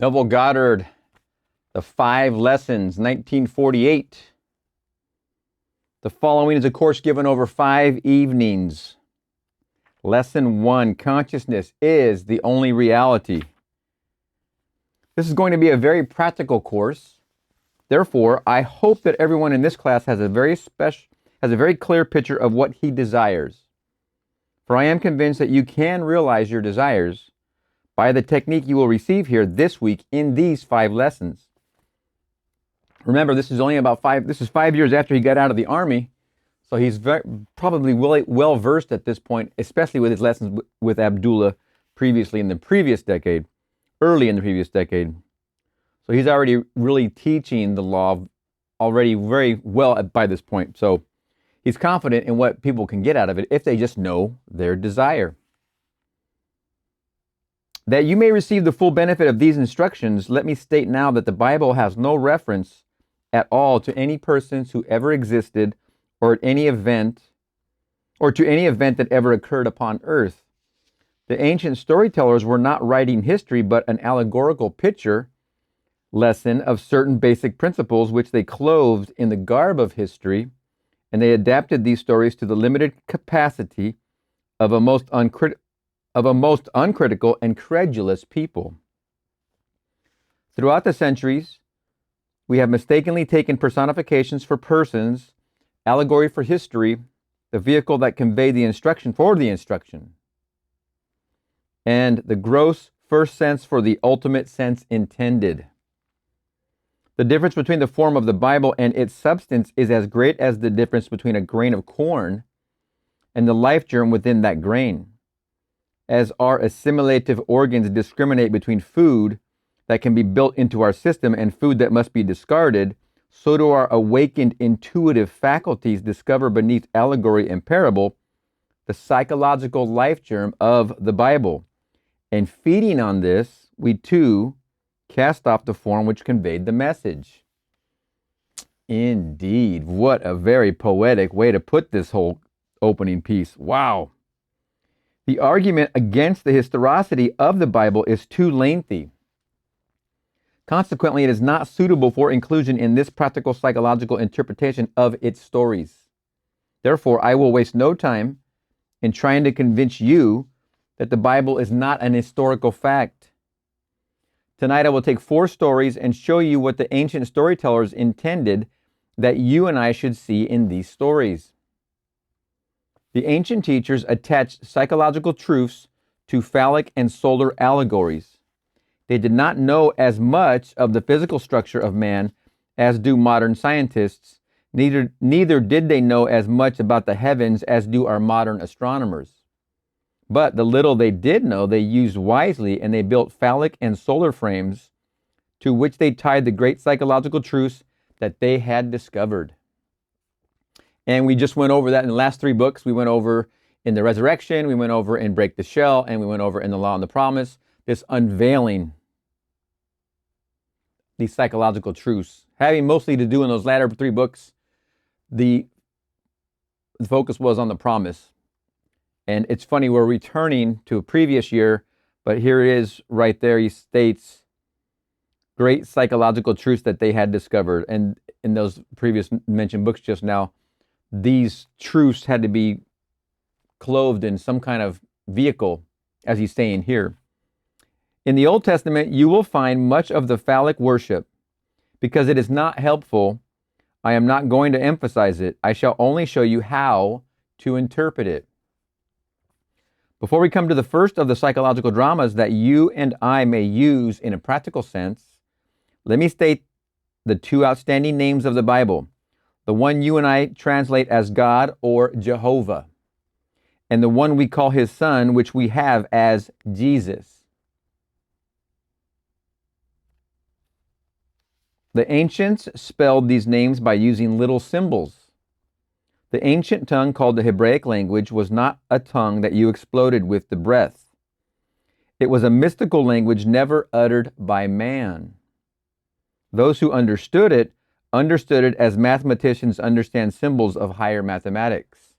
Neville Goddard, The Five Lessons, 1948. The following is a course given over 5 evenings. Lesson 1, consciousness is the only reality. This is going to be a very practical course. Therefore, I hope that everyone in this class has a very clear picture of what he desires. For I am convinced that you can realize your desires by the technique you will receive here this week in these 5 lessons. Remember, this is 5 years after he got out of the Army, so he's probably well versed at this point, especially with his lessons with Abdullah early in the previous decade. So he's already really teaching the law already very well by this point. So he's confident in what people can get out of it if they just know their desire. That you may receive the full benefit of these instructions, let me state now that the Bible has no reference at all to any persons who ever existed or to any event that ever occurred upon earth. The ancient storytellers were not writing history, but an allegorical picture lesson of certain basic principles which they clothed in the garb of history, and they adapted these stories to the limited capacity of a most uncritical and credulous people. Throughout the centuries, we have mistakenly taken personifications for persons, allegory for history, the vehicle that conveyed the instruction for the instruction, and the gross first sense for the ultimate sense intended. The difference between the form of the Bible and its substance is as great as the difference between a grain of corn and the life germ within that grain. As our assimilative organs discriminate between food that can be built into our system and food that must be discarded, so do our awakened intuitive faculties discover beneath allegory and parable the psychological life germ of the Bible. And feeding on this, we too cast off the form which conveyed the message. Indeed, what a very poetic way to put this whole opening piece. Wow. The argument against the historicity of the Bible is too lengthy. Consequently, it is not suitable for inclusion in this practical psychological interpretation of its stories. Therefore, I will waste no time in trying to convince you that the Bible is not an historical fact. Tonight, I will take 4 stories and show you what the ancient storytellers intended that you and I should see in these stories. The ancient teachers attached psychological truths to phallic and solar allegories. They did not know as much of the physical structure of man as do modern scientists. Neither did they know as much about the heavens as do our modern astronomers. But the little they did know, they used wisely, and they built phallic and solar frames to which they tied the great psychological truths that they had discovered. And we just went over that in the last 3 books. We went over in the Resurrection, we went over in Break the Shell, and we went over in the Law and the Promise, this unveiling these psychological truths. Having mostly to do in those latter 3 books, the focus was on the promise. And it's funny, we're returning to a previous year, but here it is right there. He states great psychological truths that they had discovered. And in those previous mentioned books just now, these truths had to be clothed in some kind of vehicle, as he's saying here. In the Old Testament, you will find much of the phallic worship. Because it is not helpful, I am not going to emphasize it. I shall only show you how to interpret it. Before we come to the first of the psychological dramas that you and I may use in a practical sense, let me state the 2 outstanding names of the Bible. The one you and I translate as God or Jehovah, and the one we call his son, which we have as Jesus. The ancients spelled these names by using little symbols. The ancient tongue called the Hebraic language was not a tongue that you exploded with the breath. It was a mystical language never uttered by man. Those who understood it as mathematicians understand symbols of higher mathematics.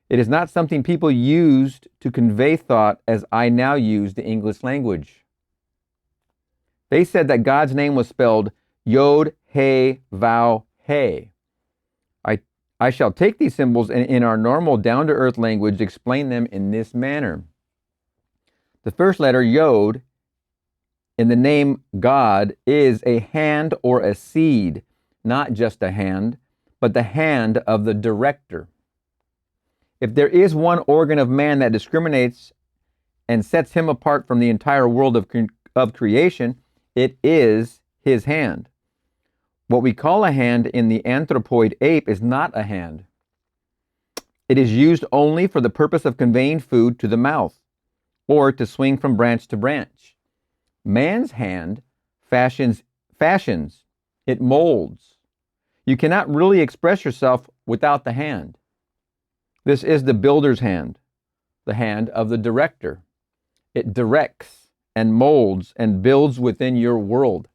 It is not something people used to convey thought as I now use the English language. They said that God's name was spelled Yod, He, Vav, He. I shall take these symbols and in our normal down-to-earth language explain them in this manner. The first letter, Yod, in the name God is a hand or a seed, not just a hand, but the hand of the director. If there is one organ of man that discriminates and sets him apart from the entire world of creation, it is his hand. What we call a hand in the anthropoid ape is not a hand. It is used only for the purpose of conveying food to the mouth or to swing from branch to branch. Man's hand fashions, it molds. You cannot really express yourself without the hand. This is the builder's hand, the hand of the director. It directs and molds and builds within your world.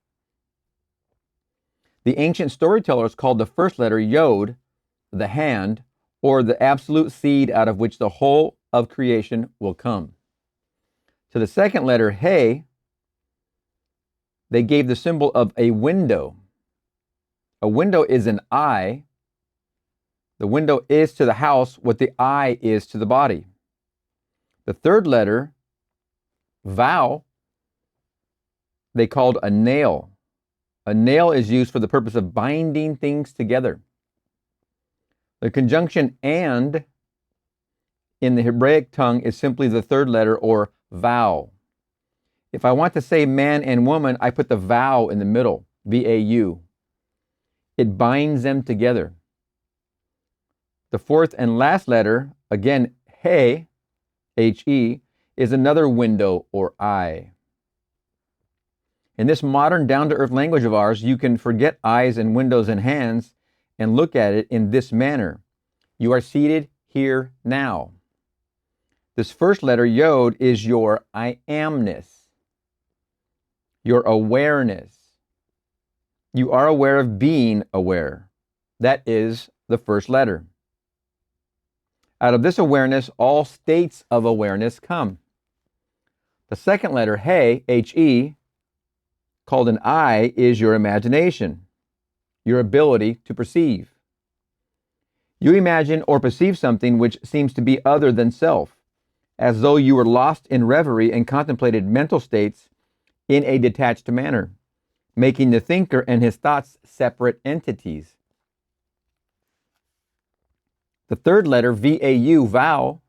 The ancient storytellers called the first letter Yod, the hand, or the absolute seed out of which the whole of creation will come. To the second letter, He, they gave the symbol of a window. A window is an eye. The window is to the house what the eye is to the body. The third letter, Vav, they called a nail. A nail is used for the purpose of binding things together. The conjunction and in the Hebraic tongue is simply the third letter, or Vav. If I want to say man and woman, I put the Vav in the middle, V-A-U. It binds them together. The fourth and last letter, again, He, H-E, is another window or eye. In this modern down-to-earth language of ours, you can forget eyes and windows and hands and look at it in this manner. You are seated here now. This first letter, Yod, is your I amness, your awareness. You are aware of being aware. That is the first letter. Out of this awareness, all states of awareness come. The second letter, He, H-E, called an I, is your imagination, your ability to perceive. You imagine or perceive something which seems to be other than self, as though you were lost in reverie and contemplated mental states in a detached manner, making the thinker and his thoughts separate entities. The third letter, V-A-U, Vav,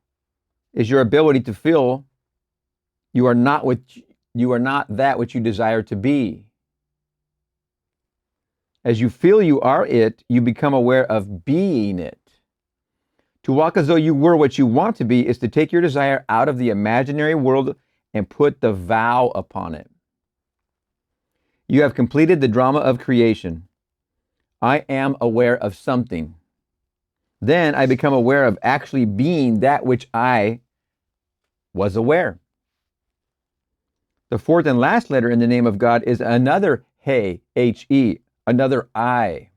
is your ability to feel you are not that which you desire to be. As you feel you are it, you become aware of being it. To walk as though you were what you want to be is to take your desire out of the imaginary world and put the Vav upon it. You have completed the drama of creation. I am aware of something. Then I become aware of actually being that which I was aware. The fourth and last letter in the name of God is another He, H-E, another I,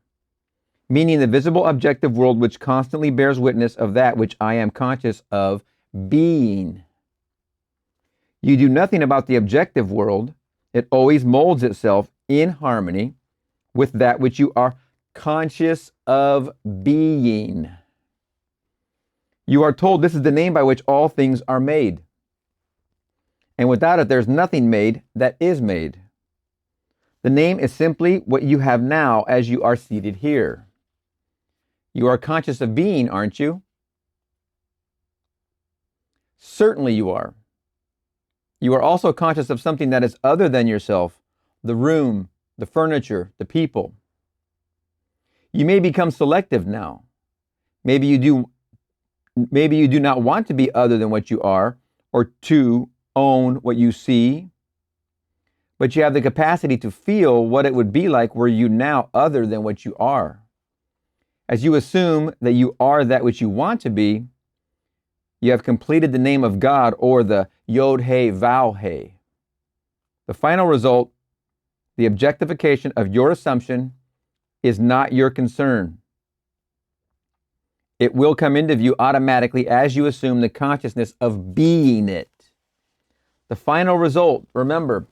meaning the visible objective world which constantly bears witness of that which I am conscious of being. You do nothing about the objective world. It always molds itself in harmony with that which you are conscious of being. You are told this is the name by which all things are made. And without it, there's nothing made that is made. The name is simply what you have now as you are seated here. You are conscious of being, aren't you? Certainly you are. You are also conscious of something that is other than yourself, the room, the furniture, the people. You may become selective now. Maybe you do not want to be other than what you are, or to own what you see, but you have the capacity to feel what it would be like were you now other than what you are. As you assume that you are that which you want to be, you have completed the name of God, or the Yod He Vav He. The final result, the objectification of your assumption, is not your concern. It will come into view automatically as you assume the consciousness of being it. The final result, remember,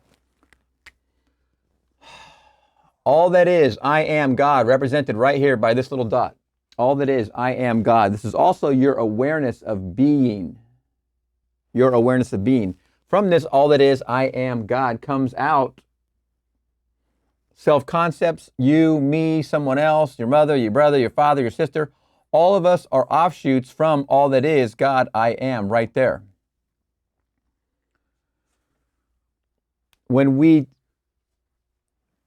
All that is, I am God, represented right here by this little dot. All that is, I am God. This is also your awareness of being. Your awareness of being. From this, all that is, I am God, comes out self-concepts, you, me, someone else, your mother, your brother, your father, your sister. All of us are offshoots from all that is, God, I am, right there. When we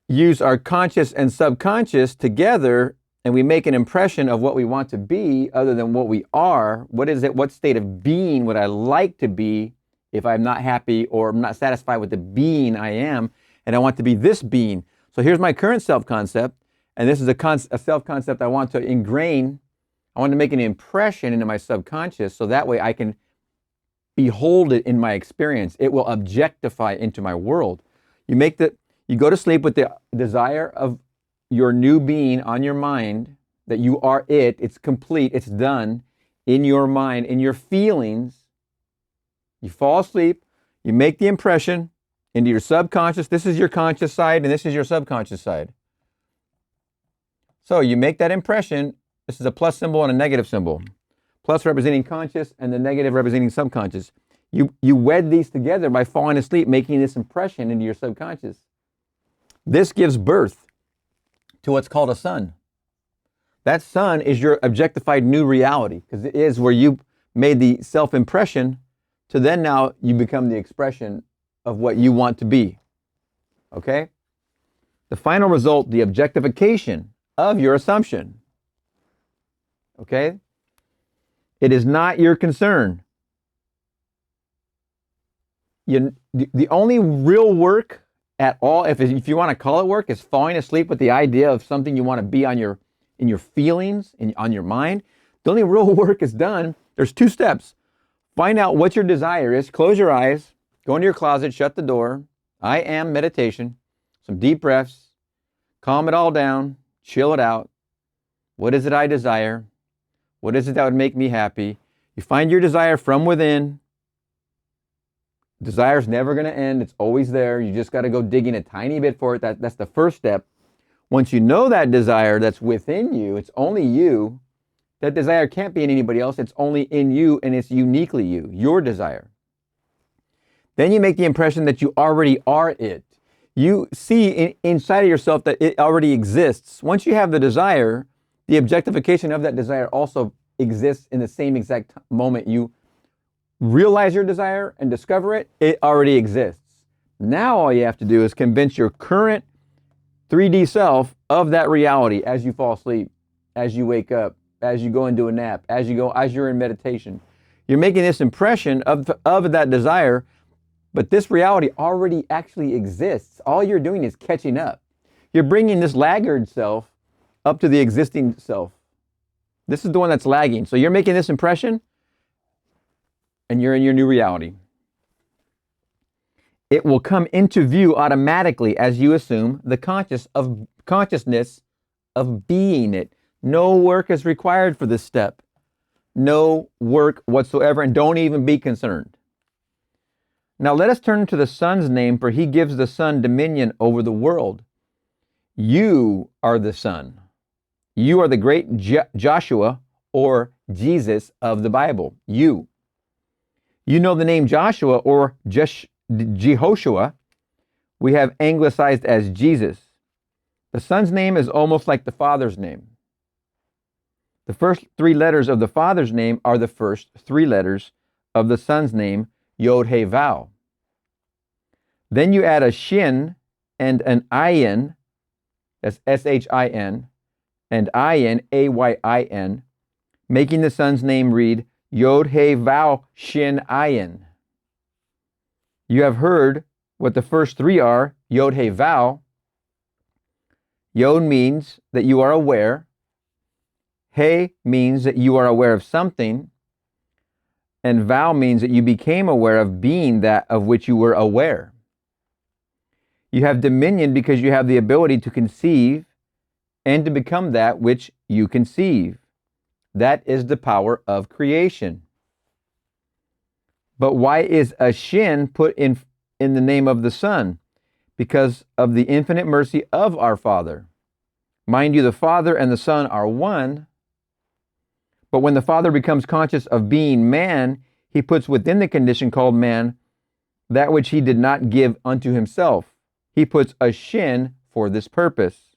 use our conscious and subconscious together and we make an impression of what we want to be other than what we are, what is it? What state of being would I like to be if I'm not happy or I'm not satisfied with the being I am, and I want to be this being? So here's my current self-concept, and this is a self-concept I want to ingrain. I want to make an impression into my subconscious so that way I can behold it in my experience. It will objectify into my world. You go to sleep with the desire of your new being on your mind, that you are it, it's complete, it's done in your mind, in your feelings. You fall asleep, you make the impression into your subconscious. This is your conscious side and this is your subconscious side. So you make that impression. This is a plus symbol and a negative symbol. Plus representing conscious and the negative representing subconscious. You wed these together by falling asleep, making this impression into your subconscious. This gives birth to what's called a sun. That sun is your objectified new reality, because it is where you made the self-impression to then now you become the expression of what you want to be. Okay? The final result, the objectification of your assumption. Okay? It is not your concern. The only real work at all, if you want to call it work, is falling asleep with the idea of something you want to be in your feelings, on your mind. The only real work is done. There's 2 steps. Find out what your desire is. Close your eyes. Go into your closet. Shut the door. I am meditation. Some deep breaths. Calm it all down. Chill it out. What is it I desire? What is it that would make me happy? You find your desire from within. Desire's never going to end. It's always there. You just got to go digging a tiny bit for it. That's the first step. Once you know that desire that's within you, it's only you. That desire can't be in anybody else. It's only in you, and it's uniquely you, your desire. Then you make the impression that you already are it. You see inside of yourself that it already exists. Once you have the desire, the objectification of that desire also exists in the same exact moment you realize your desire and discover it. It already exists. Now all you have to do is convince your current 3D self of that reality as you fall asleep, as you wake up, as you go into a nap, as you're in meditation. You're making this impression of that desire, but this reality already actually exists. All you're doing is catching up. You're bringing this laggard self up to the existing self. This is the one that's lagging. So you're making this impression, and you're in your new reality. It will come into view automatically as you assume the consciousness of being it. No work is required for this step. No work whatsoever, and don't even be concerned. Now let us turn to the Son's name, for he gives the Son dominion over the world. You are the Son. You are the great Joshua, or Jesus of the Bible. You. You know the name Joshua, or Jehoshua, we have anglicized as Jesus. The Son's name is almost like the Father's name. The first 3 letters of the Father's name are the first 3 letters of the Son's name, Yod He Vav. Then you add a shin and an ayin, that's S-H-I-N, and ayin, A-Y-I-N, making the Son's name read Yod He Vav Shin Ayin. You have heard what the first 3 are, Yod He Vav. Yod means that you are aware. He means that you are aware of something. And Vav means that you became aware of being that of which you were aware. You have dominion because you have the ability to conceive and to become that which you conceive. That is the power of creation. But why is a shin put in the name of the Son? because of the infinite mercy of our Father. Mind you, the Father and the Son are one, but when the Father becomes conscious of being man, he puts within the condition called man that which he did not give unto himself. He puts a shin for this purpose.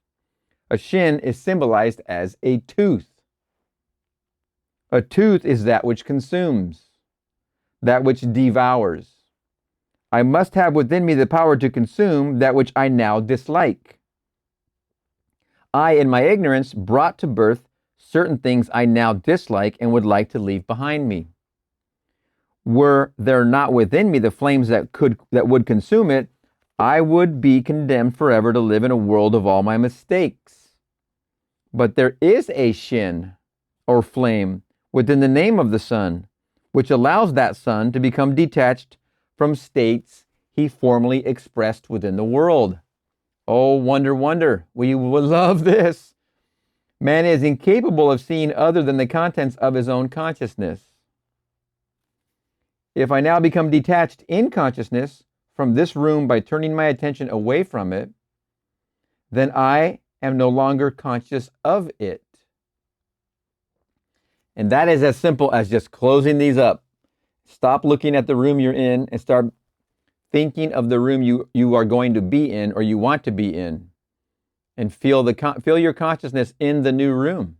A shin is symbolized as a tooth. A tooth is that which consumes, that which devours. I must have within me the power to consume that which I now dislike. I, in my ignorance, brought to birth certain things I now dislike and would like to leave behind me. Were there not within me the flames that would consume it, I would be condemned forever to live in a world of all my mistakes. But there is a shin, or flame, within the name of the Son, which allows that Son to become detached from states he formerly expressed within the world. Oh, wonder, wonder. We would love this. Man is incapable of seeing other than the contents of his own consciousness. If I now become detached in consciousness from this room by turning my attention away from it, then I am no longer conscious of it. And that is as simple as just closing these up. Stop looking at the room you're in and start thinking of the room you are going to be in or you want to be in. And feel your consciousness in the new room.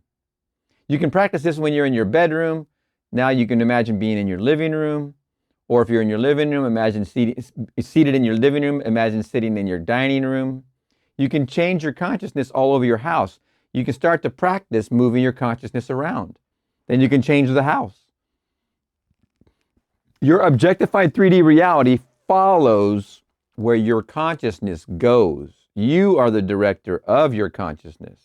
You can practice this when you're in your bedroom. Now you can imagine being in your living room. Or if you're in your living room, imagine seated in your living room. Imagine sitting in your dining room. You can change your consciousness all over your house. You can start to practice moving your consciousness around. Then you can change the house. Your objectified 3D reality follows where your consciousness goes. You are the director of your consciousness.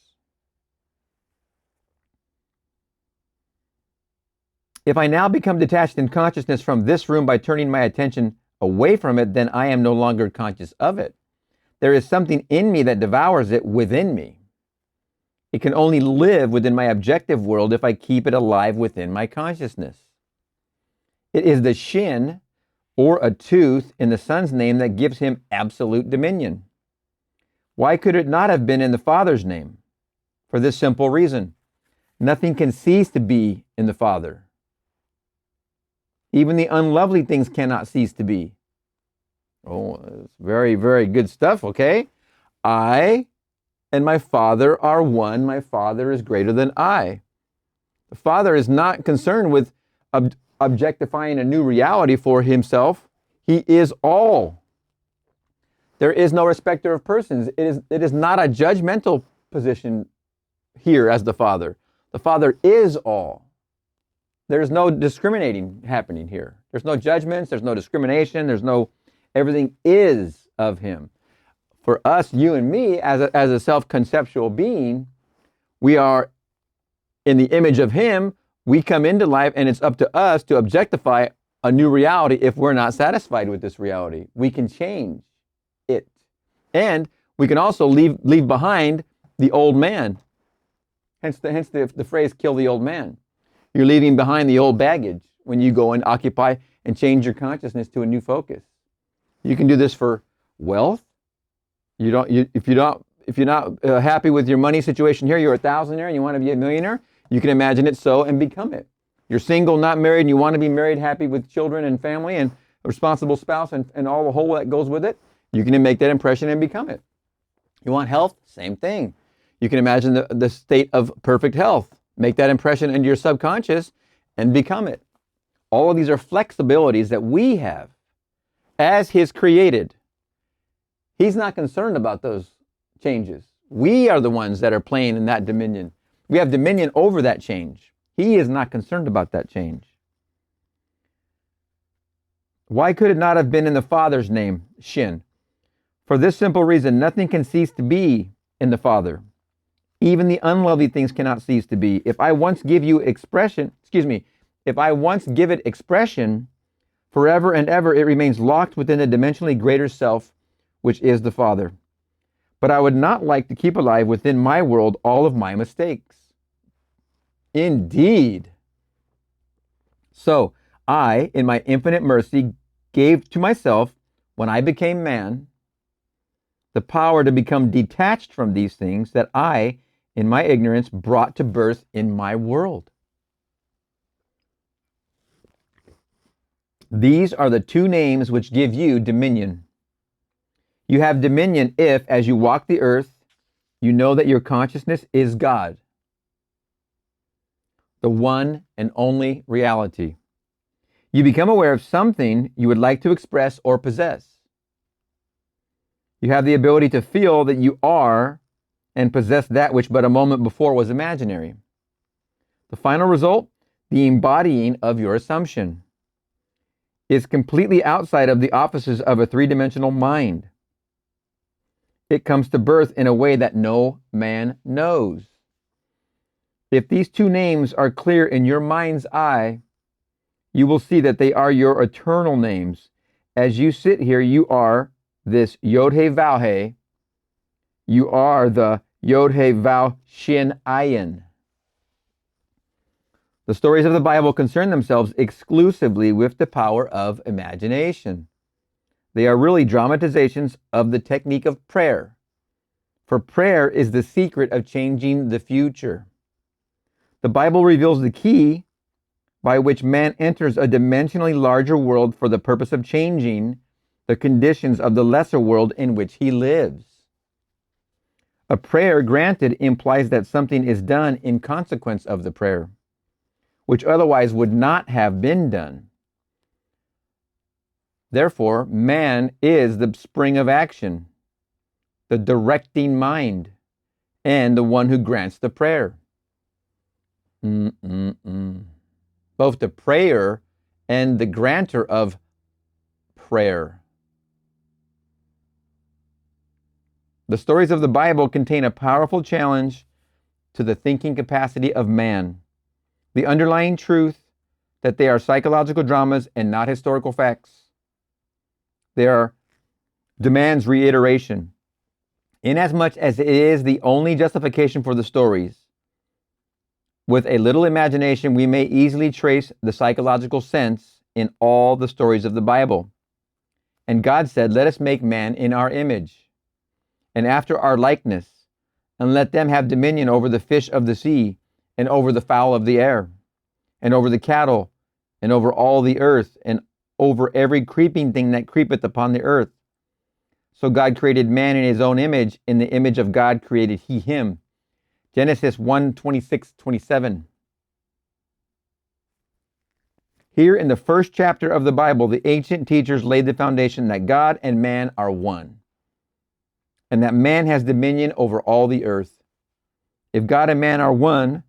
If I now become detached in consciousness from this room by turning my attention away from it, then I am no longer conscious of it. There is something in me that devours it within me. It can only live within my objective world if I keep it alive within my consciousness. It is the shin, or a tooth, in the Son's name that gives him absolute dominion. Why could it not have been in the Father's name? For this simple reason. Nothing can cease to be in the Father. Even the unlovely things cannot cease to be. Oh, it's very, very good stuff, okay? I and my Father are one. My Father is greater than I. The Father is not concerned with objectifying a new reality for himself. He is all. There is no respecter of persons. It is not a judgmental position here as the Father. The Father is all. There's no discriminating happening here. There's no judgments. There's no discrimination. Everything is of him. For us, you and me, as a self-conceptual being, we are in the image of him. We come into life, and it's up to us to objectify a new reality if we're not satisfied with this reality. We can change it. And we can also leave behind the old man. Hence the phrase, kill the old man. You're leaving behind the old baggage when you go and occupy and change your consciousness to a new focus. You can do this for wealth. If you're not happy with your money situation here, you're a thousandaire and you want to be a millionaire, you can imagine it so and become it. You're single, not married, and you want to be married, happy with children and family and a responsible spouse and all the whole that goes with it. You can make that impression and become it. You want health? Same thing. You can imagine the state of perfect health. Make that impression into your subconscious and become it. All of these are flexibilities that we have as his created. He's not concerned about those changes. We are the ones that are playing in that dominion. We have dominion over that change. He is not concerned about that change. Why could it not have been in the Father's name, Shin? For this simple reason, nothing can cease to be in the Father. Even the unlovely things cannot cease to be. If I once give it expression, forever and ever it remains locked within the dimensionally greater self, which is the Father. But I would not like to keep alive within my world all of my mistakes. Indeed. So I, in my infinite mercy, gave to myself, when I became man, the power to become detached from these things that I, in my ignorance, brought to birth in my world. These are the two names which give you dominion. You have dominion if, as you walk the earth, you know that your consciousness is God, the one and only reality. You become aware of something you would like to express or possess. You have the ability to feel that you are and possess that which but a moment before was imaginary. The final result, the embodying of your assumption, is completely outside of the offices of a three-dimensional mind. It comes to birth in a way that no man knows. If these two names are clear in your mind's eye, you will see that they are your eternal names. As you sit here, you are this Yod-He-Vav-He. You are the Yod-He-Vav-Shin-Ayin. The stories of the Bible concern themselves exclusively with the power of imagination. They are really dramatizations of the technique of prayer. For prayer is the secret of changing the future. The Bible reveals the key by which man enters a dimensionally larger world for the purpose of changing the conditions of the lesser world in which he lives. A prayer granted implies that something is done in consequence of the prayer, which otherwise would not have been done. Therefore, man is the spring of action, the directing mind, and the one who grants the prayer. Both the prayer and the grantor of prayer. The stories of the Bible contain a powerful challenge to the thinking capacity of man. The underlying truth that they are psychological dramas and not historical facts. Demands reiteration. Inasmuch as it is the only justification for the stories, with a little imagination, we may easily trace the psychological sense in all the stories of the Bible. And God said, "Let us make man in our image, and after our likeness, and let them have dominion over the fish of the sea, and over the fowl of the air, and over the cattle, and over all the earth, and over every creeping thing that creepeth upon the earth." So God created man in his own image. In the image of God created he him. Genesis 1:26-27. Here in the first chapter of the Bible, the ancient teachers laid the foundation that God and man are one, and that man has dominion over all the earth. If God and man are one,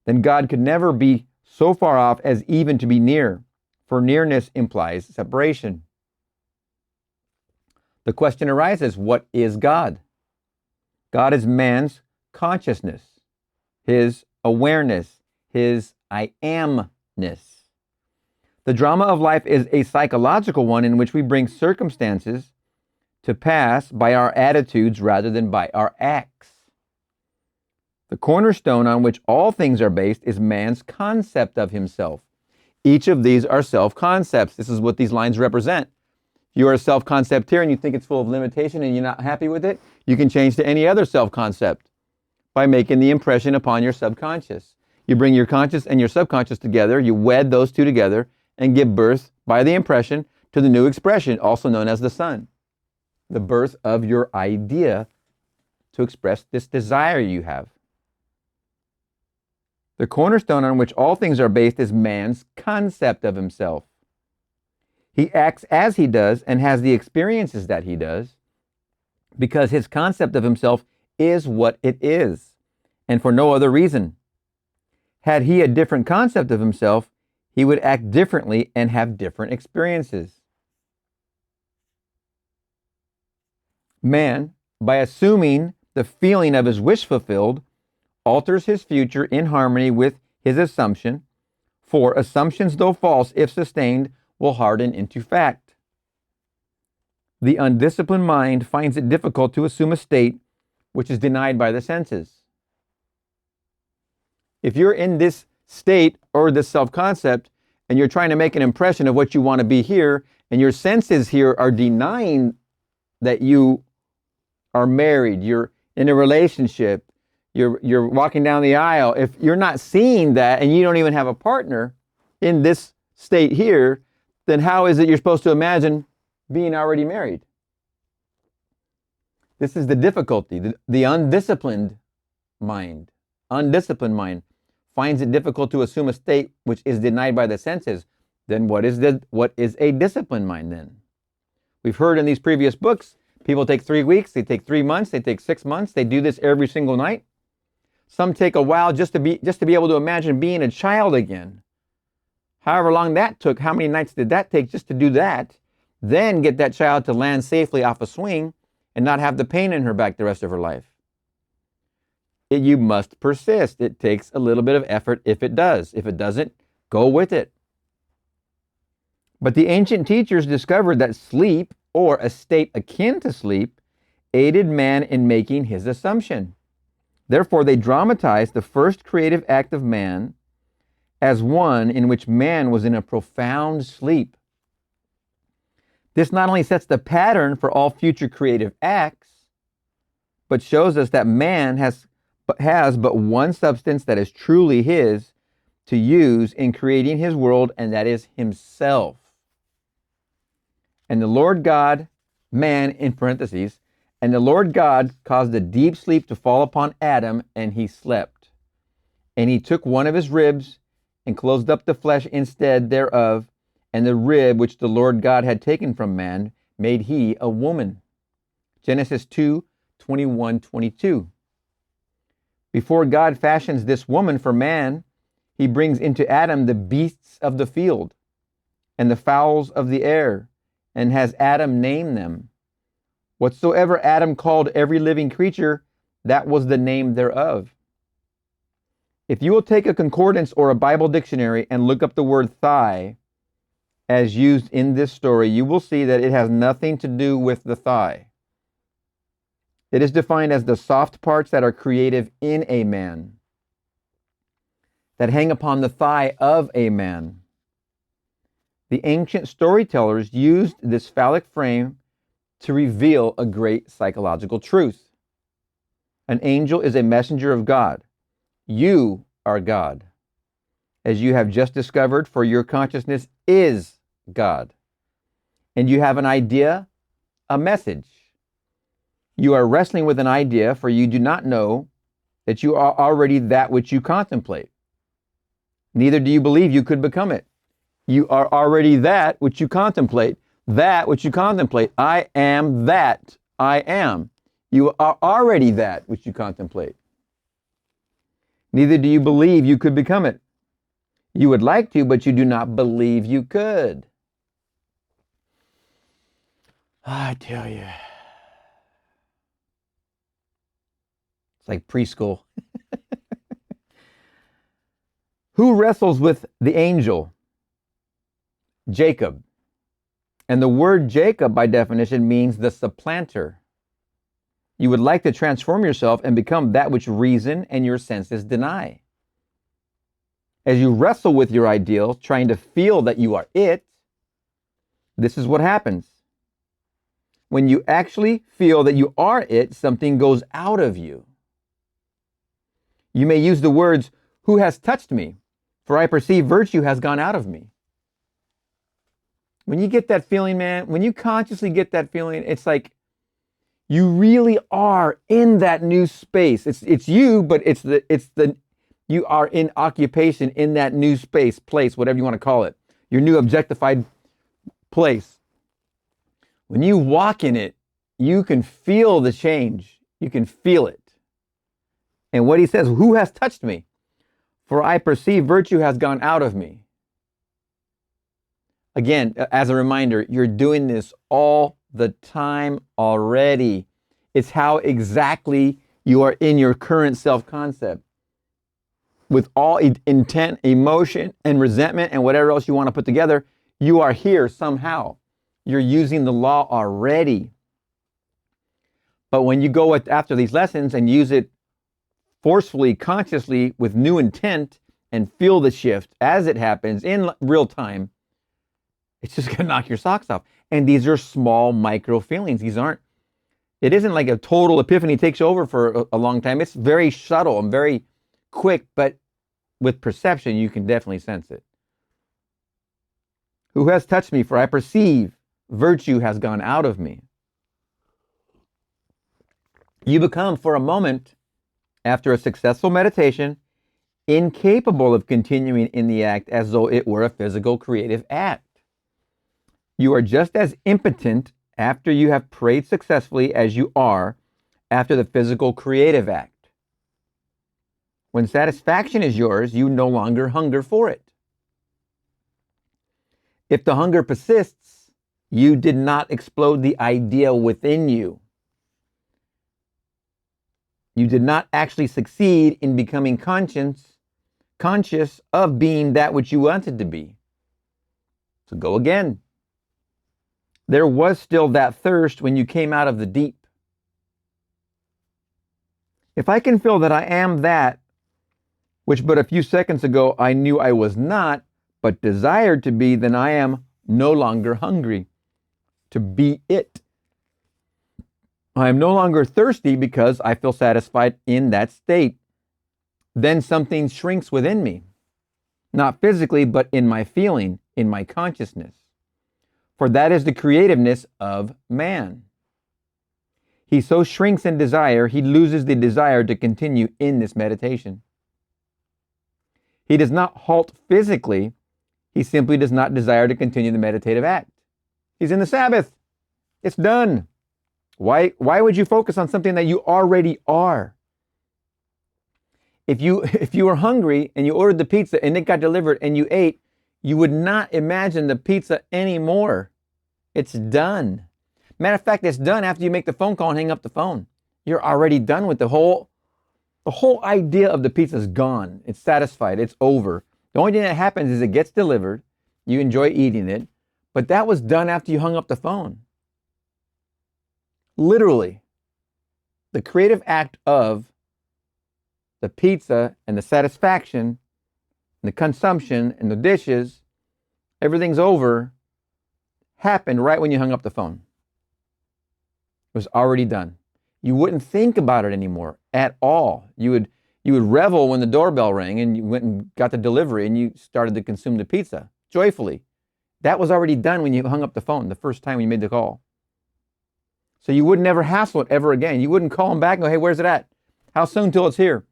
then God could never be so far off as even to be near, for nearness implies separation. The question arises, what is God? God is man's consciousness, his awareness, his I amness. The drama of life is a psychological one in which we bring circumstances to pass by our attitudes rather than by our acts. The cornerstone on which all things are based is man's concept of himself. Each of these are self-concepts. This is what these lines represent. If you are a self-concept here and you think it's full of limitation and you're not happy with it, you can change to any other self-concept by making the impression upon your subconscious. You bring your conscious and your subconscious together, you wed those two together, and give birth by the impression to the new expression, also known as the sun. The birth of your idea to express this desire you have. The cornerstone on which all things are based is man's concept of himself. He acts as he does and has the experiences that he does because his concept of himself is what it is, and for no other reason. Had he a different concept of himself, he would act differently and have different experiences. Man, by assuming the feeling of his wish fulfilled, alters his future in harmony with his assumption, for assumptions, though false, if sustained, will harden into fact. The undisciplined mind finds it difficult to assume a state which is denied by the senses. If you're in this state or this self-concept and you're trying to make an impression of what you want to be here, and your senses here are denying that you are married, you're in a relationship, you're walking down the aisle, if you're not seeing that and you don't even have a partner in this state here, then how is it you're supposed to imagine being already married? This is the difficulty. The undisciplined mind finds it difficult to assume a state which is denied by the senses. Then what is a disciplined mind then? We've heard in these previous books, people take 3 weeks, they take 3 months, they take 6 months, they do this every single night. Some take a while just to be able to imagine being a child again. However long that took, how many nights did that take just to do that? Then get that child to land safely off a swing and not have the pain in her back the rest of her life. You must persist. It takes a little bit of effort if it does. If it doesn't, go with it. But the ancient teachers discovered that sleep, or a state akin to sleep, aided man in making his assumption. Therefore, they dramatized the first creative act of man as one in which man was in a profound sleep. This not only sets the pattern for all future creative acts, but shows us that man has but one substance that is truly his to use in creating his world, and that is himself. And the Lord God, man in parentheses, and the Lord God caused a deep sleep to fall upon Adam, and he slept. And he took one of his ribs and closed up the flesh instead thereof, and the rib which the Lord God had taken from man made he a woman. Genesis 2:21-22. Before God fashions this woman for man, he brings into Adam the beasts of the field and the fowls of the air, and has Adam name them. Whatsoever Adam called every living creature, that was the name thereof. If you will take a concordance or a Bible dictionary and look up the word thigh as used in this story, you will see that it has nothing to do with the thigh. It is defined as the soft parts that are creative in a man, that hang upon the thigh of a man. The ancient storytellers used this phallic frame to reveal a great psychological truth. An angel is a messenger of God. You are God, as you have just discovered, for your consciousness is God. And you have an idea, a message. You are wrestling with an idea, for you do not know that you are already that which you contemplate. Neither do you believe you could become it. You are already that which you contemplate. That which you contemplate. I am that I am. You are already that which you contemplate. Neither do you believe you could become it. You would like to, but you do not believe you could. I tell you. It's like preschool. Who wrestles with the angel? Jacob. And the word Jacob, by definition, means the supplanter. You would like to transform yourself and become that which reason and your senses deny. As you wrestle with your ideal, trying to feel that you are it, this is what happens. When you actually feel that you are it, something goes out of you. You may use the words, "Who has touched me? For I perceive virtue has gone out of me." When you get that feeling, man, when you consciously get that feeling, it's like you really are in that new space. It's you, but it's the you are in occupation in that new space, place, whatever you want to call it, your new objectified place. When you walk in it, you can feel the change. You can feel it. And what he says, "Who has touched me? For I perceive virtue has gone out of me." Again, as a reminder, you're doing this all the time already. It's how exactly you are in your current self-concept. With all intent, emotion, and resentment, and whatever else you want to put together, you are here somehow. You're using the law already. But when you go after these lessons and use it forcefully, consciously, with new intent, and feel the shift as it happens in real time, it's just going to knock your socks off. And these are small micro feelings. These aren't It isn't like a total epiphany takes over for a long time. It's very subtle and very quick, but with perception, you can definitely sense it. Who has touched me? For I perceive virtue has gone out of me. You become, for a moment, after a successful meditation, incapable of continuing in the act as though it were a physical creative act. You are just as impotent after you have prayed successfully as you are after the physical creative act. When satisfaction is yours, you no longer hunger for it. If the hunger persists, you did not explode the idea within you. You did not actually succeed in becoming conscious of being that which you wanted to be. So go again. There was still that thirst when you came out of the deep. If I can feel that I am that which but a few seconds ago I knew I was not, but desired to be, then I am no longer hungry to be it. I am no longer thirsty because I feel satisfied in that state. Then something shrinks within me, not physically, but in my feeling, in my consciousness. For that is the creativeness of man. He so shrinks in desire, he loses the desire to continue in this meditation. He does not halt physically, he simply does not desire to continue the meditative act. He's in the Sabbath. It's done. Why would you focus on something that you already are? If you were hungry and you ordered the pizza and it got delivered and you ate, you would not imagine the pizza anymore. It's done. Matter of fact, it's done after you make the phone call and hang up the phone. You're already done with the whole idea of the pizza is gone. It's satisfied. It's over. The only thing that happens is it gets delivered. You enjoy eating it, but that was done after you hung up the phone. Literally, the creative act of the pizza and the satisfaction and the consumption and the dishes, everything's over, happened right when you hung up the phone. It was already done. You wouldn't think about it anymore at all. You would revel when the doorbell rang and you went and got the delivery and you started to consume the pizza joyfully. That was already done when you hung up the phone the first time you made the call. So you would never hassle it ever again. You wouldn't call them back and go, hey, where's it at? How soon till it's here?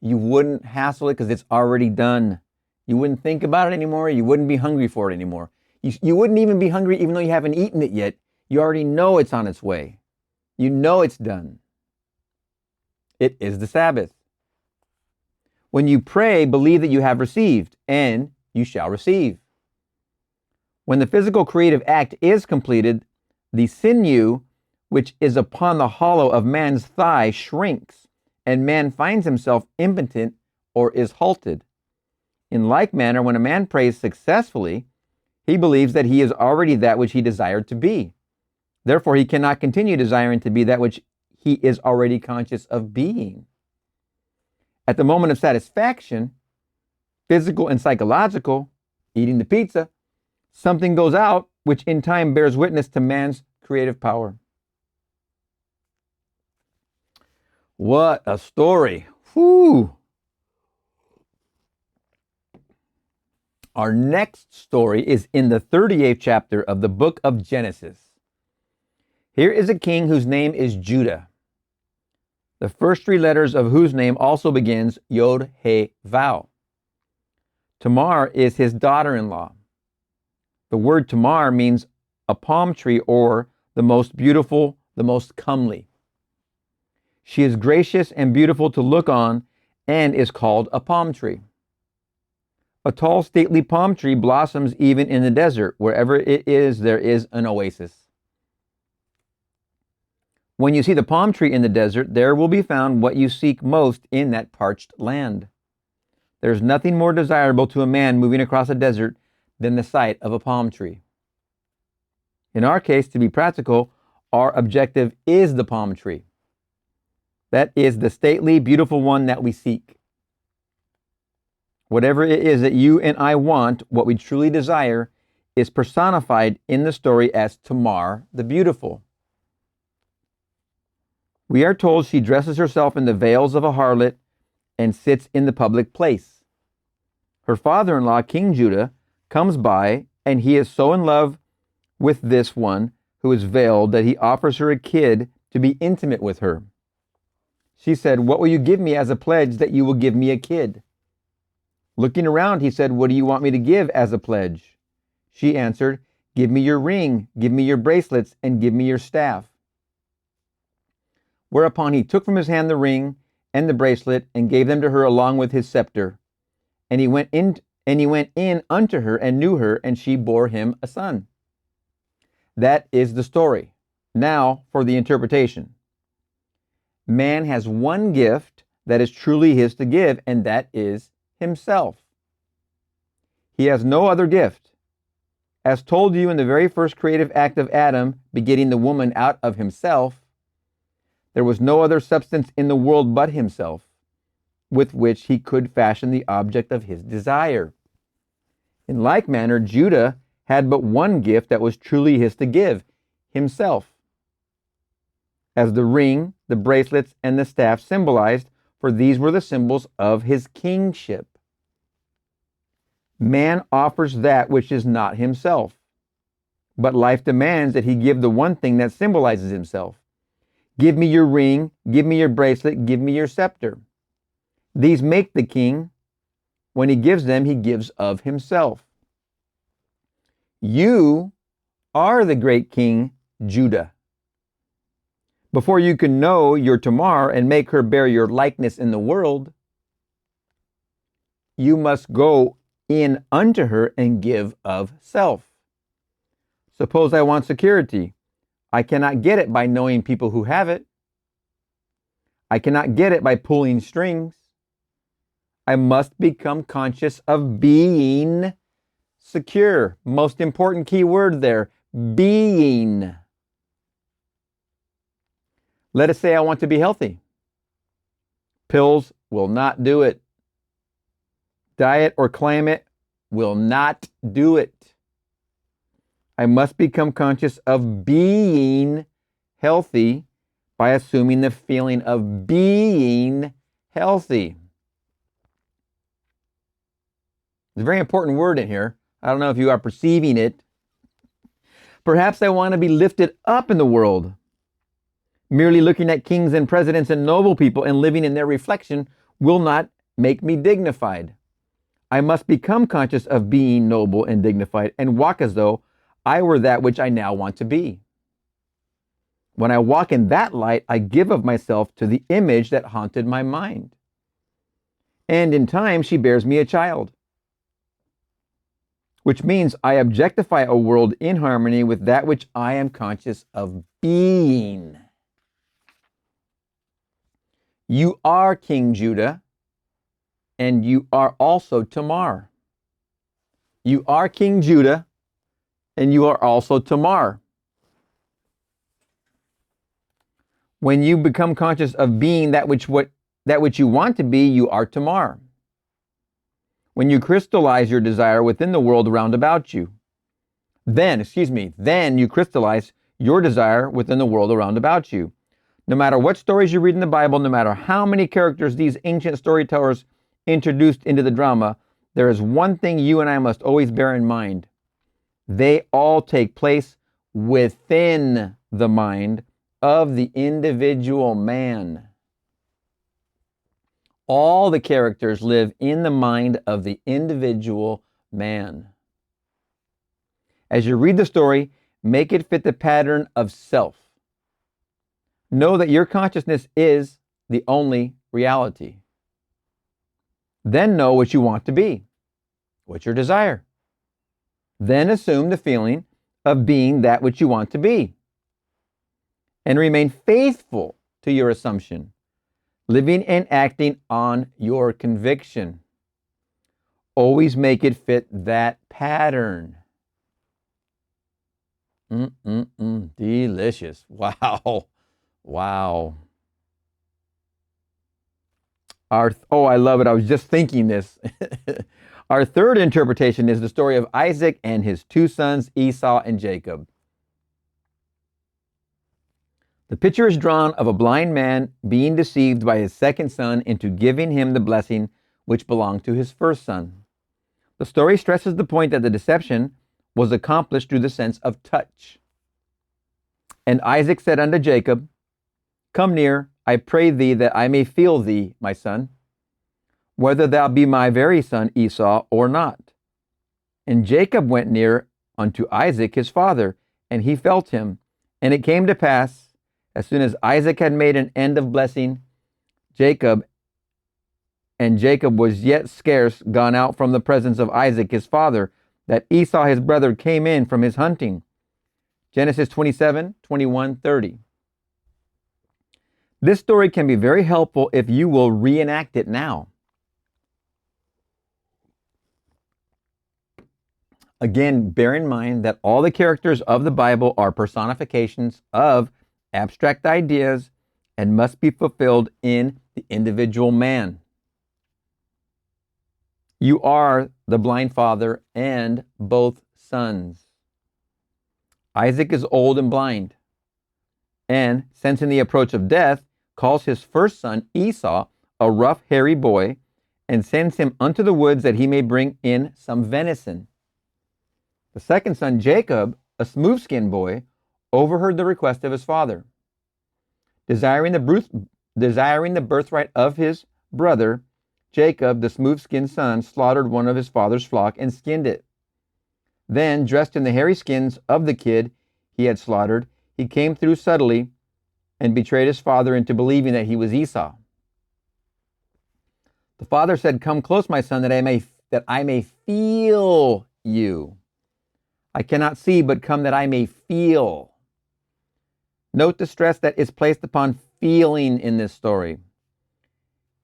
You wouldn't hassle it because it's already done. You wouldn't think about it anymore. You wouldn't be hungry for it anymore. You wouldn't even be hungry even though you haven't eaten it yet. You already know it's on its way. You know it's done. It is the Sabbath. When you pray, believe that you have received, and you shall receive. When the physical creative act is completed, the sinew which is upon the hollow of man's thigh shrinks, and man finds himself impotent or is halted. In like manner, when a man prays successfully, he believes that he is already that which he desired to be. Therefore, he cannot continue desiring to be that which he is already conscious of being. At the moment of satisfaction, physical and psychological, eating the pizza, something goes out which in time bears witness to man's creative power. What a story. Whew. Our next story is in the 38th chapter of the book of Genesis. Here is a king whose name is Judah, the first three letters of whose name also begins Yod, He, Vav. Tamar is his daughter-in-law. The word Tamar means a palm tree or the most beautiful, the most comely. She is gracious and beautiful to look on and is called a palm tree. A tall, stately palm tree blossoms even in the desert. Wherever it is, there is an oasis. When you see the palm tree in the desert, there will be found what you seek most in that parched land. There's nothing more desirable to a man moving across a desert than the sight of a palm tree. In our case, to be practical, our objective is the palm tree. That is the stately, beautiful one that we seek. Whatever it is that you and I want, what we truly desire, is personified in the story as Tamar the beautiful. We are told she dresses herself in the veils of a harlot and sits in the public place. Her father-in-law, King Judah, comes by, and he is so in love with this one who is veiled that he offers her a kid to be intimate with her. She said, "What will you give me as a pledge that you will give me a kid?" Looking around, he said, "What do you want me to give as a pledge?" She answered, "Give me your ring, give me your bracelets, and give me your staff." Whereupon he took from his hand the ring and the bracelet and gave them to her along with his scepter. And he went in unto her and knew her, and she bore him a son. That is the story. Now for the interpretation. Man has one gift that is truly his to give, and that is himself. He has no other gift. As told you in the very first creative act of Adam, begetting the woman out of himself, there was no other substance in the world but himself, with which he could fashion the object of his desire. In like manner, Judah had but one gift that was truly his to give, himself. As the ring, the bracelets, and the staff symbolized, for these were the symbols of his kingship. Man offers that which is not himself, but life demands that he give the one thing that symbolizes himself. Give me your ring, give me your bracelet, give me your scepter. These make the king. When he gives them, he gives of himself. You are the great king, Judah. Before you can know your Tamar and make her bear your likeness in the world, you must go in unto her and give of self. Suppose I want security. I cannot get it by knowing people who have it. I cannot get it by pulling strings. I must become conscious of being secure. Most important key word there, being. Let us say I want to be healthy. Pills will not do it. Diet or climate will not do it. I must become conscious of being healthy by assuming the feeling of being healthy. It's a very important word in here. I don't know if you are perceiving it. Perhaps I want to be lifted up in the world. Merely looking at kings and presidents and noble people and living in their reflection will not make me dignified. I must become conscious of being noble and dignified and walk as though I were that which I now want to be. When I walk in that light, I give of myself to the image that haunted my mind. And in time, she bears me a child, which means I objectify a world in harmony with that which I am conscious of being. You are King Judah, and you are also Tamar. You are King Judah, and you are also Tamar. When you become conscious of being that which you want to be, you are Tamar. When you crystallize your desire within the world round about you, then you crystallize your desire within the world around about you. No matter what stories you read in the Bible, no matter how many characters these ancient storytellers introduced into the drama, there is one thing you and I must always bear in mind. They all take place within the mind of the individual man. All the characters live in the mind of the individual man. As you read the story, make it fit the pattern of self. Know that your consciousness is the only reality. Then know what you want to be. What's your desire? Then assume the feeling of being that which you want to be. And remain faithful to your assumption, living and acting on your conviction. Always make it fit that pattern. Delicious. Wow. Wow. I love it. I was just thinking this. Our third interpretation is the story of Isaac and his two sons, Esau and Jacob. The picture is drawn of a blind man being deceived by his second son into giving him the blessing which belonged to his first son. The story stresses the point that the deception was accomplished through the sense of touch. And Isaac said unto Jacob, Come near, I pray thee, that I may feel thee, my son, whether thou be my very son Esau or not. And Jacob went near unto Isaac his father, and he felt him. And it came to pass, as soon as Isaac had made an end of blessing Jacob, and Jacob was yet scarce gone out from the presence of Isaac his father, that Esau his brother came in from his hunting. Genesis 27, 21, 30. This story can be very helpful if you will reenact it now. Again, bear in mind that all the characters of the Bible are personifications of abstract ideas and must be fulfilled in the individual man. You are the blind father and both sons. Isaac is old and blind, and sensing the approach of death, calls his first son Esau a rough, hairy boy, and sends him unto the woods that he may bring in some venison. The second son, Jacob, a smooth-skinned boy, overheard the request of his father. Desiring the birthright of his brother, Jacob, the smooth-skinned son, slaughtered one of his father's flock and skinned it. Then, dressed in the hairy skins of the kid he had slaughtered, he came through subtly and betrayed his father into believing that he was Esau. The father said, Come close, my son, that I may feel you. I cannot see, but come that I may feel. Note the stress that is placed upon feeling in this story.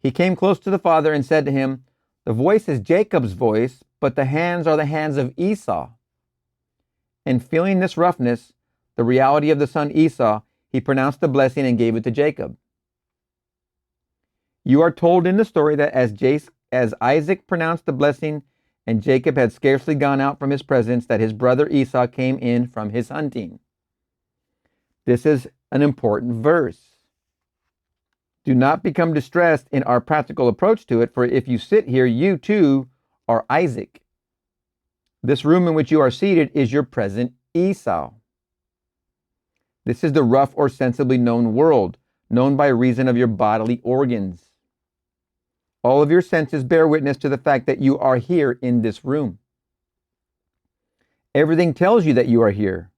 He came close to the father and said to him, The voice is Jacob's voice, but the hands are the hands of Esau. And feeling this roughness, the reality of the son Esau, he pronounced the blessing and gave it to Jacob. You are told in the story that as Isaac pronounced the blessing and Jacob had scarcely gone out from his presence, that his brother Esau came in from his hunting. This is an important verse. Do not become distressed in our practical approach to it, for if you sit here, you too are Isaac. This room in which you are seated is your present Esau. This is the rough or sensibly known world, known by reason of your bodily organs. All of your senses bear witness to the fact that you are here in this room. Everything tells you that you are here,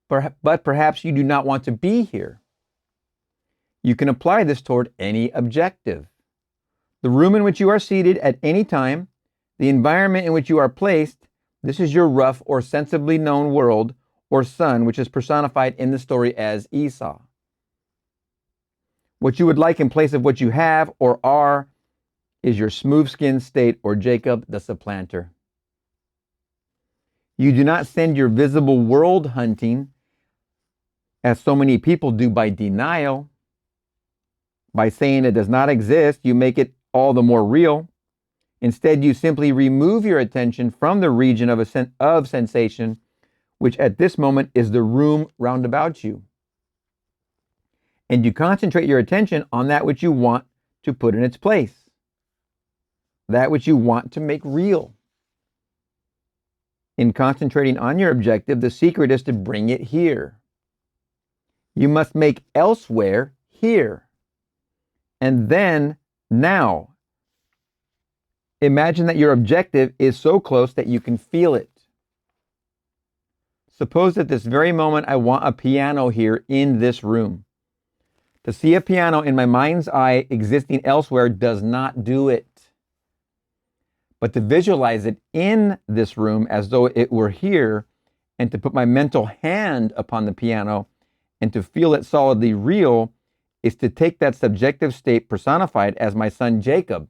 but perhaps you do not want to be here. You can apply this toward any objective. The room in which you are seated at any time, the environment in which you are placed, this is your rough or sensibly known world or son, which is personified in the story as Esau. What you would like in place of what you have or are is your smooth-skinned state, or Jacob the supplanter. You do not send your visible world hunting, as so many people do, by denial. By saying it does not exist, you make it all the more real. Instead, you simply remove your attention from the region of sensation, which at this moment is the room round about you. And you concentrate your attention on that which you want to put in its place, that which you want to make real. In concentrating on your objective, the secret is to bring it here. You must make elsewhere here. And then, now, imagine that your objective is so close that you can feel it. Suppose at this very moment I want a piano here in this room. To see a piano in my mind's eye existing elsewhere does not do it. But to visualize it in this room as though it were here, and to put my mental hand upon the piano and to feel it solidly real, is to take that subjective state personified as my son Jacob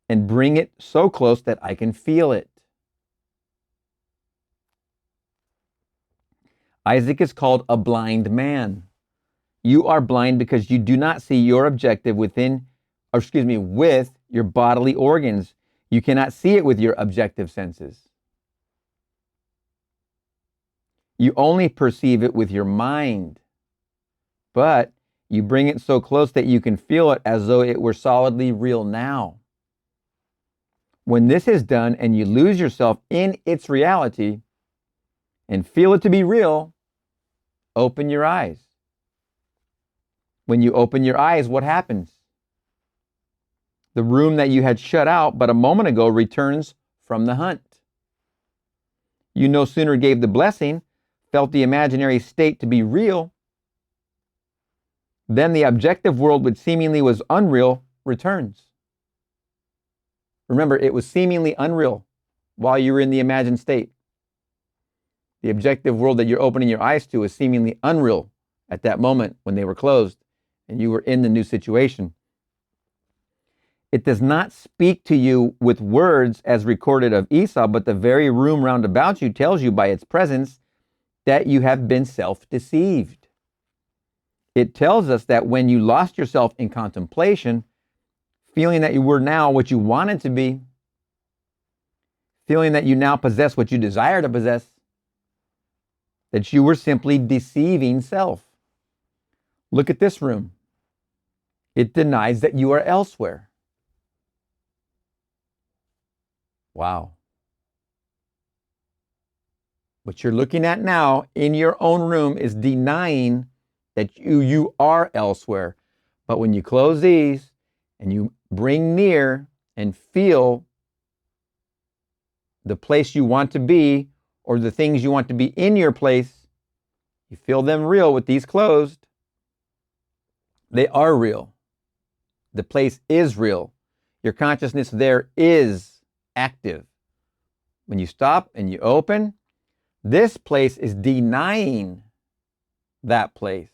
and bring it so close that I can feel it. Isaac is called a blind man. You are blind because you do not see your objective with your bodily organs. You cannot see it with your objective senses. You only perceive it with your mind. but you bring it so close that you can feel it as though it were solidly real now. When this is done and you lose yourself in its reality and feel it to be real, open your eyes. When you open your eyes, what happens? The room that you had shut out but a moment ago returns from the hunt. You no sooner gave the blessing, felt the imaginary state to be real, then the objective world, which seemingly was unreal, returns. Remember, it was seemingly unreal while you were in the imagined state. The objective world that you're opening your eyes to is seemingly unreal at that moment when they were closed and you were in the new situation. It does not speak to you with words as recorded of Esau, but the very room round about you tells you by its presence that you have been self-deceived. It tells us that when you lost yourself in contemplation, feeling that you were now what you wanted to be, feeling that you now possess what you desire to possess, that you were simply deceiving self. Look at this room. It denies that you are elsewhere. Wow. What you're looking at now in your own room is denying that you are elsewhere. But when you close these and you bring near and feel the place you want to be or the things you want to be in your place, you feel them real with these closed. They are real. The place is real. Your consciousness there is active. When you stop and you open, this place is denying that place.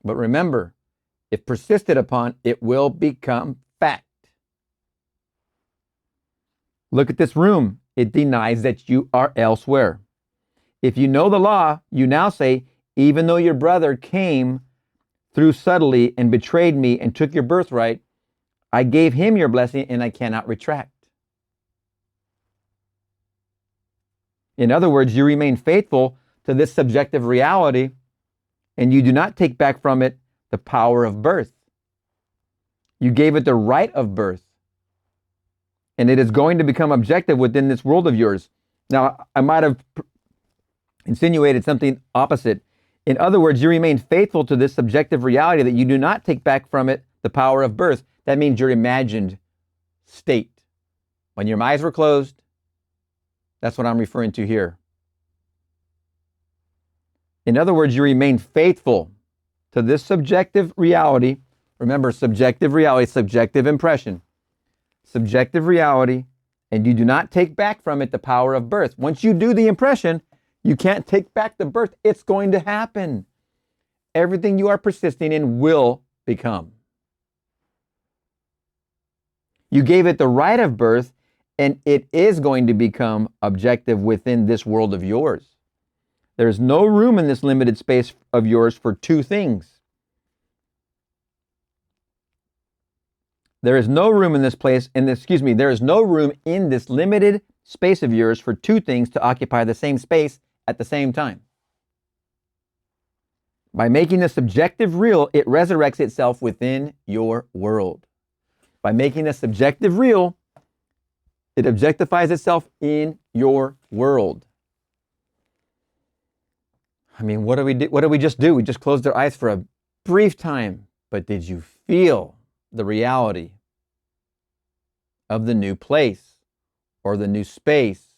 But remember, if persisted upon, it will become fact. Look at this room. It denies that you are elsewhere. If you know the law, you now say, even though your brother came through subtly and betrayed me and took your birthright, I gave him your blessing and I cannot retract. In other words, you remain faithful to this subjective reality and you do not take back from it the power of birth. You gave it the right of birth and it is going to become objective within this world of yours. Now, I might have insinuated something opposite. In other words, you remain faithful to this subjective reality that you do not take back from it the power of birth. That means your imagined state. When your eyes were closed, that's what I'm referring to here. In other words, you remain faithful to this subjective reality. Remember, subjective reality, subjective impression. Subjective reality, and you do not take back from it the power of birth. Once you do the impression, you can't take back the birth. It's going to happen. Everything you are persisting in will become. You gave it the right of birth, and it is going to become objective within this world of yours. There's no room in this limited space of yours for two things. There is no room in this place, there is no room in this limited space of yours for two things to occupy the same space at the same time. By making the subjective real, it resurrects itself within your world. By making the subjective real, it objectifies itself in your world. I mean, what did we just do? We just closed our eyes for a brief time, but did you feel the reality of the new place or the new space,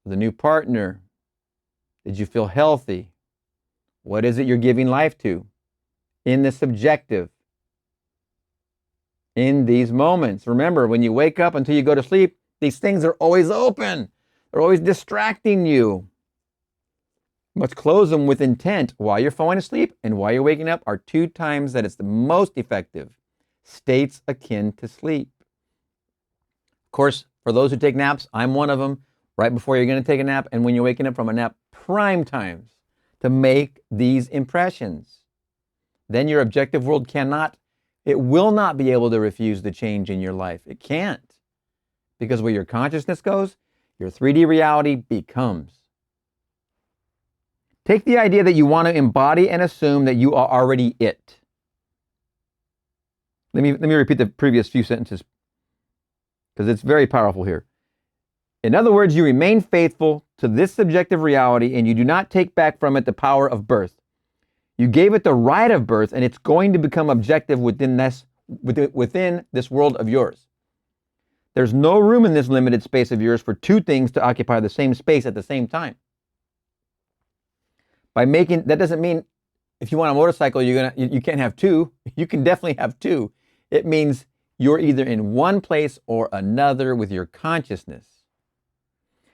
the new partner? Did you feel healthy? What is it you're giving life to in the subjective? In these moments, remember, when you wake up until you go to sleep, these things are always open. They're always distracting you. Let's close them with intent. While you're falling asleep and while you're waking up are two times that it's the most effective states akin to sleep. Of course, for those who take naps, I'm one of them. Right before you're going to take a nap and when you're waking up from a nap, prime times to make these impressions. Then your objective world it will not be able to refuse the change in your life. It can't. Because where your consciousness goes, your 3D reality becomes. Take the idea that you want to embody and assume that you are already it. Let me repeat the previous few sentences because it's very powerful here. In other words, you remain faithful to this subjective reality and you do not take back from it the power of birth. You gave it the right of birth and it's going to become objective within this world of yours. There's no room in this limited space of yours for two things to occupy the same space at the same time. That doesn't mean if you want a motorcycle, you can't have two. You can definitely have two. It means you're either in one place or another with your consciousness.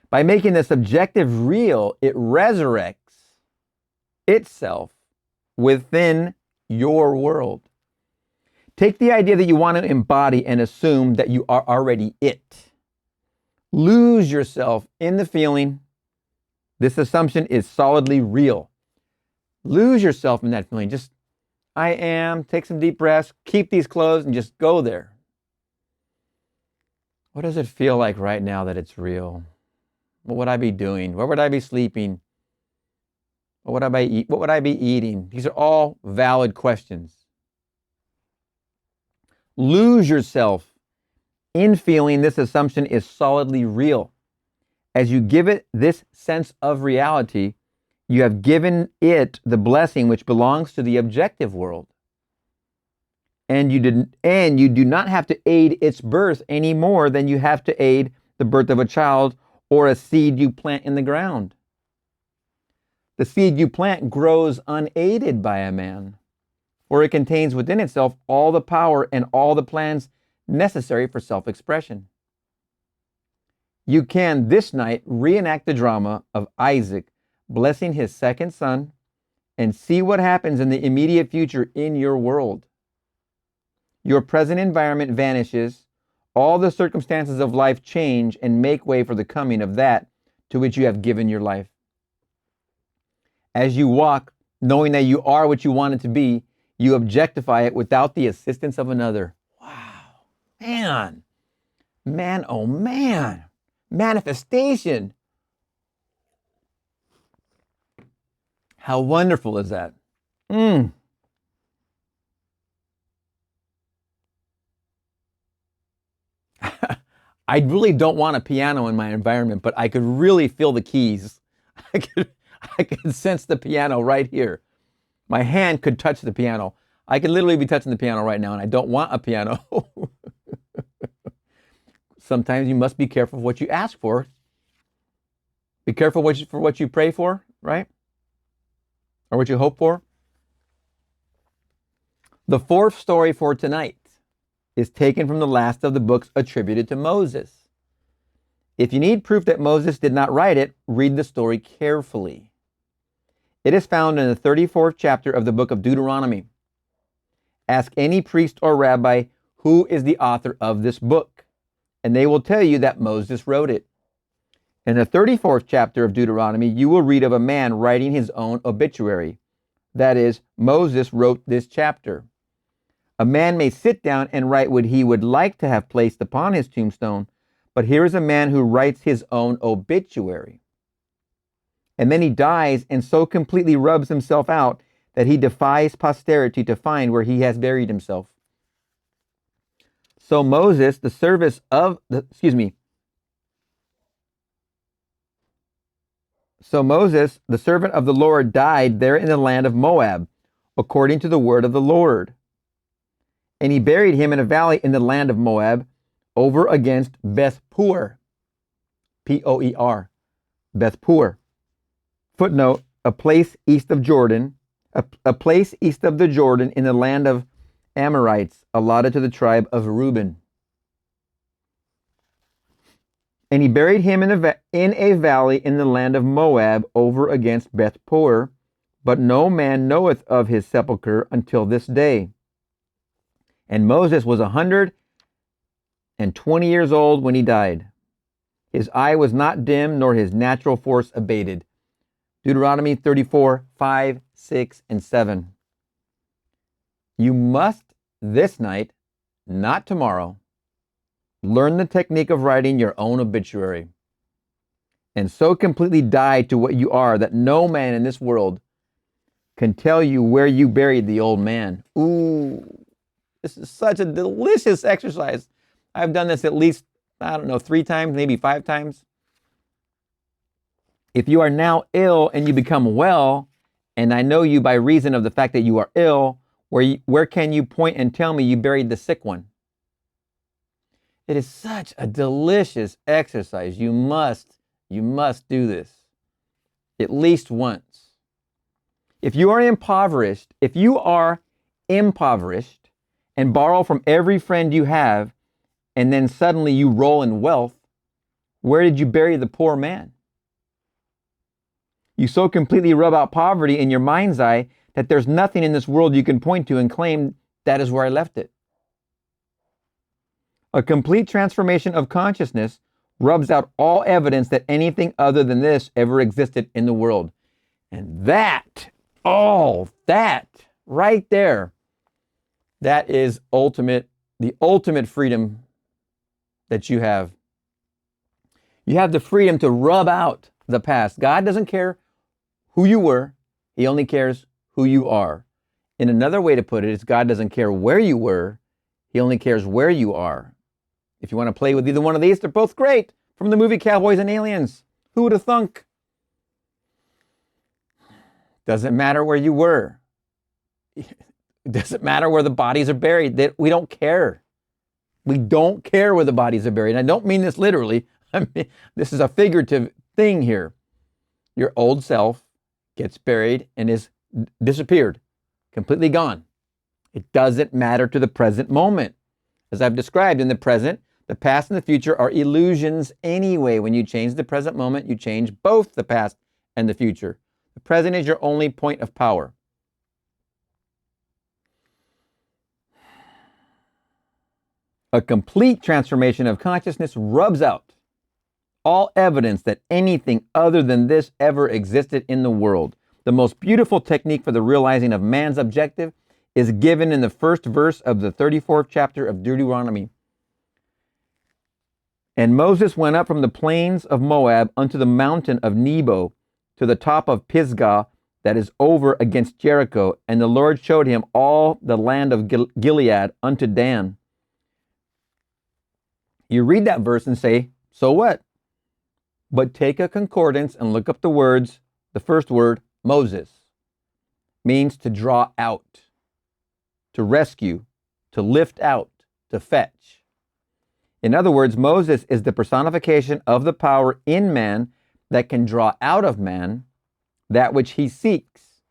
By making the subjective real, it resurrects itself within your world. Take the idea that you want to embody and assume that you are already it. Lose yourself in the feeling. This assumption is solidly real. Lose yourself in that feeling. Just, I am, take some deep breaths, keep these closed, and just go there. What does it feel like right now that it's real? What would I be doing? Where would I be sleeping? What would I be eating? These are all valid questions. Lose yourself in feeling this assumption is solidly real. As you give it this sense of reality, you have given it the blessing which belongs to the objective world. And you do not have to aid its birth any more than you have to aid the birth of a child or a seed you plant in the ground. The seed you plant grows unaided by a man, for it contains within itself all the power and all the plans necessary for self-expression. You can this night reenact the drama of Isaac blessing his second son and see what happens in the immediate future in your world. Your present environment vanishes, all the circumstances of life change and make way for the coming of that to which you have given your life. As you walk, knowing that you are what you want it to be, you objectify it without the assistance of another. Wow. Man, oh man. Manifestation. How wonderful is that? I really don't want a piano in my environment, but I could really feel the keys. I could sense the piano right here. My hand could touch the piano. I could literally be touching the piano right now, and I don't want a piano. Sometimes you must be careful what you ask for. Be careful for what you pray for, right? Or what you hope for. The fourth story for tonight is taken from the last of the books attributed to Moses. If you need proof that Moses did not write it, read the story carefully. It is found in the 34th chapter of the book of Deuteronomy. Ask any priest or rabbi who is the author of this book, and they will tell you that Moses wrote it. In the 34th chapter of Deuteronomy, you will read of a man writing his own obituary. That is, Moses wrote this chapter. A man may sit down and write what he would like to have placed upon his tombstone, but here is a man who writes his own obituary. And then he dies and so completely rubs himself out that he defies posterity to find where he has buried himself. So Moses, the servant of the Lord, died there in the land of Moab, according to the word of the Lord. And he buried him in a valley in the land of Moab, over against Beth-Peor, P-O-E-R, Beth-Peor. Footnote, a place east of Jordan, a place east of the Jordan in the land of Amorites, allotted to the tribe of Reuben. And he buried him in a valley in the land of Moab, over against Beth-Peor, but no man knoweth of his sepulchre until this day. And Moses was 120 years old when he died. His eye was not dim, nor his natural force abated. Deuteronomy 34, 5, 6, and 7. You must this night, not tomorrow, learn the technique of writing your own obituary. and so completely die to what you are that no man in this world can tell you where you buried the old man. Ooh, this is such a delicious exercise. I've done this at least, I don't know, 3 times, maybe 5 times. If you are now ill and you become well, and I know you by reason of the fact that you are ill, where can you point and tell me you buried the sick one? It is such a delicious exercise. You must do this at least once. If you are impoverished and borrow from every friend you have, and then suddenly you roll in wealth, where did you bury the poor man? You so completely rub out poverty in your mind's eye that there's nothing in this world you can point to and claim that is where I left it. A complete transformation of consciousness rubs out all evidence that anything other than this ever existed in the world. And that right there, that is the ultimate freedom that you have. You have the freedom to rub out the past. God doesn't care who you were. He only cares who you are. In another way to put it is God doesn't care where you were. He only cares where you are. If you want to play with either one of these, they're both great. From the movie Cowboys and Aliens. Who would have thunk? Doesn't matter where you were. It doesn't matter where the bodies are buried. We don't care. We don't care where the bodies are buried. And I don't mean this literally. I mean, this is a figurative thing here. Your old self gets buried and is disappeared, completely gone. It doesn't matter to the present moment. As I've described, in the present, the past and the future are illusions anyway. When you change the present moment, you change both the past and the future. The present is your only point of power. A complete transformation of consciousness rubs out all evidence that anything other than this ever existed in the world. The most beautiful technique for the realizing of man's objective is given in the first verse of the 34th chapter of Deuteronomy. And Moses went up from the plains of Moab unto the mountain of Nebo, to the top of Pisgah, that is over against Jericho. And the Lord showed him all the land of Gilead unto Dan. You read that verse and say, so what? But take a concordance and look up the words. The first word, Moses, means to draw out, to rescue, to lift out, to fetch. In other words, Moses is the personification of the power in man that can draw out of man that which he seeks.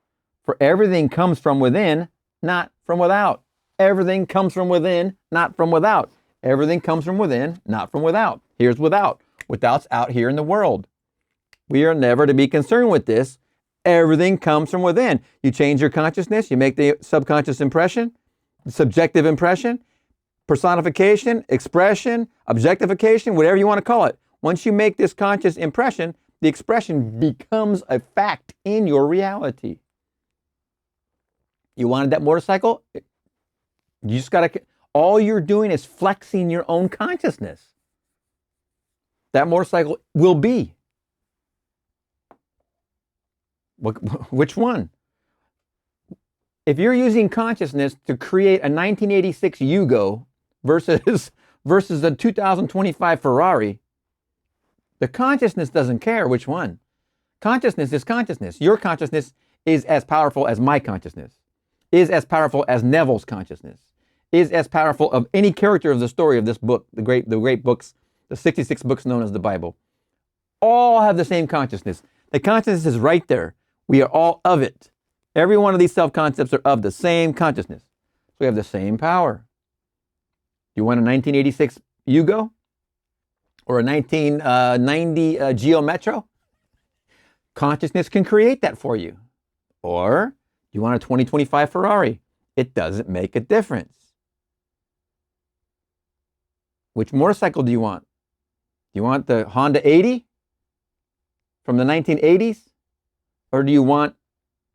For everything comes from within, not from without. Everything comes from within, not from without. Everything comes from within, not from without. Here's without. Without's out here in the world. We are never to be concerned with this. Everything comes from within. You change your consciousness, you make the subconscious impression, the subjective impression, personification, expression, objectification, whatever you want to call it. Once you make this conscious impression, the expression becomes a fact in your reality. You wanted that motorcycle? You just got to, all you're doing is flexing your own consciousness. That motorcycle will be. Which one? If you're using consciousness to create a 1986 Yugo versus a 2025 Ferrari, the consciousness doesn't care which one. Consciousness is consciousness. Your consciousness is as powerful as my consciousness, is as powerful as Neville's consciousness, is as powerful of any character of the story of this book, the great books, the 66 books known as the Bible. All have the same consciousness. The consciousness is right there. We are all of it. Every one of these self-concepts are of the same consciousness. So we have the same power. You want a 1986 Yugo? Or a 1990 Geo Metro? Consciousness can create that for you. Or you want a 2025 Ferrari? It doesn't make a difference. Which motorcycle do you want? Do you want the Honda 80 from the 1980s? Or do you want,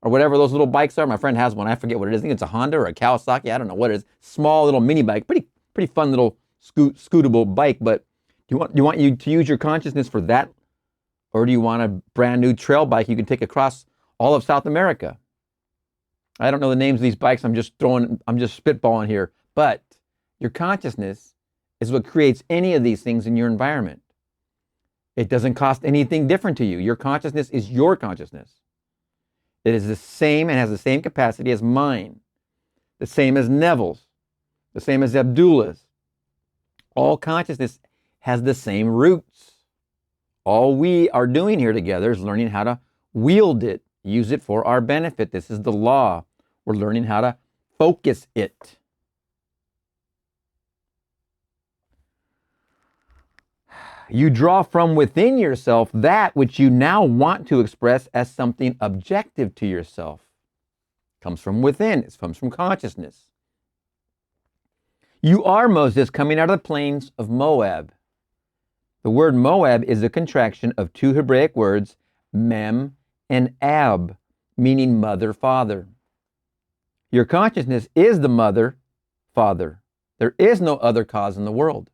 or whatever those little bikes are? My friend has one. I forget what it is. I think it's a Honda or a Kawasaki. I don't know what it is. Small little mini bike. Pretty fun little scootable bike. But do you want you to use your consciousness for that? Or do you want a brand new trail bike you can take across all of South America? I don't know the names of these bikes. I'm just spitballing here. But your consciousness is what creates any of these things in your environment. It doesn't cost anything different to you. Your consciousness is your consciousness. It is the same and has the same capacity as mine, the same as Neville's, the same as Abdullah's. All consciousness has the same roots. All we are doing here together is learning how to wield it, use it for our benefit. This is the law. We're learning how to focus it. You draw from within yourself that which you now want to express as something objective to yourself. It comes from within. It comes from consciousness. You are Moses coming out of the plains of Moab. The word Moab is a contraction of two Hebraic words, mem and ab, meaning mother, father. Your consciousness is the mother, father. There is no other cause in the world.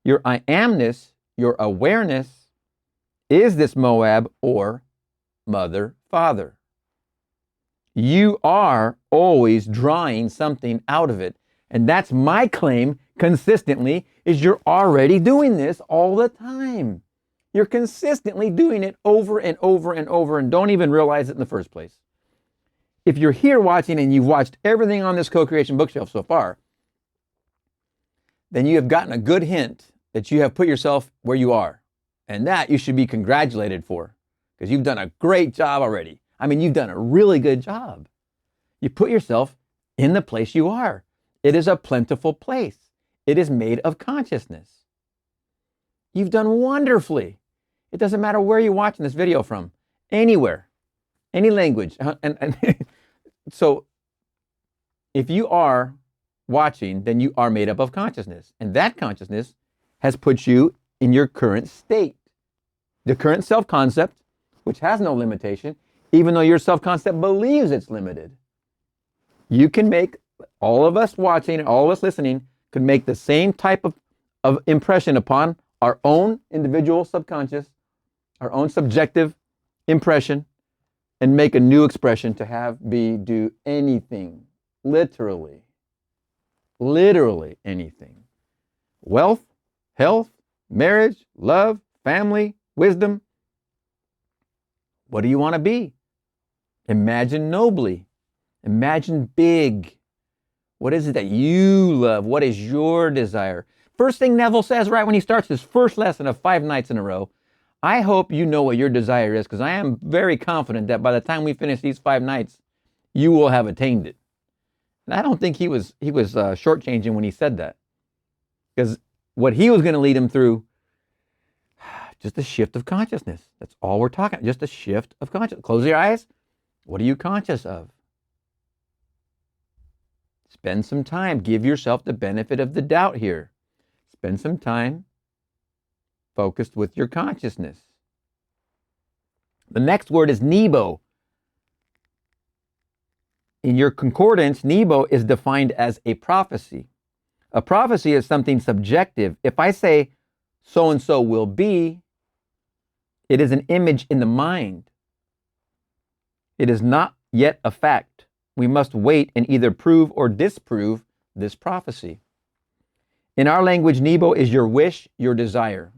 Your I amness, your awareness, is this Moab or mother, father. You are always drawing something out of it. And that's my claim consistently, is you're already doing this all the time. You're consistently doing it over and over and over and don't even realize it in the first place. If you're here watching and you've watched everything on this co-creation bookshelf so far, then you have gotten a good hint that you have put yourself where you are. And that you should be congratulated for, because you've done a great job already. I mean, you've done a really good job. You put yourself in the place you are. It is a plentiful place. It is made of consciousness. You've done wonderfully. It doesn't matter where you're watching this video from, anywhere, any language. And so if you are watching, then you are made up of consciousness. And that consciousness has put you in your current state. The current self-concept, which has no limitation, even though your self-concept believes it's limited. You can make, all of us watching, all of us listening, could make the same type of impression upon our own individual subconscious, our own subjective impression, and make a new expression to have, be, do anything. Literally anything. Wealth, health, marriage, love, family, wisdom. What do you want to be? Imagine nobly. Imagine big. What is it that you love? What is your desire? First thing Neville says right when he starts his first lesson of 5 nights in a row, I hope you know what your desire is, because I am very confident that by the time we finish these 5 nights, you will have attained it. And I don't think he was shortchanging when he said that, because what he was going to lead him through, just a shift of consciousness. That's all we're talking about, just a shift of consciousness. Close your eyes. What are you conscious of? Spend some time. Give yourself the benefit of the doubt here. Spend some time focused with your consciousness. The next word is Nebo. In your concordance, Nebo is defined as a prophecy. A prophecy is something subjective. If I say so-and-so will be, it is an image in the mind. It is not yet a fact. We must wait and either prove or disprove this prophecy. In our language, Nebo is your wish, your desire.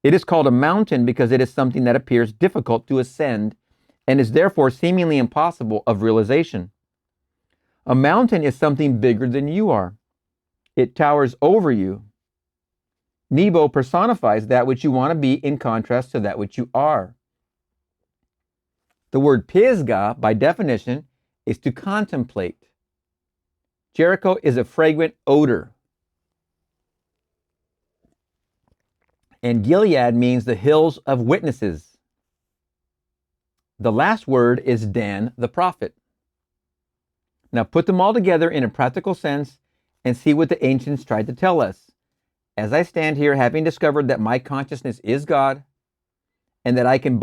It is called a mountain because it is something that appears difficult to ascend and is therefore seemingly impossible of realization. A mountain is something bigger than you are. It towers over you. Nebo personifies that which you want to be in contrast to that which you are. The word pisgah, by definition, is to contemplate. Jericho is a fragrant odor. And Gilead means the hills of witnesses. The last word is Dan the prophet. Now put them all together in a practical sense and see what the ancients tried to tell us. As I stand here, having discovered that my consciousness is God, and that I can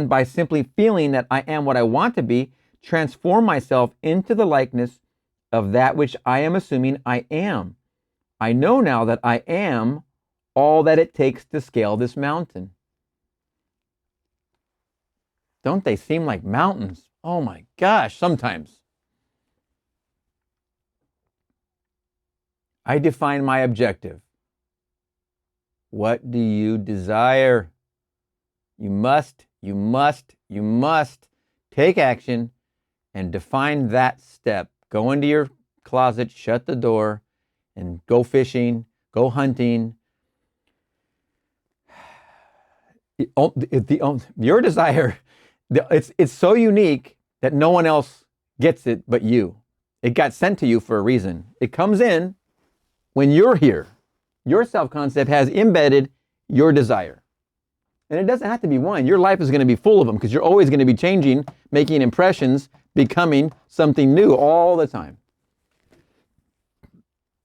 by simply feeling that I am what I want to be, transform myself into the likeness of that which I am assuming I am. I know now that I am all that it takes to scale this mountain. Don't they seem like mountains? Oh my gosh, sometimes. I define my objective. What do you desire? You must take action and define that step. Go into your closet, shut the door, and go fishing, go hunting. Your desire, it's so unique that no one else gets it but you. It got sent to you for a reason. It comes in when you're here. Your self-concept has embedded your desire. And it doesn't have to be one. Your life is going to be full of them because you're always going to be changing, making impressions, becoming something new all the time.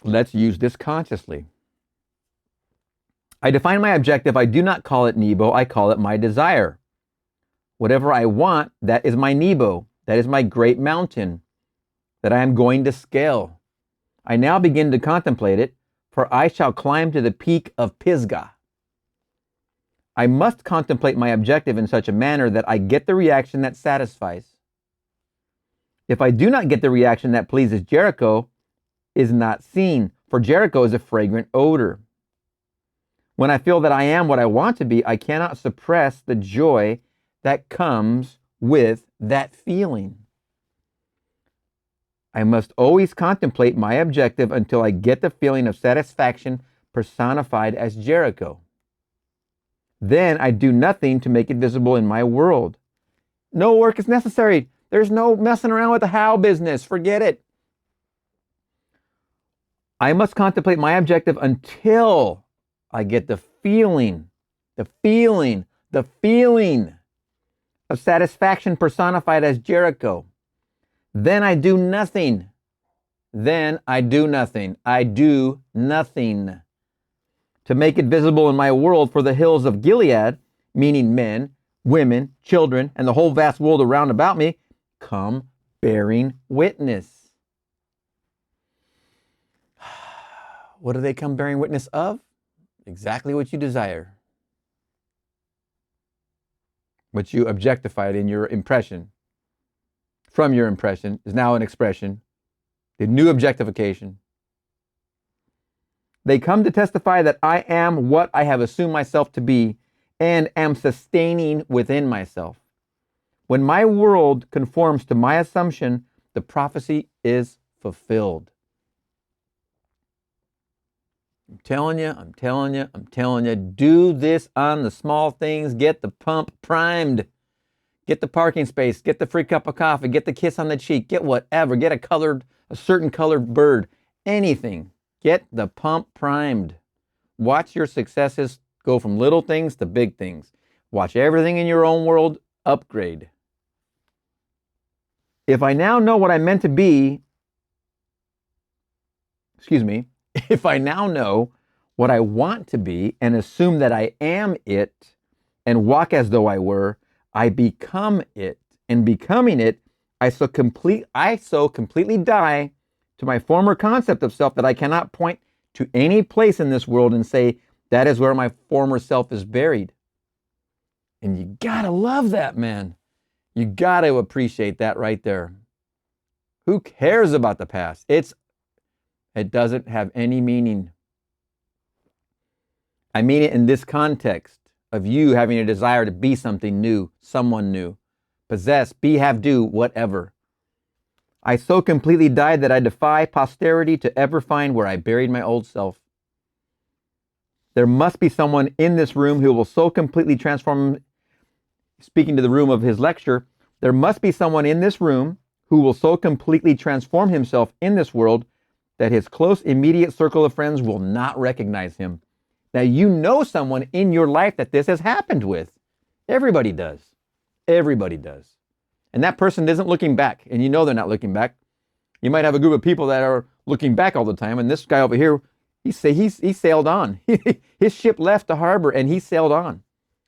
Let's use this consciously. I define my objective. I do not call it Nebo. I call it my desire. Whatever I want, that is my Nebo. That is my great mountain that I am going to scale. I now begin to contemplate it, for I shall climb to the peak of Pisgah. I must contemplate my objective in such a manner that I get the reaction that satisfies. If I do not get the reaction that pleases, Jericho is not seen, for Jericho is a fragrant odor. When I feel that I am what I want to be, I cannot suppress the joy that comes with that feeling. I must always contemplate my objective until I get the feeling of satisfaction personified as Jericho. Then I do nothing to make it visible in my world. No work is necessary. There's no messing around with the how business. Forget it. I must contemplate my objective until I get the feeling of satisfaction personified as Jericho. Then I do nothing. I do nothing to make it visible in my world, for the hills of Gilead, meaning men, women, children, and the whole vast world around about me, come bearing witness. What do they come bearing witness of? Exactly what you desire. What you objectified in your impression. From your impression is now an expression. The new objectification. They come to testify that I am what I have assumed myself to be and am sustaining within myself. When my world conforms to my assumption, the prophecy is fulfilled. I'm telling you, do this on the small things. Get the pump primed. Get the parking space. Get the free cup of coffee. Get the kiss on the cheek. Get whatever. Get a certain colored bird. Anything. Get the pump primed. Watch your successes go from little things to big things. Watch everything in your own world upgrade. If I now know what I'm meant to be, if I now know what I want to be and assume that I am it and walk as though I were, I become it. And becoming it, I so completely die to my former concept of self that I cannot point to any place in this world and say, that is where my former self is buried. And you gotta love that, man. You gotta appreciate that right there. Who cares about the past? It doesn't have any meaning. I mean it in this context of you having a desire to be something new, someone new, possess, be, have, do, whatever. I so completely died that I defy posterity to ever find where I buried my old self. There must be someone in this room who will so completely transform, speaking to the room of his lecture, there must be someone in this room who will so completely transform himself in this world that his close, immediate circle of friends will not recognize him. Now, you know someone in your life that this has happened with. Everybody does. Everybody does. And that person isn't looking back, and you know they're not looking back. You might have a group of people that are looking back all the time, and this guy over here, he sailed on. His ship left the harbor, and he sailed on.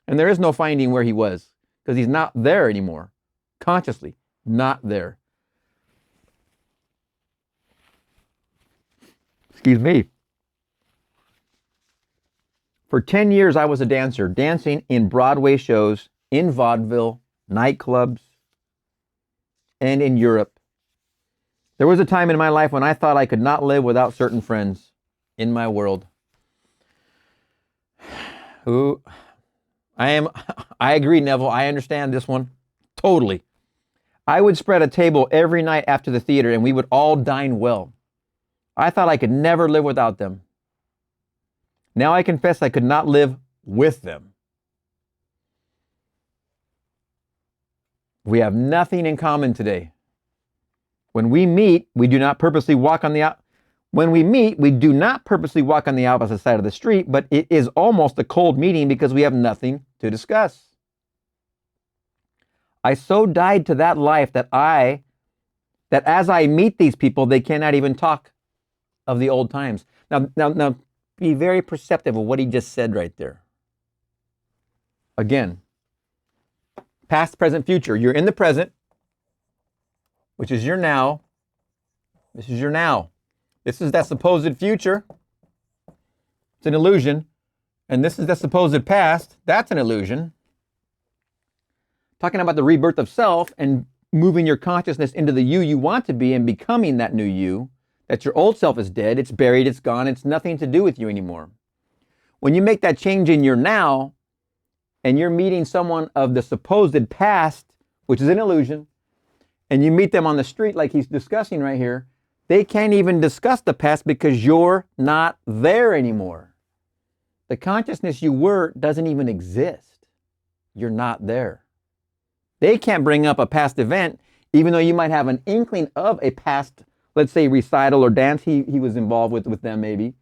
And there is no finding where he was, because he's not there anymore. Consciously, not there. Excuse me. For 10 years, I was a dancer, dancing in Broadway shows, in vaudeville, nightclubs, and in Europe. There was a time in my life when I thought I could not live without certain friends in my world. Who I agree, Neville. I understand this one totally. I would spread a table every night after the theater and we would all dine well. I thought I could never live without them. Now I confess I could not live with them. We have nothing in common today. When we meet, we do not purposely walk on the opposite side of the street, but it is almost a cold meeting because we have nothing to discuss. I so died to that life that as I meet these people, they cannot even talk of the old times. Now, be very perceptive of what he just said right there. Again, past, present, future. You're in the present, which is your now. This is your now. This is that supposed future. It's an illusion. And this is the supposed past. That's an illusion. Talking about the rebirth of self and moving your consciousness into the you want to be and becoming that new you. That your old self is dead, it's buried, it's gone, it's nothing to do with you anymore. When you make that change in your now, and you're meeting someone of the supposed past, which is an illusion, and you meet them on the street like he's discussing right here, they can't even discuss the past because you're not there anymore. The consciousness you were doesn't even exist. You're not there. They can't bring up a past event, even though you might have an inkling of a past, let's say, recital or dance he was involved with them maybe.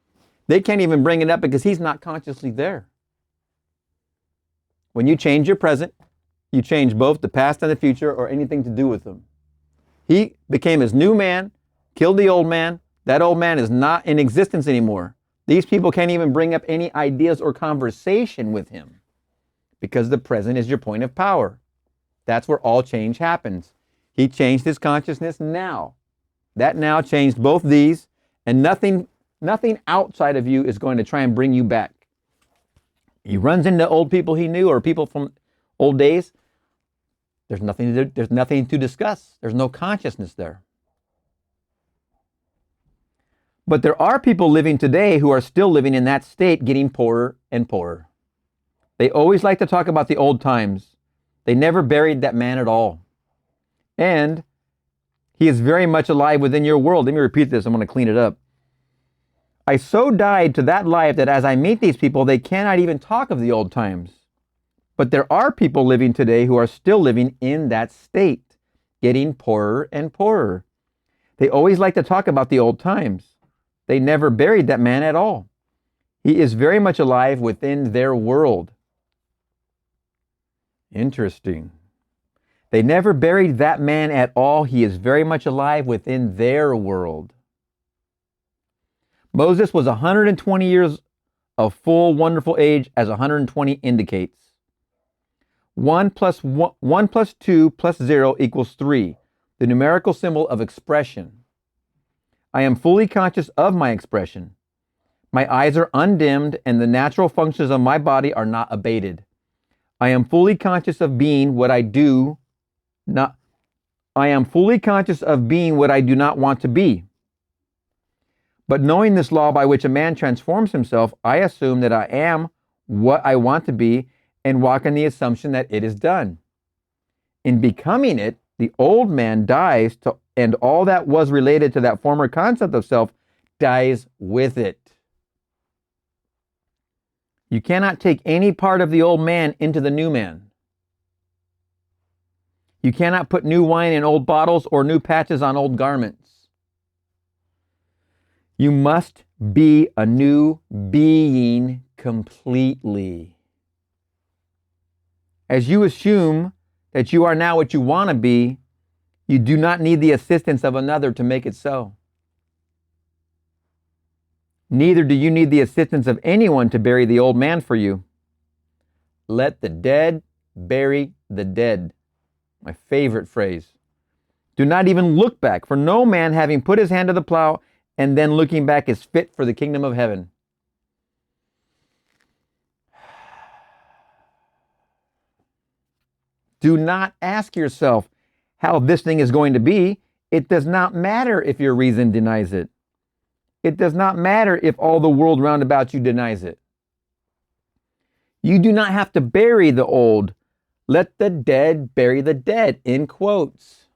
They can't even bring it up because he's not consciously there. When you change your present, you change both the past and the future or anything to do with them. He became his new man, killed the old man. That old man is not in existence anymore. These people can't even bring up any ideas or conversation with him because the present is your point of power. That's where all change happens. He changed his consciousness now. That now changed both these, and nothing outside of you is going to try and bring you back. He runs into old people he knew or people from old days. There's nothing to discuss. There's no consciousness there. But there are people living today who are still living in that state, getting poorer and poorer. They always like to talk about the old times. They never buried that man at all. And he is very much alive within your world. Let me repeat this. I'm going to clean it up. I so died to that life that as I meet these people, they cannot even talk of the old times. But there are people living today who are still living in that state, getting poorer and poorer. They always like to talk about the old times. They never buried that man at all. He is very much alive within their world. Interesting. They never buried that man at all. He is very much alive within their world. Moses was 120 years of full, wonderful age, as 120 indicates. 1 plus 2 plus 0 equals 3, the numerical symbol of expression. I am fully conscious of my expression. My eyes are undimmed and the natural functions of my body are not abated. I am fully conscious of being what I do not want to be. But knowing this law by which a man transforms himself, I assume that I am what I want to be and walk in the assumption that it is done. In becoming it, the old man dies and all that was related to that former concept of self dies with it. You cannot take any part of the old man into the new man. You cannot put new wine in old bottles or new patches on old garments. You must be a new being completely. As you assume that you are now what you want to be, you do not need the assistance of another to make it so. Neither do you need the assistance of anyone to bury the old man for you. Let the dead bury the dead. My favorite phrase. Do not even look back, for no man having put his hand to the plow and then looking back is fit for the kingdom of heaven. Do not ask yourself how this thing is going to be. It does not matter if your reason denies it. It does not matter if all the world round about you denies it. You do not have to bury the old. Let the dead bury the dead, in quotes.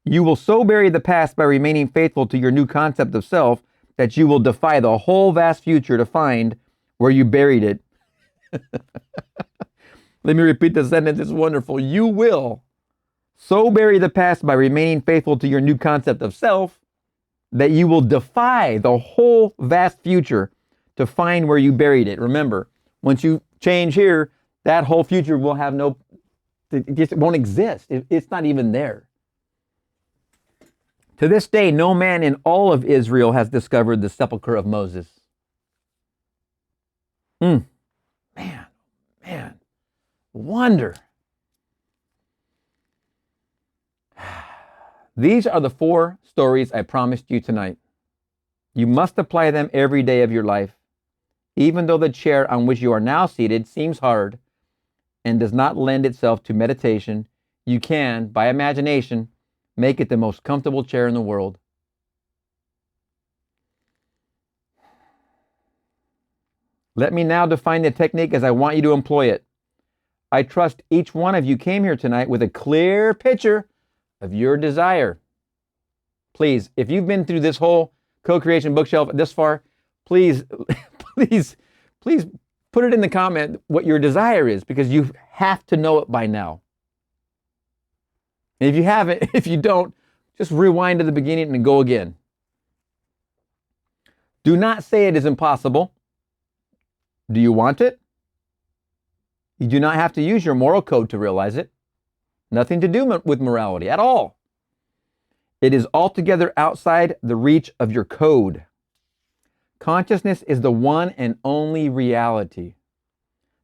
You will so bury the past by remaining faithful to your new concept of self that you will defy the whole vast future to find where you buried it. Let me repeat the sentence. It's wonderful. You will so bury the past by remaining faithful to your new concept of self that you will defy the whole vast future to find where you buried it. Remember, once you change here, that whole future will have it just won't exist. It's not even there. To this day, no man in all of Israel has discovered the sepulcher of Moses. Man, wonder. These are the 4 stories I promised you tonight. You must apply them every day of your life. Even though the chair on which you are now seated seems hard and does not lend itself to meditation, you can, by imagination, make it the most comfortable chair in the world. Let me now define the technique as I want you to employ it. I trust each one of you came here tonight with a clear picture of your desire. Please, if you've been through this whole co-creation bookshelf this far, please put it in the comment what your desire is, because you have to know it by now. And if you haven't, if you don't, just rewind to the beginning and go again. Do not say it is impossible. Do you want it? You do not have to use your moral code to realize it. Nothing to do with morality at all. It is altogether outside the reach of your code. Consciousness is the one and only reality.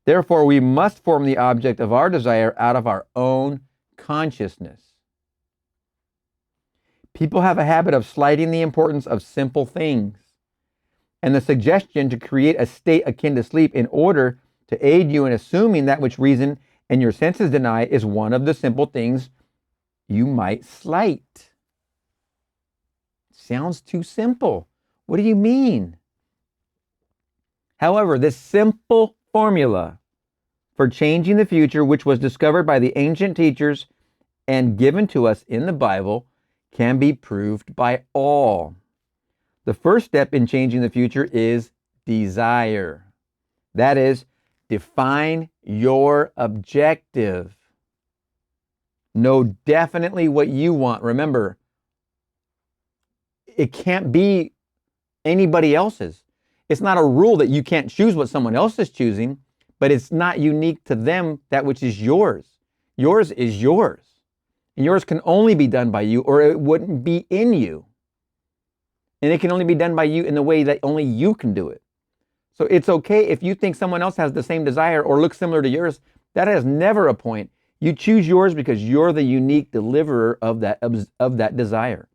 Therefore, we must form the object of our desire out of our own consciousness. People have a habit of slighting the importance of simple things, and the suggestion to create a state akin to sleep in order to aid you in assuming that which reason and your senses deny is one of the simple things you might slight. Sounds too simple. What do you mean? However, this simple formula for changing the future, which was discovered by the ancient teachers and given to us in the Bible, can be proved by all. The first step in changing the future is desire. That is, define your objective. Know definitely what you want. Remember, it can't be anybody else's. It's not a rule that you can't choose what someone else is choosing, but it's not unique to them, that which is yours. Yours is yours. And yours can only be done by you, or it wouldn't be in you. And it can only be done by you in the way that only you can do it. So it's okay if you think someone else has the same desire or looks similar to yours. That is never a point. You choose yours because you're the unique deliverer of that desire.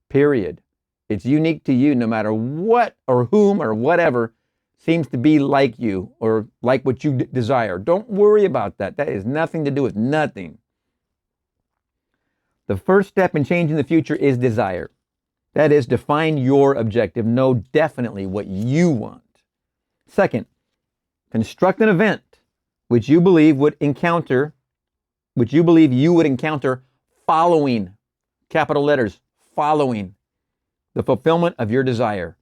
Period. It's unique to you, no matter what or whom or whatever seems to be like you or like what you desire. Don't worry about that. That has nothing to do with nothing. The first step in changing the future is desire. That is, define your objective. Know definitely what you want. Second, construct an event which you believe you would encounter following, capital letters, following the fulfillment of your desire.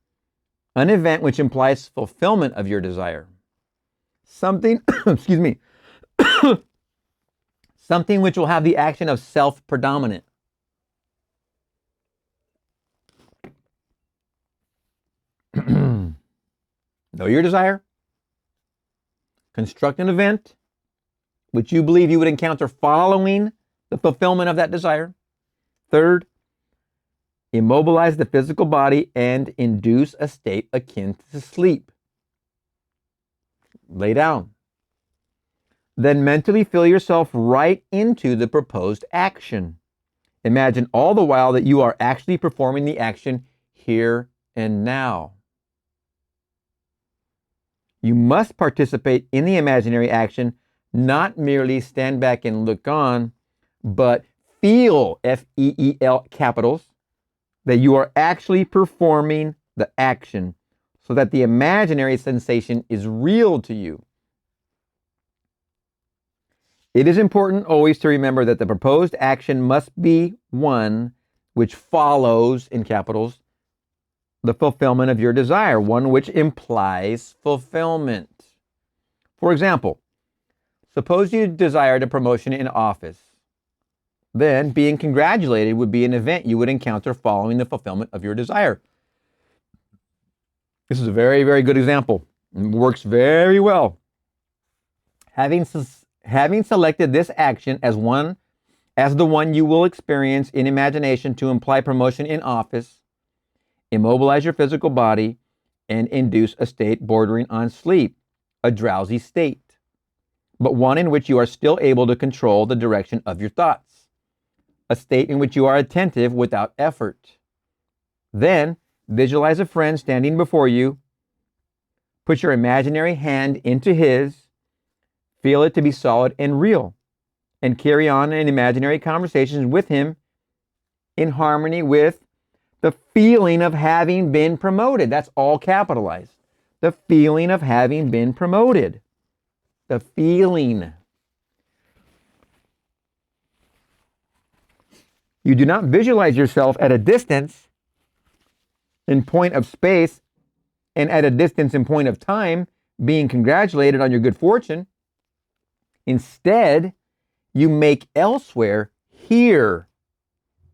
An event which implies fulfillment of your desire. Something, excuse me, something which will have the action of self-predominant. Know your desire. Construct an event which you believe you would encounter following the fulfillment of that desire. Third, immobilize the physical body and induce a state akin to sleep. Lay down. Then mentally fill yourself right into the proposed action. Imagine all the while that you are actually performing the action here and now. You must participate in the imaginary action, Not merely stand back and look on, but feel, F-E-E-L capitals, that you are actually performing the action so that the imaginary sensation is real to you. It is important always to remember that the proposed action must be one which follows, in capitals, the fulfillment of your desire, one which implies fulfillment. For example, suppose you desired a promotion in office. Then being congratulated would be an event you would encounter following the fulfillment of your desire. This is a very, very good example. It works very well. Having selected this action as the one you will experience in imagination to imply promotion in office, immobilize your physical body, and induce a state bordering on sleep, a drowsy state, but one in which you are still able to control the direction of your thoughts, a state in which you are attentive without effort. Then, visualize a friend standing before you, put your imaginary hand into his, feel it to be solid and real, and carry on an imaginary conversation with him in harmony with the feeling of having been promoted. That's all capitalized. The feeling of having been promoted. The feeling. You do not visualize yourself at a distance in point of space and at a distance in point of time being congratulated on your good fortune. Instead, you make elsewhere, here,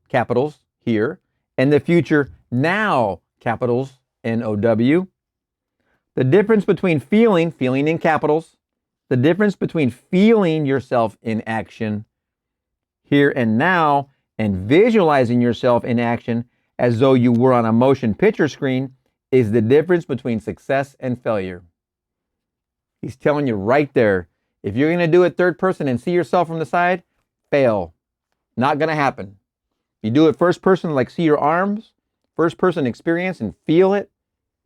capitals, here, and the future now, capitals, N-O-W. The difference between feeling in capitals, the difference between feeling yourself in action, here and now, and visualizing yourself in action as though you were on a motion picture screen is the difference between success and failure. He's telling you right there, if you're going to do it third person and see yourself from the side, fail. Not going to happen. You do it first person, like see your arms, first person experience and feel it,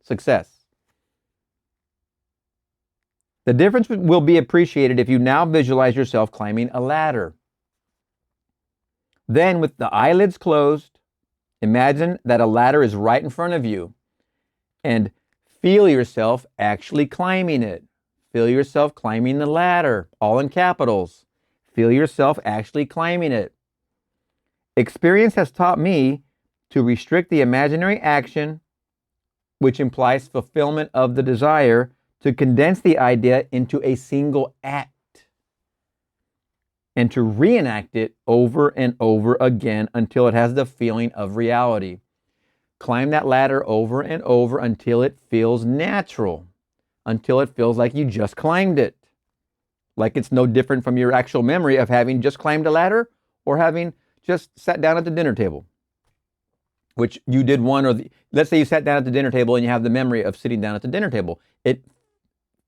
success. The difference will be appreciated if you now visualize yourself climbing a ladder. Then, with the eyelids closed, imagine that a ladder is right in front of you and feel yourself actually climbing it. Feel yourself climbing the ladder, all in capitals. Feel yourself actually climbing it. Experience has taught me to restrict the imaginary action, which implies fulfillment of the desire, to condense the idea into a single act and to reenact it over and over again until it has the feeling of reality. Climb that ladder over and over until it feels natural, until it feels like you just climbed it. Like it's no different from your actual memory of having just climbed a ladder or having just sat down at the dinner table, which you did let's say you sat down at the dinner table and you have the memory of sitting down at the dinner table. It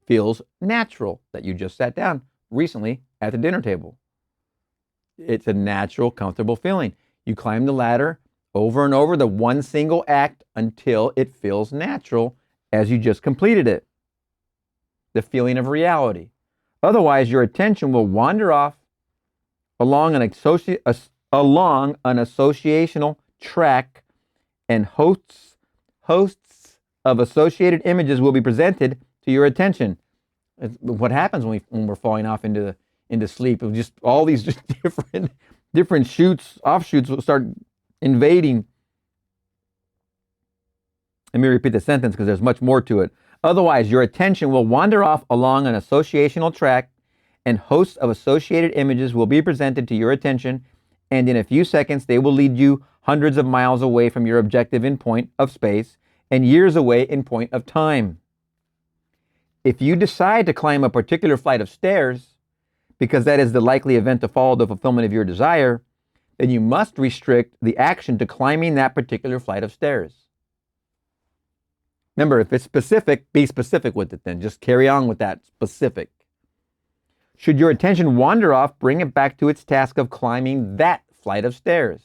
feels natural that you just sat down recently at the dinner table. It's a natural, comfortable feeling. You climb the ladder over and over, the one single act, until it feels natural as you just completed it. The feeling of reality. Otherwise, your attention will wander off along an associational track, and hosts of associated images will be presented to your attention. It's what happens when we're falling off into sleep? It just all these just different offshoots will start invading. Let me repeat the sentence because there's much more to it. Otherwise, your attention will wander off along an associational track, and hosts of associated images will be presented to your attention, and in a few seconds, they will lead you hundreds of miles away from your objective in point of space and years away in point of time. If you decide to climb a particular flight of stairs, because that is the likely event to follow the fulfillment of your desire, then you must restrict the action to climbing that particular flight of stairs. Remember, if it's specific, be specific with it then. Just carry on with that specific. Should your attention wander off, bring it back to its task of climbing that flight of stairs.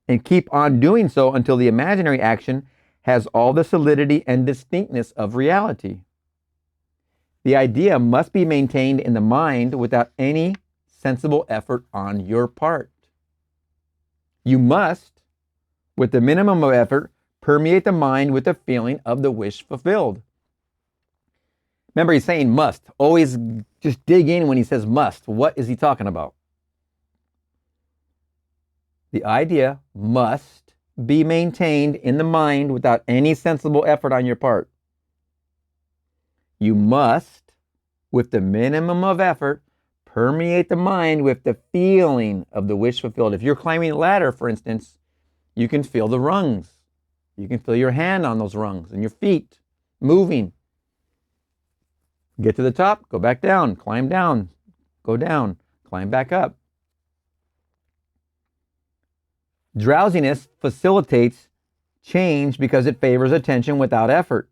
And keep on doing so until the imaginary action has all the solidity and distinctness of reality. The idea must be maintained in the mind without any sensible effort on your part. You must, with the minimum of effort, permeate the mind with the feeling of the wish fulfilled. Remember, he's saying must. Always just dig in when he says must. What is he talking about? The idea must be maintained in the mind without any sensible effort on your part. You must, with the minimum of effort, permeate the mind with the feeling of the wish fulfilled. If you're climbing a ladder, for instance, you can feel the rungs. You can feel your hand on those rungs and your feet moving. Get to the top, go back down, go down, climb back up. Drowsiness facilitates change because it favors attention without effort.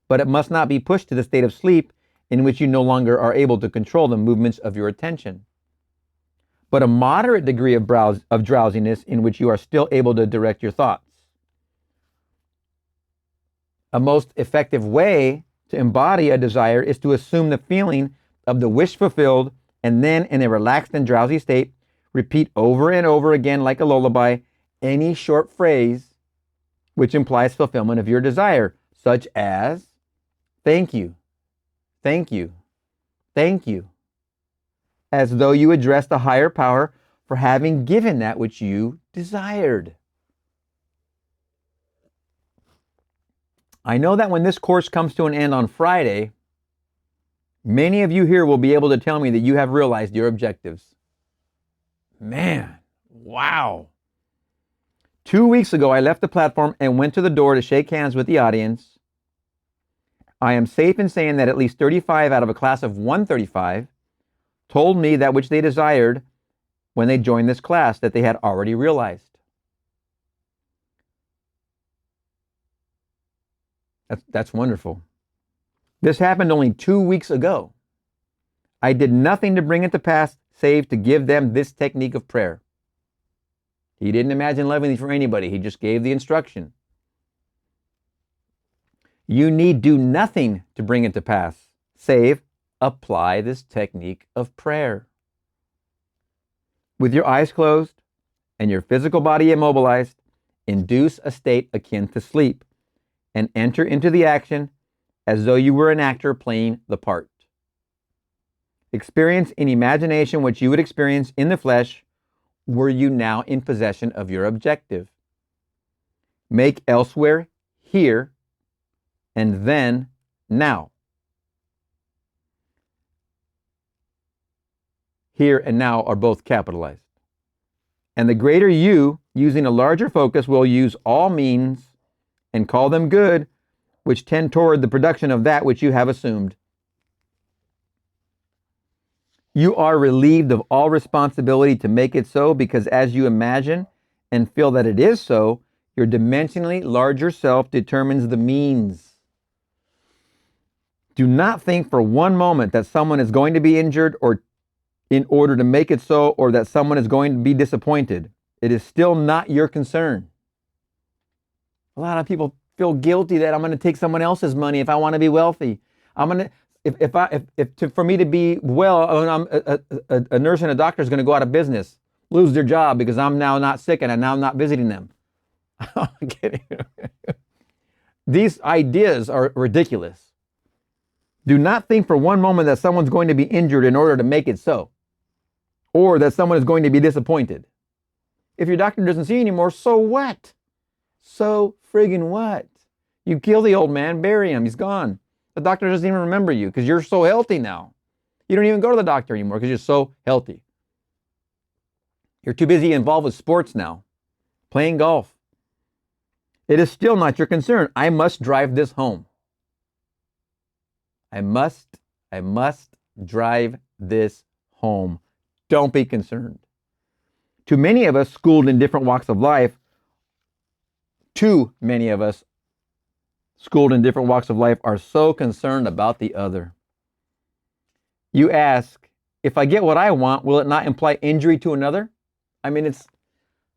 But it must not be pushed to the state of sleep in which you no longer are able to control the movements of your attention. But a moderate degree of drowsiness in which you are still able to direct your thoughts. A most effective way to embody a desire is to assume the feeling of the wish fulfilled and then, in a relaxed and drowsy state, repeat over and over again like a lullaby any short phrase which implies fulfillment of your desire, such as, thank you, thank you, thank you, as though you address the higher power for having given that which you desired. I know that when this course comes to an end on Friday, many of you here will be able to tell me that you have realized your objectives. Man, wow. 2 weeks ago, I left the platform and went to the door to shake hands with the audience. I am safe in saying that at least 35 out of a class of 135 told me that which they desired when they joined this class that they had already realized. That's wonderful. This happened only 2 weeks ago. I did nothing to bring it to pass save to give them this technique of prayer. He didn't imagine loving for anybody. He just gave the instruction. You need do nothing to bring it to pass save apply this technique of prayer. With your eyes closed and your physical body immobilized, induce a state akin to sleep and enter into the action as though you were an actor playing the part. Experience in imagination what you would experience in the flesh were you now in possession of your objective. Make elsewhere here and then now. Here and now are both capitalized. And the greater you, using a larger focus, will use all means and call them good, which tend toward the production of that which you have assumed. You are relieved of all responsibility to make it so, because as you imagine and feel that it is so, your dimensionally larger self determines the means. Do not think for one moment that someone is going to be injured or in order to make it so, or that someone is going to be disappointed. It is still not your concern. A lot of people feel guilty that I'm going to take someone else's money if I want to be wealthy. I'm going to, for me to be well, a nurse and a doctor is going to go out of business, lose their job because I'm now not sick and now I'm not visiting them. I'm kidding. These ideas are ridiculous. Do not think for one moment that someone's going to be injured in order to make it so, or that someone is going to be disappointed. If your doctor doesn't see you anymore, so what? So friggin' what? You kill the old man, bury him, he's gone. The doctor doesn't even remember you because you're so healthy now. You don't even go to the doctor anymore because you're so healthy. You're too busy involved with sports now, playing golf. It is still not your concern. I must drive this home. I must drive this home. Don't be concerned. Too many of us schooled in different walks of life, are so concerned about the other. You ask, if I get what I want, will it not imply injury to another? I mean,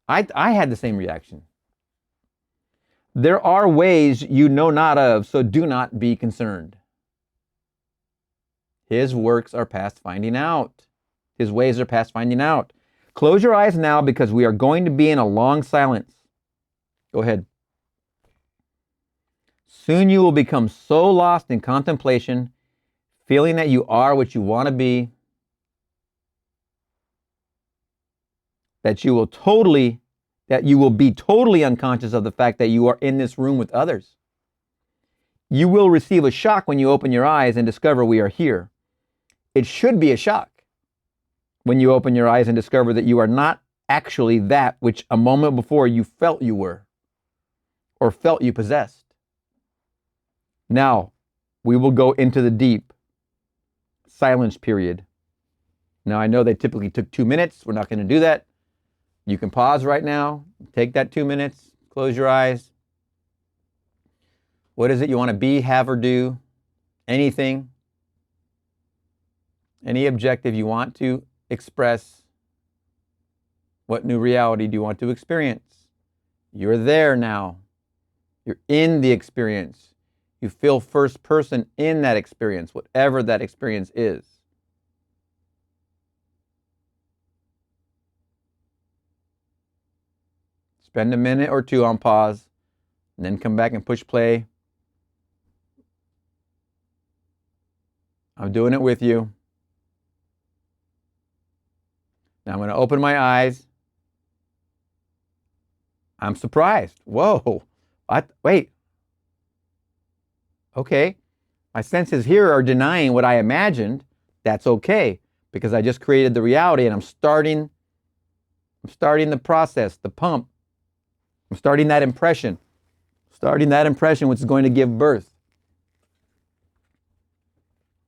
I had the same reaction. There are ways you know not of, so do not be concerned. His works are past finding out. His ways are past finding out. Close your eyes now because we are going to be in a long silence. Go ahead. Soon you will become so lost in contemplation, feeling that you are what you want to be, that you will be totally unconscious of the fact that you are in this room with others. You will receive a shock when you open your eyes and discover we are here. It should be a shock when you open your eyes and discover that you are not actually that which a moment before you felt you were or felt you possessed. Now, we will go into the deep silence period. Now, I know they typically took 2 minutes. We're not going to do that. You can pause right now, take that 2 minutes, close your eyes. What is it you want to be, have, or do? Anything? Any objective you want to express? What new reality do you want to experience? You're there now. You're in the experience. You feel first person in that experience, whatever that experience is. Spend a minute or two on pause, and then come back and push play. I'm doing it with you. Now I'm going to open my eyes. I'm surprised. Whoa. Wait. Okay. My senses here are denying what I imagined. That's okay, because I just created the reality and I'm starting the process, the pump. I'm starting that impression which is going to give birth.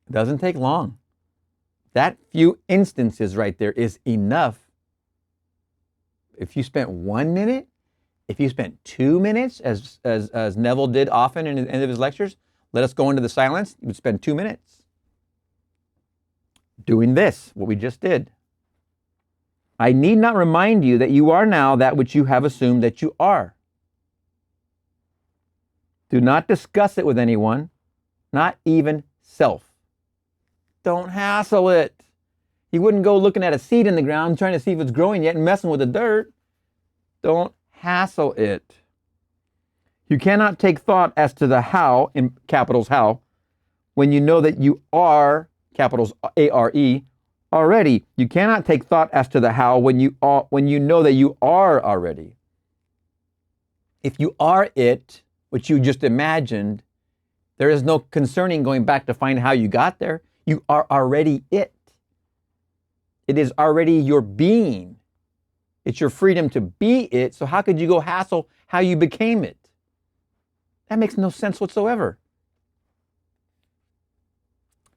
It doesn't take long. That few instances right there is enough. If you spent 1 minute, if you spent 2 minutes, as Neville did often in the end of his lectures, let us go into the silence, you would spend 2 minutes doing this, what we just did. I need not remind you that you are now that which you have assumed that you are. Do not discuss it with anyone, not even self. Don't hassle it. You wouldn't go looking at a seed in the ground trying to see if it's growing yet and messing with the dirt. Don't hassle it. You cannot take thought as to the how, in capitals how, when you know that you are, capitals A-R-E, already. You cannot take thought as to the how when you know that you are already. If you are it, which you just imagined, there is no concerning going back to find how you got there. You are already it. It is already your being. It's your freedom to be it. So how could you go hassle how you became it? That makes no sense whatsoever.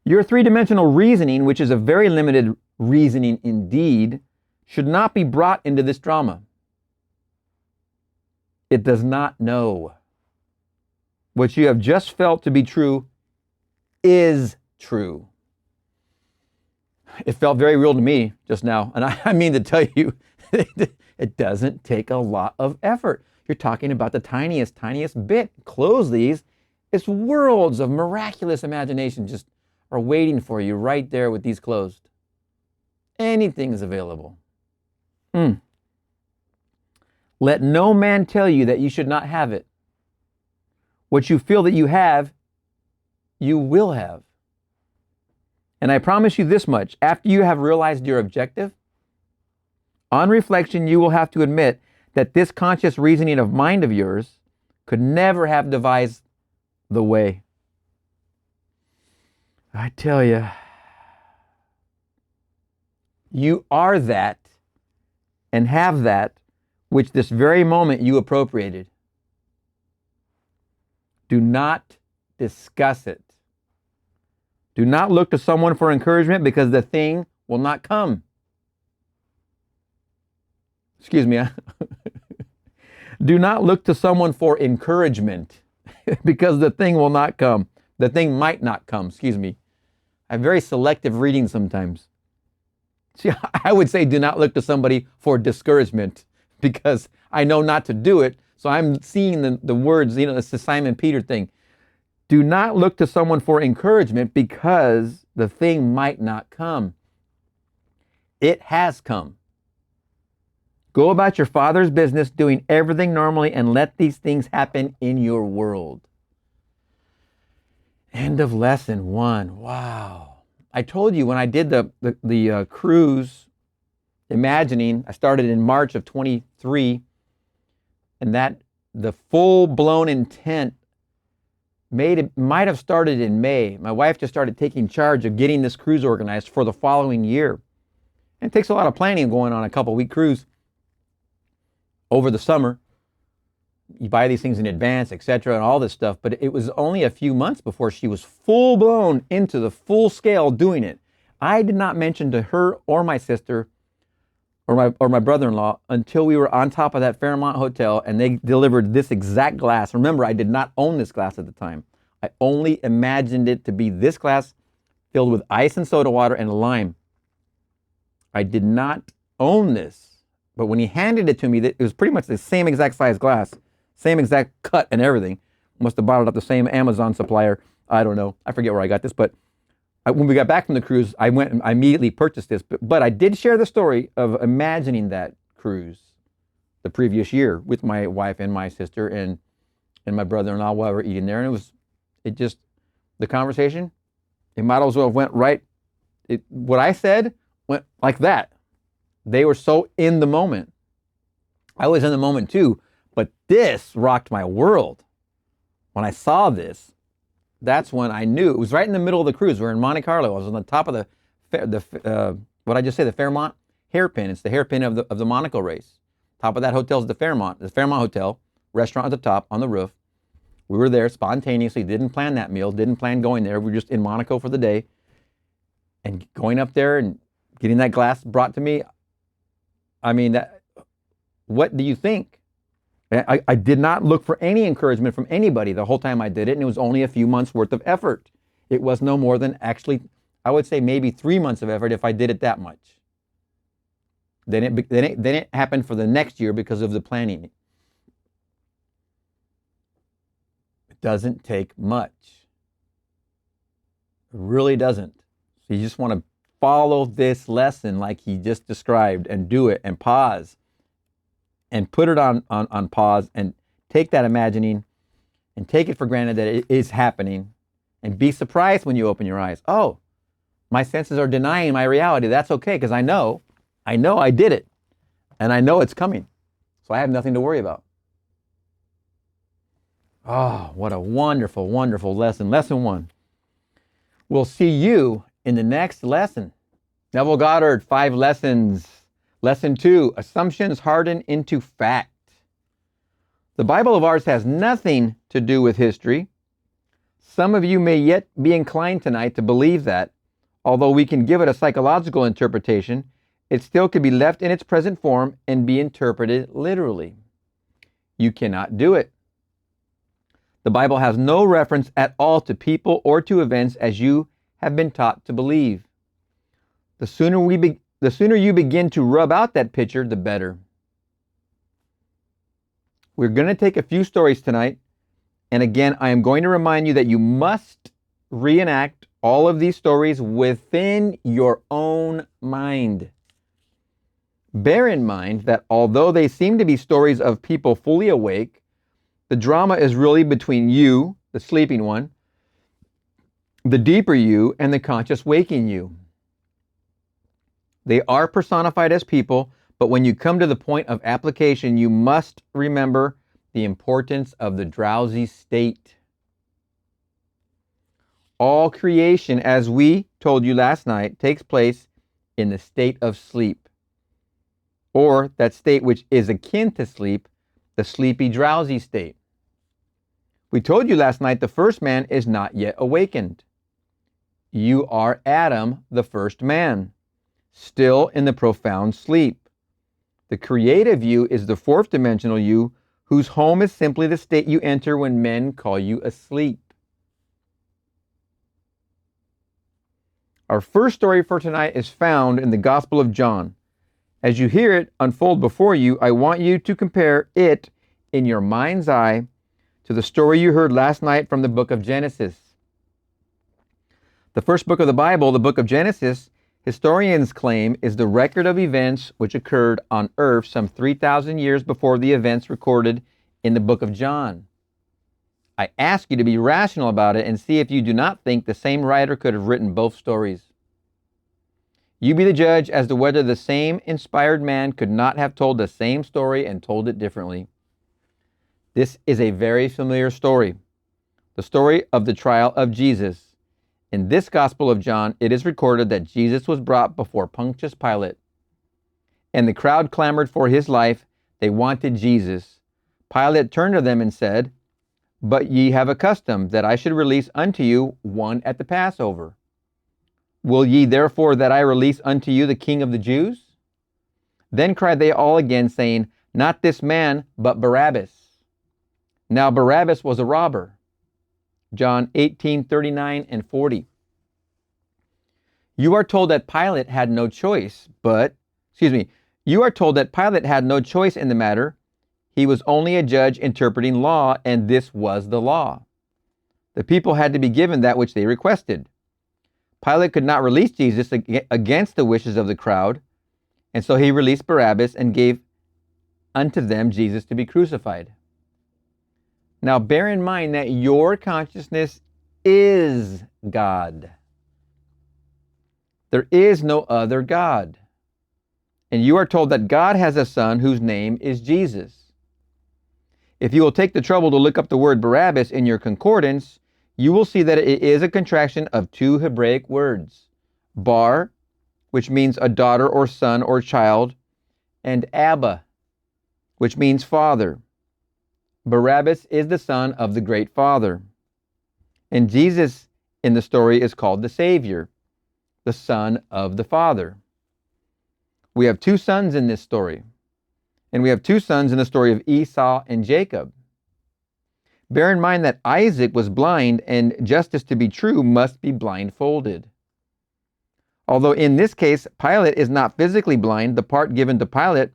Your three-dimensional reasoning, which is a very limited reasoning indeed, should not be brought into this drama. It does not know. What you have just felt to be true is true. It felt very real to me just now. And I mean to tell you, it doesn't take a lot of effort. You're talking about the tiniest bit. Close these. It's worlds of miraculous imagination just are waiting for you right there with these closed. Anything is available. Let no man tell you that you should not have it. What you feel that you have, you will have. And I promise you this much, after you have realized your objective, on reflection, you will have to admit that this conscious reasoning of mind of yours could never have devised the way. I tell you, you are that and have that which this very moment you appropriated. Do not discuss it. Do not look to someone for encouragement because the thing will not come. Excuse me. Do not look to someone for encouragement because the thing will not come. The thing might not come. Excuse me. I have very selective reading sometimes. See, I would say do not look to somebody for discouragement because I know not to do it. So I'm seeing the words, it's the Simon Peter thing. Do not look to someone for encouragement because the thing might not come. It has come. Go about your Father's business, doing everything normally, and let these things happen in your world. End of lesson 1. Wow. I told you when I did the cruise, imagining, I started in March of 23, and that the full-blown intent might have started in May. My wife just started taking charge of getting this cruise organized for the following year. And it takes a lot of planning going on a couple-week cruise over the summer. You buy these things in advance, etc., and all this stuff, but it was only a few months before she was full-blown into the full scale doing it. I did not mention to her or my sister or my brother-in-law until we were on top of that Fairmont hotel and they delivered this exact glass. Remember, I did not own this glass at the time. I only imagined it to be this glass filled with ice and soda water and lime. I did not own this. But when he handed it to me, it was pretty much the same exact size glass, same exact cut and everything. Must have bought it off the same Amazon supplier. I don't know. I forget where I got this. But when we got back from the cruise, I went and I immediately purchased this. But I did share the story of imagining that cruise the previous year with my wife and my sister and my brother-in-law while we were eating there. And the conversation, it might as well have went right. What I said went like that. They were so in the moment. I was in the moment too, but this rocked my world. When I saw this, that's when I knew. It was right in the middle of the cruise. We're in Monte Carlo. I was on the top of what I just say, the Fairmont hairpin. It's the hairpin of the Monaco race. Top of that hotel is the Fairmont Hotel, restaurant at the top on the roof. We were there spontaneously, didn't plan that meal, didn't plan going there. We were just in Monaco for the day. And going up there and getting that glass brought to me, I mean, what do you think? I did not look for any encouragement from anybody the whole time I did it, and it was only a few months worth of effort. It was no more than actually, I would say maybe 3 months of effort if I did it that much. Then it happened for the next year because of the planning. It doesn't take much. It really doesn't. So you just want to follow this lesson like he just described and do it and pause and put it on pause and take that imagining and take it for granted that it is happening and be surprised when you open your eyes. Oh, my senses are denying my reality. That's okay because I know I did it and I know it's coming. So I have nothing to worry about. Oh, what a wonderful, wonderful lesson. Lesson 1. We'll see you in the next lesson. Neville Goddard, 5 Lessons. Lesson 2, assumptions harden into fact. The Bible of ours has nothing to do with history. Some of you may yet be inclined tonight to believe that, although we can give it a psychological interpretation, it still could be left in its present form and be interpreted literally. You cannot do it. The Bible has no reference at all to people or to events as you have been taught to believe. The sooner you begin to rub out that picture, the better. We're going to take a few stories tonight. And again, I am going to remind you that you must reenact all of these stories within your own mind. Bear in mind that although they seem to be stories of people fully awake, the drama is really between you, the sleeping one, the deeper you, and the conscious waking you. They are personified as people, but when you come to the point of application, you must remember the importance of the drowsy state. All creation, as we told you last night, takes place in the state of sleep, or that state which is akin to sleep, the sleepy, drowsy state. We told you last night the first man is not yet awakened. You are Adam, the first man, still in the profound sleep. The creative you is the fourth dimensional you, whose home is simply the state you enter when men call you asleep. Our first story for tonight is found in the Gospel of John. As you hear it unfold before you, I want you to compare it in your mind's eye to the story you heard last night from the book of Genesis. The first book of the Bible, the book of Genesis, historians claim is the record of events which occurred on earth some 3,000 years before the events recorded in the book of John. I ask you to be rational about it and see if you do not think the same writer could have written both stories. You be the judge as to whether the same inspired man could not have told the same story and told it differently. This is a very familiar story, the story of the trial of Jesus. In this Gospel of John, it is recorded that Jesus was brought before Pontius Pilate, and the crowd clamored for his life. They wanted Jesus. Pilate turned to them and said, "But ye have a custom that I should release unto you one at the Passover. Will ye therefore that I release unto you the King of the Jews?" Then cried they all again, saying, "Not this man, but Barabbas." Now Barabbas was a robber. John 18:39 and 40. You are told that Pilate had no choice, you are told that Pilate had no choice in the matter. He was only a judge interpreting law, and this was the law. The people had to be given that which they requested. Pilate could not release Jesus against the wishes of the crowd, and so he released Barabbas and gave unto them Jesus to be crucified. Now bear in mind that your consciousness is God. There is no other God. And you are told that God has a son whose name is Jesus. If you will take the trouble to look up the word Barabbas in your concordance, you will see that it is a contraction of two Hebraic words, bar, which means a daughter or son or child, and Abba, which means father. Barabbas is the son of the great Father. And Jesus in the story is called the Savior, the Son of the Father. We have two sons in this story. And we have two sons in the story of Esau and Jacob. Bear in mind that Isaac was blind, and justice to be true must be blindfolded. Although in this case, Pilate is not physically blind, the part given to Pilate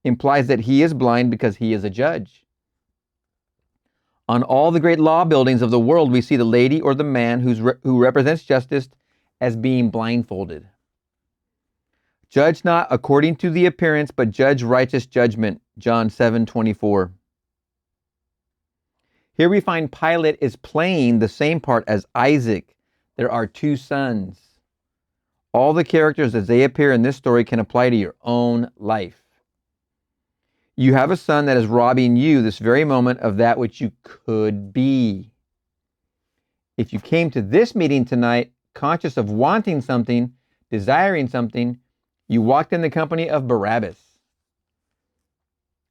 implies that he is blind because he is a judge. On all the great law buildings of the world, we see the lady or the man who represents justice as being blindfolded. Judge not according to the appearance, but judge righteous judgment. John 7:24. Here we find Pilate is playing the same part as Isaac. There are two sons. All the characters as they appear in this story can apply to your own life. You have a son that is robbing you this very moment of that which you could be. If you came to this meeting tonight conscious of wanting something, desiring something, you walked in the company of Barabbas.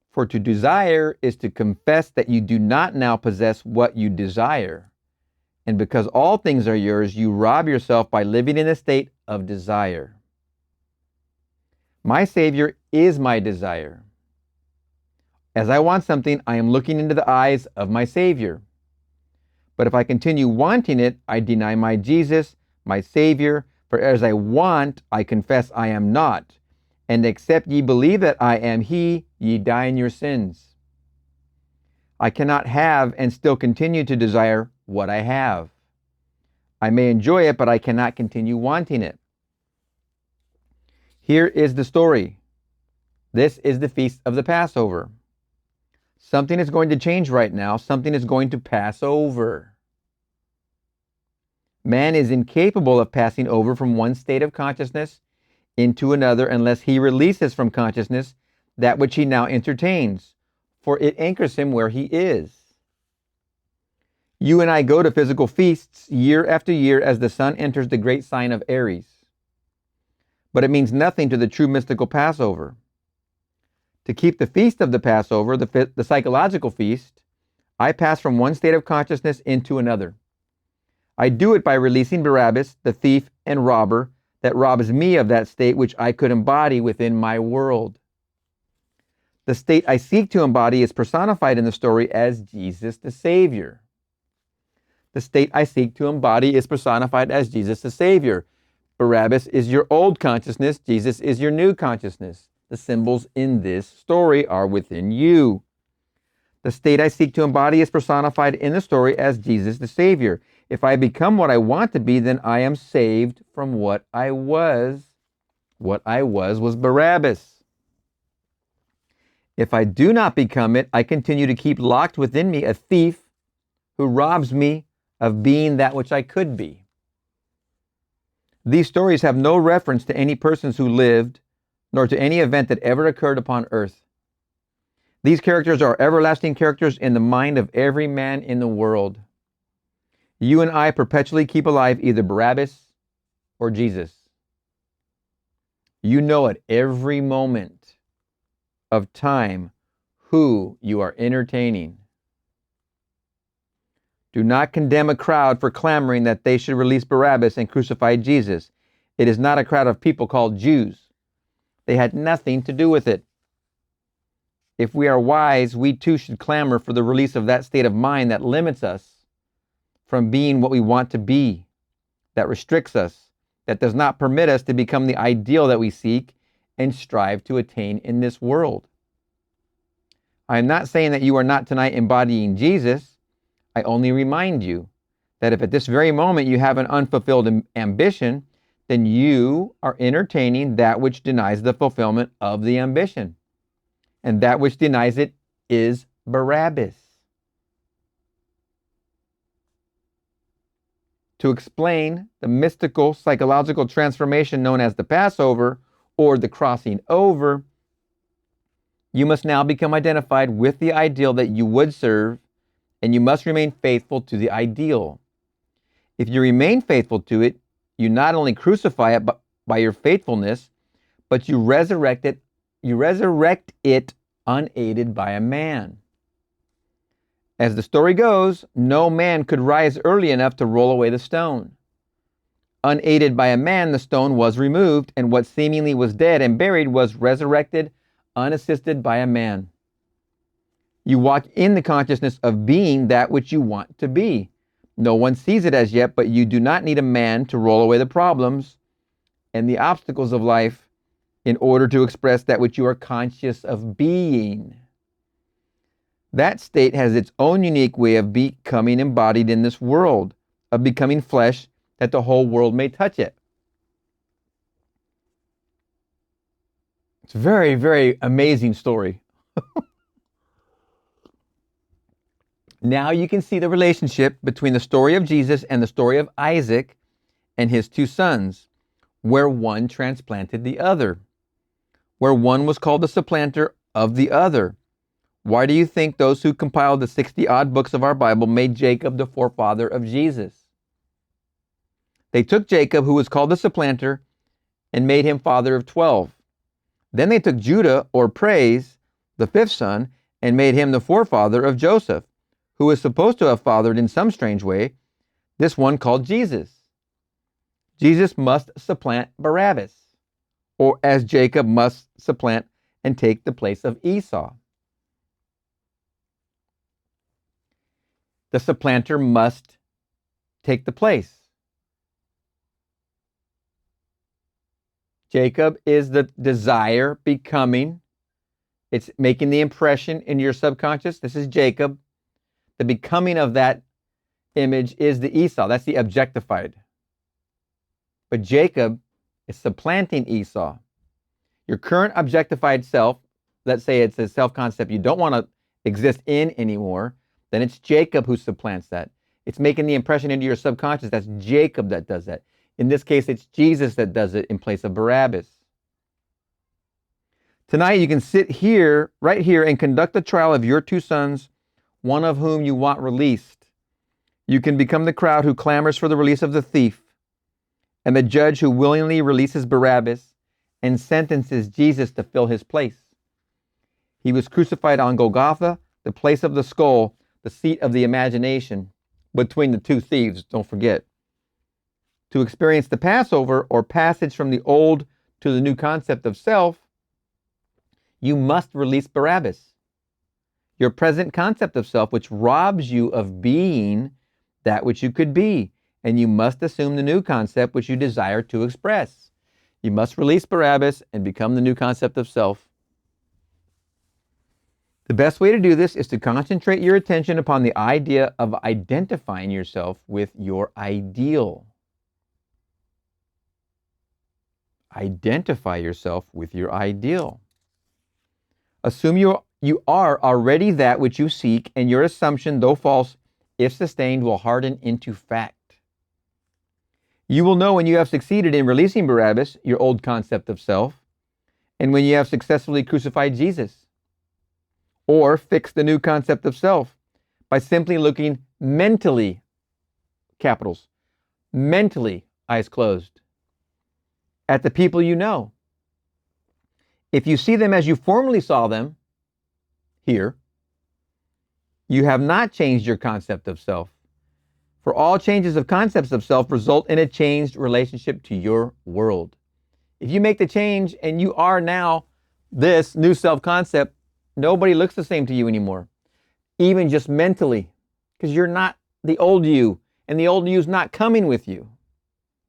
For to desire is to confess that you do not now possess what you desire. And because all things are yours, you rob yourself by living in a state of desire. My Savior is my desire. As I want something, I am looking into the eyes of my Savior. But if I continue wanting it, I deny my Jesus, my Savior. For as I want, I confess I am not. And except ye believe that I am He, ye die in your sins. I cannot have and still continue to desire what I have. I may enjoy it, but I cannot continue wanting it. Here is the story. This is the feast of the Passover. Something is going to change right now. Something is going to pass over. Man is incapable of passing over from one state of consciousness into another unless he releases from consciousness that which he now entertains, for it anchors him where he is. You and I go to physical feasts year after year as the sun enters the great sign of Aries. But it means nothing to the true mystical Passover. To keep the feast of the Passover, the psychological feast, I pass from one state of consciousness into another. I do it by releasing Barabbas, the thief and robber, that robs me of that state which I could embody within my world. The state I seek to embody is personified in the story as Jesus the Savior. The state I seek to embody is personified as Jesus the Savior. Barabbas is your old consciousness. Jesus is your new consciousness. The symbols in this story are within you. The state I seek to embody is personified in the story as Jesus the Savior. If I become what I want to be, then I am saved from what I was. What I was Barabbas. If I do not become it, I continue to keep locked within me a thief who robs me of being that which I could be. These stories have no reference to any persons who lived, nor to any event that ever occurred upon earth. These characters are everlasting characters in the mind of every man in the world. You and I perpetually keep alive either Barabbas or Jesus. You know at every moment of time who you are entertaining. Do not condemn a crowd for clamoring that they should release Barabbas and crucify Jesus. It is not a crowd of people called Jews. They had nothing to do with it. If we are wise, we too should clamor for the release of that state of mind that limits us from being what we want to be, that restricts us, that does not permit us to become the ideal that we seek and strive to attain in this world. I am not saying that you are not tonight embodying Jesus. I only remind you that if at this very moment you have an unfulfilled ambition, then you are entertaining that which denies the fulfillment of the ambition. And that which denies it is Barabbas. To explain the mystical psychological transformation known as the Passover or the crossing over, you must now become identified with the ideal that you would serve, and you must remain faithful to the ideal. If you remain faithful to it, you not only crucify it by your faithfulness, but you resurrect it unaided by a man. As the story goes, no man could rise early enough to roll away the stone. Unaided by a man, the stone was removed, and what seemingly was dead and buried was resurrected, unassisted by a man. You walk in the consciousness of being that which you want to be. No one sees it as yet, but you do not need a man to roll away the problems and the obstacles of life in order to express that which you are conscious of being. That state has its own unique way of becoming embodied in this world, of becoming flesh that the whole world may touch it. It's a very, very amazing story. Now you can see the relationship between the story of Jesus and the story of Isaac and his two sons, where one transplanted the other, where one was called the supplanter of the other. Why do you think those who compiled the 60-odd books of our Bible made Jacob the forefather of Jesus? They took Jacob, who was called the supplanter, and made him father of 12. Then they took Judah, or praise, the fifth son, and made him the forefather of Joseph, who was supposed to have fathered in some strange way this one called Jesus. Jesus must supplant Barabbas, or as Jacob must supplant and take the place of Esau. The supplanter must take the place. Jacob is the desire becoming. It's making the impression in your subconscious. This is Jacob. The becoming of that image is the Esau. That's the objectified. But Jacob is supplanting Esau. Your current objectified self, let's say it's a self-concept you don't want to exist in anymore, then it's Jacob who supplants that. It's making the impression into your subconscious. That's Jacob that does that. In this case, it's Jesus that does it in place of Barabbas. Tonight, you can sit here, right here, and conduct the trial of your two sons, one of whom you want released. You can become the crowd who clamors for the release of the thief, and the judge who willingly releases Barabbas and sentences Jesus to fill his place. He was crucified on Golgotha, the place of the skull, the seat of the imagination, between the two thieves, don't forget. To experience the Passover, or passage from the old to the new concept of self, you must release Barabbas, your present concept of self, which robs you of being that which you could be, and you must assume the new concept which you desire to express. You must release Barabbas and become the new concept of self. The best way to do this is to concentrate your attention upon the idea of identifying yourself with your ideal. Identify yourself with your ideal. Assume you are already that which you seek, and your assumption, though false, if sustained, will harden into fact. You will know when you have succeeded in releasing Barabbas, your old concept of self, and when you have successfully crucified Jesus. Or fix the new concept of self by simply looking mentally, capitals, mentally, eyes closed, at the people you know. If you see them as you formerly saw them here, you have not changed your concept of self. For all changes of concepts of self result in a changed relationship to your world. If you make the change and you are now this new self-concept, nobody looks the same to you anymore, even just mentally, because you're not the old you, and the old you is not coming with you.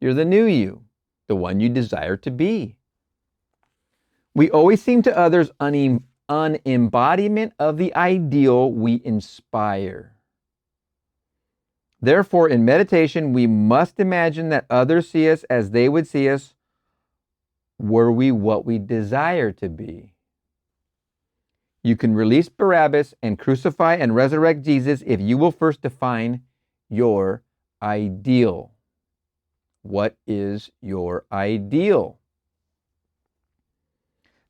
You're the new you, the one you desire to be. We always seem to others an embodiment of the ideal we inspire. Therefore, in meditation, we must imagine that others see us as they would see us were we what we desire to be. You can release Barabbas and crucify and resurrect Jesus if you will first define your ideal. What is your ideal?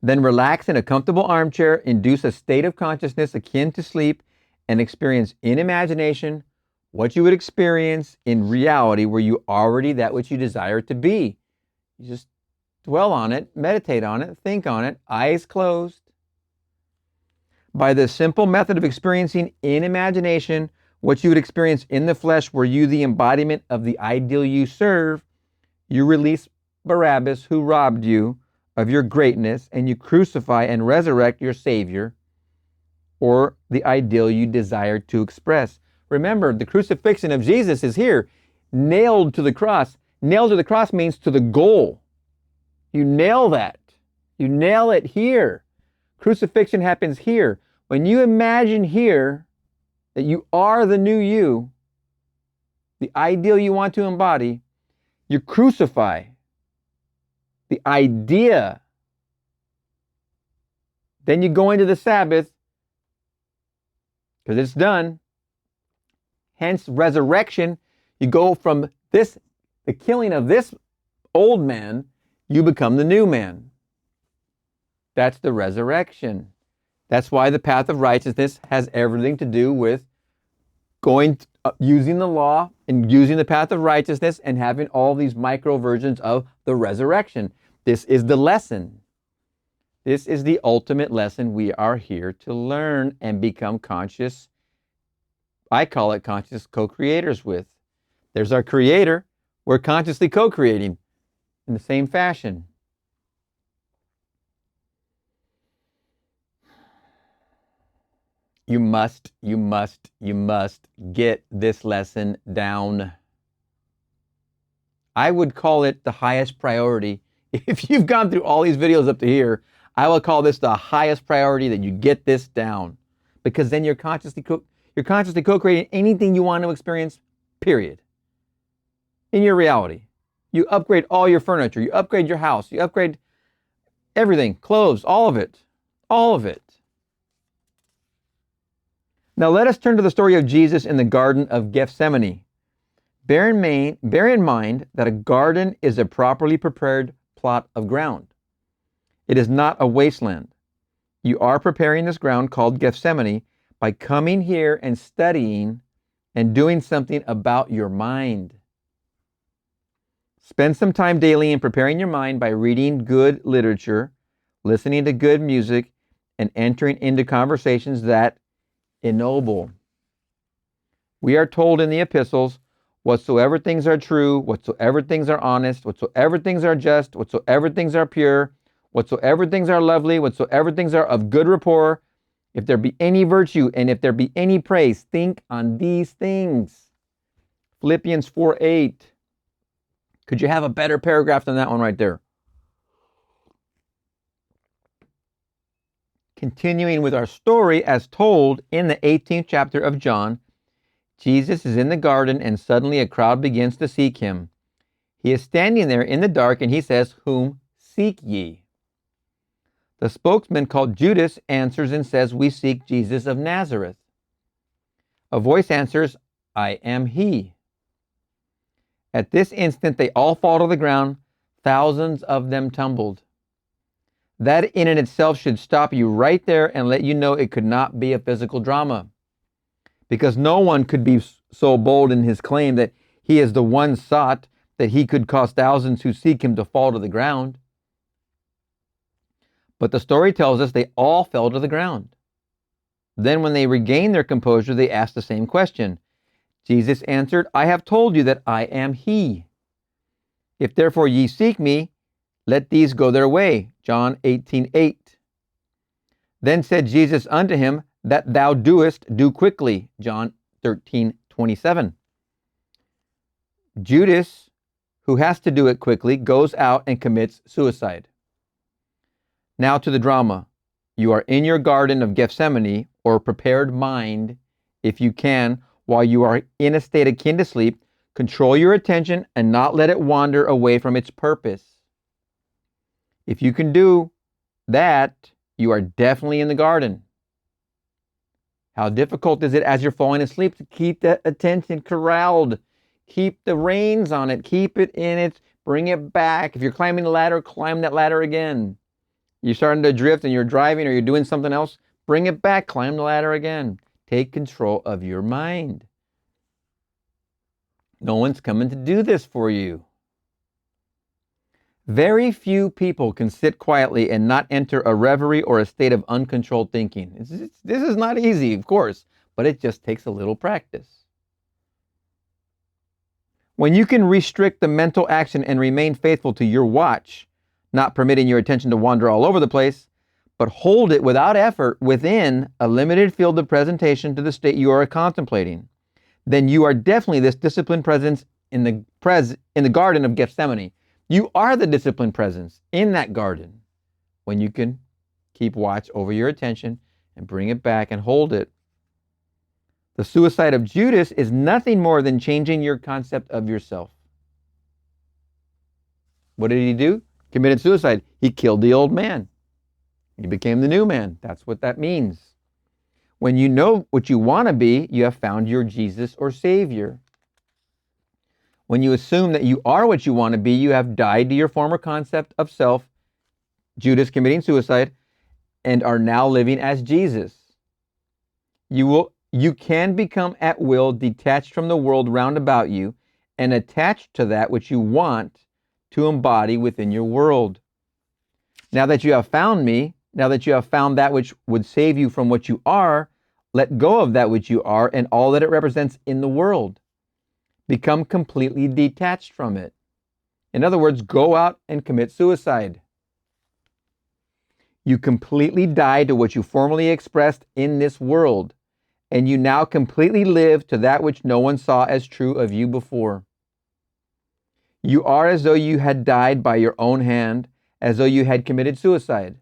Then relax in a comfortable armchair, induce a state of consciousness akin to sleep, and experience in imagination what you would experience in reality were you already that which you desire to be. You just dwell on it, meditate on it, think on it, eyes closed. By this simple method of experiencing in imagination what you would experience in the flesh were you the embodiment of the ideal you serve, you release Barabbas who robbed you of your greatness, and you crucify and resurrect your Savior, or the ideal you desire to express. Remember, the crucifixion of Jesus is here, nailed to the cross. Nailed to the cross means to the goal. You nail that. You nail it here. Crucifixion happens here. When you imagine here that you are the new you, the ideal you want to embody, you crucify the idea. Then you go into the Sabbath, because it's done. Hence, resurrection. You go from this, the killing of this old man, you become the new man. That's the resurrection. That's why the path of righteousness has everything to do with going, using the law and using the path of righteousness and having all these micro versions of the resurrection. This is the lesson. This is the ultimate lesson we are here to learn and become conscious. I call it conscious co-creators with. There's our creator. We're consciously co-creating in the same fashion. You must get this lesson down. I would call it the highest priority. If you've gone through all these videos up to here, I will call this the highest priority, that you get this down. Because then you're consciously co-creating anything you want to experience, period. In your reality. You upgrade all your furniture, you upgrade your house, you upgrade everything, clothes, all of it. All of it. Now let us turn to the story of Jesus in the Garden of Gethsemane. Bear in mind that a garden is a properly prepared plot of ground. It is not a wasteland. You are preparing this ground called Gethsemane by coming here and studying and doing something about your mind. Spend some time daily in preparing your mind by reading good literature, listening to good music, and entering into conversations that ennoble. We are told in the epistles, whatsoever things are true, whatsoever things are honest, whatsoever things are just, whatsoever things are pure, whatsoever things are lovely, whatsoever things are of good rapport, if there be any virtue and if there be any praise, think on these things. Philippians 4:8. Could you have a better paragraph than that one right there? Continuing with our story as told in the 18th chapter of John, Jesus is in the garden and suddenly a crowd begins to seek him. He is standing there in the dark and he says, "Whom seek ye?" The spokesman called Judas answers and says, "We seek Jesus of Nazareth." A voice answers, "I am he." At this instant, they all fall to the ground. Thousands of them tumbled. That in and itself should stop you right there and let you know it could not be a physical drama. Because no one could be so bold in his claim that he is the one sought that he could cause thousands who seek him to fall to the ground. But the story tells us they all fell to the ground. Then when they regained their composure, they asked the same question. Jesus answered, "I have told you that I am he. If therefore ye seek me, let these go their way." John 18:8. Then said Jesus unto him, "That thou doest, do quickly." John 13:27. Judas, who has to do it quickly, goes out and commits suicide. Now to the drama. You are in your garden of Gethsemane, or prepared mind, if you can, while you are in a state akin to sleep, control your attention and not let it wander away from its purpose. If you can do that, you are definitely in the garden. How difficult is it as you're falling asleep to keep that attention corralled? Keep the reins on it. Keep it in it. Bring it back. If you're climbing the ladder, climb that ladder again. You're starting to drift and you're driving or you're doing something else, bring it back. Climb the ladder again. Take control of your mind. No one's coming to do this for you. Very few people can sit quietly and not enter a reverie or a state of uncontrolled thinking. This is not easy, of course, but it just takes a little practice. When you can restrict the mental action and remain faithful to your watch, not permitting your attention to wander all over the place, but hold it without effort within a limited field of presentation to the state you are contemplating, then you are definitely this disciplined presence in the Garden of Gethsemane. You are the disciplined presence in that garden when you can keep watch over your attention and bring it back and hold it. The suicide of Judas is nothing more than changing your concept of yourself. What did he do? Committed suicide. He killed the old man. He became the new man. That's what that means. When you know what you want to be, you have found your Jesus or Savior. When you assume that you are what you want to be, you have died to your former concept of self, Judas committing suicide, and are now living as Jesus. You can become at will detached from the world round about you and attached to that which you want to embody within your world. Now that you have found me, now that you have found that which would save you from what you are, let go of that which you are and all that it represents in the world. Become completely detached from it. In other words, go out and commit suicide. You completely died to what you formerly expressed in this world, and you now completely live to that which no one saw as true of you before. You are as though you had died by your own hand, as though you had committed suicide.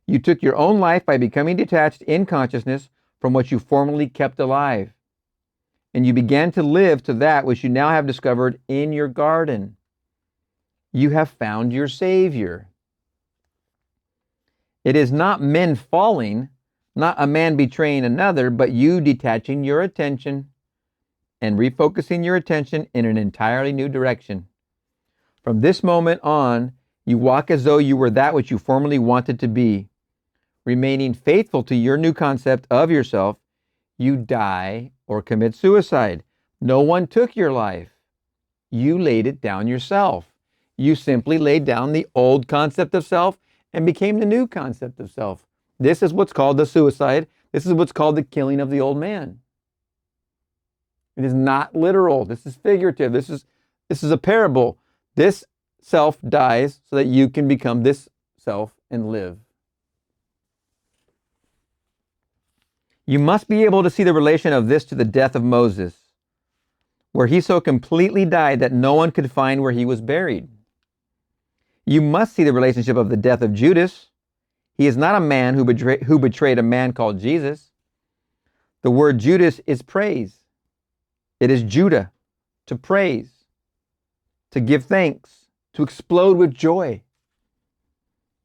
You took your own life by becoming detached in consciousness from what you formerly kept alive. And you began to live to that which you now have discovered in your garden. You have found your Savior. It is not men falling, not a man betraying another, but you detaching your attention and refocusing your attention in an entirely new direction. From this moment on, you walk as though you were that which you formerly wanted to be. Remaining faithful to your new concept of yourself, you die or commit suicide. No one took your life. You laid it down yourself. You simply laid down the old concept of self and became the new concept of self. This is what's called the suicide. This is what's called the killing of the old man. It is not literal. This is figurative. This is a parable. This self dies so that you can become this self and live. You must be able to see the relation of this to the death of Moses, where he so completely died that no one could find where he was buried. You must see the relationship of the death of Judas. He is not a man who betrayed a man called Jesus. The word Judas is praise. It is Judah, to praise, to give thanks, to explode with joy.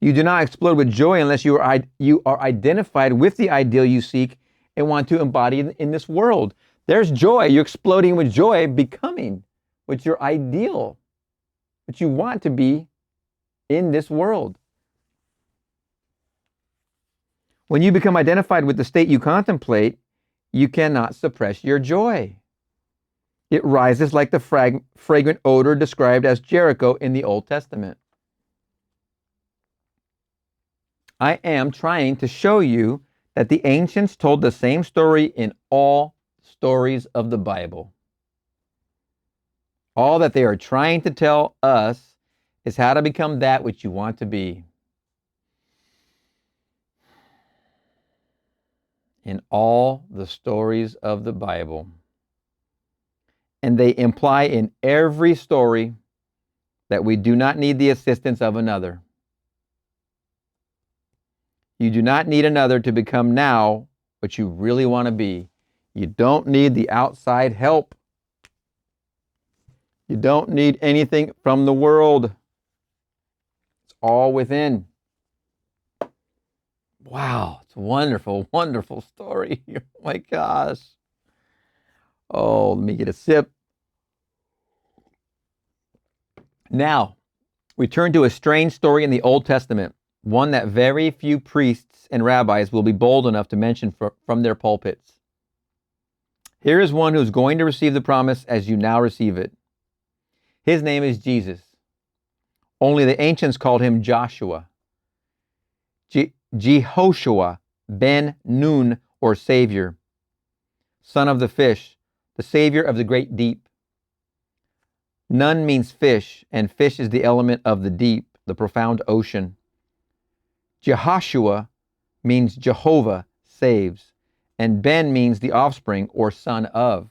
You do not explode with joy unless you are identified with the ideal you seek and want to embody in this world. There's joy. You're exploding with joy, becoming what your ideal, what you want to be in this world. When you become identified with the state you contemplate, you cannot suppress your joy. It rises like the fragrant odor described as Jericho in the Old Testament. I am trying to show you that the ancients told the same story in all stories of the Bible. All that they are trying to tell us is how to become that which you want to be. In all the stories of the Bible. And they imply in every story that we do not need the assistance of another. You do not need another to become now what you really want to be. You don't need the outside help. You don't need anything from the world. It's all within. Wow, it's a wonderful, wonderful story. Oh my gosh. Oh, let me get a sip. Now, we turn to a strange story in the Old Testament, one that very few priests and rabbis will be bold enough to mention from their pulpits. Here is one who's going to receive the promise as you now receive it. His name is Jesus. Only the ancients called him Joshua. Jehoshua ben Nun, or Savior, son of the fish, the Savior of the great deep. Nun means fish, and fish is the element of the deep, the profound ocean. Jehoshua means Jehovah saves, and Ben means the offspring or son of.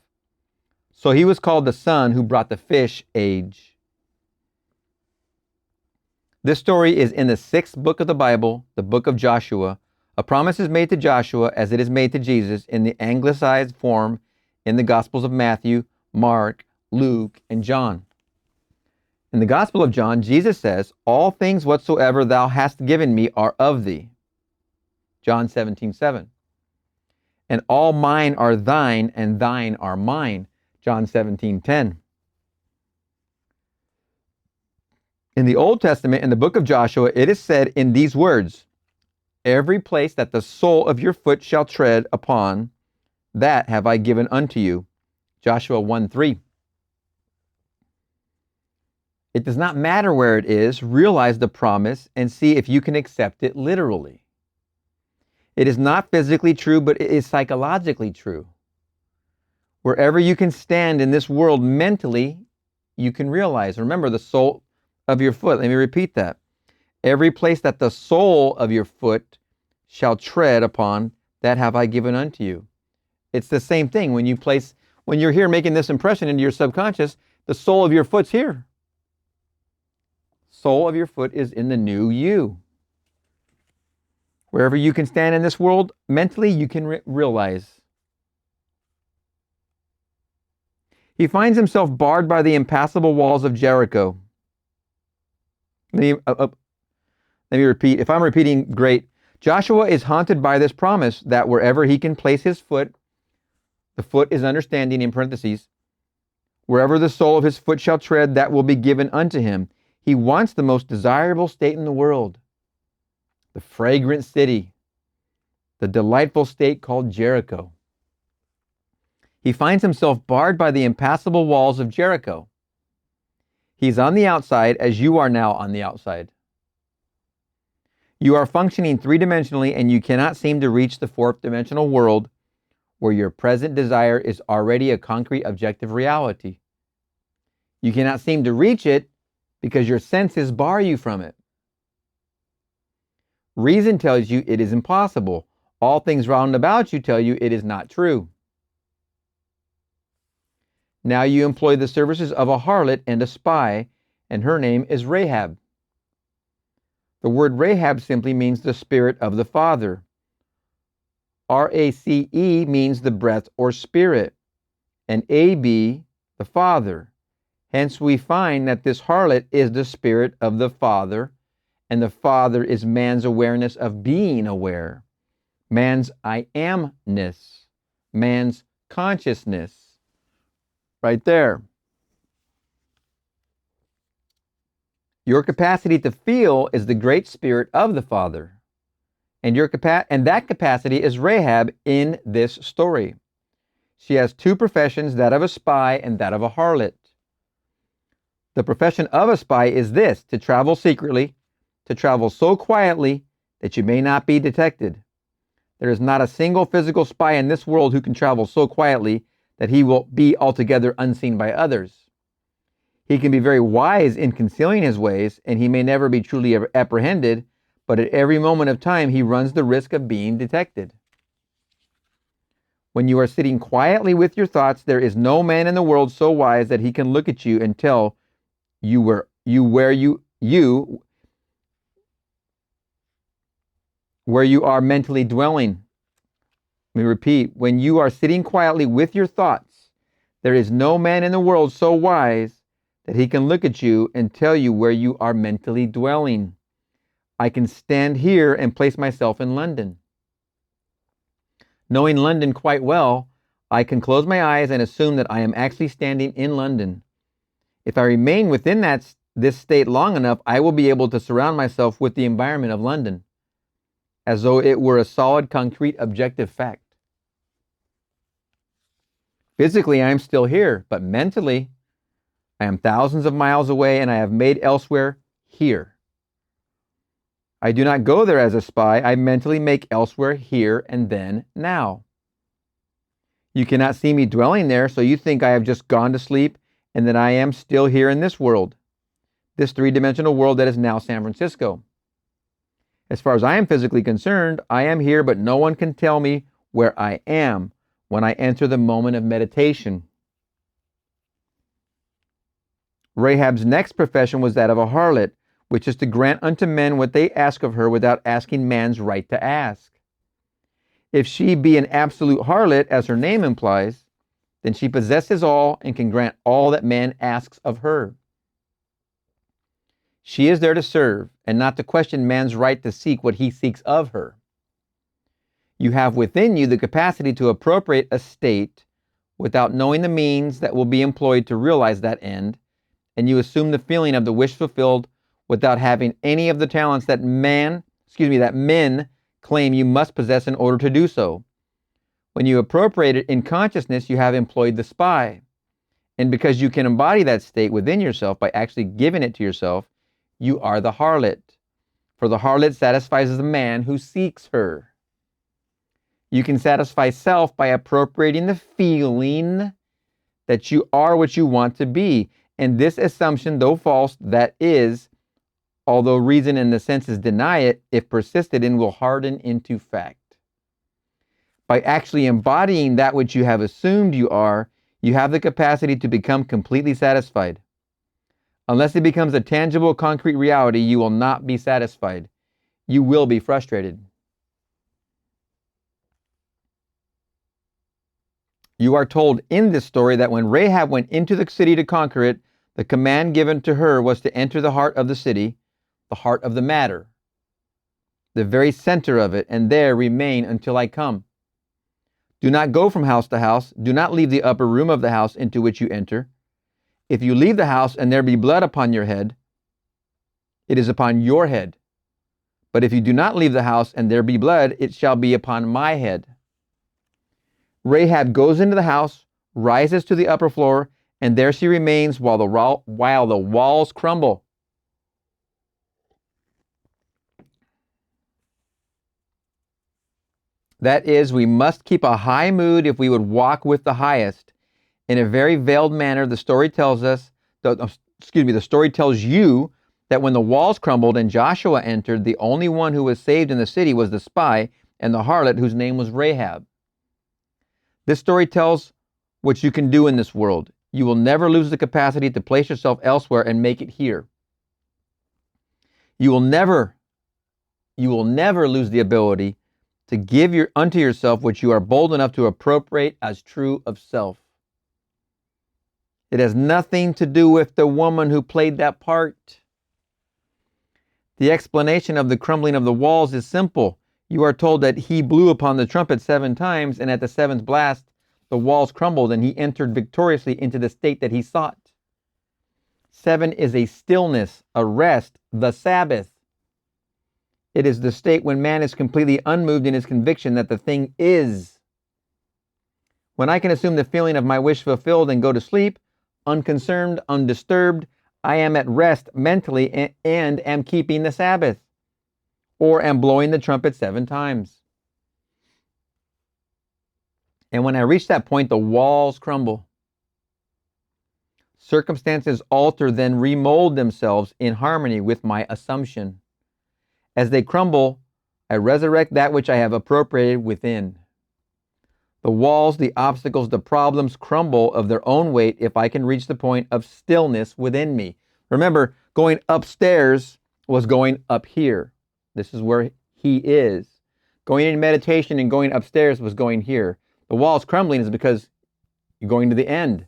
So he was called the son who brought the fish age. This story is in the 6th book of the Bible, the book of Joshua. A promise is made to Joshua as it is made to Jesus in the anglicized form in the Gospels of Matthew, Mark, Luke, and John. In the Gospel of John, Jesus says, "All things whatsoever thou hast given me are of thee." John 17:7. "And all mine are thine, and thine are mine." John 17:10. In the Old Testament, in the book of Joshua, it is said in these words, "Every place that the sole of your foot shall tread upon, that have I given unto you." Joshua 1:3. It does not matter where it is. Realize the promise and see if you can accept it literally. It is not physically true, but it is psychologically true. Wherever you can stand in this world mentally, you can realize. Remember, the sole of your foot. Let me repeat that. Every place that the sole of your foot shall tread upon, that have I given unto you. It's the same thing. When you're here making this impression into your subconscious, the sole of your foot's here. Sole of your foot is in the new you. Wherever you can stand in this world, mentally, you can realize. He finds himself barred by the impassable walls of Jericho. Let me repeat. If I'm repeating, great. Joshua is haunted by this promise that wherever he can place his foot, the foot is understanding in parentheses, wherever the sole of his foot shall tread, that will be given unto him. He wants the most desirable state in the world, the fragrant city, the delightful state called Jericho. He finds himself barred by the impassable walls of Jericho. He's on the outside as you are now on the outside. You are functioning three-dimensionally and you cannot seem to reach the fourth-dimensional world where your present desire is already a concrete objective reality. You cannot seem to reach it because your senses bar you from it. Reason tells you it is impossible. All things round about you tell you it is not true. Now you employ the services of a harlot and a spy, and her name is Rahab. The word Rahab simply means the spirit of the Father. Race means the breath or spirit, and Ab, the Father. Hence we find that this harlot is the spirit of the Father, and the Father is man's awareness of being aware, man's I amness, man's consciousness. Right there. Your capacity to feel is the great spirit of the Father. And that capacity is Rahab in this story. She has two professions, that of a spy and that of a harlot. The profession of a spy is this: to travel secretly, to travel so quietly that you may not be detected. There is not a single physical spy in this world who can travel so quietly that he will be altogether unseen by others. He can be very wise in concealing his ways, and he may never be truly apprehended, but at every moment of time he runs the risk of being detected. When you are sitting quietly with your thoughts, there is no man in the world so wise that he can look at you and tell you where you are mentally dwelling. Let me repeat. When you are sitting quietly with your thoughts, there is no man in the world so wise that he can look at you and tell you where you are mentally dwelling. I can stand here and place myself in London. Knowing London quite well, I can close my eyes and assume that I am actually standing in London. If I remain within this state long enough, I will be able to surround myself with the environment of London, as though it were a solid, concrete, objective fact. Physically, I am still here, but mentally, I am thousands of miles away, and I have made elsewhere here. I do not go there as a spy. I mentally make elsewhere here and then now. You cannot see me dwelling there, so you think I have just gone to sleep and that I am still here in this world, this three-dimensional world that is now San Francisco. As far as I am physically concerned, I am here, but no one can tell me where I am when I enter the moment of meditation. Rahab's next profession was that of a harlot, which is to grant unto men what they ask of her without asking man's right to ask. If she be an absolute harlot, as her name implies, then she possesses all and can grant all that man asks of her. She is there to serve and not to question man's right to seek what he seeks of her. You have within you the capacity to appropriate a state without knowing the means that will be employed to realize that end, and you assume the feeling of the wish fulfilled without having any of the talents that men claim you must possess in order to do so. When you appropriate it in consciousness, you have employed the spy. And because you can embody that state within yourself by actually giving it to yourself, you are the harlot. For the harlot satisfies the man who seeks her. You can satisfy self by appropriating the feeling that you are what you want to be. And this assumption, though false, that is, although reason and the senses deny it, if persisted in, will harden into fact. By actually embodying that which you have assumed you are, you have the capacity to become completely satisfied. Unless it becomes a tangible, concrete reality, you will not be satisfied. You will be frustrated. You are told in this story that when Rahab went into the city to conquer it, the command given to her was to enter the heart of the city, the heart of the matter, the very center of it, and there remain until I come. Do not go from house to house. Do not leave the upper room of the house into which you enter. If you leave the house and there be blood upon your head, it is upon your head. But if you do not leave the house and there be blood, it shall be upon my head. Rahab goes into the house, rises to the upper floor, and there she remains while the walls crumble. That is, we must keep a high mood if we would walk with the highest. In a very veiled manner, the story tells you that when the walls crumbled and Joshua entered, the only one who was saved in the city was the spy and the harlot whose name was Rahab. This story tells what you can do in this world. You will never lose the capacity to place yourself elsewhere and make it here. You will never you will never lose the ability to give unto yourself what you are bold enough to appropriate as true of self. It has nothing to do with the woman who played that part. The explanation of the crumbling of the walls is simple. You are told that he blew upon the trumpet 7 times, and at the 7th blast, the walls crumbled, and he entered victoriously into the state that he sought. 7 is a stillness, a rest, the Sabbath. It is the state when man is completely unmoved in his conviction that the thing is. When I can assume the feeling of my wish fulfilled and go to sleep, unconcerned, undisturbed, I am at rest mentally and am keeping the Sabbath, or am blowing the trumpet 7 times. And when I reach that point, the walls crumble. Circumstances alter, then remold themselves in harmony with my assumption. As they crumble, I resurrect that which I have appropriated within. The walls, the obstacles, the problems crumble of their own weight if I can reach the point of stillness within me. Remember, going upstairs was going up here. This is where he is. Going in meditation and going upstairs was going here. The walls crumbling is because you're going to the end.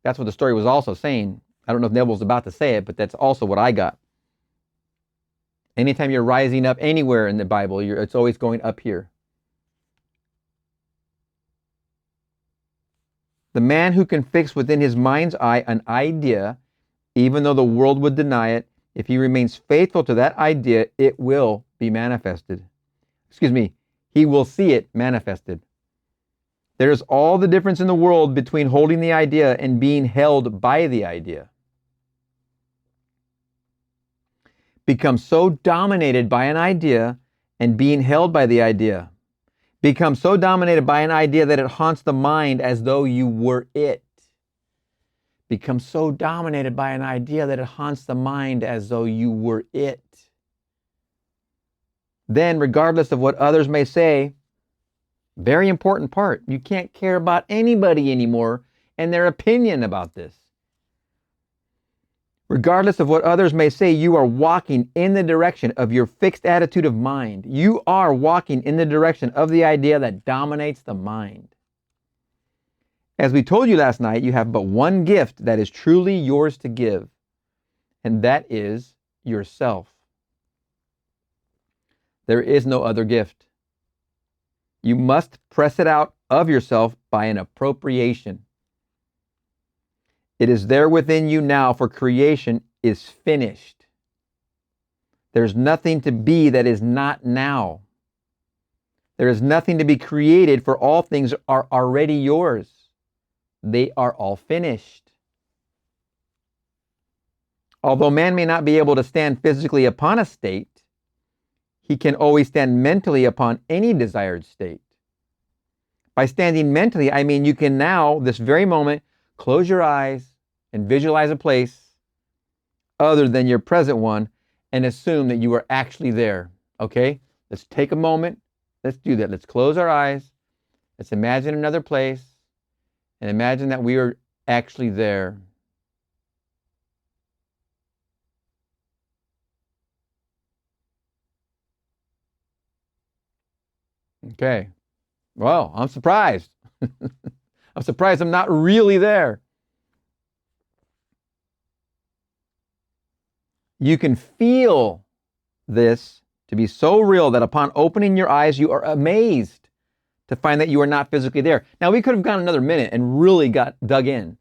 That's what the story was also saying. I don't know if Neville's about to say it, but that's also what I got. Anytime you're rising up anywhere in the Bible, it's always going up here. The man who can fix within his mind's eye an idea, even though the world would deny it, if he remains faithful to that idea, it will be manifested. He will see it manifested. There is all the difference in the world between holding the idea and being held by the idea. Become so dominated by an idea and being held by the idea. Become so dominated by an idea that it haunts the mind as though you were it. Become so dominated by an idea that it haunts the mind as though you were it. Then, regardless of what others may say, very important part, you can't care about anybody anymore and their opinion about this. Regardless of what others may say, you are walking in the direction of your fixed attitude of mind. You are walking in the direction of the idea that dominates the mind. As we told you last night, you have but one gift that is truly yours to give, and that is yourself. There is no other gift. You must press it out of yourself by an appropriation. It is there within you now, for creation is finished. There's nothing to be that is not now. There is nothing to be created, for all things are already yours. They are all finished. Although man may not be able to stand physically upon a state, he can always stand mentally upon any desired state. By standing mentally, I mean you can now, this very moment, close your eyes and visualize a place other than your present one and assume that you are actually there. Okay? Let's take a moment. Let's do that. Let's close our eyes. Let's imagine another place and imagine that we are actually there. Okay. Well, I'm surprised. I'm surprised I'm not really there. You can feel this to be so real that upon opening your eyes, you are amazed to find that you are not physically there. Now, we could have gone another minute and really got dug in.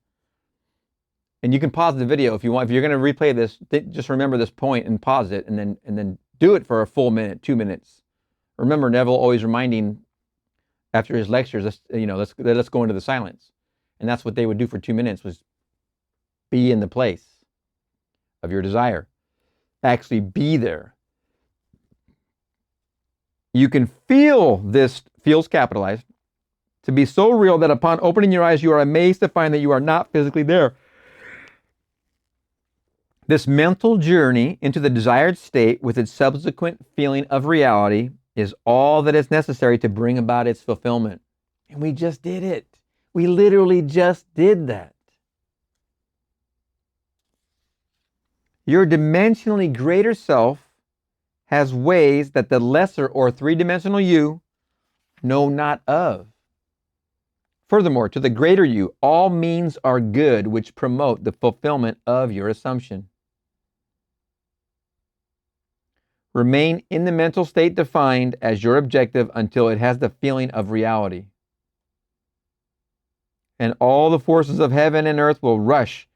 And you can pause the video if you want. If you're going to replay this, just remember this point and pause it, and then do it for a full minute, 2 minutes. Remember, Neville always reminding after his lectures, let's go into the silence. And that's what they would do for 2 minutes, was be in the place of your desire. Actually be there. You can feel this, feels capitalized, to be so real that upon opening your eyes, you are amazed to find that you are not physically there. This mental journey into the desired state with its subsequent feeling of reality is all that is necessary to bring about its fulfillment. And we just did it. We literally just did that. Your dimensionally greater self has ways that the lesser or three-dimensional you know not of. Furthermore, to the greater you, all means are good which promote the fulfillment of your assumption. Remain in the mental state defined as your objective until it has the feeling of reality. And all the forces of heaven and earth will rush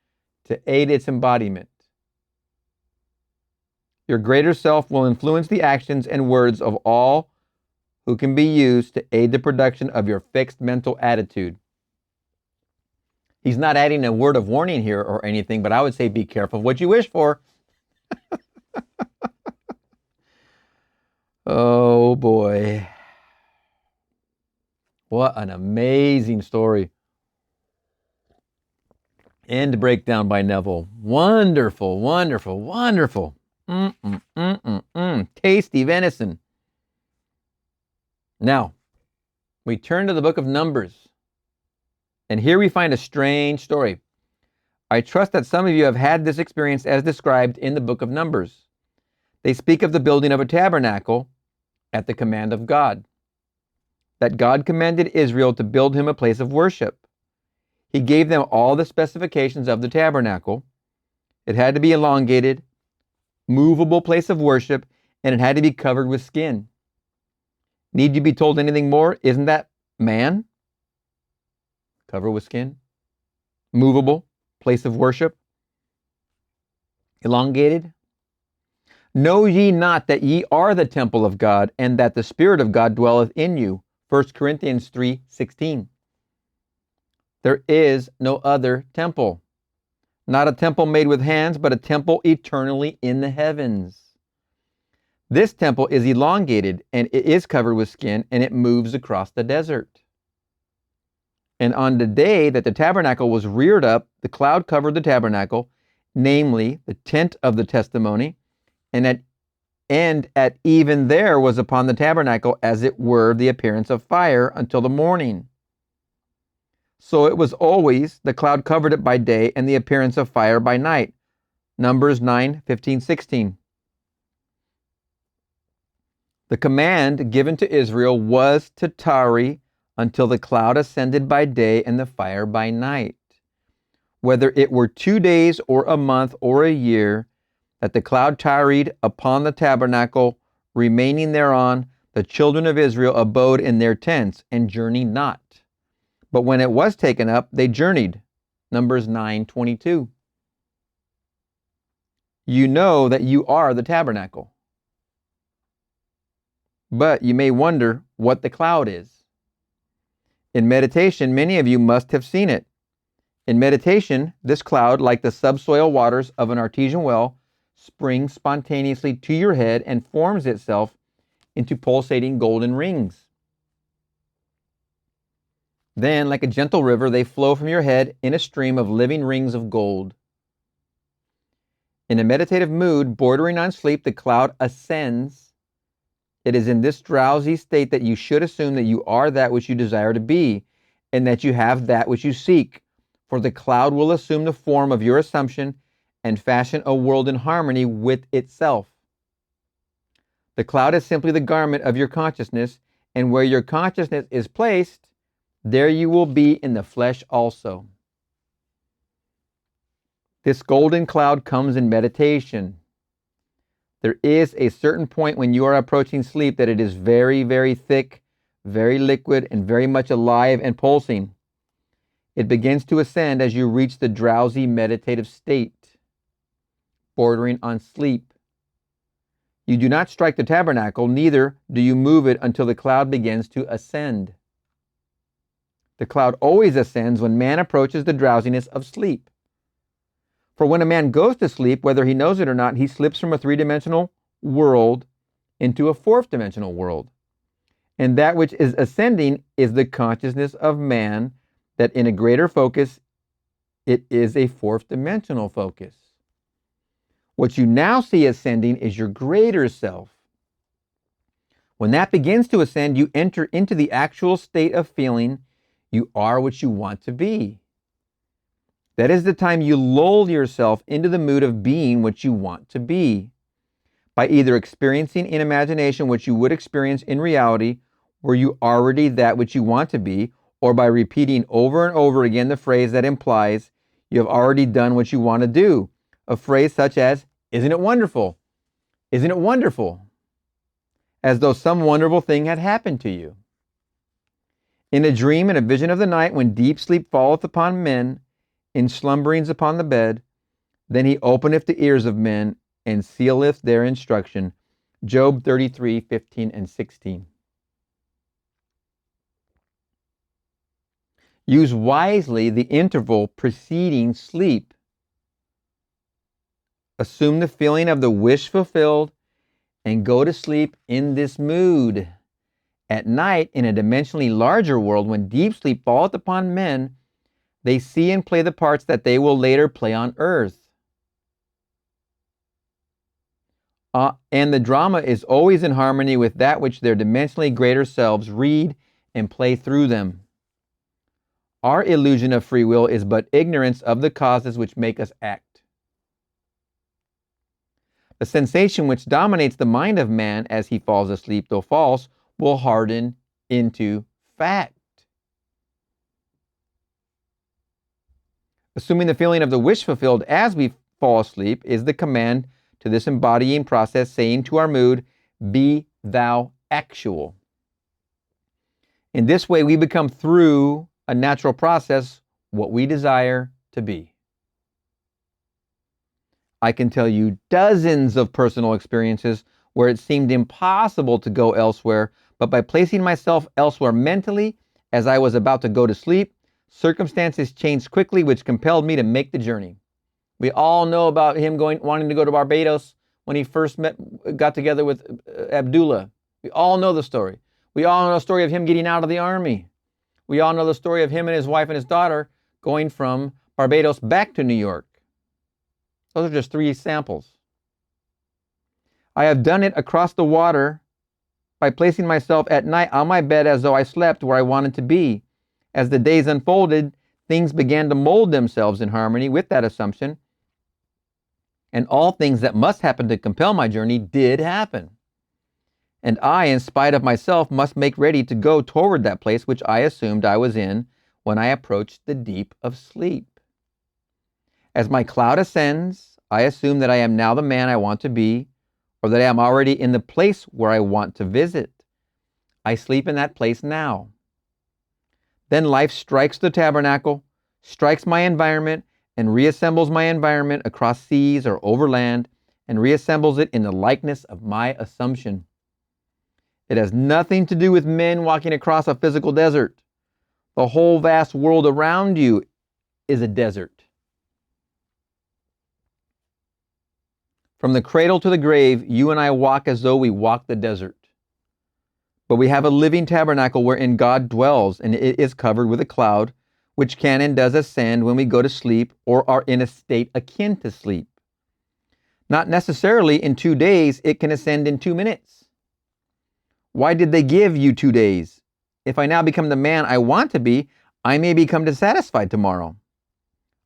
to aid its embodiment. Your greater self will influence the actions and words of all who can be used to aid the production of your fixed mental attitude. He's not adding a word of warning here or anything, but I would say be careful what you wish for. Oh boy. What an amazing story. End breakdown by Neville. Wonderful, wonderful, wonderful. Tasty venison. Now, we turn to the book of Numbers. And here we find a strange story. I trust that some of you have had this experience as described in the book of Numbers. They speak of the building of a tabernacle at the command of God. That God commanded Israel to build him a place of worship. He gave them all the specifications of the tabernacle. It had to be elongated, movable place of worship, and it had to be covered with skin. Need you be told anything more? Isn't that man? Covered with skin, movable place of worship, elongated. Know ye not that ye are the temple of God, and that the Spirit of God dwelleth in you? 1 Corinthians 3:16. There is no other temple. Not a temple made with hands, but a temple eternally in the heavens. This temple is elongated, and it is covered with skin, and it moves across the desert. And on the day that the tabernacle was reared up, the cloud covered the tabernacle, namely the tent of the testimony, and at even there was upon the tabernacle, as it were, the appearance of fire until the morning. So it was always, the cloud covered it by day, and the appearance of fire by night. Numbers 9:15-16. The command given to Israel was to tarry until the cloud ascended by day and the fire by night. Whether it were 2 days or a month or a year, that the cloud tarried upon the tabernacle, remaining thereon, the children of Israel abode in their tents and journeyed not. But when it was taken up, they journeyed. Numbers 9:22. You know that you are the tabernacle. But you may wonder what the cloud is. In meditation, many of you must have seen it. In meditation, this cloud, like the subsoil waters of an artesian well, springs spontaneously to your head and forms itself into pulsating golden rings. Then, like a gentle river, they flow from your head in a stream of living rings of gold. In a meditative mood, bordering on sleep, the cloud ascends. It is in this drowsy state that you should assume that you are that which you desire to be, and that you have that which you seek, for the cloud will assume the form of your assumption and fashion a world in harmony with itself. The cloud is simply the garment of your consciousness, and where your consciousness is placed, there you will be in the flesh also. This golden cloud comes in meditation. There is a certain point when you are approaching sleep that it is very, very thick, very liquid, and very much alive and pulsing. It begins to ascend as you reach the drowsy meditative state, bordering on sleep. You do not strike the tabernacle, neither do you move it until the cloud begins to ascend. The cloud always ascends when man approaches the drowsiness of sleep. For when a man goes to sleep, whether he knows it or not, he slips from a three-dimensional world into a fourth-dimensional world. And that which is ascending is the consciousness of man, that in a greater focus, it is a fourth-dimensional focus. What you now see ascending is your greater self. When that begins to ascend, you enter into the actual state of feeling you are what you want to be. That is the time you lull yourself into the mood of being what you want to be. by either experiencing in imagination what you would experience in reality, were you already that which you want to be, or by repeating over and over again the phrase that implies you have already done what you want to do. A phrase such as, "Isn't it wonderful? Isn't it wonderful?" As though some wonderful thing had happened to you. In a dream and a vision of the night, when deep sleep falleth upon men, in slumberings upon the bed, then he openeth the ears of men, and sealeth their instruction. Job 33:15 and 16. Use wisely the interval preceding sleep. Assume the feeling of the wish fulfilled and go to sleep in this mood. At night, in a dimensionally larger world, when deep sleep falleth upon men, they see and play the parts that they will later play on earth. And the drama is always in harmony with that which their dimensionally greater selves read and play through them. Our illusion of free will is but ignorance of the causes which make us act. The sensation which dominates the mind of man as he falls asleep, though false, will harden into fact. Assuming the feeling of the wish fulfilled as we fall asleep is the command to this embodying process, saying to our mood, "Be thou actual." In this way, we become, through a natural process, what we desire to be. I can tell you dozens of personal experiences where it seemed impossible to go elsewhere, but by placing myself elsewhere mentally as I was about to go to sleep, circumstances changed quickly, which compelled me to make the journey. We all know about him wanting to go to Barbados when he first got together with Abdullah. We all know the story. We all know the story of him getting out of the army. We all know the story of him and his wife and his daughter going from Barbados back to New York. Those are just 3 samples. I have done it across the water by placing myself at night on my bed as though I slept where I wanted to be. As the days unfolded, things began to mold themselves in harmony with that assumption, and all things that must happen to compel my journey did happen. And I, in spite of myself, must make ready to go toward that place which I assumed I was in when I approached the deep of sleep. As my cloud ascends, I assume that I am now the man I want to be, or that I am already in the place where I want to visit. I sleep in that place now. Then life strikes the tabernacle, strikes my environment, and reassembles my environment across seas or over land, and reassembles it in the likeness of my assumption. It has nothing to do with men walking across a physical desert. The whole vast world around you is a desert. From the cradle to the grave, you and I walk as though we walk the desert. But we have a living tabernacle wherein God dwells, and it is covered with a cloud, which can and does ascend when we go to sleep or are in a state akin to sleep. Not necessarily in 2 days, it can ascend in 2 minutes. Why did they give you 2 days? If I now become the man I want to be, I may become dissatisfied tomorrow.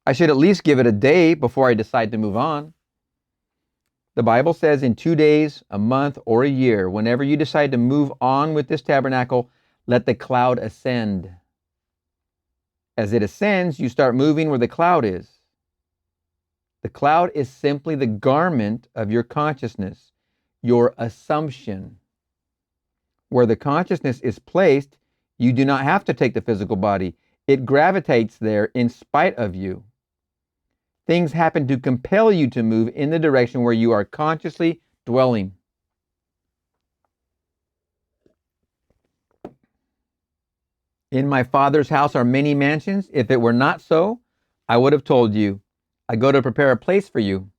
I should at least give it a day before I decide to move on. The Bible says in 2 days, a month, or a year, whenever you decide to move on with this tabernacle, let the cloud ascend. As it ascends, you start moving where the cloud is. The cloud is simply the garment of your consciousness, your assumption. Where the consciousness is placed, you do not have to take the physical body. It gravitates there in spite of you. Things happen to compel you to move in the direction where you are consciously dwelling. In my Father's house are many mansions. If it were not so, I would have told you. I go to prepare a place for you.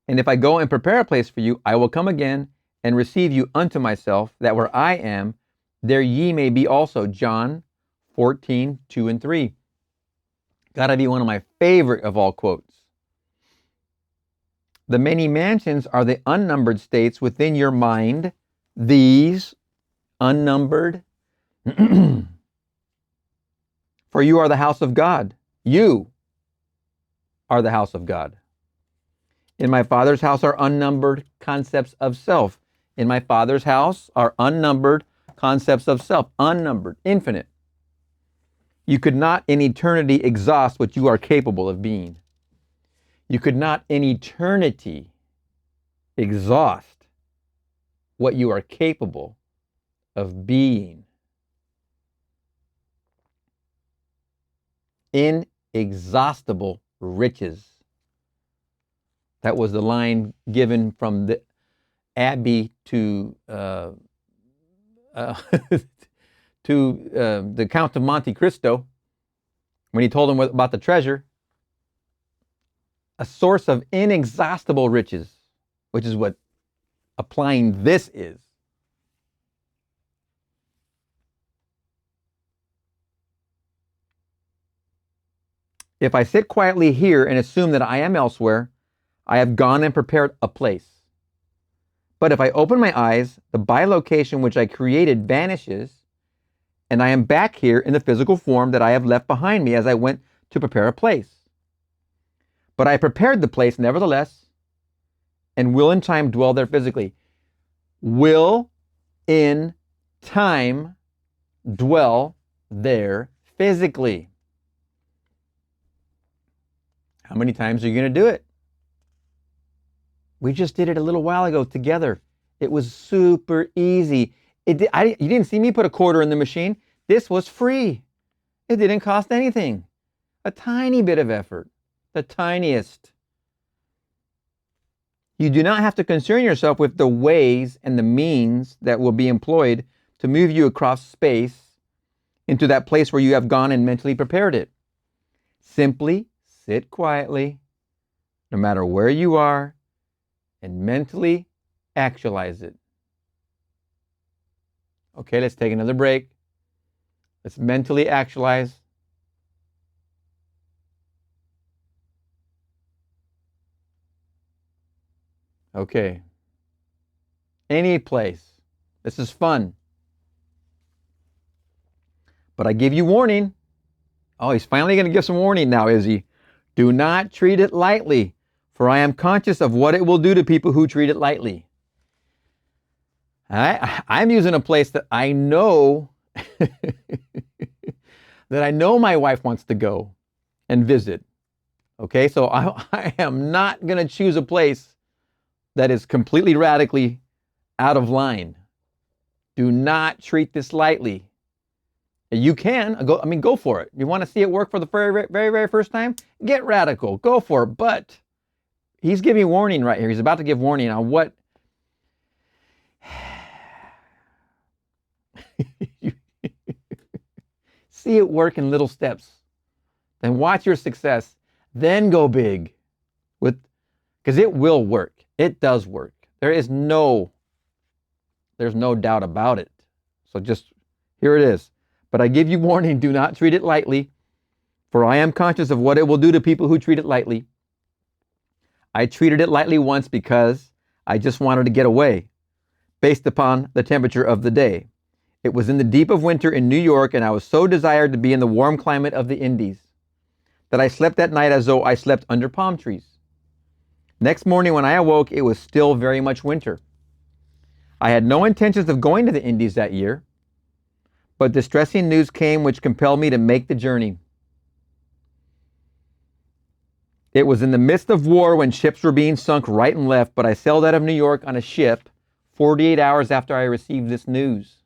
And if I go and prepare a place for you, I will come again and receive you unto myself, that where I am, there ye may be also. John 14, 2 and 3. Gotta be one of my favorite of all quotes. The many mansions are the unnumbered states within your mind. These unnumbered. For you are the house of God. You are the house of God. In my Father's house are unnumbered concepts of self. In my Father's house are unnumbered concepts of self. Unnumbered, infinite. You could not in eternity exhaust what you are capable of being. You could not in eternity exhaust what you are capable of being. Inexhaustible riches. That was the line given from the Abbey to the Count of Monte Cristo when he told him about the treasure. A source of inexhaustible riches, which is what applying this is. If I sit quietly here and assume that I am elsewhere, I have gone and prepared a place. But if I open my eyes, the bilocation which I created vanishes, and I am back here in the physical form that I have left behind me as I went to prepare a place. But I prepared the place nevertheless, and will in time dwell there physically. Will in time dwell there physically. How many times are you going to do it? We just did it a little while ago together. It was super easy. You didn't see me put a quarter in the machine. This was free. It didn't cost anything. A tiny bit of effort. The tiniest. You do not have to concern yourself with the ways and the means that will be employed to move you across space into that place where you have gone and mentally prepared it. Simply sit quietly, no matter where you are, and mentally actualize it. Okay, let's take another break. Let's mentally actualize. Okay. Any place. This is fun. But I give you warning. Oh, he's finally going to give some warning now, is he? Do not treat it lightly, for I am conscious of what it will do to people who treat it lightly. I'm using a place that I know that I know my wife wants to go and visit. Okay, so I am not going to choose a place that is completely radically out of line. Do not treat this lightly. You can go for it. You want to see it work for the very, very, very first time? Get radical. Go for it. But he's giving warning right here. He's about to give warning on what see it work in little steps. Then watch your success. Then go big because it will work. It does work. There's no doubt about it. So just here it is. But I give you warning, do not treat it lightly, for I am conscious of what it will do to people who treat it lightly. I treated it lightly once because I just wanted to get away, based upon the temperature of the day. It was in the deep of winter in New York, and I was so desired to be in the warm climate of the Indies that I slept that night as though I slept under palm trees. Next morning when I awoke, it was still very much winter. I had no intentions of going to the Indies that year, but distressing news came which compelled me to make the journey. It was in the midst of war when ships were being sunk right and left, but I sailed out of New York on a ship 48 hours after I received this news.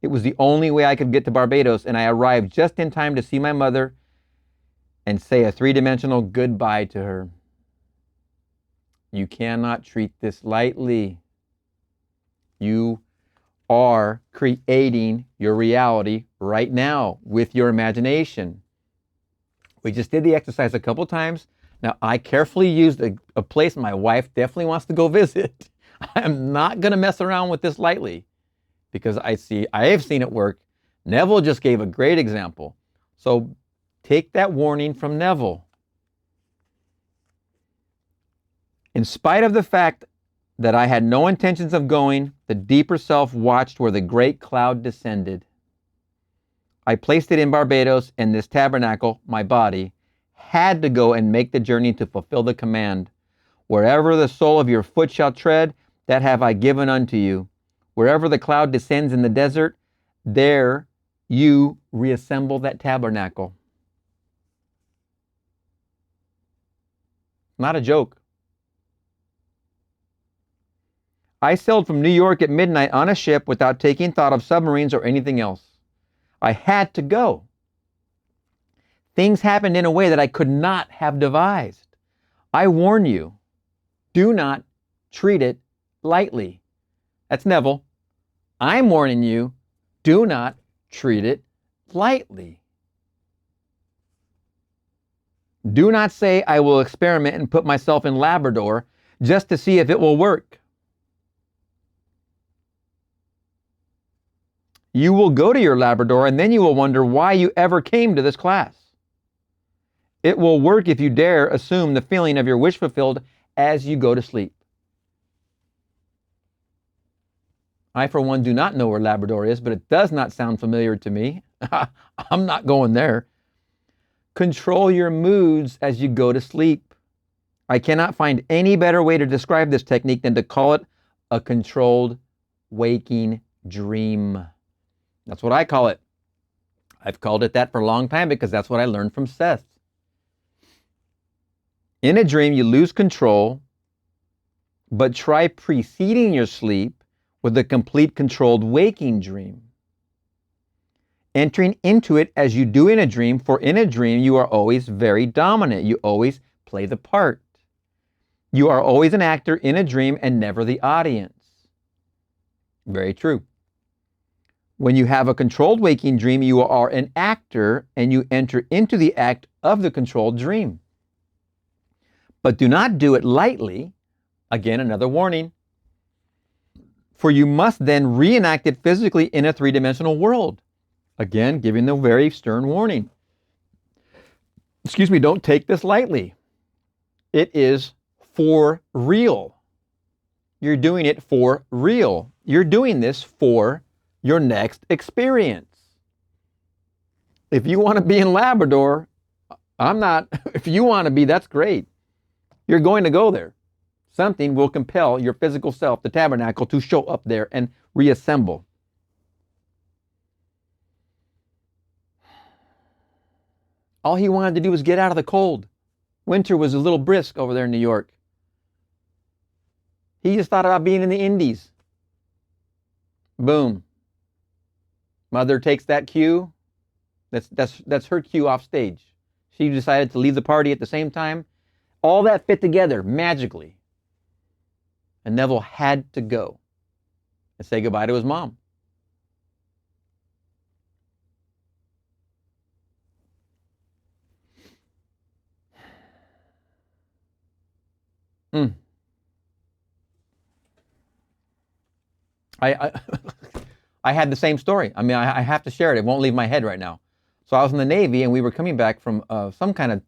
It was the only way I could get to Barbados, and I arrived just in time to see my mother and say a three-dimensional goodbye to her. You cannot treat this lightly. You are creating your reality right now with your imagination. We just did the exercise a couple times. Now, I carefully used a place my wife definitely wants to go visit. I'm not going to mess around with this lightly because I have seen it work. Neville just gave a great example. So take that warning from Neville. In spite of the fact that I had no intentions of going, the deeper self watched where the great cloud descended. I placed it in Barbados, and this tabernacle, my body, had to go and make the journey to fulfill the command. Wherever the sole of your foot shall tread, that have I given unto you. Wherever the cloud descends in the desert, there you reassemble that tabernacle. Not a joke. I sailed from New York at midnight on a ship without taking thought of submarines or anything else. I had to go. Things happened in a way that I could not have devised. I warn you, do not treat it lightly. That's Neville. I'm warning you, do not treat it lightly. Do not say, I will experiment and put myself in Labrador just to see if it will work. You will go to your Labrador and then you will wonder why you ever came to this class. It will work if you dare assume the feeling of your wish fulfilled as you go to sleep. I, for one, do not know where Labrador is, but it does not sound familiar to me. I'm not going there. Control your moods as you go to sleep. I cannot find any better way to describe this technique than to call it a controlled waking dream. That's what I call it. I've called it that for a long time because that's what I learned from Seth. In a dream, you lose control, but try preceding your sleep with a complete controlled waking dream. Entering into it as you do in a dream, for in a dream you are always very dominant. You always play the part. You are always an actor in a dream and never the audience. Very true. When you have a controlled waking dream, you are an actor and you enter into the act of the controlled dream. But do not do it lightly. Again, another warning. For you must then reenact it physically in a three-dimensional world. Again, giving the very stern warning. Excuse me, don't take this lightly. It is for real. You're doing it for real. You're doing this for your next experience. If you want to be in Labrador, I'm not. If you want to be, that's great. You're going to go there. Something will compel your physical self, the tabernacle, to show up there and reassemble. All he wanted to do was get out of the cold. Winter was a little brisk over there in New York. He just thought about being in the Indies. Boom. Mother takes that cue. That's her cue off stage. She decided to leave the party at the same time. All that fit together magically. And Neville had to go and say goodbye to his mom. I had the same story. I mean, I have to share it. It won't leave my head right now. So I was in the Navy, and we were coming back from some kind of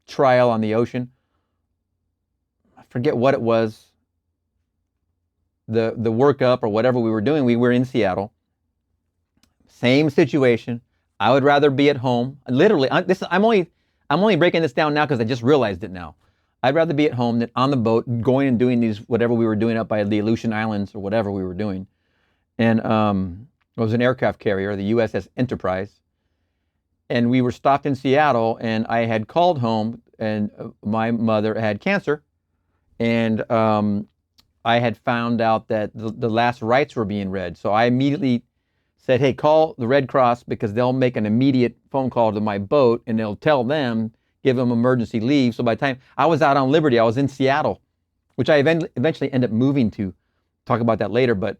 trial on the ocean. I forget what it was. The workup or whatever we were doing. We were in Seattle. Same situation. I would rather be at home. Literally, I'm only breaking this down now because I just realized it now. I'd rather be at home than on the boat, going and doing these whatever we were doing up by the Aleutian Islands or whatever we were doing. And it was an aircraft carrier, the USS Enterprise. And we were stopped in Seattle, and I had called home, and my mother had cancer, and I had found out that the last rites were being read. So I immediately said, hey, call the Red Cross because they'll make an immediate phone call to my boat, and they'll tell them, give them emergency leave. So by the time I was out on Liberty, I was in Seattle, which I eventually ended up moving to. Talk about that later, but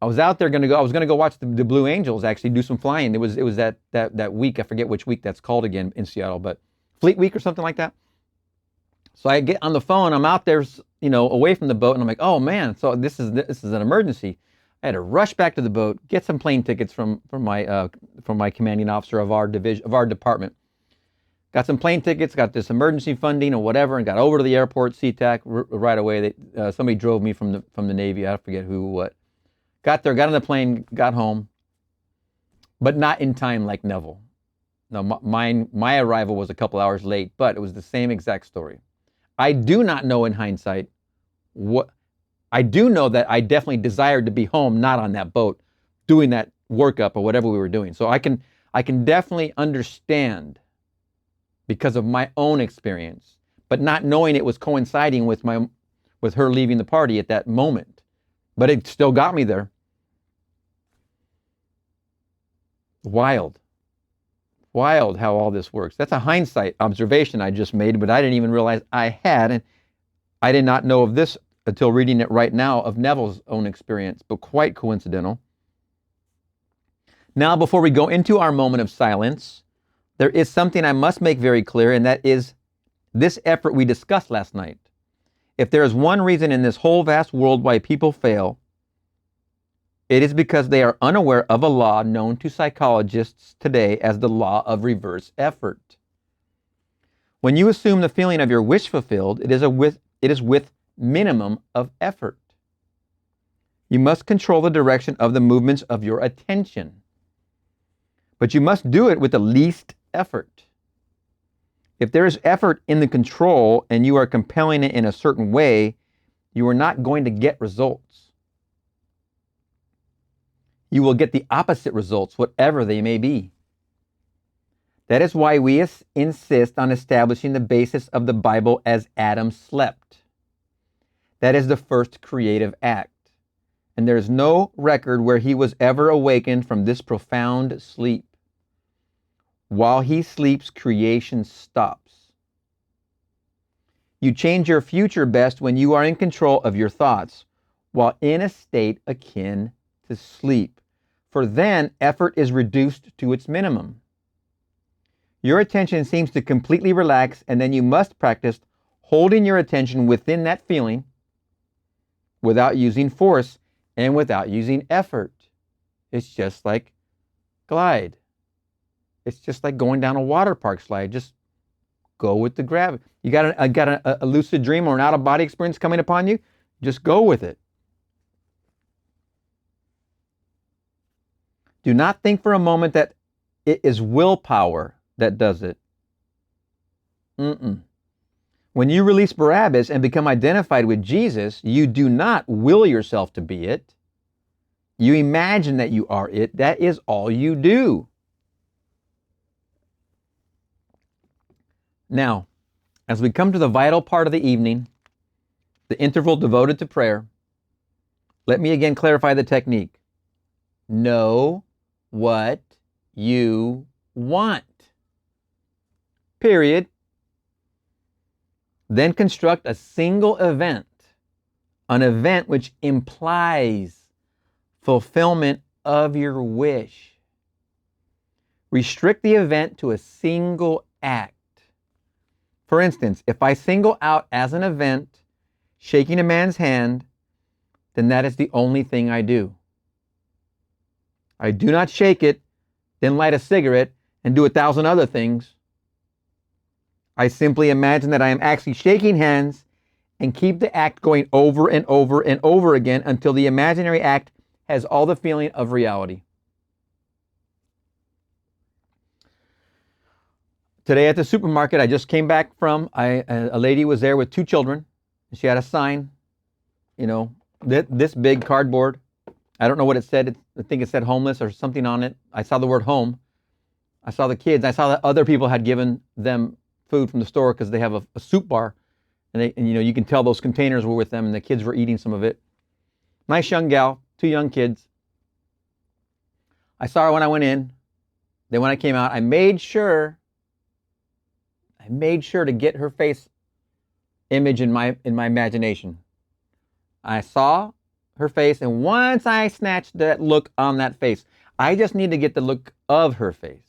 I was out there I was gonna go watch the Blue Angels actually do some flying. It was that week, I forget which week that's called again in Seattle, but Fleet Week or something like that. So I get on the phone, I'm out there, away from the boat, and I'm like, oh man, so this is an emergency. I had to rush back to the boat, get some plane tickets from my commanding officer of our department. Got some plane tickets, got this emergency funding or whatever, and got over to the airport, SeaTac, right away. Somebody drove me from the Navy. I forget who, what. Got there, got on the plane, got home, but not in time like Neville. No, my arrival was a couple hours late, but it was the same exact story. I do not know in hindsight what. I do know that I definitely desired to be home, not on that boat, doing that workup or whatever we were doing. So I can definitely understand because of my own experience, but not knowing it was coinciding with her leaving the party at that moment. But it still got me there. Wild how all this works. That's a hindsight observation I just made, but I didn't even realize I had, and I did not know of this until reading it right now of Neville's own experience, but quite coincidental. Now, before we go into our moment of silence, there is something I must make very clear, and that is this effort we discussed last night. If there is one reason in this whole vast world why people fail, it is because they are unaware of a law known to psychologists today as the law of reverse effort. When you assume the feeling of your wish fulfilled, it is with minimum of effort. You must control the direction of the movements of your attention, but you must do it with the least effort. If there is effort in the control and you are compelling it in a certain way, you are not going to get results. You will get the opposite results, whatever they may be. That is why we insist on establishing the basis of the Bible as Adam slept. That is the first creative act. And there is no record where he was ever awakened from this profound sleep. While he sleeps, creation stops. You change your future best when you are in control of your thoughts, while in a state akin to sleep. For then, effort is reduced to its minimum. Your attention seems to completely relax, and then you must practice holding your attention within that feeling without using force and without using effort. It's just like glide. It's just like going down a water park slide. Just go with the gravity. You got a lucid dream or an out-of-body experience coming upon you? Just go with it. Do not think for a moment that it is willpower that does it. When you release Barabbas and become identified with Jesus, you do not will yourself to be it. You imagine that you are it. That is all you do. Now, as we come to the vital part of the evening, the interval devoted to prayer, let me again clarify the technique. Know what you want. Period. Then construct a single event, an event which implies fulfillment of your wish. Restrict the event to a single act. For instance, if I single out as an event shaking a man's hand, then that is the only thing I do. I do not shake it, then light a cigarette and do 1,000 other things. I simply imagine that I am actually shaking hands and keep the act going over and over and over again until the imaginary act has all the feeling of reality. Today at the supermarket, I just came back from, a lady was there with 2 children. She had a sign, this big cardboard. I don't know what it said. I think it said homeless or something on it. I saw the word home. I saw the kids. I saw that other people had given them food from the store because they have a soup bar. And you can tell those containers were with them and the kids were eating some of it. Nice young gal, 2 young kids. I saw her when I went in. Then when I came out, I made sure to get her face image in my imagination. I saw her face, and once I snatched that look on that face, I just need to get the look of her face.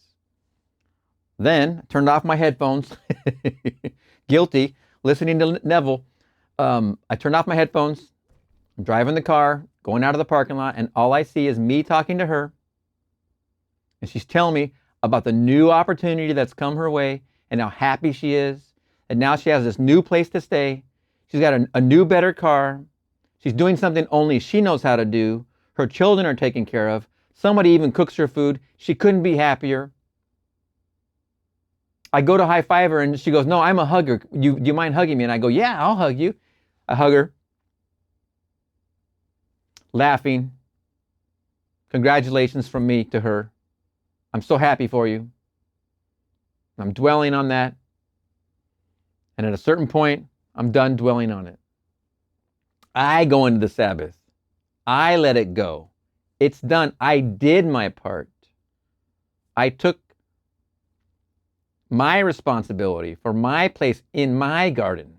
Then turned off my headphones. Guilty, listening to Neville. I turned off my headphones. I'm driving the car, going out of the parking lot, and all I see is me talking to her. And she's telling me about the new opportunity that's come her way and how happy she is. And now she has this new place to stay. She's got a new, better car. She's doing something only she knows how to do. Her children are taken care of. Somebody even cooks her food. She couldn't be happier. I go to high five her and she goes, no, I'm a hugger. Do you mind hugging me? And I go, yeah, I'll hug you. I hug her, laughing. Congratulations from me to her. I'm so happy for you. I'm dwelling on that. And at a certain point, I'm done dwelling on it. I go into the Sabbath. I let it go. It's done. I did my part. I took my responsibility for my place in my garden.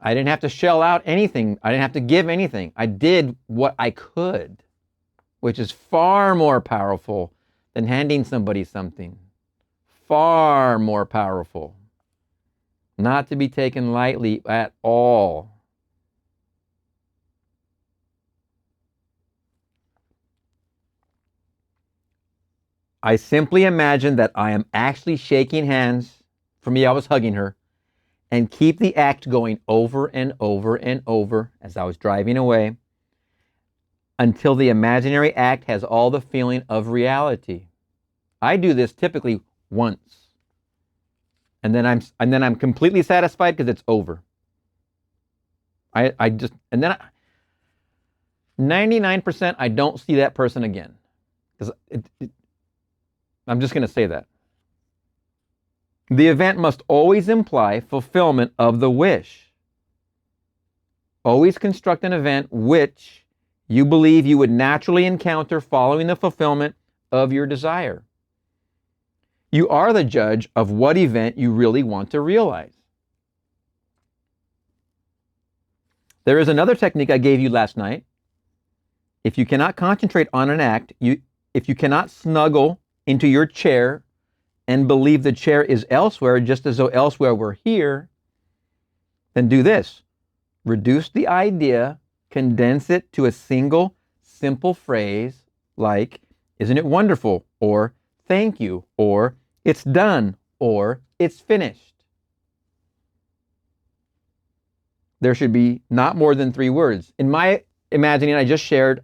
I didn't have to shell out anything. I didn't have to give anything. I did what I could, which is far more powerful than handing somebody something. Far more powerful. Not to be taken lightly at all. I simply imagine that I am actually shaking hands. For me, I was hugging her. And keep the act going over and over and over as I was driving away until the imaginary act has all the feeling of reality. I do this typically once. And then I'm completely satisfied because it's over. I just, and then 99% I don't see that person again. Because I'm just going to say that. The event must always imply fulfillment of the wish. Always construct an event which you believe you would naturally encounter following the fulfillment of your desire. You are the judge of what event you really want to realize. There is another technique I gave you last night. If you cannot concentrate on an act, if you cannot snuggle into your chair and believe the chair is elsewhere, just as though elsewhere were here, then do this. Reduce the idea, condense it to a single, simple phrase like, isn't it wonderful? Or, thank you. Or, it's done. Or, it's finished. There should be not more than 3 words. In my imagining, I just shared,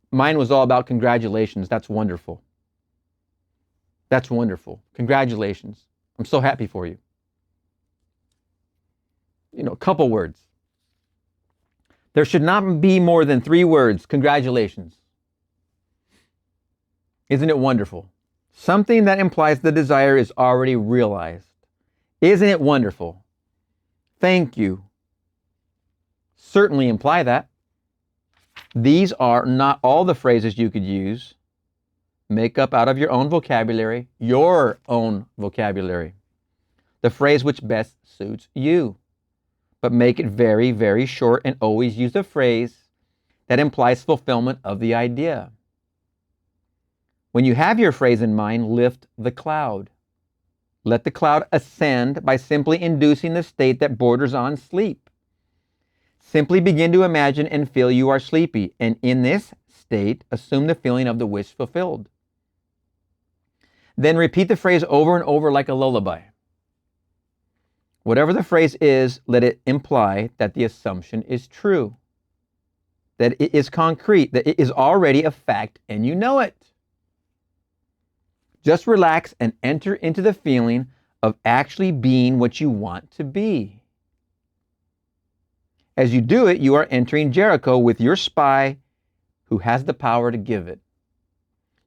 mine was all about congratulations. That's wonderful. That's wonderful. Congratulations. I'm so happy for you. A couple words. There should not be more than 3 words. Congratulations. Isn't it wonderful? Something that implies the desire is already realized. Isn't it wonderful? Thank you. Certainly imply that. These are not all the phrases you could use. Make up out of your own vocabulary, the phrase which best suits you. But make it very, very short and always use a phrase that implies fulfillment of the idea. When you have your phrase in mind, lift the cloud. Let the cloud ascend by simply inducing the state that borders on sleep. Simply begin to imagine and feel you are sleepy, and in this state, assume the feeling of the wish fulfilled. Then repeat the phrase over and over like a lullaby. Whatever the phrase is, let it imply that the assumption is true, that it is concrete, that it is already a fact and you know it. Just relax and enter into the feeling of actually being what you want to be. As you do it, you are entering Jericho with your spy who has the power to give it.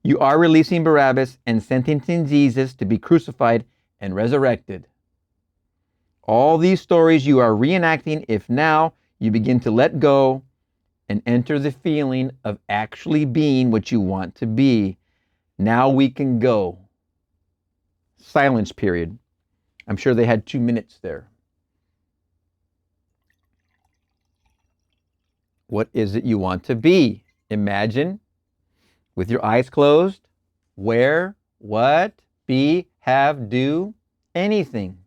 You are releasing Barabbas and sentencing Jesus to be crucified and resurrected. All these stories you are reenacting if now you begin to let go and enter the feeling of actually being what you want to be. Now we can go. Silence period. I'm sure they had 2 minutes there. What is it you want to be? Imagine with your eyes closed, where, what, be, have, do, anything.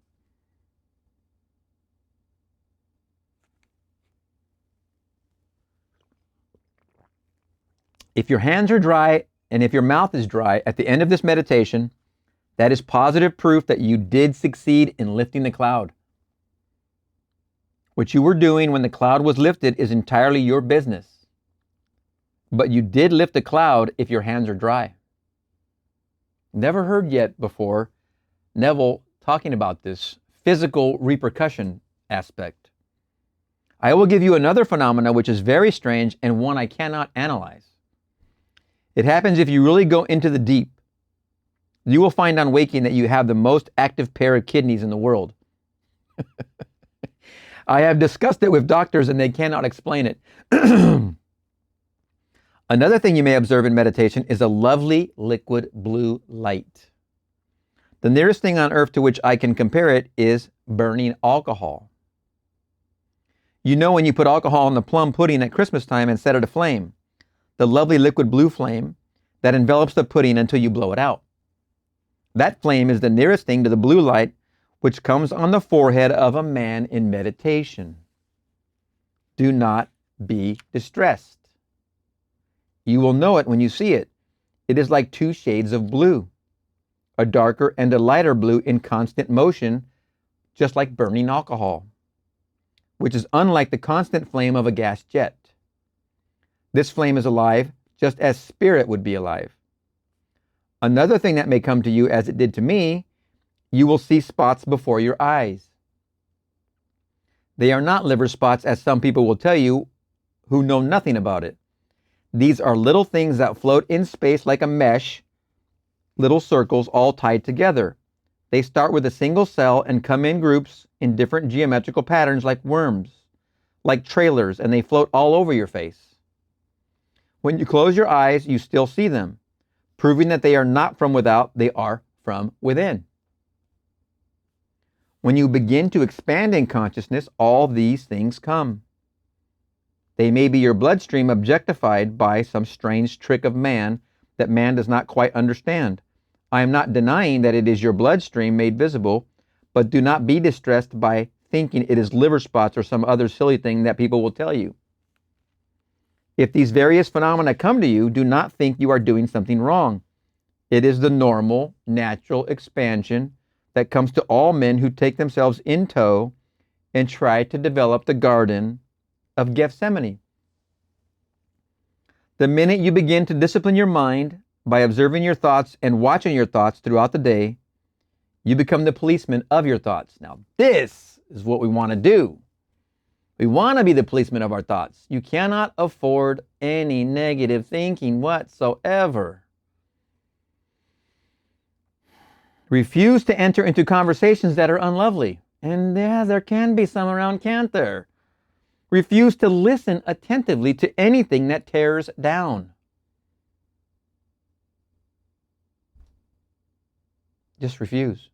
If your hands are dry and if your mouth is dry at the end of this meditation, that is positive proof that you did succeed in lifting the cloud. What you were doing when the cloud was lifted is entirely your business. but you did lift a cloud if your hands are dry. Never heard yet before Neville talking about this physical repercussion aspect. I will give you another phenomena which is very strange and one I cannot analyze. It happens if you really go into the deep. You will find on waking that you have the most active pair of kidneys in the world. I have discussed it with doctors and they cannot explain it. Another thing you may observe in meditation is a lovely liquid blue light. The nearest thing on earth to which I can compare it is burning alcohol. You know, when you put alcohol in the plum pudding at Christmas time and set it aflame, the lovely liquid blue flame that envelops the pudding until you blow it out. That flame is the nearest thing to the blue light which comes on the forehead of a man in meditation. Do not be distressed. You will know it when you see it. It is like two shades of blue, a darker and a lighter blue in constant motion, just like burning alcohol, which is unlike the constant flame of a gas jet. This flame is alive just as spirit would be alive. Another thing that may come to you, as it did to me, you will see spots before your eyes. They are not liver spots, as some people will tell you who know nothing about it. These are little things that float in space like a mesh, little circles all tied together. They start with a single cell and come in groups in different geometrical patterns like worms, like trailers, and they float all over your face. When you close your eyes, you still see them, proving that they are not from without, they are from within. When you begin to expand in consciousness, all these things come. They may be your bloodstream objectified by some strange trick of man that man does not quite understand. I am not denying that it is your bloodstream made visible, but do not be distressed by thinking it is liver spots or some other silly thing that people will tell you. If these various phenomena come to you, do not think you are doing something wrong. It is the normal, natural expansion that comes to all men who take themselves in tow and try to develop the garden of Gethsemane. The minute you begin to discipline your mind by observing your thoughts and watching your thoughts throughout the day, you become the policeman of your thoughts. Now, this is what we want to do. We want to be the policeman of our thoughts. You cannot afford any negative thinking whatsoever. Refuse to enter into conversations that are unlovely. And yeah, there can be some around, can't there? Refuse to listen attentively to anything that tears down. Just refuse.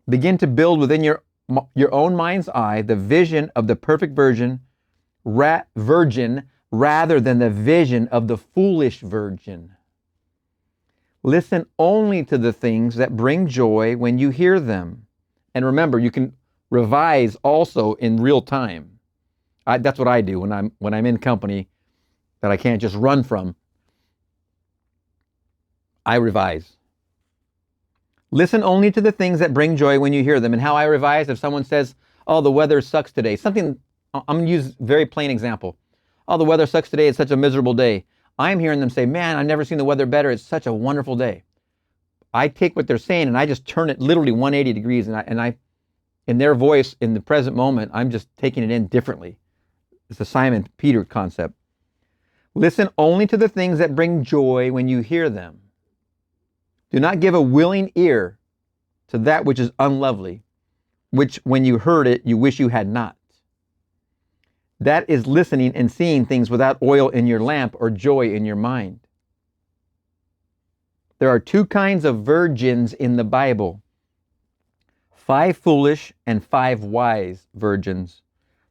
Begin to build within your own mind's eye the vision of the perfect virgin rather than the vision of the foolish virgin. Listen only to the things that bring joy when you hear them. And remember, you can revise also in real time. That's what I do when I'm in company that I can't just run from. I revise. Listen only to the things that bring joy when you hear them. And how I revise, if someone says, oh, the weather sucks today. I'm going to use a very plain example. Oh, the weather sucks today. It's such a miserable day. I'm hearing them say, man, I've never seen the weather better. It's such a wonderful day. I take what they're saying and I just turn it literally 180 degrees. And I, in their voice, in the present moment, I'm just taking it in differently. It's a Simon Peter concept. Listen only to the things that bring joy when you hear them. Do not give a willing ear to that which is unlovely, which when you heard it, you wish you had not. That is listening and seeing things without oil in your lamp or joy in your mind. There are two kinds of virgins in the Bible: 5 foolish and 5 wise virgins.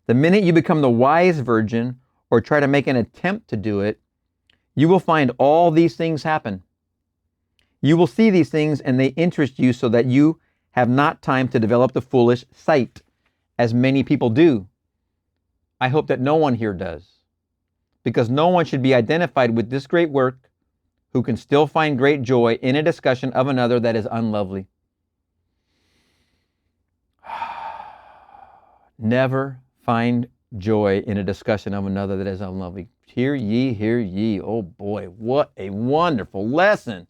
The minute you become the wise virgin or try to make an attempt to do it, you will find all these things happen. You will see these things and they interest you so that you have not time to develop the foolish sight, as many people do. I hope that no one here does, because no one should be identified with this great work who can still find great joy in a discussion of another that is unlovely. Never find joy in a discussion of another that is unlovely. Hear ye, hear ye. Oh boy, what a wonderful lesson.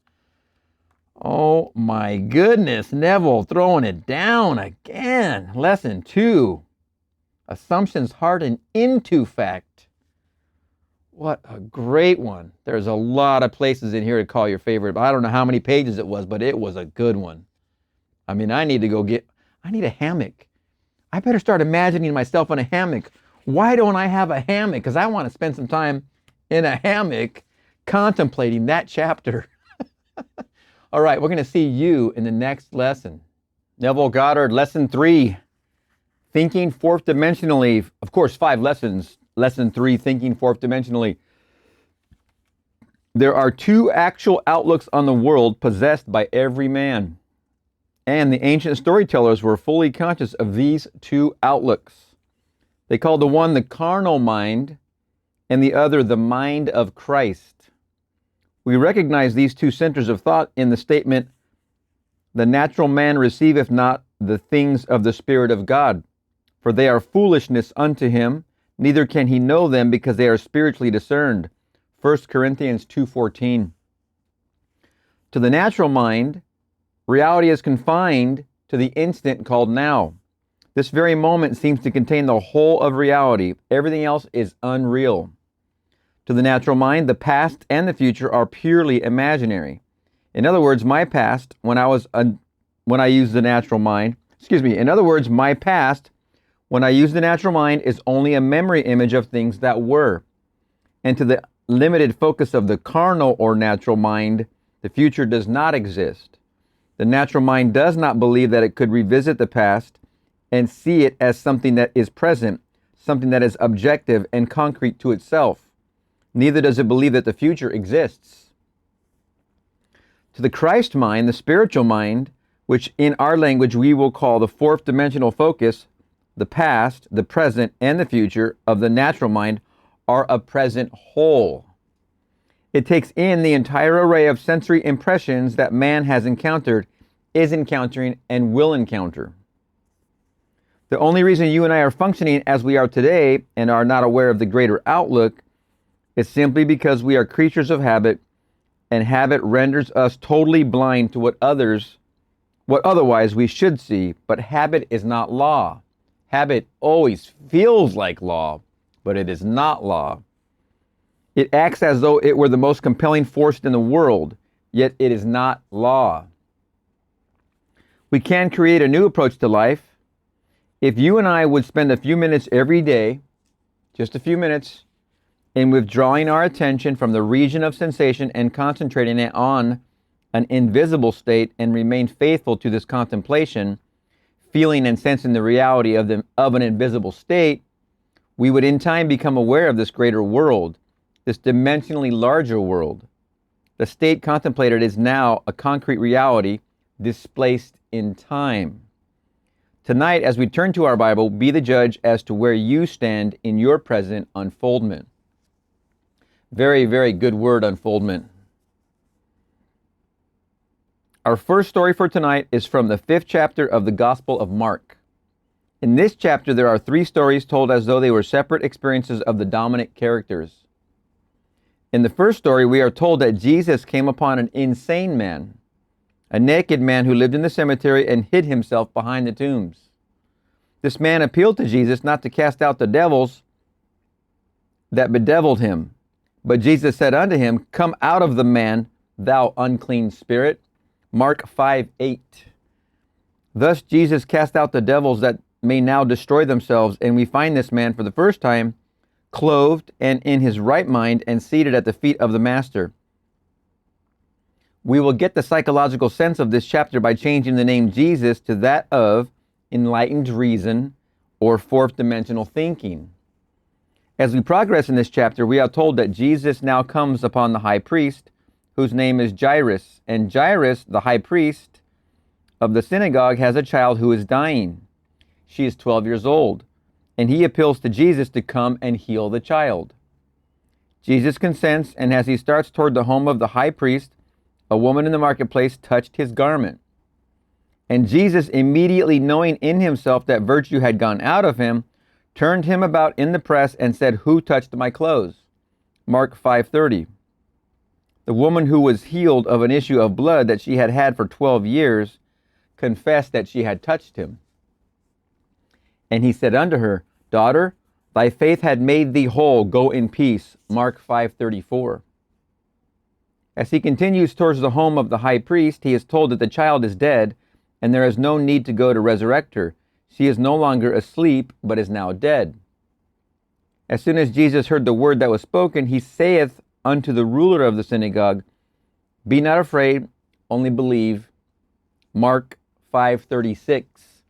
Oh my goodness, Neville throwing it down again. Lesson 2, assumptions harden into fact. What a great one. There's a lot of places in here to call your favorite. I don't know how many pages it was, but it was a good one. I mean, I need a hammock. I better start imagining myself in a hammock. Why don't I have a hammock? Because I want to spend some time in a hammock contemplating that chapter. All right, we're going to see you in the next lesson. Neville Goddard, lesson 3, thinking fourth dimensionally. Of course, 5 lessons. Lesson 3, thinking fourth dimensionally. There are 2 actual outlooks on the world possessed by every man. And the ancient storytellers were fully conscious of these 2 outlooks. They called the one the carnal mind and the other the mind of Christ. We recognize these 2 centers of thought in the statement, the natural man receiveth not the things of the Spirit of God, for they are foolishness unto him, neither can he know them because they are spiritually discerned. 1 Corinthians 2:14. To the natural mind, reality is confined to the instant called now. This very moment seems to contain the whole of reality. Everything else is unreal. To the natural mind, the past and the future are purely imaginary. In other words, my past, when I use the natural mind, my past, when I use the natural mind, is only a memory image of things that were. And to the limited focus of the carnal or natural mind, the future does not exist. The natural mind does not believe that it could revisit the past and see it as something that is present, something that is objective and concrete to itself. Neither does it believe that the future exists. To the Christ mind, the spiritual mind, which in our language we will call the fourth dimensional focus, the past, the present, and the future of the natural mind are a present whole. It takes in the entire array of sensory impressions that man has encountered, is encountering, and will encounter. The only reason you and I are functioning as we are today and are not aware of the greater outlook is simply because we are creatures of habit, and habit renders us totally blind to what otherwise we should see. But habit is not law. Habit always feels like law, but it is not law. It acts as though it were the most compelling force in the world, yet it is not law. We can create a new approach to life. If you and I would spend a few minutes every day, just a few minutes, in withdrawing our attention from the region of sensation and concentrating it on an invisible state and remain faithful to this contemplation, feeling and sensing the reality of an invisible state, we would in time become aware of this greater world, this dimensionally larger world. The state contemplated is now a concrete reality displaced in time. Tonight, as we turn to our Bible, be the judge as to where you stand in your present unfoldment. Very, very good word, unfoldment. Our first story for tonight is from the 5th chapter of the Gospel of Mark. In this chapter, there are 3 stories told as though they were separate experiences of the dominant characters. In the first story, we are told that Jesus came upon an insane man, a naked man who lived in the cemetery and hid himself behind the tombs. This man appealed to Jesus not to cast out the devils that bedeviled him. But Jesus said unto him, Come out of the man, thou unclean spirit. Mark 5:8. Thus Jesus cast out the devils that may now destroy themselves, and we find this man for the first time clothed and in his right mind and seated at the feet of the Master. We will get the psychological sense of this chapter by changing the name Jesus to that of enlightened reason or fourth dimensional thinking. As we progress in this chapter, we are told that Jesus now comes upon the high priest, whose name is Jairus. And Jairus, the high priest of the synagogue, has a child who is dying. She is 12 years old, and he appeals to Jesus to come and heal the child. Jesus consents, and as he starts toward the home of the high priest, a woman in the marketplace touched his garment. And Jesus, immediately knowing in himself that virtue had gone out of him, turned him about in the press and said, "Who touched my clothes?" Mark 5:30. The woman who was healed of an issue of blood that she had had for 12 years confessed that she had touched him. And he said unto her, "Daughter, thy faith had made thee whole. Go in peace." Mark 5:34. As he continues towards the home of the high priest, he is told that the child is dead, and there is no need to go to resurrect her. She is no longer asleep, but is now dead. As soon as Jesus heard the word that was spoken, he saith unto the ruler of the synagogue, "Be not afraid, only believe." Mark 5:36.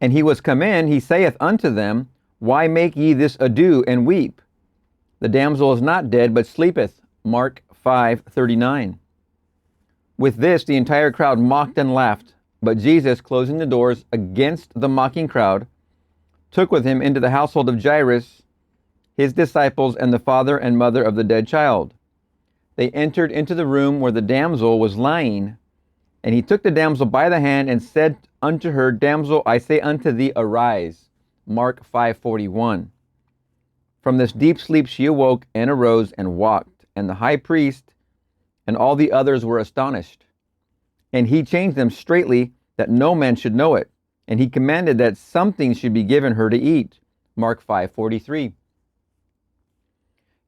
And he was come in, he saith unto them, "Why make ye this ado and weep? The damsel is not dead, but sleepeth." Mark 5:39. With this, the entire crowd mocked and laughed. But Jesus, closing the doors against the mocking crowd, took with him into the household of Jairus his disciples and the father and mother of the dead child. They entered into the room where the damsel was lying, and he took the damsel by the hand and said unto her, "Damsel, I say unto thee, arise." Mark 5:41. From this deep sleep she awoke and arose and walked. And the high priest and all the others were astonished. And he changed them straitly, that no man should know it. And he commanded that something should be given her to eat. Mark 5:43.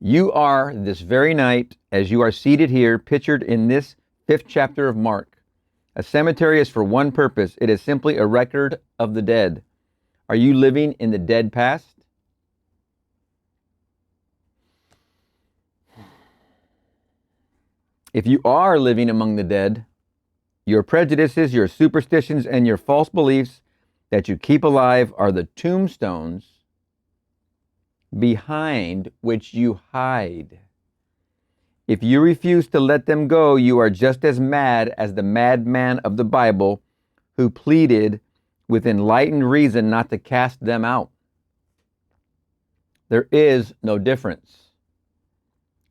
You are this very night, as you are seated here, pictured in this 5th chapter of Mark. A cemetery is for one purpose. It is simply a record of the dead. Are you living in the dead past? If you are living among the dead, your prejudices, your superstitions, and your false beliefs that you keep alive are the tombstones behind which you hide. If you refuse to let them go, you are just as mad as the madman of the Bible who pleaded with enlightened reason not to cast them out. There is no difference.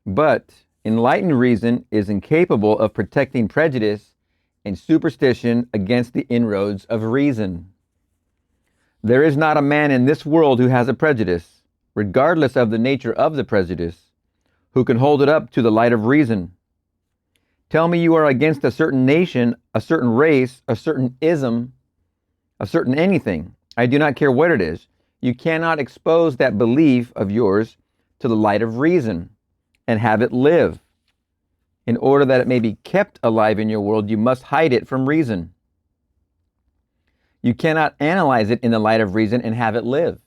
But enlightened reason is incapable of protecting prejudice and superstition against the inroads of reason. There is not a man in this world who has a prejudice, regardless of the nature of the prejudice, who can hold it up to the light of reason. Tell me you are against a certain nation, a certain race, a certain ism, a certain anything. I do not care what it is. You cannot expose that belief of yours to the light of reason and have it live. In order that it may be kept alive in your world, you must hide it from reason. You cannot analyze it in the light of reason and have it live.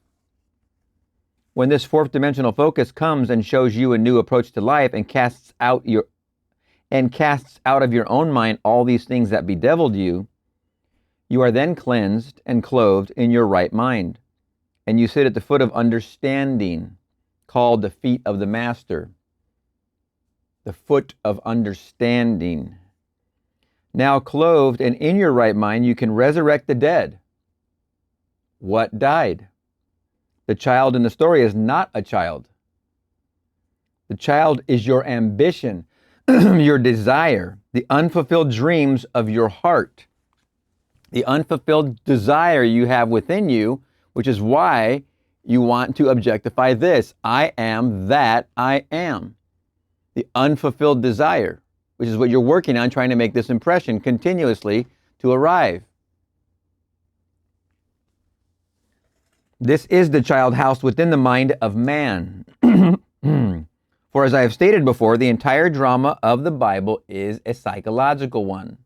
When this 4th dimensional focus comes and shows you a new approach to life and casts out of your own mind all these things that bedeviled you, you are then cleansed and clothed in your right mind. And you sit at the foot of understanding, called the feet of the Master. The foot of understanding. Now clothed and in your right mind, you can resurrect the dead. What died? The child in the story is not a child. The child is your ambition, your desire, the unfulfilled dreams of your heart, the unfulfilled desire you have within you, which is why you want to objectify this. I am that I am. The unfulfilled desire, which is what you're working on, trying to make this impression continuously to arrive. This is the child housed within the mind of man. For as I have stated before, the entire drama of the Bible is a psychological one.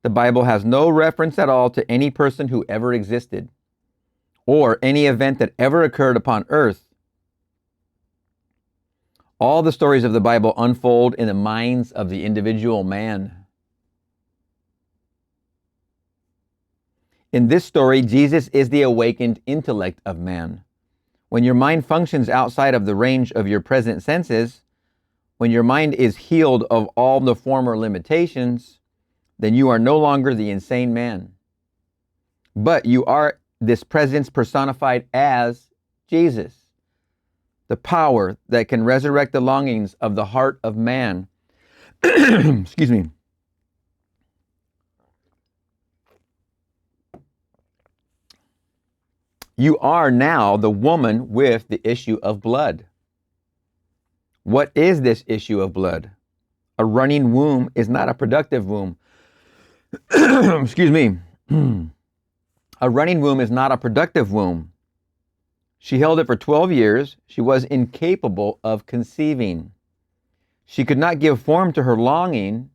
The Bible has no reference at all to any person who ever existed or any event that ever occurred upon earth. All the stories of the Bible unfold in the minds of the individual man. In this story, Jesus is the awakened intellect of man. When your mind functions outside of the range of your present senses, when your mind is healed of all the former limitations, then you are no longer the insane man. But you are this presence personified as Jesus, the power that can resurrect the longings of the heart of man. Excuse me. You are now the woman with the issue of blood. What is this issue of blood? A running womb is not a productive womb. Excuse me. A running womb is not a productive womb. She held it for 12 years. She was incapable of conceiving. She could not give form to her longing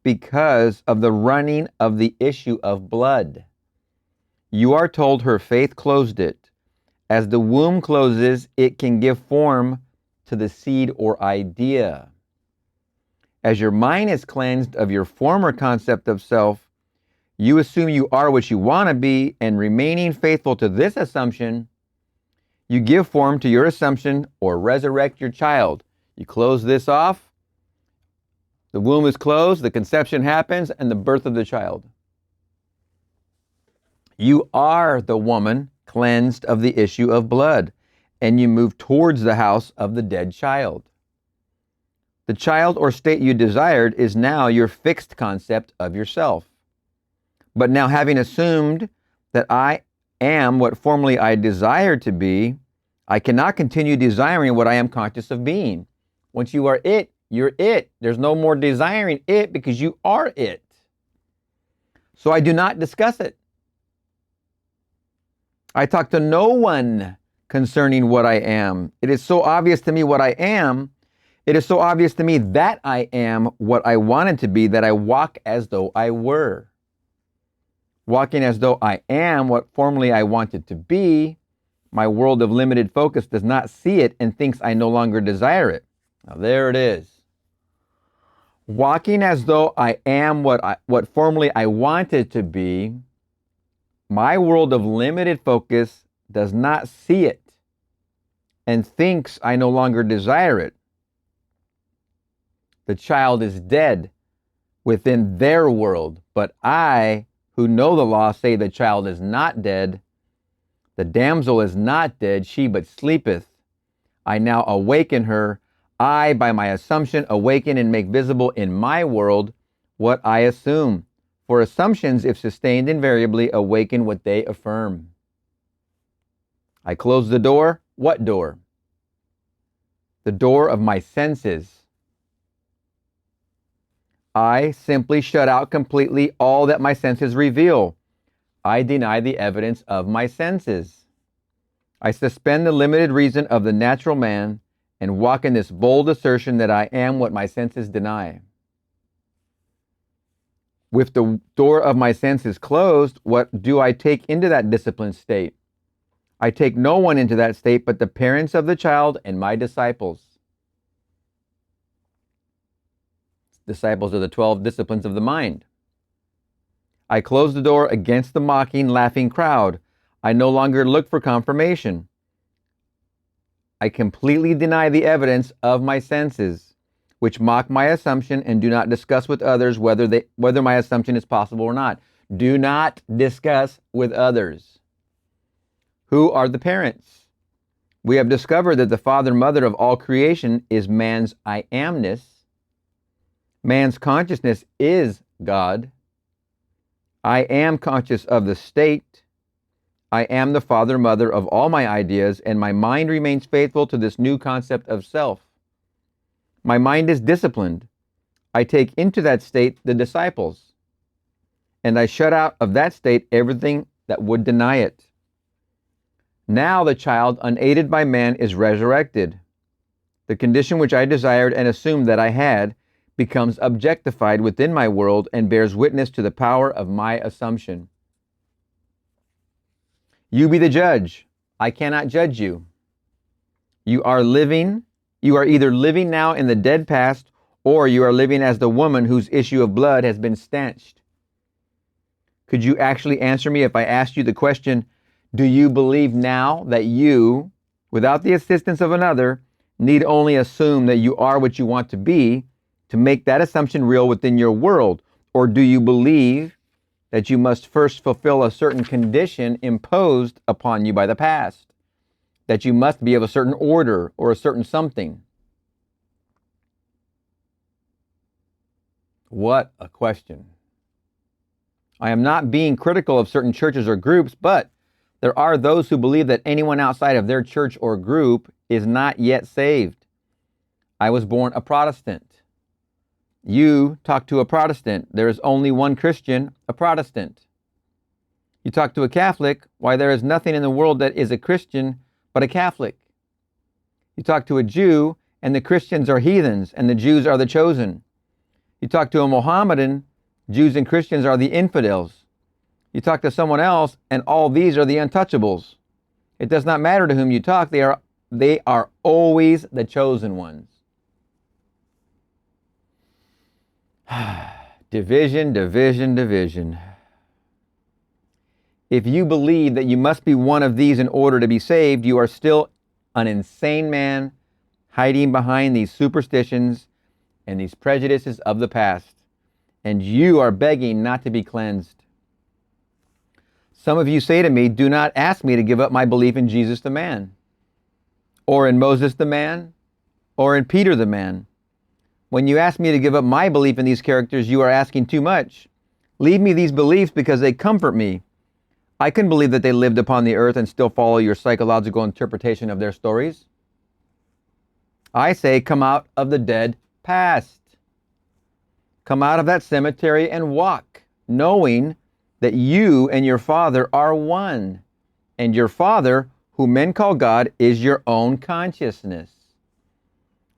because of the running of the issue of blood. You are told her faith closed it. As the womb closes, it can give form to the seed or idea. As your mind is cleansed of your former concept of self, you assume you are what you want to be, and remaining faithful to this assumption, you give form to your assumption or resurrect your child. You close this off, the womb is closed, the conception happens, and the birth of the child. You are the woman cleansed of the issue of blood, and you move towards the house of the dead child. The child or state you desired is now your fixed concept of yourself. But now, having assumed that I am what formerly I desired to be, I cannot continue desiring what I am conscious of being. Once you are it, you're it. There's no more desiring it because you are it. So I do not discuss it. I talk to no one concerning what I am. It is so obvious to me what I am. It is so obvious to me that I am what I wanted to be that I walk as though I were. Walking as though I am what formerly I wanted to be, my world of limited focus does not see it and thinks I no longer desire it. Now there it is. Walking as though I am what formerly I wanted to be, my world of limited focus does not see it and thinks I no longer desire it. The child is dead within their world, but I, who know the law, say the child is not dead. The damsel is not dead, she but sleepeth. I now awaken her. I, by my assumption, awaken and make visible in my world what I assume. For assumptions, if sustained invariably, awaken what they affirm. I close the door. What door? The door of my senses. I simply shut out completely all that my senses reveal. I deny the evidence of my senses. I suspend the limited reason of the natural man and walk in this bold assertion that I am what my senses deny. With the door of my senses closed, what do I take into that disciplined state? I take no one into that state but the parents of the child and my disciples. Disciples are the 12 disciplines of the mind. I close the door against the mocking, laughing crowd. I no longer look for confirmation. I completely deny the evidence of my senses, which mock my assumption and do not discuss with others whether my assumption is possible or not. Do not discuss with others. Who are the parents? We have discovered that the father and mother of all creation is man's I amness. Man's consciousness is God. I am conscious of the state. I am the father and mother of all my ideas, and my mind remains faithful to this new concept of self. My mind is disciplined. I take into that state the disciples, and I shut out of that state everything that would deny it. Now the child, unaided by man, is resurrected. The condition which I desired and assumed that I had becomes objectified within my world and bears witness to the power of my assumption. You be the judge. I cannot judge you. You are either living now in the dead past, or you are living as the woman whose issue of blood has been stanched. Could you actually answer me if I asked you the question, do you believe now that you, without the assistance of another, need only assume that you are what you want to be to make that assumption real within your world? Or do you believe that you must first fulfill a certain condition imposed upon you by the past? That you must be of a certain order or a certain something? What a question. I am not being critical of certain churches or groups, but There are those who believe that anyone outside of their church or group is not yet saved. I was born a Protestant. You talk to a Protestant. There is only one Christian, a Protestant. You talk to a Catholic. Why, there is nothing in the world that is a Christian but a Catholic. You talk to a Jew, and the Christians are heathens, and the Jews are the chosen. You talk to a Mohammedan, Jews and Christians are the infidels. You talk to someone else, and all these are the untouchables. It does not matter to whom you talk, they are always the chosen ones. Division, division, division. If you believe that you must be one of these in order to be saved, you are still an insane man hiding behind these superstitions and these prejudices of the past, and you are begging not to be cleansed. Some of you say to me, do not ask me to give up my belief in Jesus the man, or in Moses the man, or in Peter the man. When you ask me to give up my belief in these characters, you are asking too much. Leave me these beliefs because they comfort me. I can believe that they lived upon the earth and still follow your psychological interpretation of their stories. I say, come out of the dead past. Come out of that cemetery and walk, knowing that you and your Father are one, and your Father, whom men call God, is your own consciousness.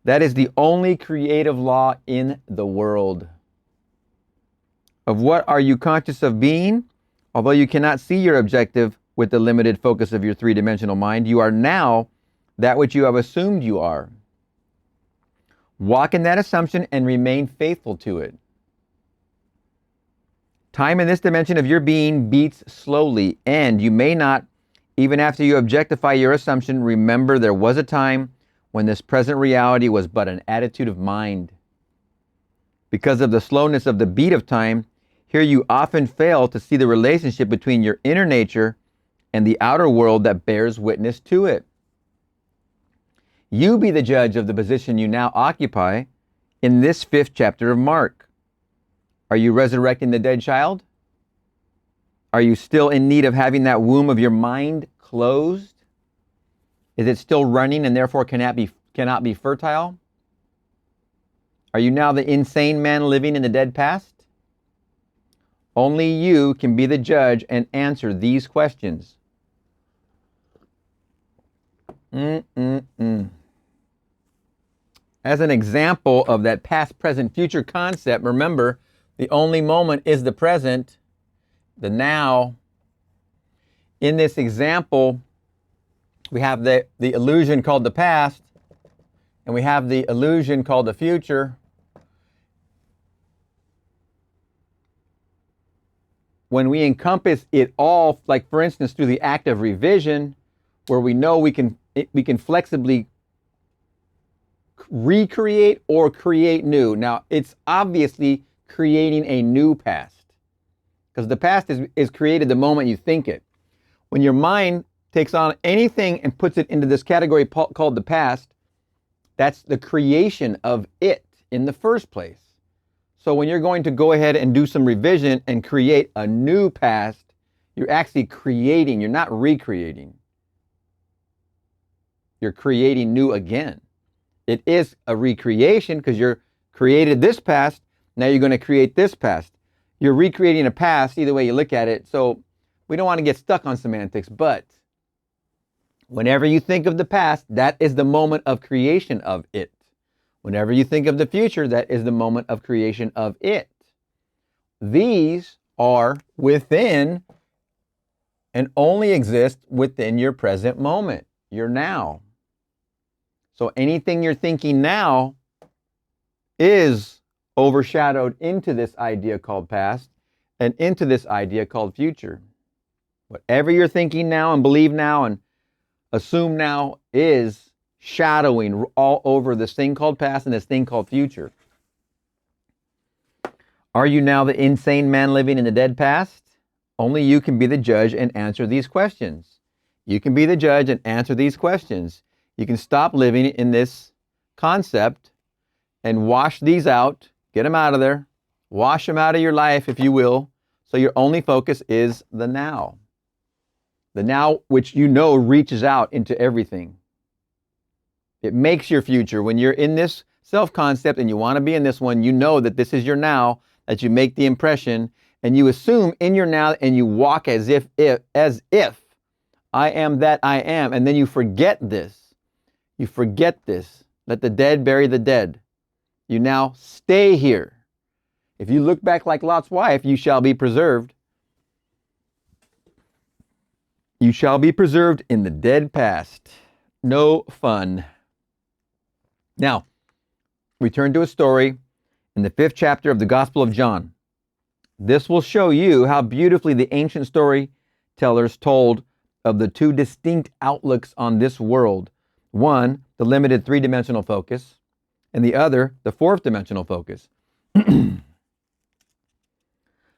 That is the only creative law in the world. Of what are you conscious of being? Although you cannot see your objective with the limited focus of your three-dimensional mind, you are now that which you have assumed you are. Walk in that assumption and remain faithful to it. Time in this dimension of your being beats slowly, and you may not, even after you objectify your assumption, remember there was a time when this present reality was but an attitude of mind. Because of the slowness of the beat of time, here you often fail to see the relationship between your inner nature and the outer world that bears witness to it. You be the judge of the position you now occupy in this 5th chapter of Mark. Are you resurrecting the dead child? Are you still in need of having that womb of your mind closed? Is it still running and therefore cannot be fertile? Are you now the insane man living in the dead past? Only you can be the judge and answer these questions. As an example of that past, present, future concept, remember, the only moment is the present, the now. In this example, we have the illusion called the past, and we have the illusion called the future. When we encompass it all, like for instance through the act of revision, where we know we can flexibly recreate or create new. Now, it's obviously creating a new past, because the past is created the moment you think it. When your mind takes on anything and puts it into this category called the past, that's the creation of it in the first place. So when you're going to go ahead and do some revision and create a new past, you're actually creating, you're not recreating. You're creating new again. It is a recreation because you're created this past, now you're going to create this past. You're recreating a past, either way you look at it. So we don't want to get stuck on semantics, but whenever you think of the past, that is the moment of creation of it. Whenever you think of the future, that is the moment of creation of it. These are within and only exist within your present moment, your now. So anything you're thinking now is overshadowed into this idea called past and into this idea called future. Whatever you're thinking now and believe now and assume now is shadowing all over this thing called past and this thing called future. Are you now the insane man living in the dead past? Only you can be the judge and answer these questions. You can be the judge and answer these questions. You can stop living in this concept and wash these out, get them out of there, wash them out of your life, if you will, so your only focus is the now. The now which you know reaches out into everything. It makes your future. When you're in this self-concept and you want to be in this one, you know that this is your now, that you make the impression, and you assume in your now and you walk as if I am that I am, and then you forget this. You forget this. Let the dead bury the dead. You now stay here. If you look back like Lot's wife, you shall be preserved. You shall be preserved in the dead past. No fun. Now, we turn to a story in the 5th chapter of the Gospel of John. This will show you how beautifully the ancient storytellers told of the two distinct outlooks on this world. One, the limited 3-dimensional focus, and the other, the 4th-dimensional focus.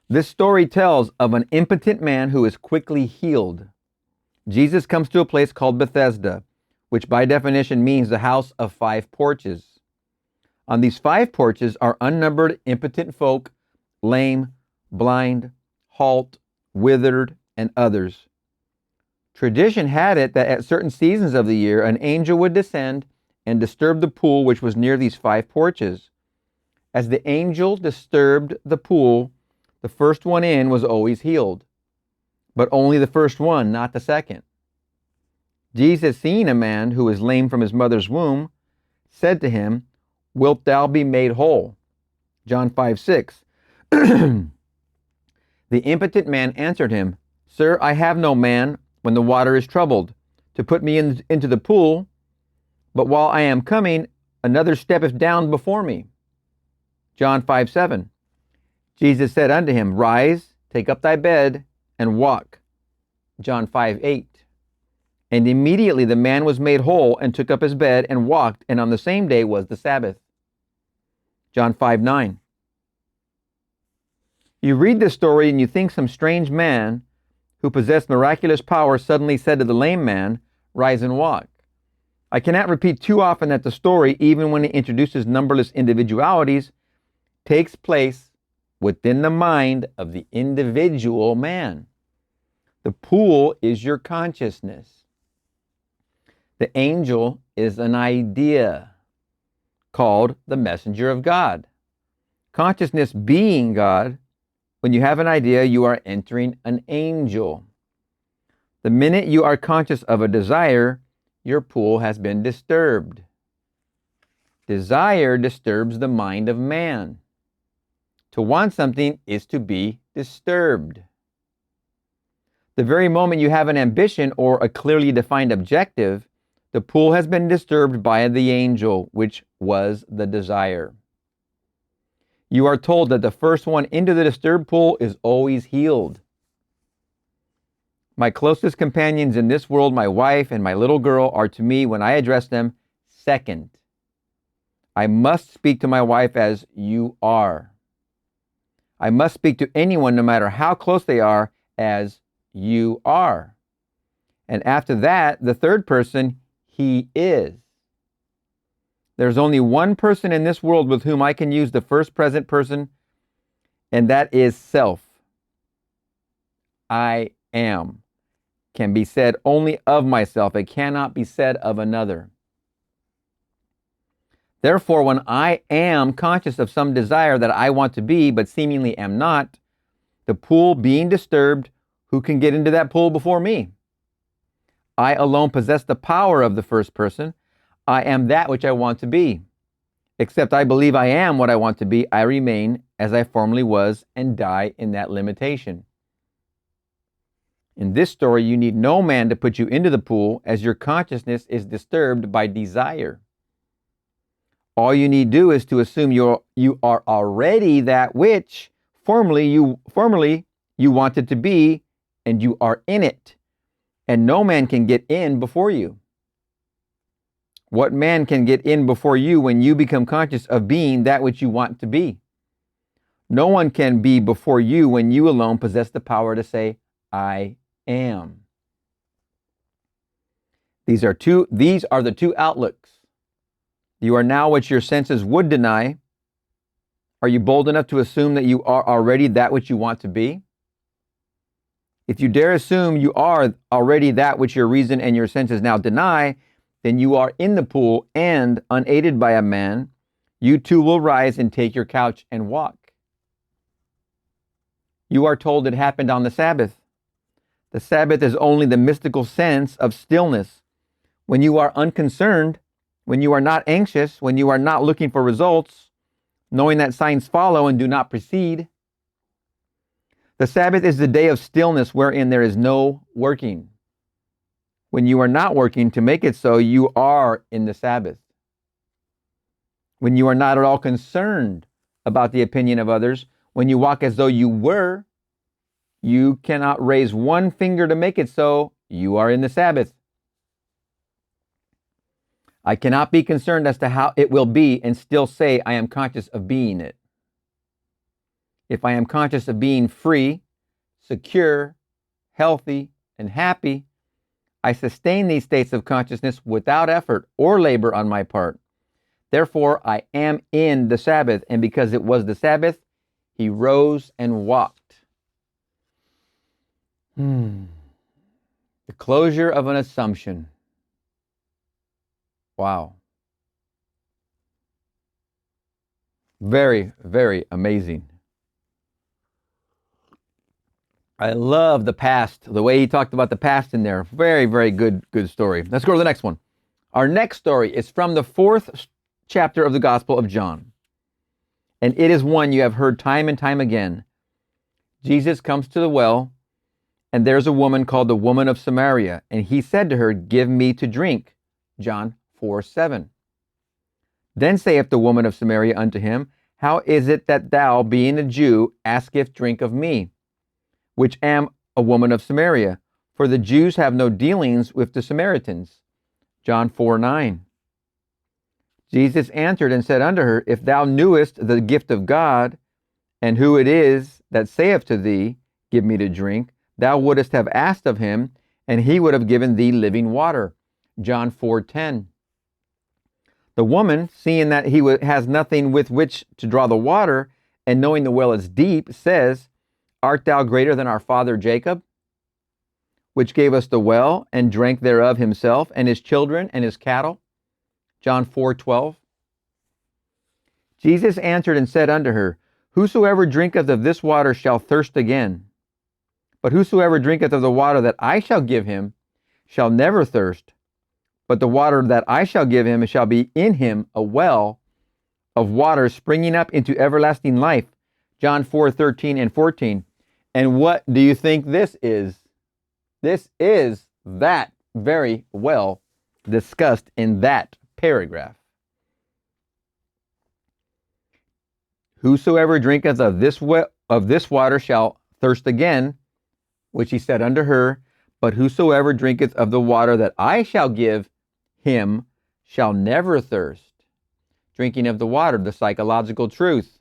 This story tells of an impotent man who is quickly healed. Jesus comes to a place called Bethesda, which by definition means the house of 5 porches. On these 5 porches are unnumbered impotent folk, lame, blind, halt, withered, and others. Tradition had it that at certain seasons of the year, an angel would descend and disturb the pool which was near these 5 porches. As the angel disturbed the pool, the first one in was always healed, but only the first one, not the second. Jesus, seeing a man who was lame from his mother's womb, said to him, "Wilt thou be made whole?" John 5:6. The impotent man answered him, "Sir, I have no man when the water is troubled to put me into the pool, but while I am coming, another steppeth down before me." John 5:7. Jesus said unto him, "Rise, take up thy bed, and walk." John 5:8. And immediately the man was made whole, and took up his bed, and walked, and on the same day was the Sabbath. John 5:9. You read this story and you think some strange man who possessed miraculous power suddenly said to the lame man, "Rise and walk." I cannot repeat too often that the story, even when it introduces numberless individualities, takes place within the mind of the individual man. The pool is your consciousness. The angel is an idea called the messenger of God. Consciousness being God, when you have an idea, you are entering an angel. The minute you are conscious of a desire, your pool has been disturbed. Desire disturbs the mind of man. To want something is to be disturbed. The very moment you have an ambition or a clearly defined objective, the pool has been disturbed by the angel, which was the desire. You are told that the first one into the disturbed pool is always healed. My closest companions in this world, my wife and my little girl, are to me, when I address them, second. I must speak to my wife as "you are." I must speak to anyone, no matter how close they are, as "you are." And after that, the third person, "he is." There's only one person in this world with whom I can use the first present person, and that is self. I am can be said only of myself. It cannot be said of another. Therefore, when I am conscious of some desire that I want to be, but seemingly am not, the pool being disturbed, who can get into that pool before me? I alone possess the power of the first person. I am that which I want to be. Except I believe I am what I want to be, I remain as I formerly was and die in that limitation. In this story, you need no man to put you into the pool, as your consciousness is disturbed by desire. All you need do is to assume you are already that which formerly you wanted to be, and you are in it, and no man can get in before you. What man can get in before you when you become conscious of being that which you want to be? No one can be before you when you alone possess the power to say, "I am." These are the two outlooks. You are now what your senses would deny. Are you bold enough to assume that you are already that which you want to be? If you dare assume you are already that which your reason and your senses now deny, then you are in the pool, and, unaided by a man, you too will rise and take your couch and walk. You are told it happened on the Sabbath. The Sabbath is only the mystical sense of stillness. When you are unconcerned, when you are not anxious, when you are not looking for results, knowing that signs follow and do not precede. The Sabbath is the day of stillness wherein there is no working. When you are not working to make it so, you are in the Sabbath. When you are not at all concerned about the opinion of others, when you walk as though you were, you cannot raise one finger to make it so, you are in the Sabbath. I cannot be concerned as to how it will be and still say I am conscious of being it. If I am conscious of being free, secure, healthy, and happy, I sustain these states of consciousness without effort or labor on my part. Therefore, I am in the Sabbath, and because it was the Sabbath, he rose and walked. The closure of an assumption. Wow. Very, very amazing. I love the past, the way he talked about the past in there. Very, very good story. Let's go to the next one. Our next story is from the 4th chapter of the Gospel of John. And it is one you have heard time and time again. Jesus comes to the well, and there's a woman called the woman of Samaria. And he said to her, "Give me to drink." John 4:7. Then saith the woman of Samaria unto him, "How is it that thou, being a Jew, askest drink of me, which am a woman of Samaria? For the Jews have no dealings with the Samaritans." John 4:9. Jesus answered and said unto her, "If thou knewest the gift of God, and who it is that saith to thee, Give me to drink, thou wouldest have asked of him, and he would have given thee living water." John 4:10. The woman, seeing that he has nothing with which to draw the water, and knowing the well is deep, says, "Art thou greater than our father Jacob, which gave us the well, and drank thereof himself, and his children, and his cattle?" John 4:12. Jesus answered and said unto her, "Whosoever drinketh of this water shall thirst again. But whosoever drinketh of the water that I shall give him shall never thirst. But the water that I shall give him shall be in him a well of water springing up into everlasting life." John 4:13 and 14. And what do you think this is? This is that very well discussed in that paragraph. "Whosoever drinketh of this water shall thirst again," which he said unto her, "but whosoever drinketh of the water that I shall give him shall never thirst." Drinking of the water, the psychological truth.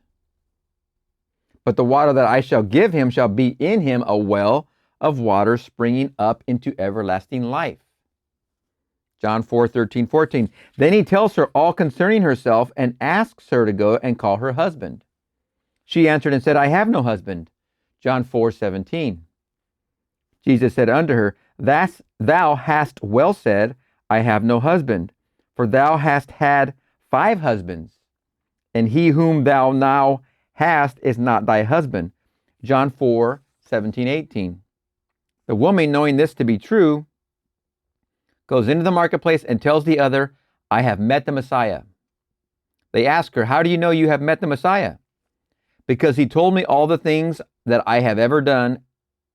"But the water that I shall give him shall be in him a well of water springing up into everlasting life." John 4:13, 14. Then he tells her all concerning herself and asks her to go and call her husband. She answered and said, "I have no husband." John 4:17. Jesus said unto her, "Thou hast well said, I have no husband, for thou hast had 5 husbands, and he whom thou now hast is not thy husband." John 4:17, 18. The woman, knowing this to be true, goes into the marketplace and tells the other, "I have met the Messiah." They ask her, "How do you know you have met the Messiah?" "Because he told me all the things that I have ever done,"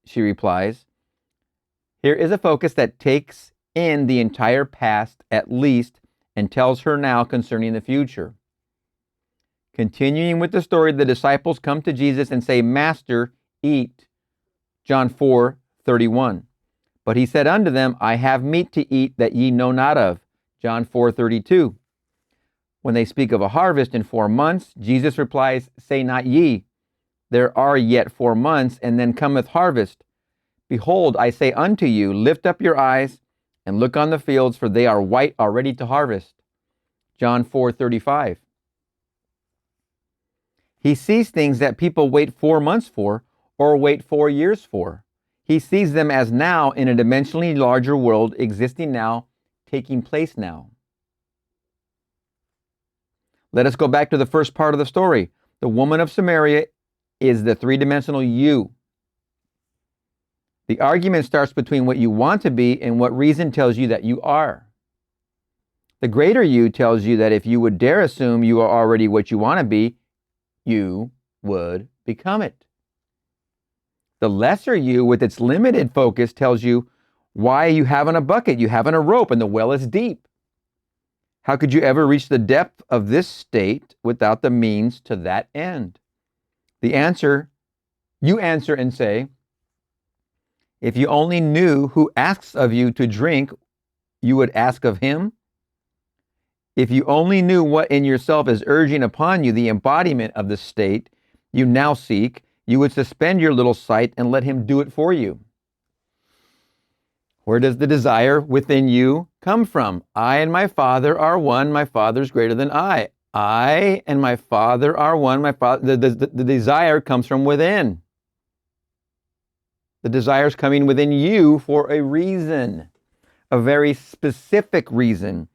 she replies. Here is a focus that takes in the entire past at least and tells her now concerning the future. Continuing with the story, the disciples come to Jesus and say, "Master, eat." John 4:31. But he said unto them, "I have meat to eat that ye know not of." John 4:32. When they speak of a harvest in 4 months, Jesus replies, "Say not ye, there are yet 4 months, and then cometh harvest. Behold, I say unto you, lift up your eyes and look on the fields, for they are white already to harvest." John 4:35. He sees things that people wait 4 months for or wait 4 years for. He sees them as now in a dimensionally larger world, existing now, taking place now. Let us go back to the first part of the story. The woman of Samaria is the three-dimensional you. The argument starts between what you want to be and what reason tells you that you are. The greater you tells you that if you would dare assume you are already what you want to be, you would become it. The lesser you, with its limited focus, tells you why you haven't a bucket, you haven't a rope, and the well is deep. How could you ever reach the depth of this state without the means to that end? You answer and say, if you only knew who asks of you to drink, you would ask of him. If you only knew what in yourself is urging upon you the embodiment of the state you now seek, you would suspend your little sight and let him do it for you. Where does the desire within you come from? I and my Father are one. My Father is greater than I. I and my Father are one. The desire comes from within. The desire is coming within you for a reason, a very specific reason.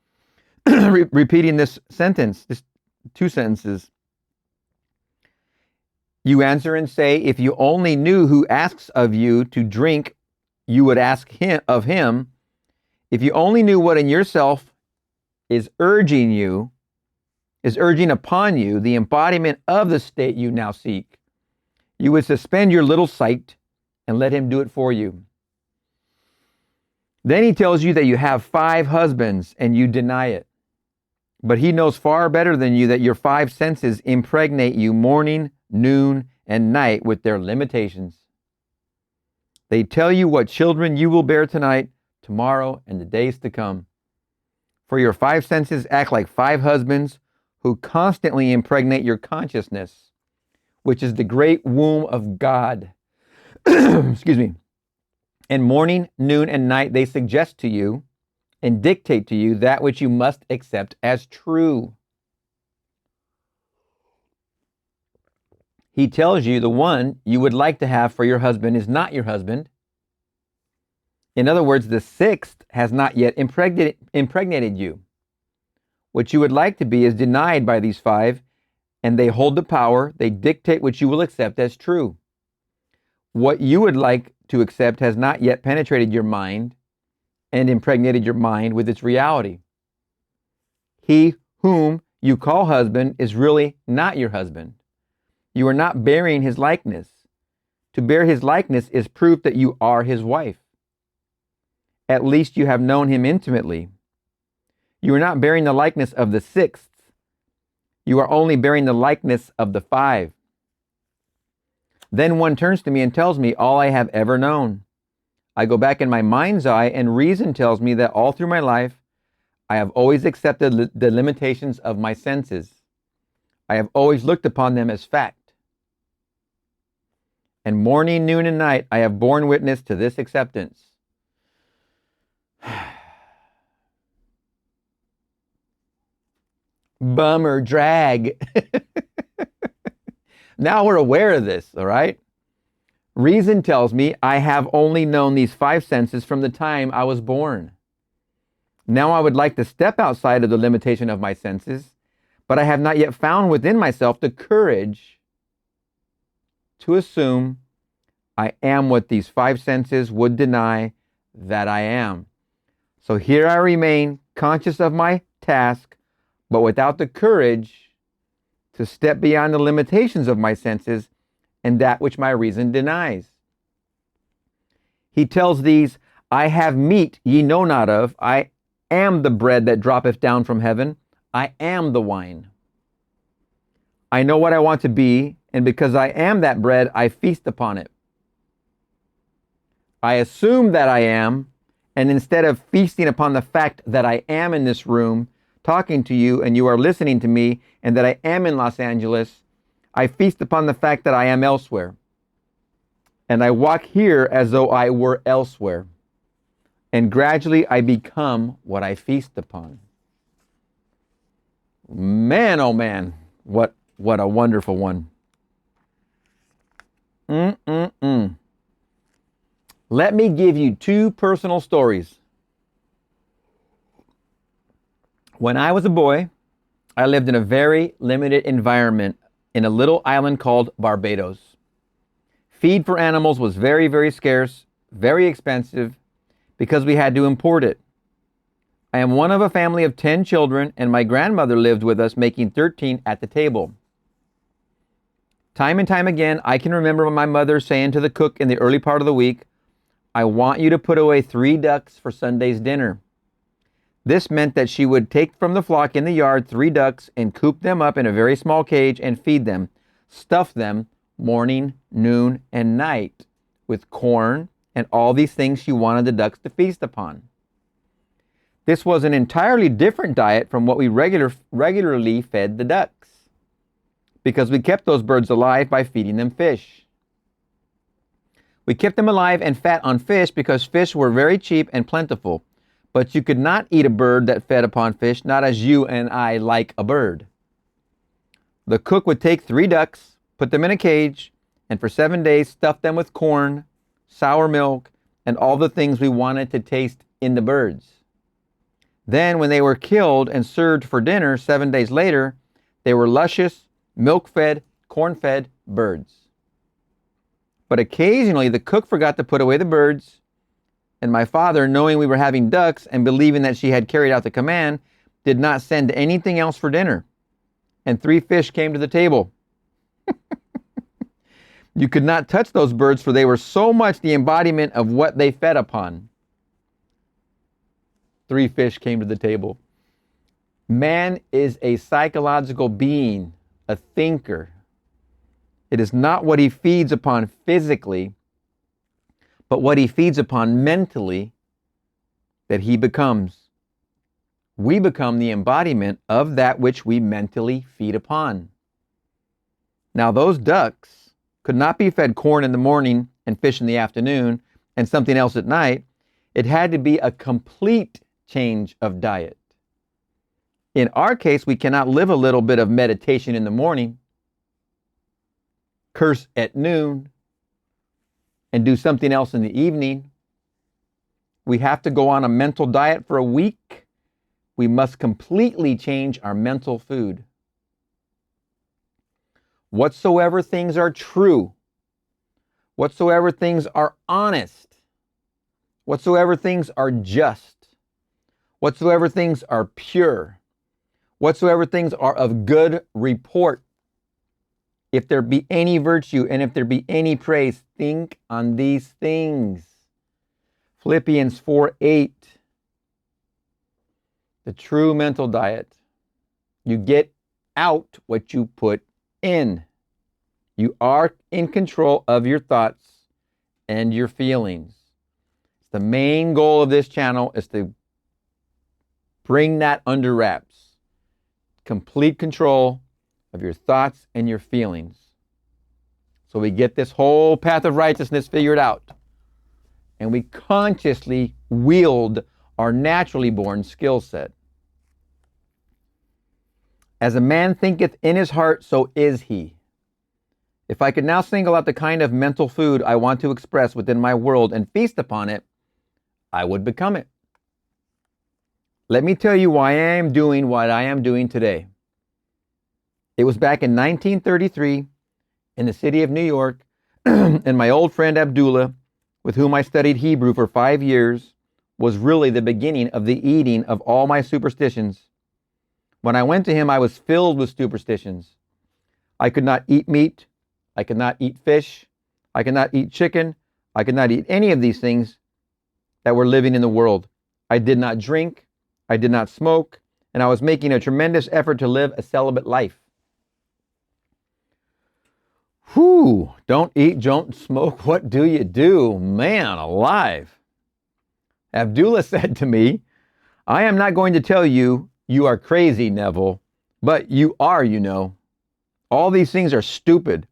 Repeating this sentence, this two sentences. You answer and say, if you only knew who asks of you to drink, you would ask of him. If you only knew what in yourself is urging upon you the embodiment of the state you now seek, you would suspend your little sight and let him do it for you. Then he tells you that you have 5 husbands and you deny it. But he knows far better than you that your 5 senses impregnate you morning, noon, and night with their limitations. They tell you what children you will bear tonight, tomorrow, and the days to come. For your 5 senses act like 5 husbands who constantly impregnate your consciousness, which is the great womb of God. Excuse me. And morning, noon, and night they suggest to you and dictate to you that which you must accept as true. He tells you the one you would like to have for your husband is not your husband. In other words, the 6th has not yet impregnated you. What you would like to be is denied by these 5, and they hold the power. They dictate what you will accept as true. What you would like to accept has not yet penetrated your mind and impregnated your mind with its reality. He whom you call husband is really not your husband. You are not bearing his likeness. To bear his likeness is proof that you are his wife. At least you have known him intimately. You are not bearing the likeness of the 6th. You are only bearing the likeness of the 5. Then one turns to me and tells me all I have ever known. I go back in my mind's eye, and reason tells me that all through my life, I have always accepted the limitations of my senses. I have always looked upon them as fact. And morning, noon, and night, I have borne witness to this acceptance. Bummer drag. Now we're aware of this, all right? Reason tells me I have only known these 5 senses from the time I was born. Now I would like to step outside of the limitation of my senses, but I have not yet found within myself the courage to assume I am what these 5 senses would deny that I am. So here I remain, conscious of my task, but without the courage to step beyond the limitations of my senses and that which my reason denies. He tells these, I have meat ye know not of. I am the bread that droppeth down from heaven. I am the wine. I know what I want to be, and because I am that bread, I feast upon it. I assume that I am, and instead of feasting upon the fact that I am in this room, talking to you, and you are listening to me, and that I am in Los Angeles, I feast upon the fact that I am elsewhere. And I walk here as though I were elsewhere. And gradually I become what I feast upon. Man, oh man, what a wonderful one. Let me give you two personal stories. When I was a boy, I lived in a very limited environment in a little island called Barbados. Feed for animals was very, very scarce, very expensive, because we had to import it. I am one of a family of 10 children, and my grandmother lived with us, making 13 at the table. Time and time again, I can remember my mother saying to the cook in the early part of the week, "I want you to put away 3 ducks for Sunday's dinner." This meant that she would take from the flock in the yard 3 ducks and coop them up in a very small cage and feed them, stuff them morning, noon, and night with corn and all these things she wanted the ducks to feast upon. This was an entirely different diet from what we regularly fed the ducks, because we kept those birds alive by feeding them fish. We kept them alive and fat on fish because fish were very cheap and plentiful. But you could not eat a bird that fed upon fish, not as you and I like a bird. The cook would take 3 ducks, put them in a cage, and for 7 days stuff them with corn, sour milk, and all the things we wanted to taste in the birds. Then when they were killed and served for dinner 7 days later, they were luscious, milk-fed, corn-fed birds. But occasionally the cook forgot to put away the birds, and my father, knowing we were having ducks and believing that she had carried out the command, did not send anything else for dinner. And 3 fish came to the table. You could not touch those birds, for they were so much the embodiment of what they fed upon. 3 fish came to the table. Man is a psychological being, a thinker. It is not what he feeds upon physically, but what he feeds upon mentally that he becomes. We become the embodiment of that which we mentally feed upon. Now, those ducks could not be fed corn in the morning and fish in the afternoon and something else at night. It had to be a complete change of diet. In our case, we cannot live a little bit of meditation in the morning, curse at noon, and do something else in the evening. We have to go on a mental diet for a week. We must completely change our mental food. Whatsoever things are true, whatsoever things are honest, whatsoever things are just, whatsoever things are pure, whatsoever things are of good report, if there be any virtue and if there be any praise, think on these things. Philippians 4:8. The true mental diet. You get out what you put in. You are in control of your thoughts and your feelings. The main goal of this channel is to bring that under wraps. Complete control of your thoughts and your feelings. So we get this whole path of righteousness figured out. And we consciously wield our naturally born skill set. As a man thinketh in his heart, so is he. If I could now single out the kind of mental food I want to express within my world and feast upon it, I would become it. Let me tell you why I am doing what I am doing today. It was back in 1933 in the city of New York, and my old friend Abdullah, with whom I studied Hebrew for 5 years, was really the beginning of the eating of all my superstitions. When I went to him, I was filled with superstitions. I could not eat meat. I could not eat fish. I could not eat chicken. I could not eat any of these things that were living in the world. I did not drink. I did not smoke. And I was making a tremendous effort to live a celibate life. Whew, don't eat, don't smoke, what do you do? Man alive. Abdullah said to me, "I am not going to tell you you are crazy, Neville, but you are, you know. All these things are stupid."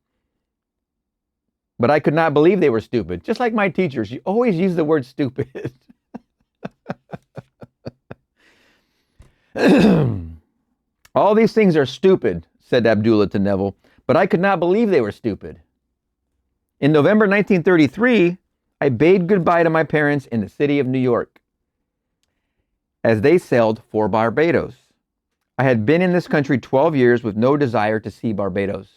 But I could not believe they were stupid. Just like my teachers, you always use the word stupid. All these things are stupid, said Abdullah to Neville, but I could not believe they were stupid. In November 1933, I bade goodbye to my parents in the city of New York as they sailed for Barbados. I had been in this country 12 years with no desire to see Barbados.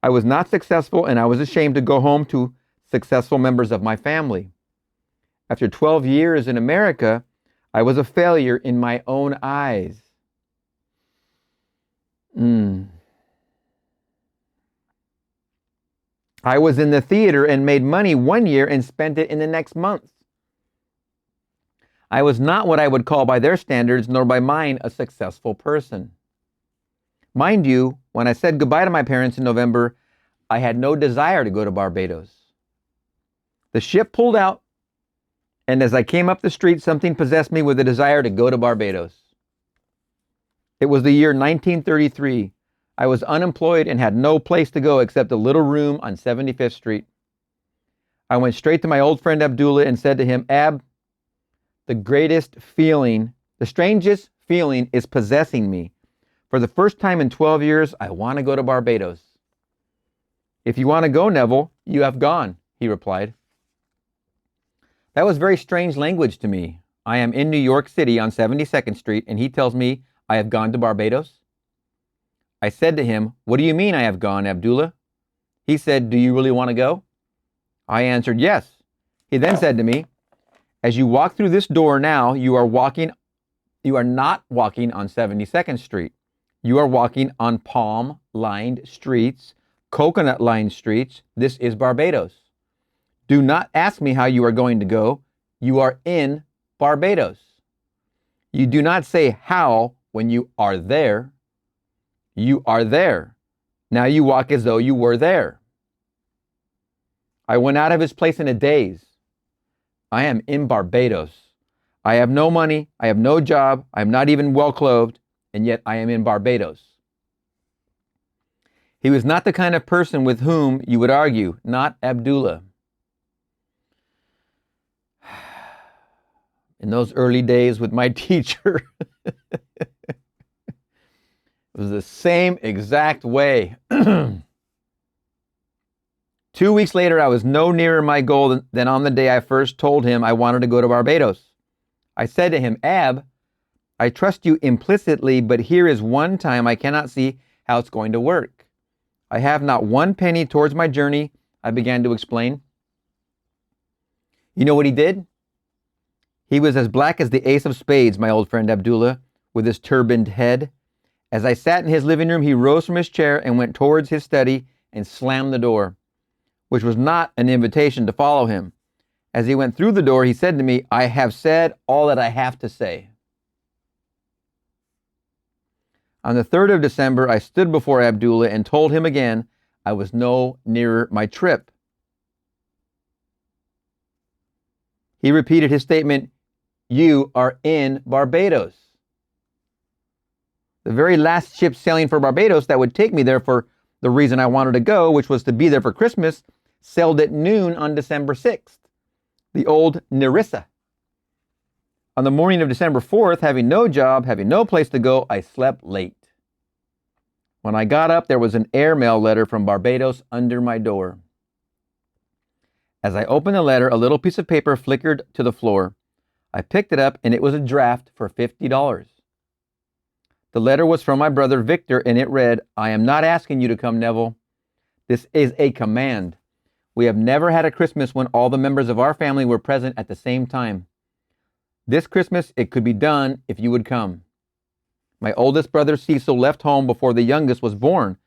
I was not successful, and I was ashamed to go home to successful members of my family. After 12 years in America, I was a failure in my own eyes. I was in the theater and made money one year and spent it in the next month. I was not what I would call by their standards, nor by mine, a successful person. Mind you, when I said goodbye to my parents in November, I had no desire to go to Barbados. The ship pulled out, and as I came up the street, something possessed me with a desire to go to Barbados. It was the year 1933. I was unemployed and had no place to go except a little room on 75th Street. I went straight to my old friend Abdullah and said to him, Ab, the strangest feeling is possessing me. For the first time in 12 years, I want to go to Barbados. If you want to go, Neville, you have gone, he replied. That was very strange language to me. I am in New York City on 72nd Street, and he tells me I have gone to Barbados. I said to him, what do you mean I have gone, Abdullah? He said, do you really want to go? I answered, yes. He then said to me, as you walk through this door now, you are not walking on 72nd Street. You are walking on palm-lined streets, coconut-lined streets. This is Barbados. Do not ask me how you are going to go. You are in Barbados. You do not say how when you are there. You are there. Now you walk as though you were there. I went out of his place in a daze. I am in Barbados. I have no money. I have no job. I am not even well clothed, and yet I am in Barbados. He was not the kind of person with whom you would argue, not Abdullah. In those early days with my teacher, it was the same exact way. 2 weeks later, I was no nearer my goal than on the day I first told him I wanted to go to Barbados. I said to him, Ab, I trust you implicitly, but here is one time I cannot see how it's going to work. I have not one penny towards my journey, I began to explain. You know what he did? He was as black as the ace of spades, my old friend Abdullah, with his turbaned head. As I sat in his living room, he rose from his chair and went towards his study and slammed the door, which was not an invitation to follow him. As he went through the door, he said to me, I have said all that I have to say. On the 3rd of December, I stood before Abdullah and told him again I was no nearer my trip. He repeated his statement, you are in Barbados. The very last ship sailing for Barbados that would take me there for the reason I wanted to go, which was to be there for Christmas, sailed at noon on December 6th, the old Nerissa. On the morning of December 4th, having no job, having no place to go, I slept late. When I got up, there was an airmail letter from Barbados under my door. As I opened the letter, a little piece of paper flickered to the floor. I picked it up, and it was a draft for $50. The letter was from my brother Victor, and it read, I am not asking you to come, Neville. This is a command. We have never had a Christmas when all the members of our family were present at the same time. This Christmas, it could be done if you would come. My oldest brother Cecil left home before the youngest was born,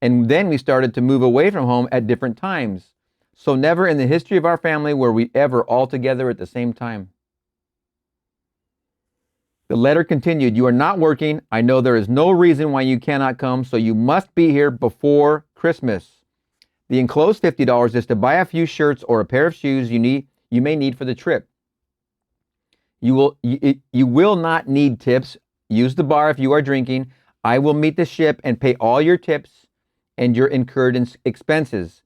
and then we started to move away from home at different times. So never in the history of our family were we ever all together at the same time. The letter continued, you are not working. I know there is no reason why you cannot come, so you must be here before Christmas. The enclosed $50 is to buy a few shirts or a pair of shoes you may need for the trip. You will not need tips. Use the bar if you are drinking. I will meet the ship and pay all your tips and your incurred expenses.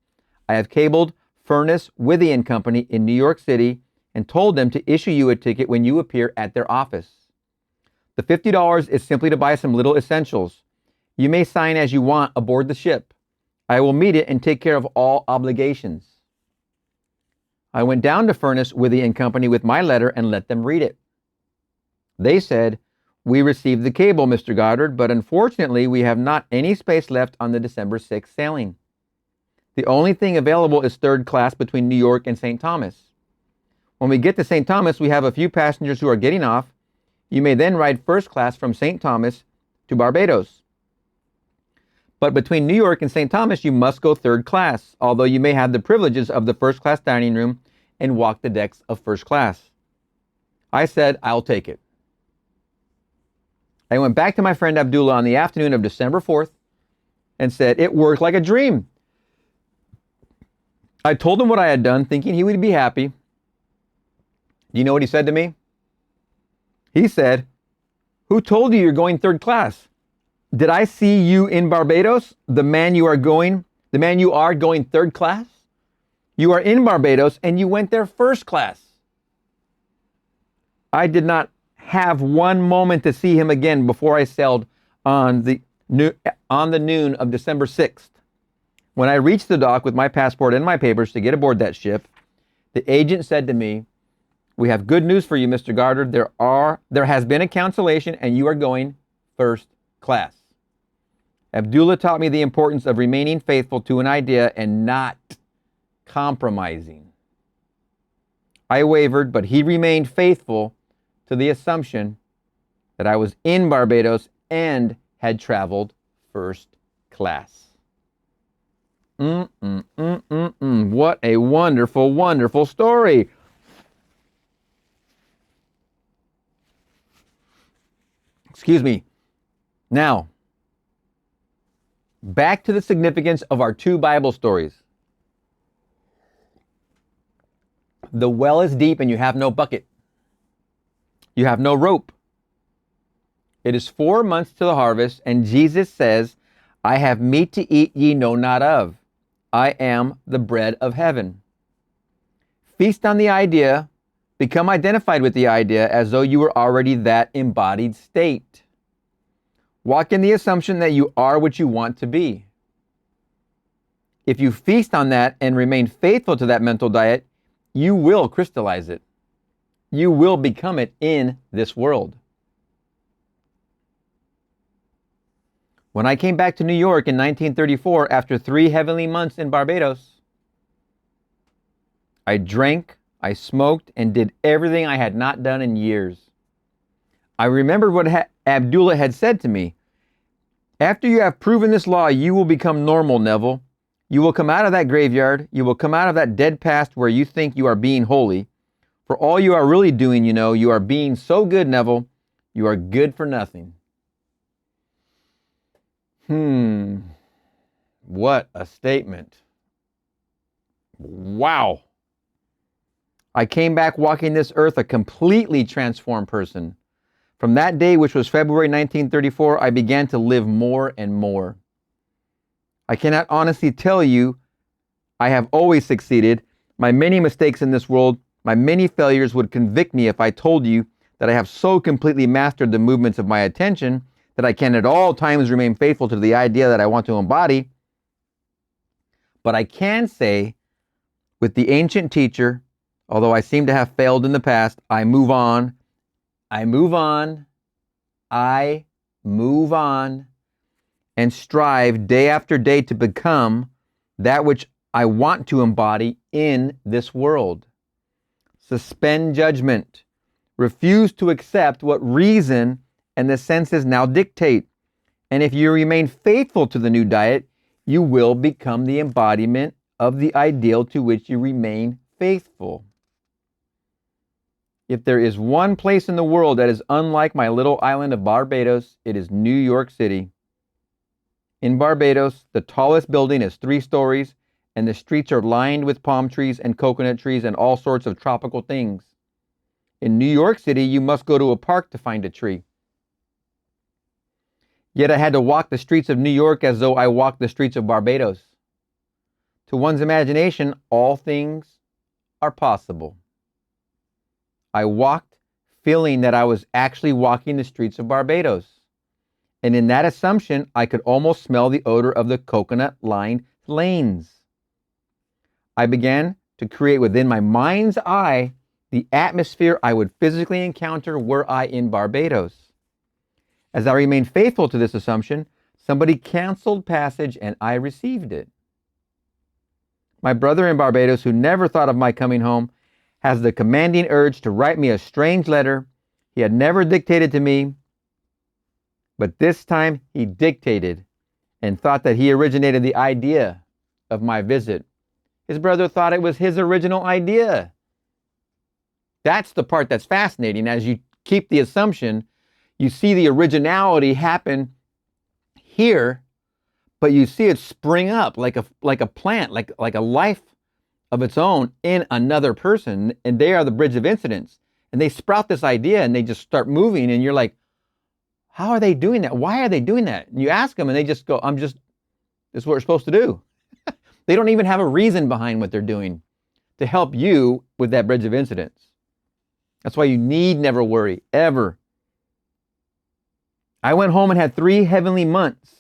I have cabled Furnace, Withy & Company in New York City and told them to issue you a ticket when you appear at their office. The $50 is simply to buy some little essentials. You may sign as you want aboard the ship. I will meet it and take care of all obligations. I went down to Furness, Withy and Company with my letter and let them read it. They said, "We received the cable, Mr. Goddard, but unfortunately we have not any space left on the December 6th sailing. The only thing available is third class between New York and St. Thomas. When we get to St. Thomas, we have a few passengers who are getting off. You may then ride first class from St. Thomas to Barbados. But between New York and St. Thomas, you must go third class, although you may have the privileges of the first class dining room and walk the decks of first class." I said, "I'll take it." I went back to my friend Abdullah on the afternoon of December 4th and said, "It worked like a dream." I told him what I had done, thinking he would be happy. Do you know what he said to me? He said, "Who told you you're going third class? Did I see you in Barbados? The man you are going third class? You are in Barbados and you went there first class." I did not have one moment to see him again before I sailed on the noon of December 6th. When I reached the dock with my passport and my papers to get aboard that ship, the agent said to me, "We have good news for you, Mr. Goddard. There has been a cancellation and you are going first class." Abdullah taught me the importance of remaining faithful to an idea and not compromising. I wavered, but he remained faithful to the assumption that I was in Barbados and had traveled first class. What a wonderful, wonderful story. Excuse me. Now, back to the significance of our two Bible stories. The well is deep and you have no bucket. You have no rope. It is 4 months to the harvest, and Jesus says, "I have meat to eat ye know not of. I am the bread of heaven." Feast on the idea. Become identified with the idea as though you were already that embodied state. Walk in the assumption that you are what you want to be. If you feast on that and remain faithful to that mental diet, you will crystallize it. You will become it in this world. When I came back to New York in 1934 after 3 heavenly months in Barbados, I drank, I smoked, and did everything I had not done in years. I remembered what Abdullah had said to me. "After you have proven this law, you will become normal, Neville. You will come out of that graveyard. You will come out of that dead past where you think you are being holy. For all you are really doing, you are being so good, Neville. You are good for nothing." What a statement. Wow. I came back walking this earth a completely transformed person. From that day, which was February 1934, I began to live more and more. I cannot honestly tell you I have always succeeded. My many mistakes in this world, my many failures would convict me if I told you that I have so completely mastered the movements of my attention that I can at all times remain faithful to the idea that I want to embody. But I can say, with the ancient teacher, although I seem to have failed in the past, I move on, I move on, I move on, and strive day after day to become that which I want to embody in this world. Suspend judgment. Refuse to accept what reason and the senses now dictate. And if you remain faithful to the new diet, you will become the embodiment of the ideal to which you remain faithful. If there is one place in the world that is unlike my little island of Barbados, it is New York City. In Barbados, the tallest building is 3 stories, and the streets are lined with palm trees and coconut trees and all sorts of tropical things. In New York City, you must go to a park to find a tree. Yet I had to walk the streets of New York as though I walked the streets of Barbados. To one's imagination, all things are possible. I walked feeling that I was actually walking the streets of Barbados. And in that assumption, I could almost smell the odor of the coconut-lined lanes. I began to create within my mind's eye the atmosphere I would physically encounter were I in Barbados. As I remained faithful to this assumption, somebody canceled passage and I received it. My brother in Barbados, who never thought of my coming home, has the commanding urge to write me a strange letter he had never dictated to me, but this time he dictated and thought that he originated the idea of my visit. His brother thought it was his original idea. That's the part that's fascinating. As you keep the assumption, you see the originality happen here, but you see it spring up like a plant, like a life of its own in another person, and they are the bridge of incidents. And they sprout this idea and they just start moving, and you're like, how are they doing that? Why are they doing that? And you ask them and they just go, this is what we're supposed to do. They don't even have a reason behind what they're doing to help you with that bridge of incidents. That's why you need never worry, ever. I went home and had 3 heavenly months,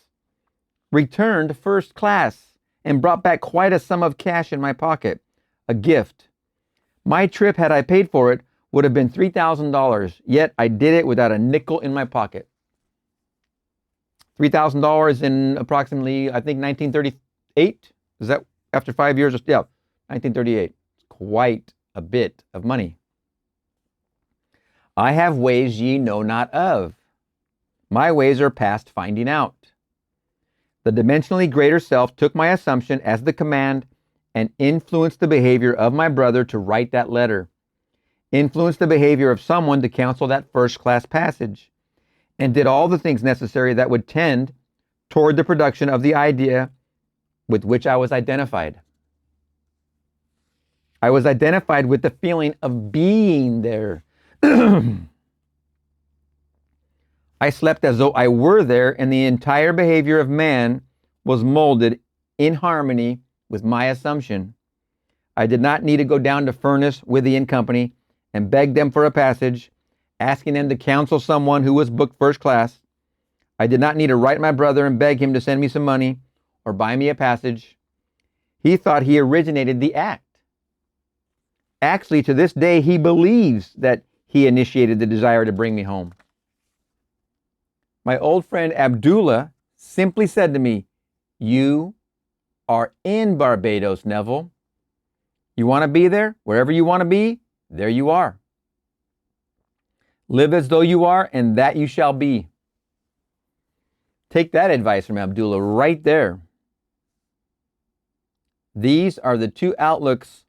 returned first class, and brought back quite a sum of cash in my pocket, a gift. My trip, had I paid for it, would have been $3,000, yet I did it without a nickel in my pocket. $3,000 in approximately, I think, 1938? Is that after 5 years? Yeah, 1938. It's quite a bit of money. I have ways ye know not of. My ways are past finding out. The dimensionally greater self took my assumption as the command and influenced the behavior of my brother to write that letter, influenced the behavior of someone to cancel that first-class passage, and did all the things necessary that would tend toward the production of the idea with which I was identified. I was identified with the feeling of being there. I slept as though I were there, and the entire behavior of man was molded in harmony with my assumption. I did not need to go down to Furnace, Withy & Company and beg them for a passage, asking them to counsel someone who was booked first class. I did not need to write my brother and beg him to send me some money or buy me a passage. He thought he originated the act. Actually, to this day, he believes that he initiated the desire to bring me home. My old friend Abdullah simply said to me, "You are in Barbados, Neville. You want to be there? Wherever you want to be, there you are. Live as though you are, and that you shall be." Take that advice from Abdullah right there. These are the 2 outlooks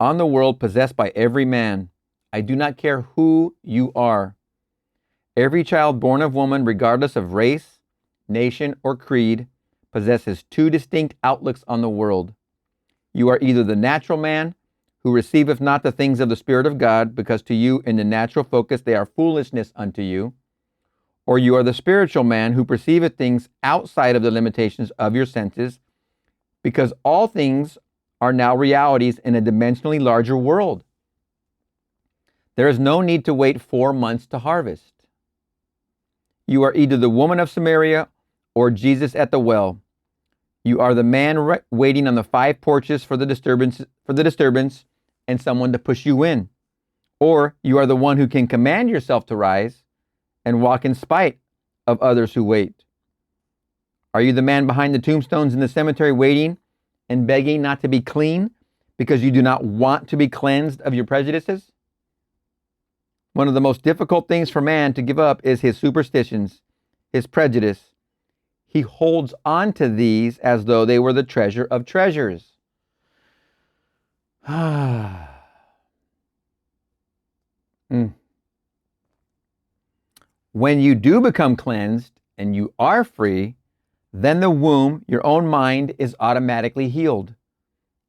on the world possessed by every man. I do not care who you are. Every child born of woman, regardless of race, nation, or creed, possesses 2 distinct outlooks on the world. You are either the natural man, who receiveth not the things of the Spirit of God, because to you in the natural focus they are foolishness unto you, or you are the spiritual man, who perceiveth things outside of the limitations of your senses, because all things are now realities in a dimensionally larger world. There is no need to wait 4 months to harvest. You are either the woman of Samaria or Jesus at the well. You are the man waiting on the 5 porches for the disturbance and someone to push you in. Or you are the one who can command yourself to rise and walk in spite of others who wait. Are you the man behind the tombstones in the cemetery waiting and begging not to be clean because you do not want to be cleansed of your prejudices? One of the most difficult things for man to give up is his superstitions, his prejudice. He holds on to these as though they were the treasure of treasures. When you do become cleansed and you are free, then the womb, your own mind, is automatically healed.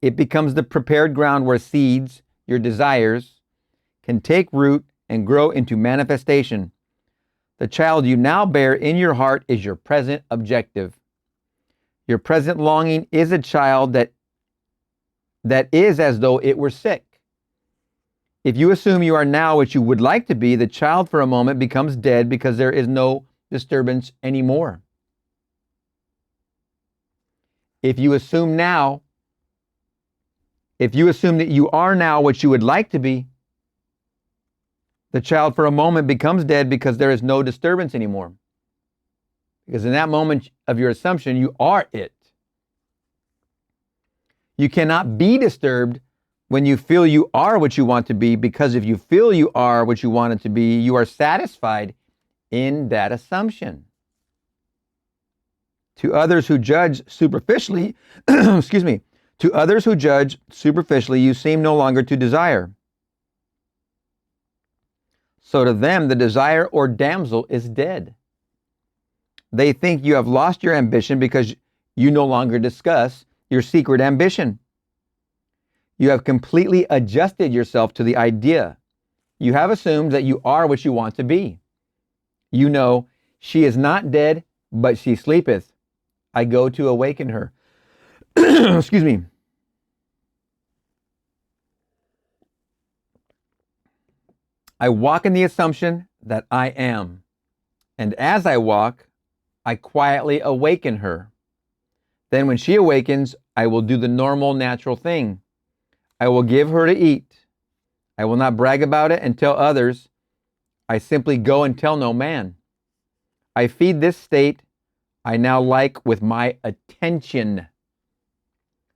It becomes the prepared ground where seeds, your desires, can take root and grow into manifestation. The child you now bear in your heart is your present objective. Your present longing is a child that is as though it were sick. If you assume you are now what you would like to be, the child for a moment becomes dead because there is no disturbance anymore. If you assume now If you assume that you are now what you would like to be, the child for a moment becomes dead because there is no disturbance anymore. Because in that moment of your assumption, you are it. You cannot be disturbed when you feel you are what you want to be, because if you feel you are what you want it to be, you are satisfied in that assumption. To others who judge superficially, excuse me, to others who judge superficially, you seem no longer to desire. So to them, the desire or damsel is dead. They think you have lost your ambition because you no longer discuss your secret ambition. You have completely adjusted yourself to the idea. You have assumed that you are what you want to be. You know, she is not dead, but she sleepeth. I go to awaken her. Excuse me. I walk in the assumption that I am. And as I walk, I quietly awaken her. Then when she awakens, I will do the normal, natural thing. I will give her to eat. I will not brag about it and tell others. I simply go and tell no man. I feed this state I now like with my attention.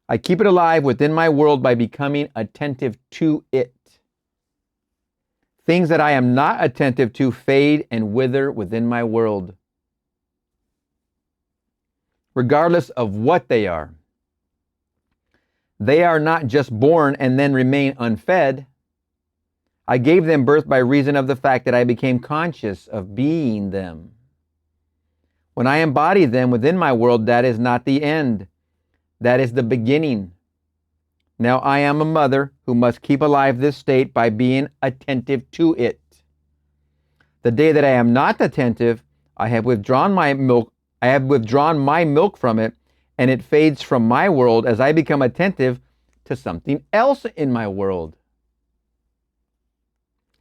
I keep it alive within my world by becoming attentive to it. Things that I am not attentive to fade and wither within my world, regardless of what they are. They are not just born and then remain unfed. I gave them birth by reason of the fact that I became conscious of being them. When I embody them within my world, that is not the end. That is the beginning. Now I am a mother who must keep alive this state by being attentive to it. The day that I am not attentive, I have withdrawn my milk from it, and it fades from my world as I become attentive to something else in my world.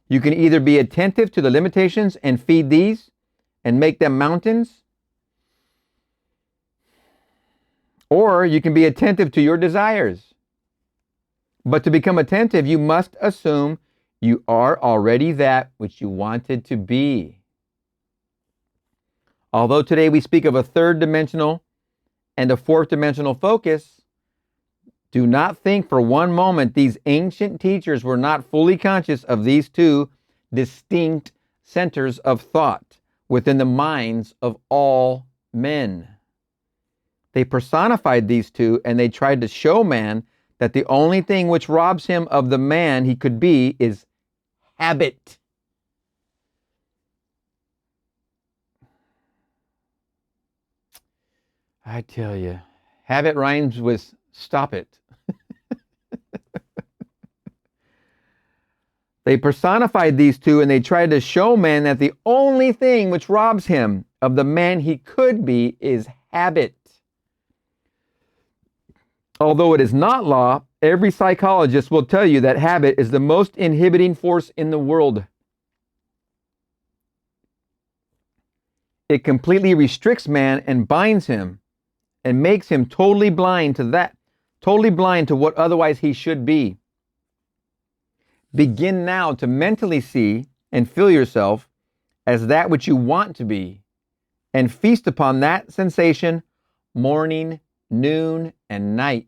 You can either be attentive to the limitations and feed these and make them mountains, or you can be attentive to your desires. But to become attentive, you must assume you are already that which you wanted to be. Although today we speak of a third dimensional and a fourth dimensional focus, do not think for one moment these ancient teachers were not fully conscious of these two distinct centers of thought within the minds of all men. They personified these two, and they tried to show man that the only thing which robs him of the man he could be is habit. I tell you, habit rhymes with stop it. They personified these two, and they tried to show man that the only thing which robs him of the man he could be is habit. Although it is not law, every psychologist will tell you that habit is the most inhibiting force in the world. It completely restricts man and binds him and makes him totally blind to what otherwise he should be. Begin now to mentally see and feel yourself as that which you want to be, and feast upon that sensation morning, noon, and night.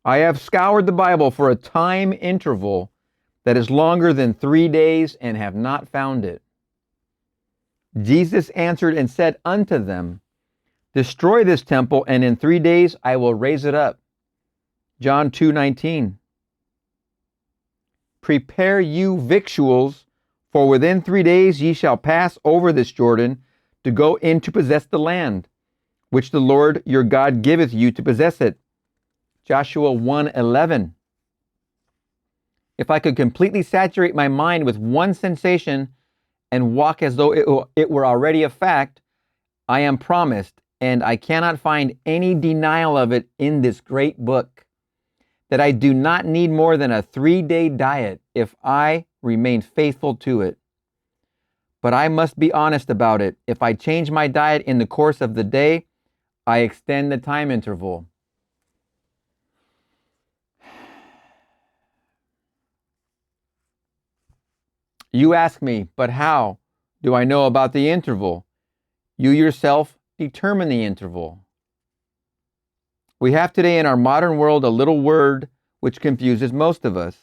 I have scoured the Bible for a time interval that is longer than 3 days and have not found it. Jesus answered and said unto them, Destroy this temple, and in 3 days I will raise it up. John 2:19. Prepare you victuals, for within 3 days ye shall pass over this Jordan to go in to possess the land, which the Lord your God giveth you to possess it. Joshua 1:11. If I could completely saturate my mind with one sensation and walk as though it were already a fact, I am promised, and I cannot find any denial of it in this great book, that I do not need more than a 3-day diet if I remain faithful to it. But I must be honest about it. If I change my diet in the course of the day, I extend the time interval. You ask me, but how do I know about the interval? You yourself determine the interval. We have today in our modern world a little word which confuses most of us.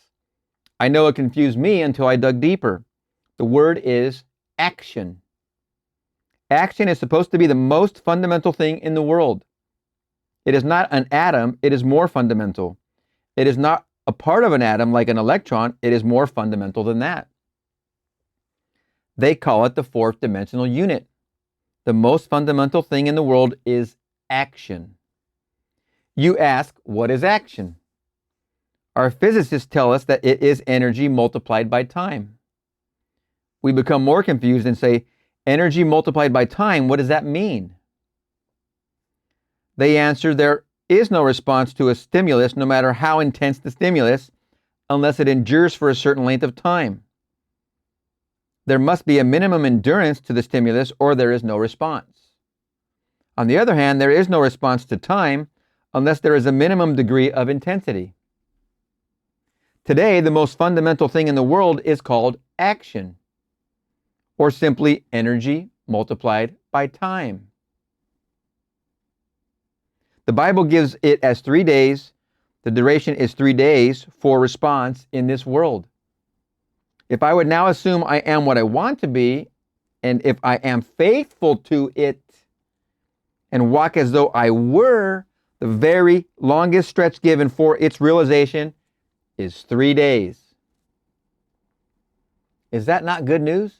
I know it confused me until I dug deeper. The word is action. Action is supposed to be the most fundamental thing in the world. It is not an atom, it is more fundamental. It is not a part of an atom like an electron, it is more fundamental than that. They call it the fourth dimensional unit. The most fundamental thing in the world is action. You ask, what is action? Our physicists tell us that it is energy multiplied by time. We become more confused and say, energy multiplied by time, what does that mean? They answer, there is no response to a stimulus, no matter how intense the stimulus, unless it endures for a certain length of time. There must be a minimum endurance to the stimulus, or there is no response. On the other hand, there is no response to time unless there is a minimum degree of intensity. Today, the most fundamental thing in the world is called action, or simply energy multiplied by time. The Bible gives it as 3 days. The duration is 3 days for response in this world. If I would now assume I am what I want to be, and if I am faithful to it and walk as though I were, the very longest stretch given for its realization is 3 days. Is that not good news?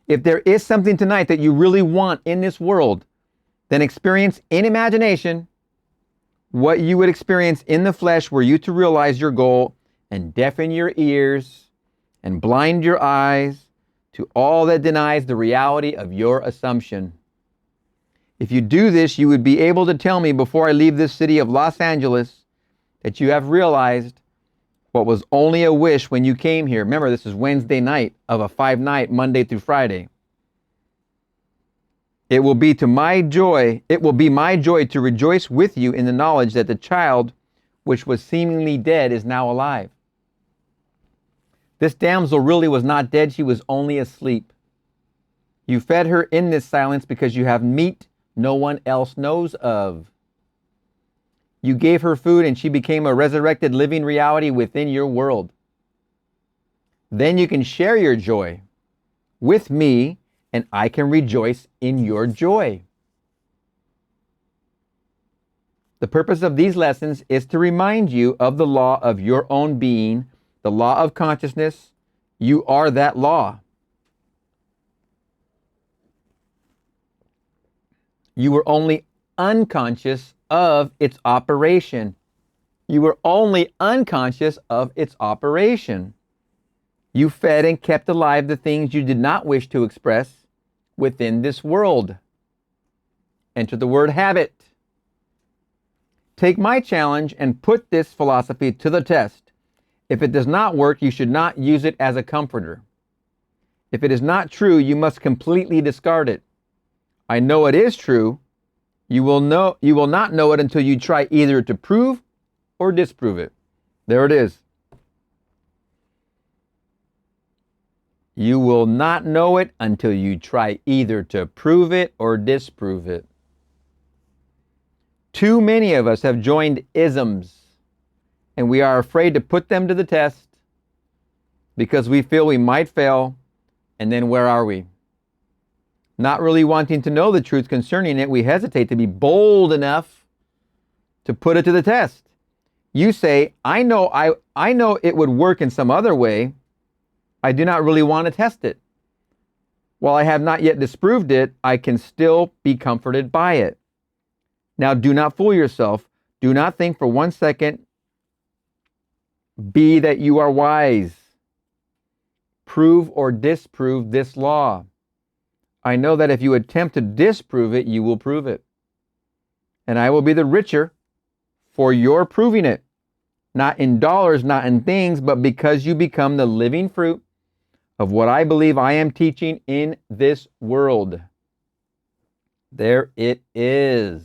If there is something tonight that you really want in this world, then experience in imagination what you would experience in the flesh were you to realize your goal and deafen your ears and blind your eyes to all that denies the reality of your assumption. If you do this, you would be able to tell me before I leave this city of Los Angeles that you have realized what was only a wish when you came here. Remember, this is Wednesday night of a 5-night, Monday through Friday. It will be my joy to rejoice with you in the knowledge that the child which was seemingly dead is now alive. This damsel really was not dead, she was only asleep. You fed her in this silence because you have meat no one else knows of. You gave her food and she became a resurrected living reality within your world. Then you can share your joy with me and I can rejoice in your joy. The purpose of these lessons is to remind you of the law of your own being, the law of consciousness. You are that law. You were only unconscious of its operation. You were only unconscious of its operation. You fed and kept alive the things you did not wish to express within this world. Enter the word habit. Take my challenge and put this philosophy to the test. If it does not work, you should not use it as a comforter. If it is not true, you must completely discard it. I know it is true. You will not know it until you try either to prove or disprove it. There it is. You will not know it until you try either to prove it or disprove it. Too many of us have joined isms, and we are afraid to put them to the test because we feel we might fail, and then where are we? Not really wanting to know the truth concerning it, we hesitate to be bold enough to put it to the test. You say, I know it would work in some other way. I do not really want to test it. While I have not yet disproved it, I can still be comforted by it. Now, do not fool yourself. Do not think for 1 second, be that you are wise. Prove or disprove this law. I know that if you attempt to disprove it, you will prove it. And I will be the richer for your proving it. Not in dollars, not in things, but because you become the living fruit of what I believe I am teaching in this world. There it is.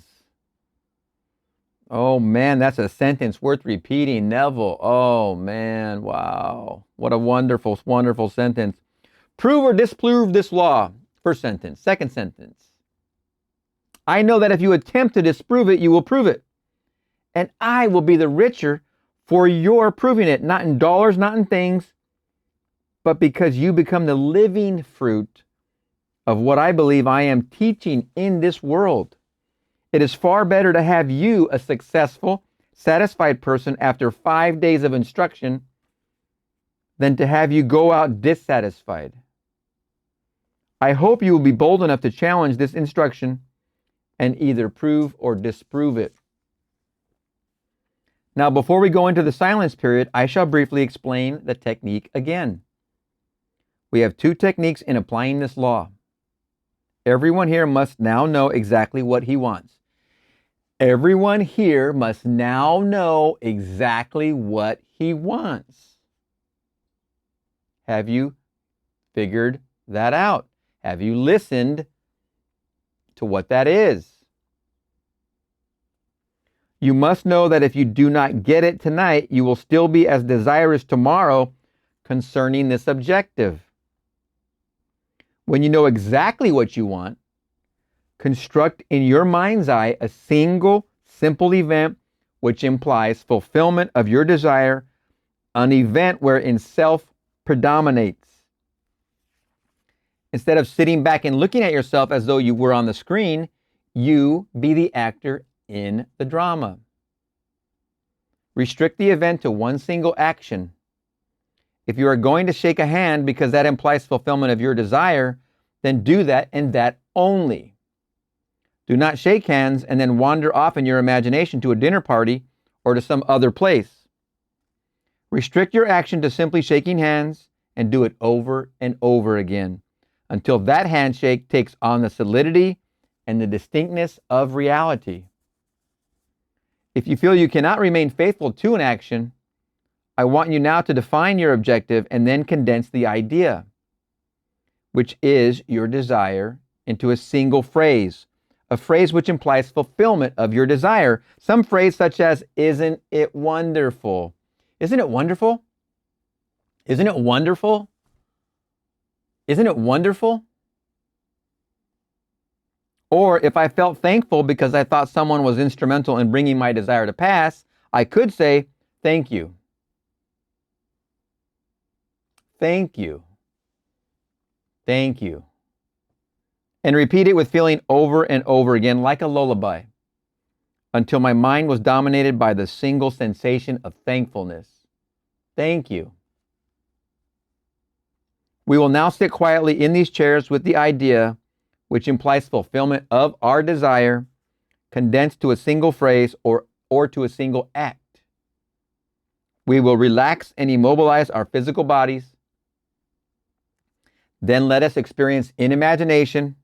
Oh man, that's a sentence worth repeating, Neville. Oh man, wow. What a wonderful, wonderful sentence. Prove or disprove this law. First sentence. Second sentence. I know that if you attempt to disprove it, you will prove it. And I will be the richer for your proving it, not in dollars, not in things, but because you become the living fruit of what I believe I am teaching in this world. It is far better to have you a successful, satisfied person after 5 days of instruction than to have you go out dissatisfied. I hope you will be bold enough to challenge this instruction and either prove or disprove it. Now, before we go into the silence period, I shall briefly explain the technique again. We have two techniques in applying this law. Everyone here must now know exactly what he wants. Everyone here must now know exactly what he wants. Have you figured that out? Have you listened to what that is? You must know that if you do not get it tonight, you will still be as desirous tomorrow concerning this objective. When you know exactly what you want, construct in your mind's eye a single, simple event which implies fulfillment of your desire, an event wherein self predominates. Instead of sitting back and looking at yourself as though you were on the screen, you be the actor in the drama. Restrict the event to one single action. If you are going to shake a hand because that implies fulfillment of your desire, then do that and that only. Do not shake hands and then wander off in your imagination to a dinner party or to some other place. Restrict your action to simply shaking hands and do it over and over again until that handshake takes on the solidity and the distinctness of reality. If you feel you cannot remain faithful to an action, I want you now to define your objective and then condense the idea, which is your desire, into a single phrase, a phrase which implies fulfillment of your desire. Some phrase such as, isn't it wonderful? Isn't it wonderful? Isn't it wonderful? Isn't it wonderful? Or if I felt thankful because I thought someone was instrumental in bringing my desire to pass, I could say, thank you. Thank you. Thank you. And repeat it with feeling over and over again like a lullaby until my mind was dominated by the single sensation of thankfulness. Thank you. We will now sit quietly in these chairs with the idea, which implies fulfillment of our desire, condensed to a single phrase or to a single act. We will relax and immobilize our physical bodies. Then let us experience in imagination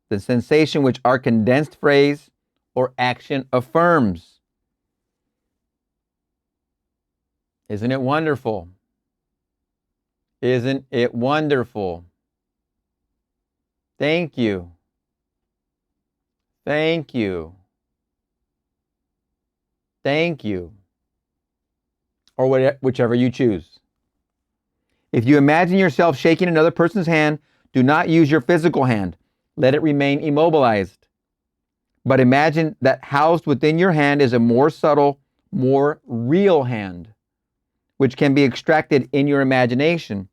the sensation which our condensed phrase or action affirms. Isn't it wonderful? Isn't it wonderful? Thank you. Thank you. Thank you. Or whichever you choose. If you imagine yourself shaking another person's hand, do not use your physical hand. Let it remain immobilized. But imagine that housed within your hand is a more subtle, more real hand, which can be extracted in your imagination.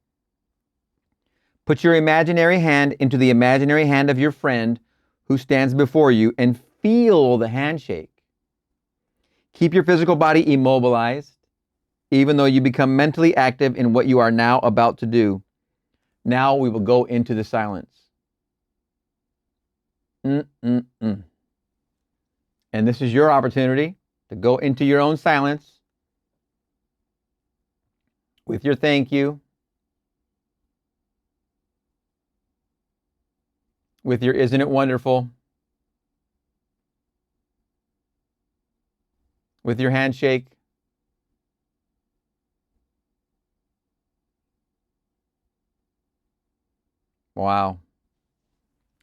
Put your imaginary hand into the imaginary hand of your friend who stands before you and feel the handshake. Keep your physical body immobilized, even though you become mentally active in what you are now about to do. Now we will go into the silence. And this is your opportunity to go into your own silence with your thank you, with your isn't it wonderful, with your handshake. Wow.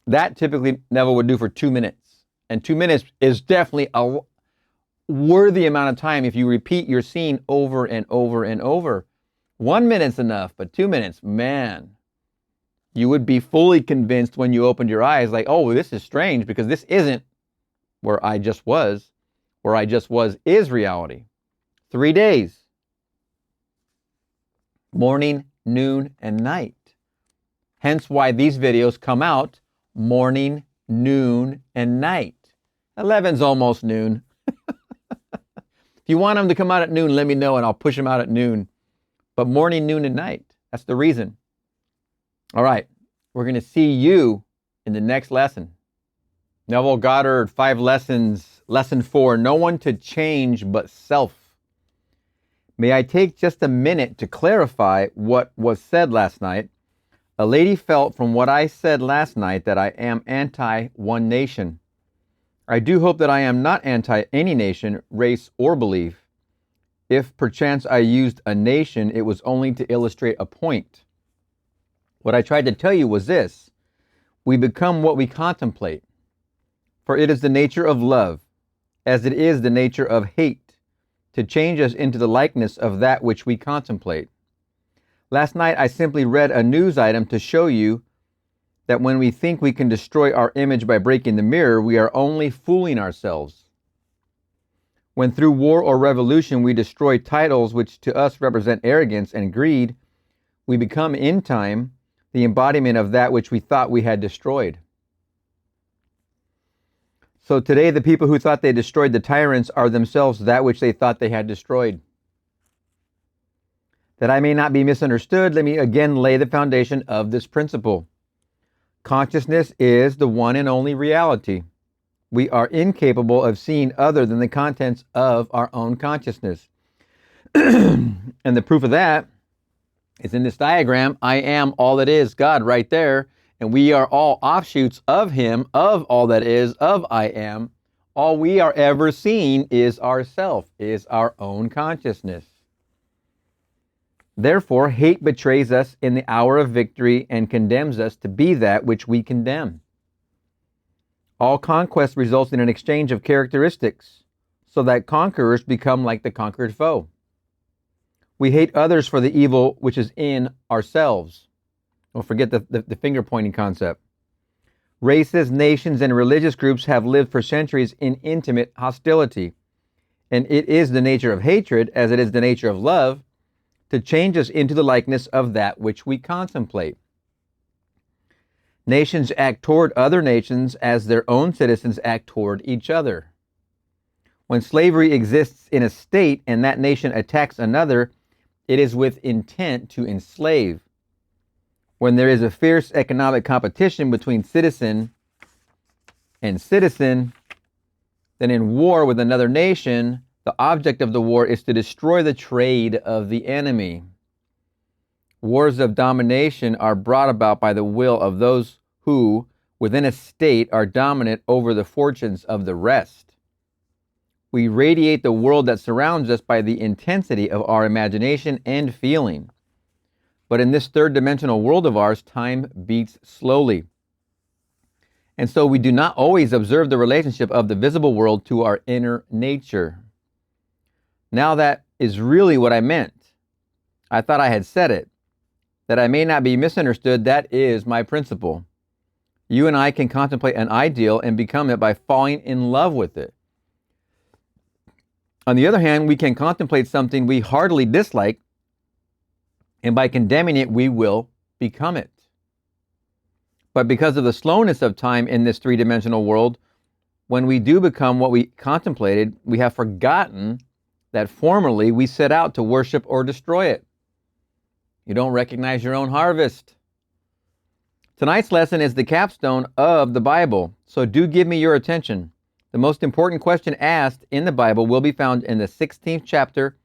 That typically Neville would do for 2 minutes. And 2 minutes is definitely worthy amount of time if you repeat your scene over and over and over. 1 minute's enough, but 2 minutes, man, you would be fully convinced when you opened your eyes, like, oh, this is strange because this isn't where I just was. Where I just was is reality. 3 days. Morning, noon, and night. Hence why these videos come out morning, noon, and night. 11's almost noon. If you want them to come out at noon, let me know and I'll push them out at noon. But morning, noon, and night. That's the reason. All right. We're going to see you in the next lesson. Neville Goddard Five Lessons, Lesson 4, No one to change but self. May I take just a minute to clarify what was said last night? A lady felt from what I said last night that I am anti-one nation. I do hope that I am not anti any nation, race, or belief. If perchance I used a nation, it was only to illustrate a point. What I tried to tell you was this: we become what we contemplate. For it is the nature of love, as it is the nature of hate, to change us into the likeness of that which we contemplate. Last night I simply read a news item to show you that when we think we can destroy our image by breaking the mirror, we are only fooling ourselves. When through war or revolution we destroy titles which to us represent arrogance and greed, we become in time the embodiment of that which we thought we had destroyed. So today the people who thought they destroyed the tyrants are themselves that which they thought they had destroyed. That I may not be misunderstood, let me again lay the foundation of this principle. Consciousness is the one and only reality. We are incapable of seeing other than the contents of our own consciousness. And the proof of that is in this diagram. I am all that is, God, right there. And we are all offshoots of Him, of all that is, of I am. All we are ever seeing is ourself, is our own consciousness. Therefore, hate betrays us in the hour of victory and condemns us to be that which we condemn. All conquest results in an exchange of characteristics, so that conquerors become like the conquered foe. We hate others for the evil which is in ourselves. Don't forget the finger-pointing concept. Races, nations, and religious groups have lived for centuries in intimate hostility, and it is the nature of hatred, as it is the nature of love, to change us into the likeness of that which we contemplate. Nations act toward other nations as their own citizens act toward each other. When slavery exists in a state and that nation attacks another, it is with intent to enslave. When there is a fierce economic competition between citizen and citizen, then in war with another nation, the object of the war is to destroy the trade of the enemy. Wars of domination are brought about by the will of those who, within a state, are dominant over the fortunes of the rest. We radiate the world that surrounds us by the intensity of our imagination and feeling. But in this third-dimensional world of ours, time beats slowly. And so we do not always observe the relationship of the visible world to our inner nature. Now that is really what I meant. I thought I had said it. That I may not be misunderstood, that is my principle. You and I can contemplate an ideal and become it by falling in love with it. On the other hand, we can contemplate something we heartily dislike, and by condemning it, we will become it. But because of the slowness of time in this three-dimensional world, when we do become what we contemplated, we have forgotten that formerly we set out to worship or destroy it. You don't recognize your own harvest. Tonight's lesson is the capstone of the Bible, so do give me your attention. The most important question asked in the Bible will be found in the 16th chapter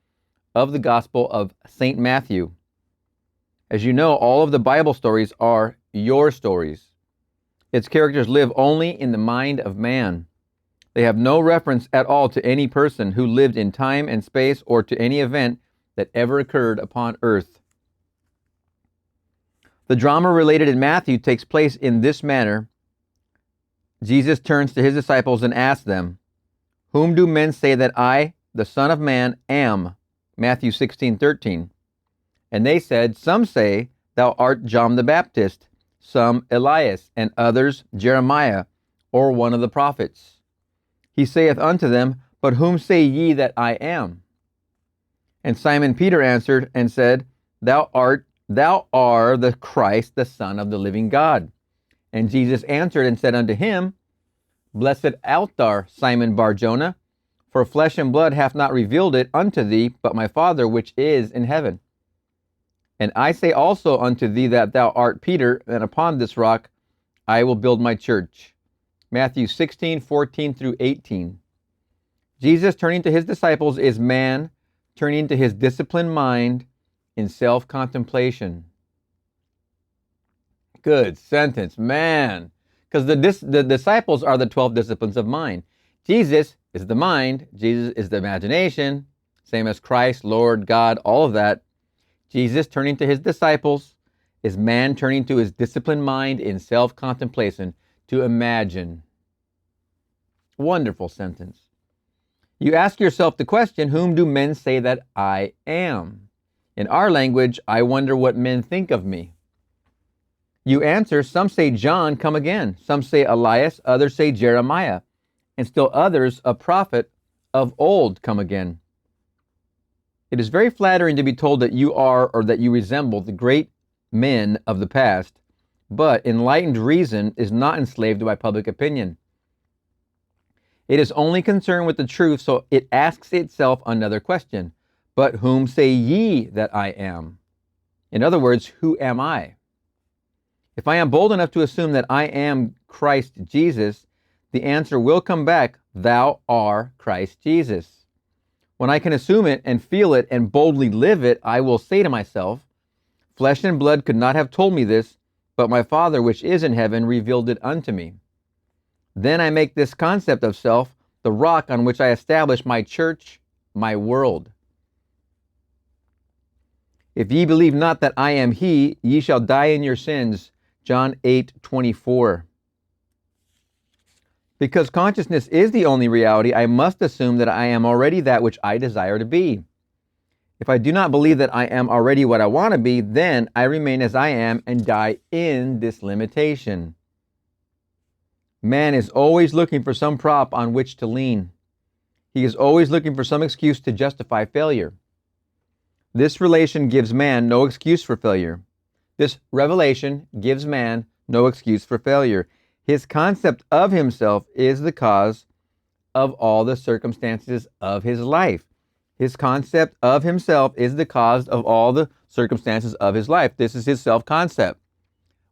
of the Gospel of St. Matthew. As you know, all of the Bible stories are your stories. Its characters live only in the mind of man. They have no reference at all to any person who lived in time and space or to any event that ever occurred upon earth. The drama related in Matthew takes place in this manner. Jesus turns to his disciples and asks them, Whom do men say that I, the Son of Man, am? Matthew 16:13. And they said, Some say, Thou art John the Baptist, some Elias, and others Jeremiah, or one of the prophets. He saith unto them, But whom say ye that I am? And Simon Peter answered and said, Thou art the Christ, the Son of the living God. And Jesus answered and said unto him, Blessed art thou, Simon Bar-Jonah, for flesh and blood hath not revealed it unto thee, but my Father which is in heaven. And I say also unto thee that thou art Peter, and upon this rock I will build my church. Matthew 16:14 through 18. Jesus turning to his disciples is man turning to his disciplined mind in self-contemplation. Good sentence, man. Because the disciples are the 12 disciplines of mind. Jesus is the mind. Jesus is the imagination. Same as Christ, Lord, God, all of that. Jesus turning to his disciples is man turning to his disciplined mind in self-contemplation to imagine. Wonderful sentence. You ask yourself the question, whom do men say that I am? In our language, I wonder what men think of me. You answer, some say John come again. Some say Elias, others say Jeremiah, and still others a prophet of old come again. It is very flattering to be told that you are or that you resemble the great men of the past, but enlightened reason is not enslaved by public opinion. It is only concerned with the truth, so it asks itself another question. But whom say ye that I am? In other words, who am I? If I am bold enough to assume that I am Christ Jesus, the answer will come back, thou art Christ Jesus. When I can assume it and feel it and boldly live it, I will say to myself, flesh and blood could not have told me this, but my Father which is in heaven revealed it unto me. Then I make this concept of self the rock on which I establish my church, my world. If ye believe not that I am he, ye shall die in your sins. John 8:24. Because consciousness is the only reality, I must assume that I am already that which I desire to be. If I do not believe that I am already what I want to be, then I remain as I am and die in this limitation. Man is always looking for some prop on which to lean. He is always looking for some excuse to justify failure. This relation gives man no excuse for failure. This revelation gives man no excuse for failure. His concept of himself is the cause of all the circumstances of his life. His concept of himself is the cause of all the circumstances of his life. This is his self-concept.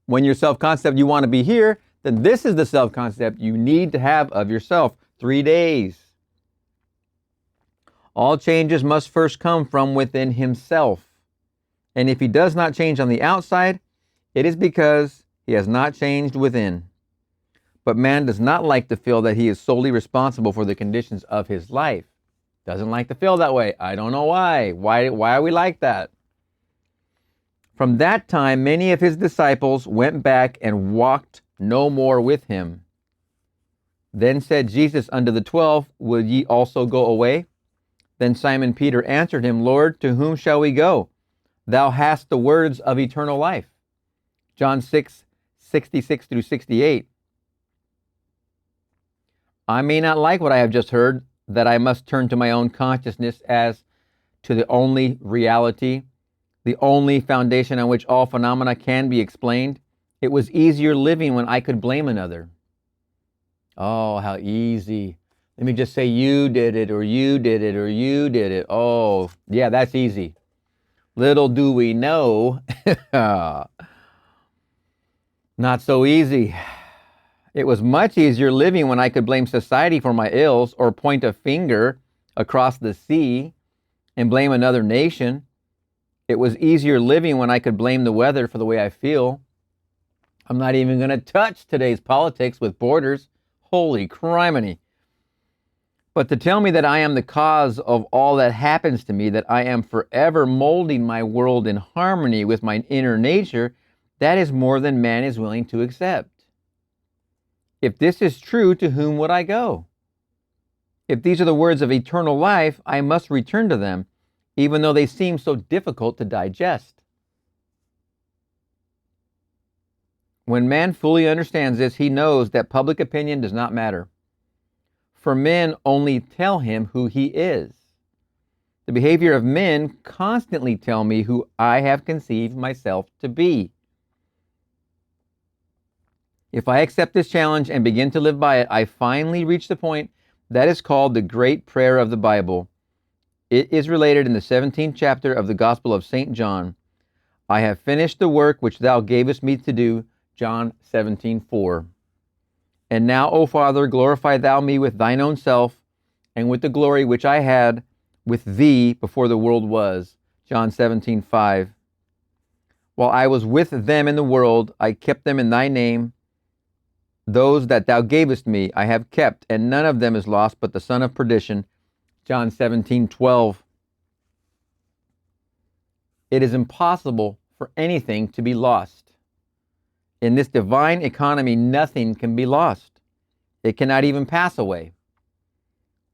When your self-concept, you want to be here, then this is the self-concept you need to have of yourself. 3 days. All changes must first come from within himself. And if he does not change on the outside, it is because he has not changed within. But man does not like to feel that he is solely responsible for the conditions of his life. Doesn't like to feel that way. I don't know why. Why are we like that? From that time, many of his disciples went back and walked no more with him. Then said Jesus unto the 12, Will ye also go away? Then Simon Peter answered him, Lord, to whom shall we go? Thou hast the words of eternal life. John 6:66 through 68. I may not like what I have just heard, that I must turn to my own consciousness as to the only reality, the only foundation on which all phenomena can be explained. It was easier living when I could blame another. Oh, how easy. Let me just say you did it, or you did it, or you did it. Oh, yeah, that's easy. Little do we know, not so easy. It was much easier living when I could blame society for my ills or point a finger across the sea and blame another nation. It was easier living when I could blame the weather for the way I feel. I'm not even going to touch today's politics with borders. Holy criminy. But to tell me that I am the cause of all that happens to me, that I am forever molding my world in harmony with my inner nature, that is more than man is willing to accept. If this is true, to whom would I go? If these are the words of eternal life, I must return to them, even though they seem so difficult to digest. When man fully understands this, he knows that public opinion does not matter. For men only tell him who he is. The behavior of men constantly tell me who I have conceived myself to be. If I accept this challenge and begin to live by it, I finally reach the point that is called the great prayer of the Bible. It is related in the 17th chapter of the Gospel of St. John. I have finished the work which thou gavest me to do, John 17:4. And now, O Father, glorify thou me with thine own self, and with the glory which I had with thee before the world was, John 17:5. While I was with them in the world, I kept them in thy name. Those that thou gavest me I have kept, and none of them is lost but the son of perdition, John 17:12. It is impossible for anything to be lost. In this divine economy, nothing can be lost. It cannot even pass away.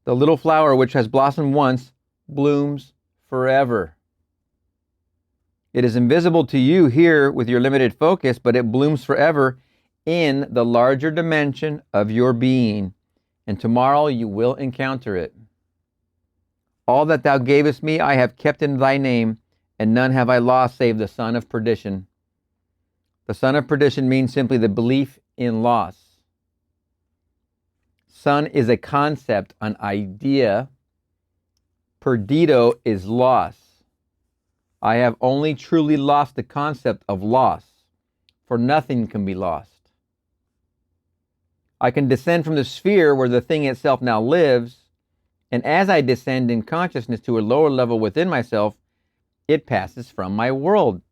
The little flower which has blossomed once blooms forever. It is invisible to you here with your limited focus, but it blooms forever in the larger dimension of your being, and tomorrow you will encounter it. All that thou gavest me I have kept in thy name, and none have I lost save the son of perdition. The son of perdition means simply the belief in loss. Son is a concept, an idea. Perdido is loss. I have only truly lost the concept of loss, for nothing can be lost. I can descend from the sphere where the thing itself now lives, and as I descend in consciousness to a lower level within myself, it passes from my world.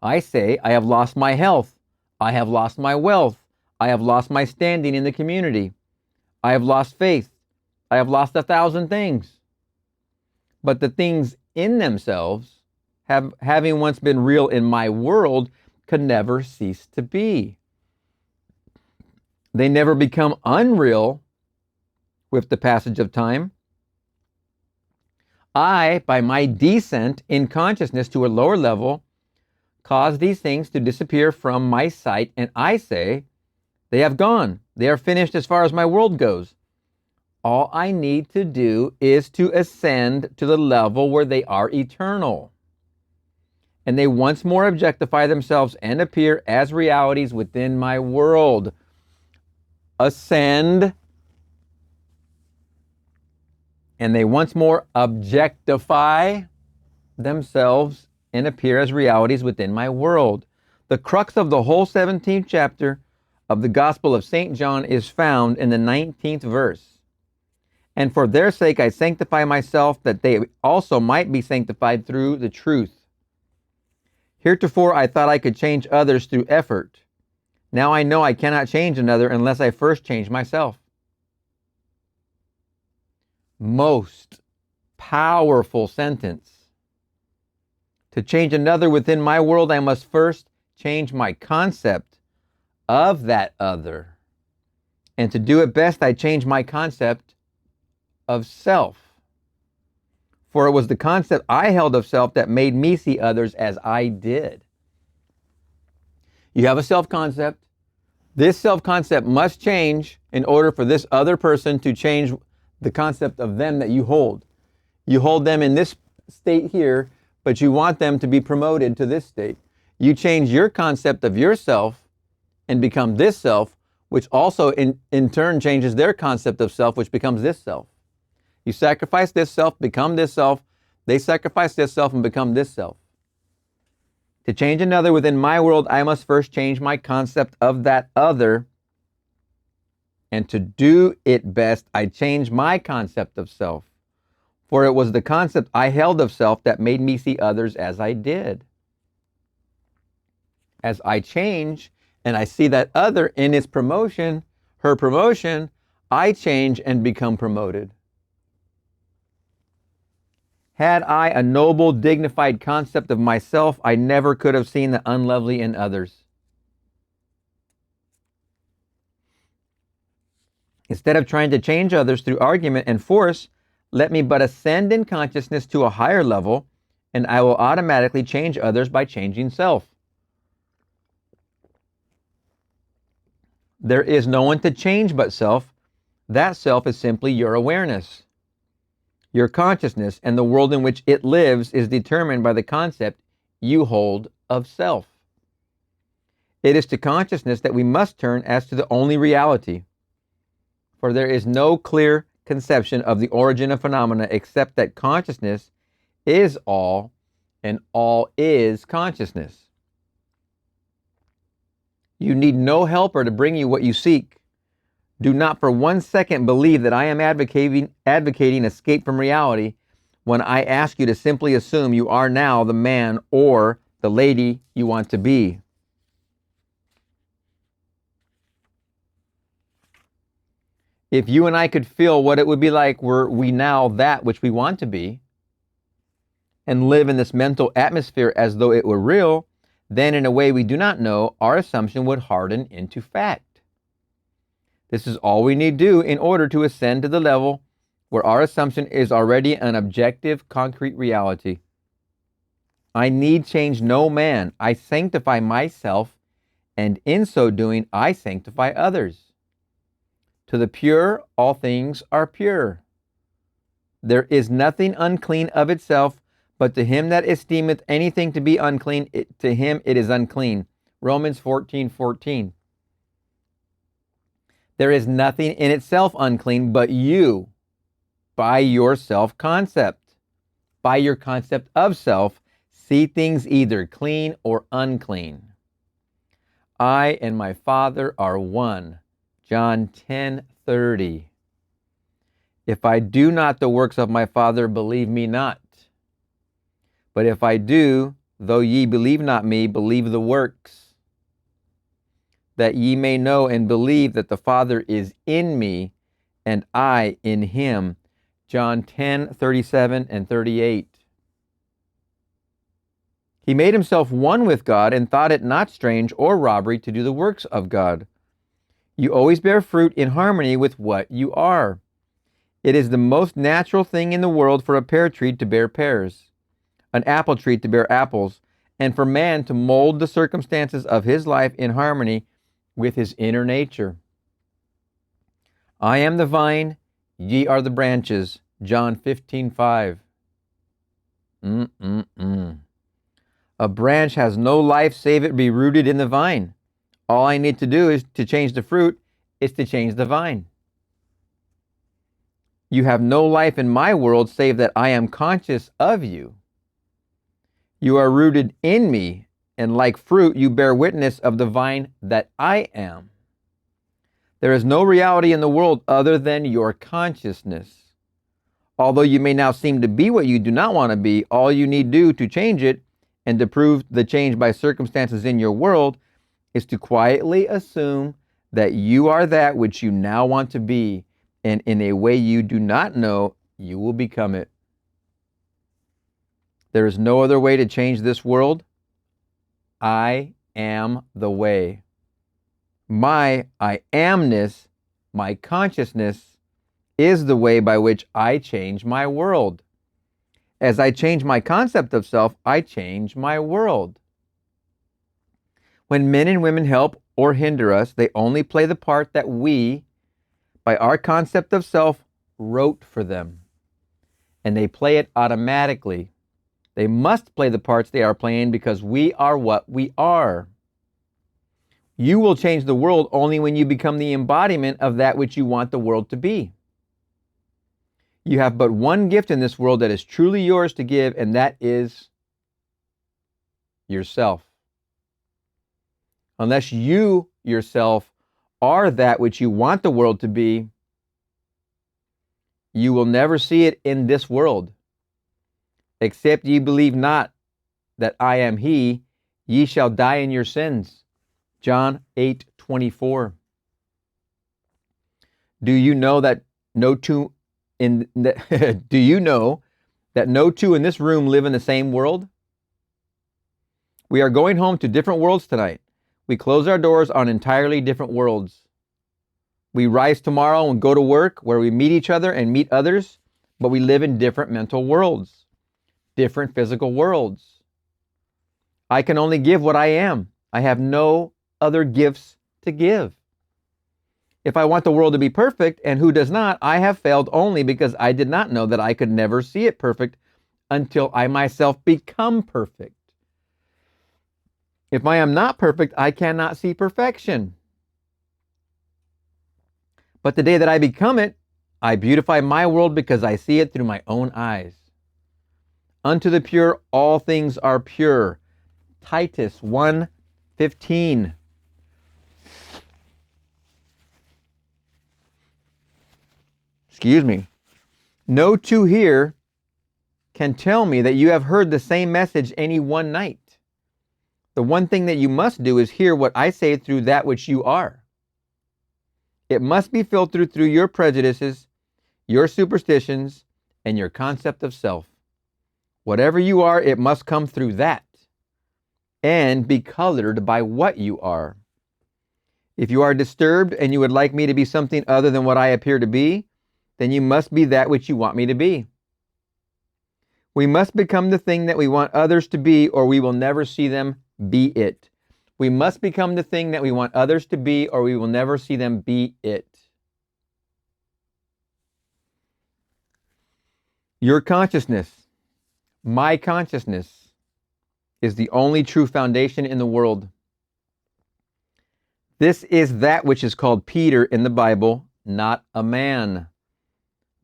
I say, I have lost my health. I have lost my wealth. I have lost my standing in the community. I have lost faith. I have lost 1,000 things. But the things in themselves, having once been real in my world, can never cease to be. They never become unreal with the passage of time. I, by my descent in consciousness to a lower level, cause these things to disappear from my sight, and I say, they have gone. They are finished as far as my world goes. All I need to do is to ascend to the level where they are eternal. And they once more objectify themselves and appear as realities within my world. Ascend, and they once more objectify themselves and appear as realities within my world. The crux of the whole 17th chapter of the Gospel of St. John is found in the 19th verse. And for their sake I sanctify myself, that they also might be sanctified through the truth. Heretofore I thought I could change others through effort. Now I know I cannot change another unless I first change myself. Most powerful sentence. To change another within my world, I must first change my concept of that other. And to do it best, I change my concept of self. For it was the concept I held of self that made me see others as I did. You have a self-concept. This self-concept must change in order for this other person to change the concept of them that you hold. You hold them in this state here, but you want them to be promoted to this state. You change your concept of yourself and become this self, which also in turn changes their concept of self, which becomes this self. You sacrifice this self, become this self. They sacrifice this self and become this self. To change another within my world, I must first change my concept of that other. And to do it best, I change my concept of self. For it was the concept I held of self that made me see others as I did. As I change and I see that other in its promotion, her promotion, I change and become promoted. Had I a noble, dignified concept of myself, I never could have seen the unlovely in others. Instead of trying to change others through argument and force, let me but ascend in consciousness to a higher level, and I will automatically change others by changing self. There is no one to change but self. That self is simply your awareness. Your consciousness and the world in which it lives is determined by the concept you hold of self. It is to consciousness that we must turn as to the only reality, for there is no clear conception of the origin of phenomena except that consciousness is all and all is consciousness. You need no helper to bring you what you seek. Do not for 1 second believe that I am advocating escape from reality when I ask you to simply assume you are now the man or the lady you want to be. If you and I could feel what it would be like were we now that which we want to be, and live in this mental atmosphere as though it were real, then in a way we do not know, our assumption would harden into fact. This is all we need do in order to ascend to the level where our assumption is already an objective, concrete reality. I need change no man. I sanctify myself, and in so doing, I sanctify others. To the pure, all things are pure. There is nothing unclean of itself, but to him that esteemeth anything to be unclean, to him it is unclean. Romans 14:14. There is nothing in itself unclean, but you, by your self-concept, by your concept of self, see things either clean or unclean. I and my Father are one. John 10:30. If I do not the works of my Father, believe me not. But if I do, though ye believe not me, believe the works, that ye may know and believe that the Father is in me, and I in him. John 10:37 and 38. He made himself one with God and thought it not strange or robbery to do the works of God. You always bear fruit in harmony with what you are. It is the most natural thing in the world for a pear tree to bear pears, an apple tree to bear apples, and for man to mold the circumstances of his life in harmony with his inner nature. I am the vine, ye are the branches. John 15:5. A branch has no life save it be rooted in the vine. All I need to do is to change the fruit, is to change the vine. You have no life in my world save that I am conscious of you. You are rooted in me, and like fruit, you bear witness of the vine that I am. There is no reality in the world other than your consciousness. Although you may now seem to be what you do not want to be, all you need do to change it and to prove the change by circumstances in your world is to quietly assume that you are that which you now want to be, and in a way you do not know, you will become it. There is no other way to change this world. I am the way. My I amness, my consciousness, is the way by which I change my world. As I change my concept of self, I change my world. When men and women help or hinder us, they only play the part that we, by our concept of self, wrote for them. And they play it automatically. They must play the parts they are playing because we are what we are. You will change the world only when you become the embodiment of that which you want the world to be. You have but one gift in this world that is truly yours to give, and that is yourself. Unless you yourself are that which you want the world to be, you will never see it in this world. Except ye believe not that I am he, ye shall die in your sins. John 8:24. Do you know that no two in this room live in the same world? We are going home to different worlds tonight. We close our doors on entirely different worlds. We rise tomorrow and go to work where we meet each other and meet others, but we live in different mental worlds, different physical worlds. I can only give what I am. I have no other gifts to give. If I want the world to be perfect, and who does not, I have failed only because I did not know that I could never see it perfect until I myself become perfect. If I am not perfect, I cannot see perfection. But the day that I become it, I beautify my world because I see it through my own eyes. Unto the pure, all things are pure. Titus 1:15. Excuse me. No two here can tell me that you have heard the same message any one night. The one thing that you must do is hear what I say through that which you are. It must be filtered through your prejudices, your superstitions, and your concept of self. Whatever you are, it must come through that and be colored by what you are. If you are disturbed and you would like me to be something other than what I appear to be, then you must be that which you want me to be. We must become the thing that we want others to be, or we will never see them be it. We must become the thing that we want others to be, or we will never see them be it. Your consciousness, my consciousness, is the only true foundation in the world. This is that which is called Peter in the Bible, not a man.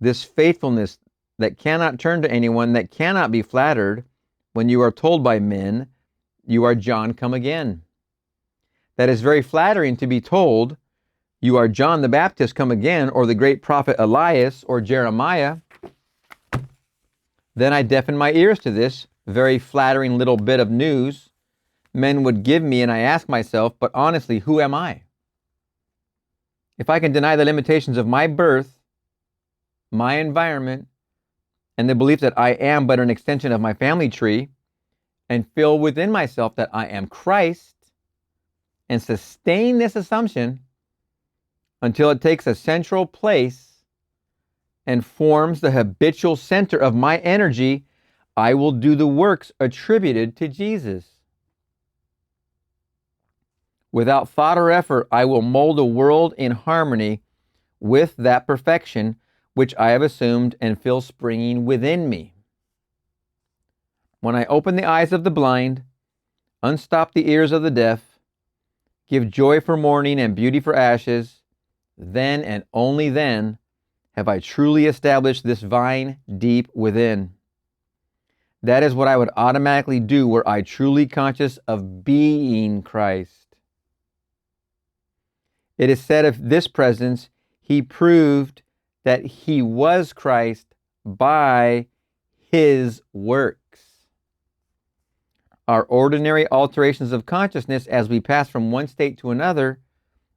This faithfulness that cannot turn to anyone, that cannot be flattered when you are told by men, you are John come again. That is very flattering to be told, you are John the Baptist come again, or the great prophet Elias, or Jeremiah. Then I deafen my ears to this very flattering little bit of news men would give me, and I ask myself, but honestly, who am I? If I can deny the limitations of my birth, my environment, and the belief that I am but an extension of my family tree, and feel within myself that I am Christ, and sustain this assumption until it takes a central place and forms the habitual center of my energy, I will do the works attributed to Jesus. Without thought or effort, I will mold a world in harmony with that perfection which I have assumed and feel springing within me. When I open the eyes of the blind, unstop the ears of the deaf, give joy for mourning and beauty for ashes, then and only then have I truly established this vine deep within. That is what I would automatically do were I truly conscious of being Christ. It is said of this presence, he proved that he was Christ by his works. Our ordinary alterations of consciousness as we pass from one state to another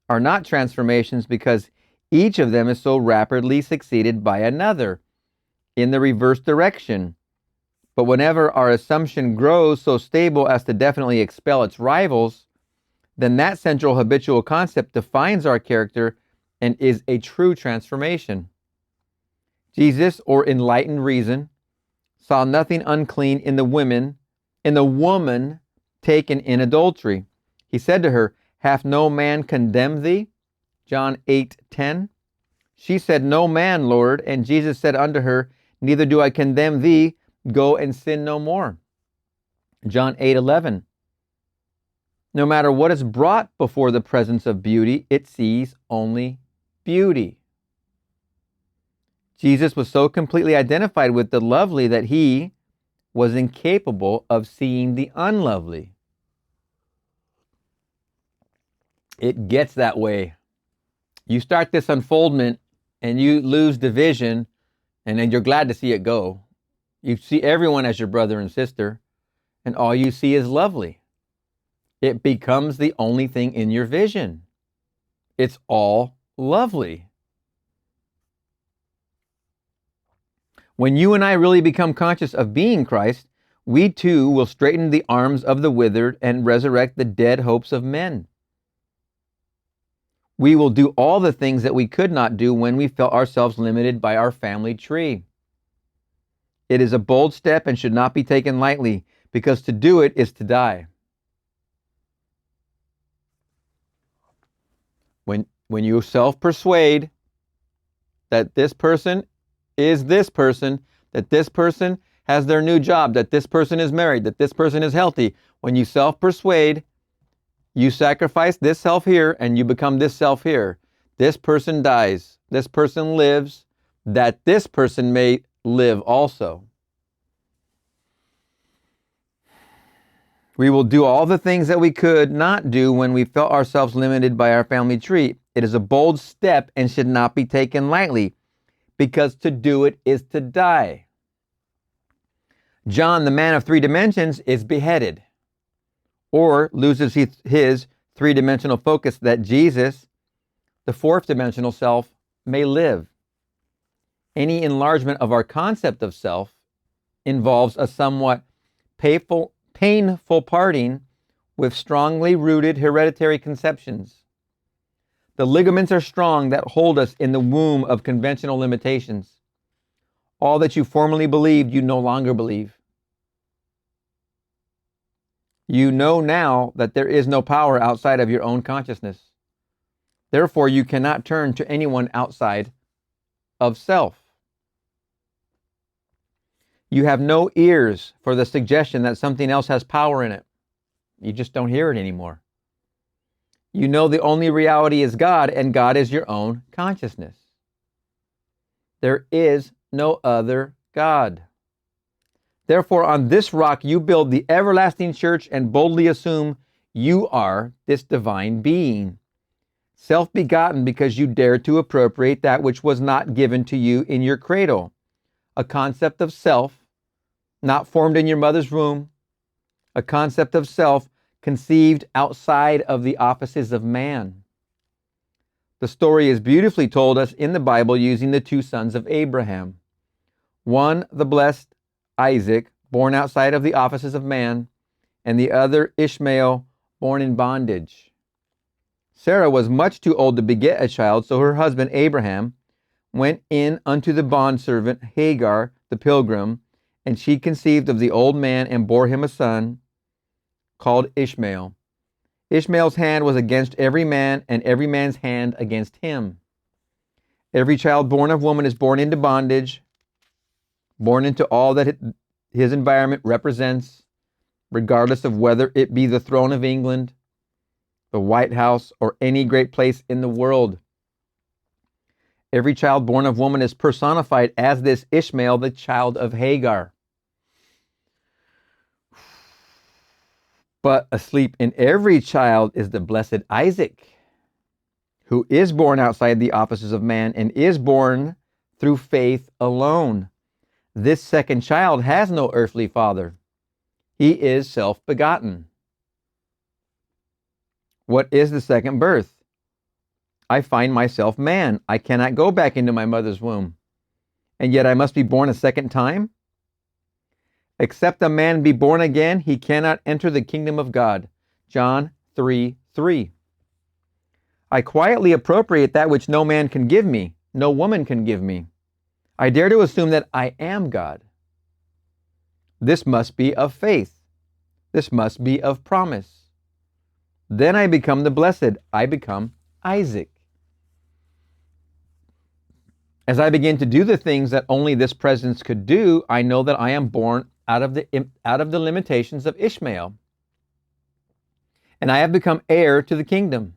are not transformations because each of them is so rapidly succeeded by another in the reverse direction. But whenever our assumption grows so stable as to definitely expel its rivals, then that central habitual concept defines our character and is a true transformation. Jesus, or enlightened reason, saw nothing unclean in the woman taken in adultery. He said to her, hath no man condemned thee? John 8:10. She said, no man, Lord. And Jesus said unto her, neither do I condemn thee. Go and sin no more. John 8:11. No matter what is brought before the presence of beauty, it sees only beauty. Jesus was so completely identified with the lovely that he was incapable of seeing the unlovely. It gets that way. You start this unfoldment and you lose division, and then you're glad to see it go. You see everyone as your brother and sister, and all you see is lovely. It becomes the only thing in your vision. It's all lovely. When you and I really become conscious of being Christ, we too will straighten the arms of the withered and resurrect the dead hopes of men. We will do all the things that we could not do when we felt ourselves limited by our family tree. It is a bold step and should not be taken lightly, because to do it is to die. When you self-persuade that this person is this person, that this person has their new job, that this person is married, that this person is healthy, when you self-persuade, you sacrifice this self here and you become this self here. This person dies. This person lives, that this person may live also. We will do all the things that we could not do when we felt ourselves limited by our family tree. It is a bold step and should not be taken lightly, because to do it is to die. John, the man of three dimensions, is beheaded or loses his three-dimensional focus that Jesus, the fourth-dimensional self, may live. Any enlargement of our concept of self involves a somewhat painful parting with strongly rooted hereditary conceptions. The ligaments are strong that hold us in the womb of conventional limitations. All that you formerly believed, you no longer believe. You know now that there is no power outside of your own consciousness. Therefore, you cannot turn to anyone outside of self. You have no ears for the suggestion that something else has power in it. You just don't hear it anymore. You know the only reality is God, and God is your own consciousness. There is no other God. Therefore, on this rock you build the everlasting church and boldly assume you are this divine being, self-begotten because you dared to appropriate that which was not given to you in your cradle, a concept of self not formed in your mother's womb, a concept of self conceived outside of the offices of man. The story is beautifully told us in the Bible using the two sons of Abraham. One, the blessed Isaac, born outside of the offices of man, and the other, Ishmael, born in bondage. Sarah was much too old to beget a child, so her husband Abraham went in unto the bondservant Hagar, the pilgrim, and she conceived of the old man and bore him a son called Ishmael. Ishmael's hand was against every man, and every man's hand against him. Every child born of woman is born into bondage, born into all that his environment represents, regardless of whether it be the throne of England, the White House, or any great place in the world. Every child born of woman is personified as this Ishmael, the child of Hagar. But asleep in every child is the blessed Isaac, who is born outside the offices of man and is born through faith alone. This second child has no earthly father. He is self-begotten. What is the second birth? I find myself man. I cannot go back into my mother's womb. And yet I must be born a second time? Except a man be born again, he cannot enter the kingdom of God. John 3:3. I quietly appropriate that which no man can give me, no woman can give me. I dare to assume that I am God. This must be of faith. This must be of promise. Then I become the blessed. I become Isaac. As I begin to do the things that only this presence could do, I know that I am born out of the limitations of Ishmael. And I have become heir to the kingdom.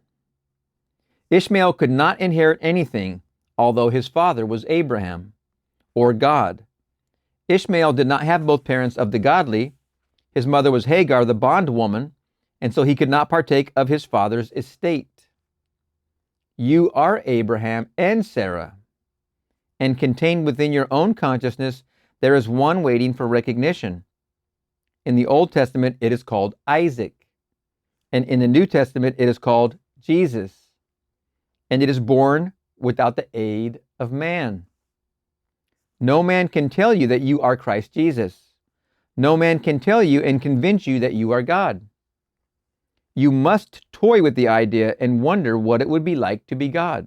Ishmael could not inherit anything, although his father was Abraham, or God. Ishmael did not have both parents of the godly. His mother was Hagar, the bondwoman, and so he could not partake of his father's estate. You are Abraham and Sarah, and contained within your own consciousness, there is one waiting for recognition. In the Old Testament, it is called Isaac, and in the New Testament, it is called Jesus, and it is born without the aid of man. No man can tell you that you are Christ Jesus. No man can tell you and convince you that you are God. You must toy with the idea and wonder what it would be like to be God.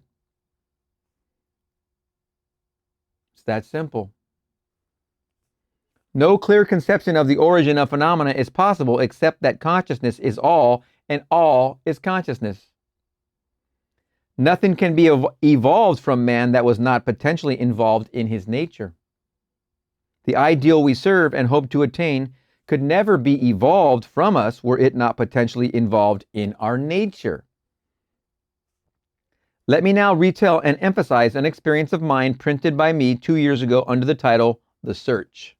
It's that simple. No clear conception of the origin of phenomena is possible except that consciousness is all and all is consciousness. Nothing can be evolved from man that was not potentially involved in his nature. The ideal we serve and hope to attain could never be evolved from us were it not potentially involved in our nature. Let me now retell and emphasize an experience of mine printed by me 2 years ago under the title, The Search.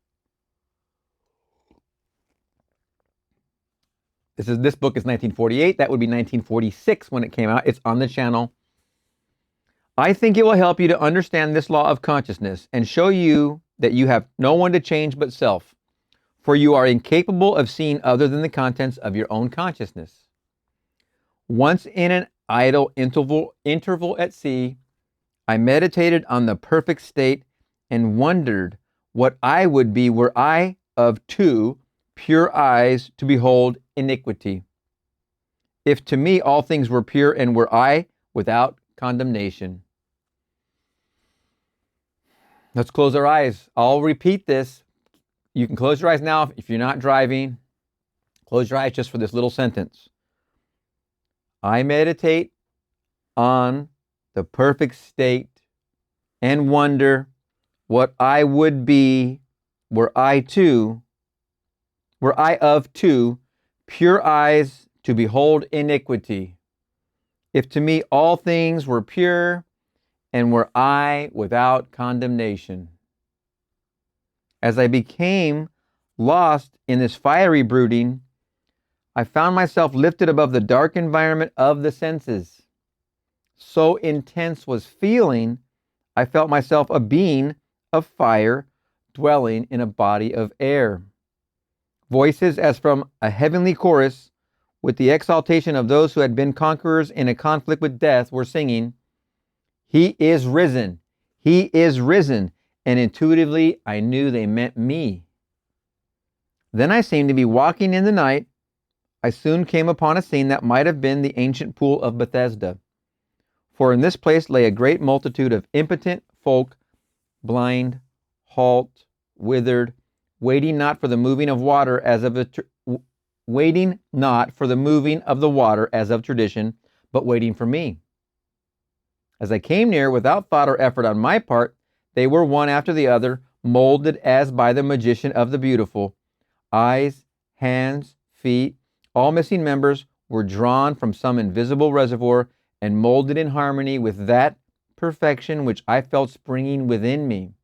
This book is 1948. That would be 1946 when it came out. It's on the channel. I think it will help you to understand this law of consciousness and show you that you have no one to change but self, for you are incapable of seeing other than the contents of your own consciousness. Once in an idle interval at sea, I meditated on the perfect state and wondered what I would be were I of two pure eyes to behold iniquity. If to me all things were pure and were I without condemnation. Let's close our eyes. I'll repeat this. You can close your eyes now if you're not driving. Close your eyes just for this little sentence. I meditate on the perfect state and wonder what I would be were I of two pure eyes to behold iniquity. If to me all things were pure and were I without condemnation. As I became lost in this fiery brooding, I found myself lifted above the dark environment of the senses. So intense was feeling, I felt myself a being of fire dwelling in a body of air. Voices as from a heavenly chorus, with the exaltation of those who had been conquerors in a conflict with death, were singing, "He is risen, he is risen," and intuitively I knew they meant me. Then I seemed to be walking in the night. I soon came upon a scene that might have been the ancient pool of Bethesda. For in this place lay a great multitude of impotent folk, blind, halt, withered, waiting not for the moving of water as of waiting not for the moving of the water as of tradition, but waiting for me. As I came near, without thought or effort on my part, they were one after the other, molded as by the magician of the beautiful. Eyes, hands, feet, all missing members were drawn from some invisible reservoir and molded in harmony with that perfection which I felt springing within me.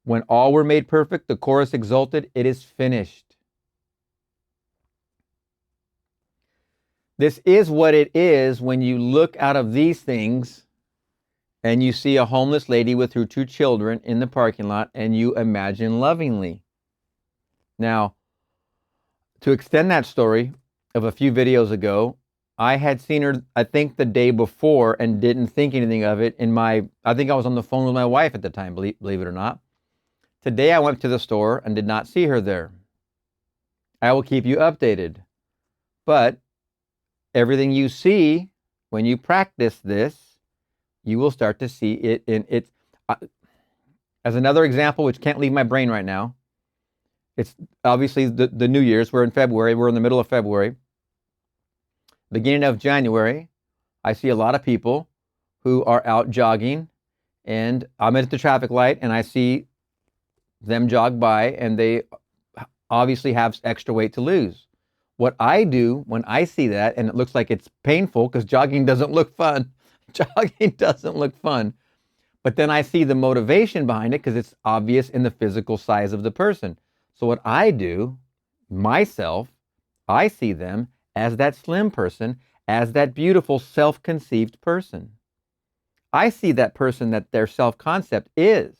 When all were made perfect, the chorus exulted, "It is finished." This is what it is when you look out of these things and you see a homeless lady with her two children in the parking lot and you imagine lovingly. Now, to extend that story of a few videos ago, I had seen her, I think, the day before and didn't think anything of it. I think I was on the phone with my wife at the time, believe it or not. Today I went to the store and did not see her there. I will keep you updated. But everything you see when you practice this, you will start to see it in its. As another example, which can't leave my brain right now, it's obviously the New Year's. We're in February. We're in the middle of February. Beginning of January, I see a lot of people who are out jogging, and I'm at the traffic light and I see them jog by, and they obviously have extra weight to lose. What I do when I see that, and it looks like it's painful because jogging doesn't look fun. Jogging doesn't look fun. But then I see the motivation behind it because it's obvious in the physical size of the person. So what I do, myself, I see them as that slim person, as that beautiful self-conceived person. I see that person that their self-concept is.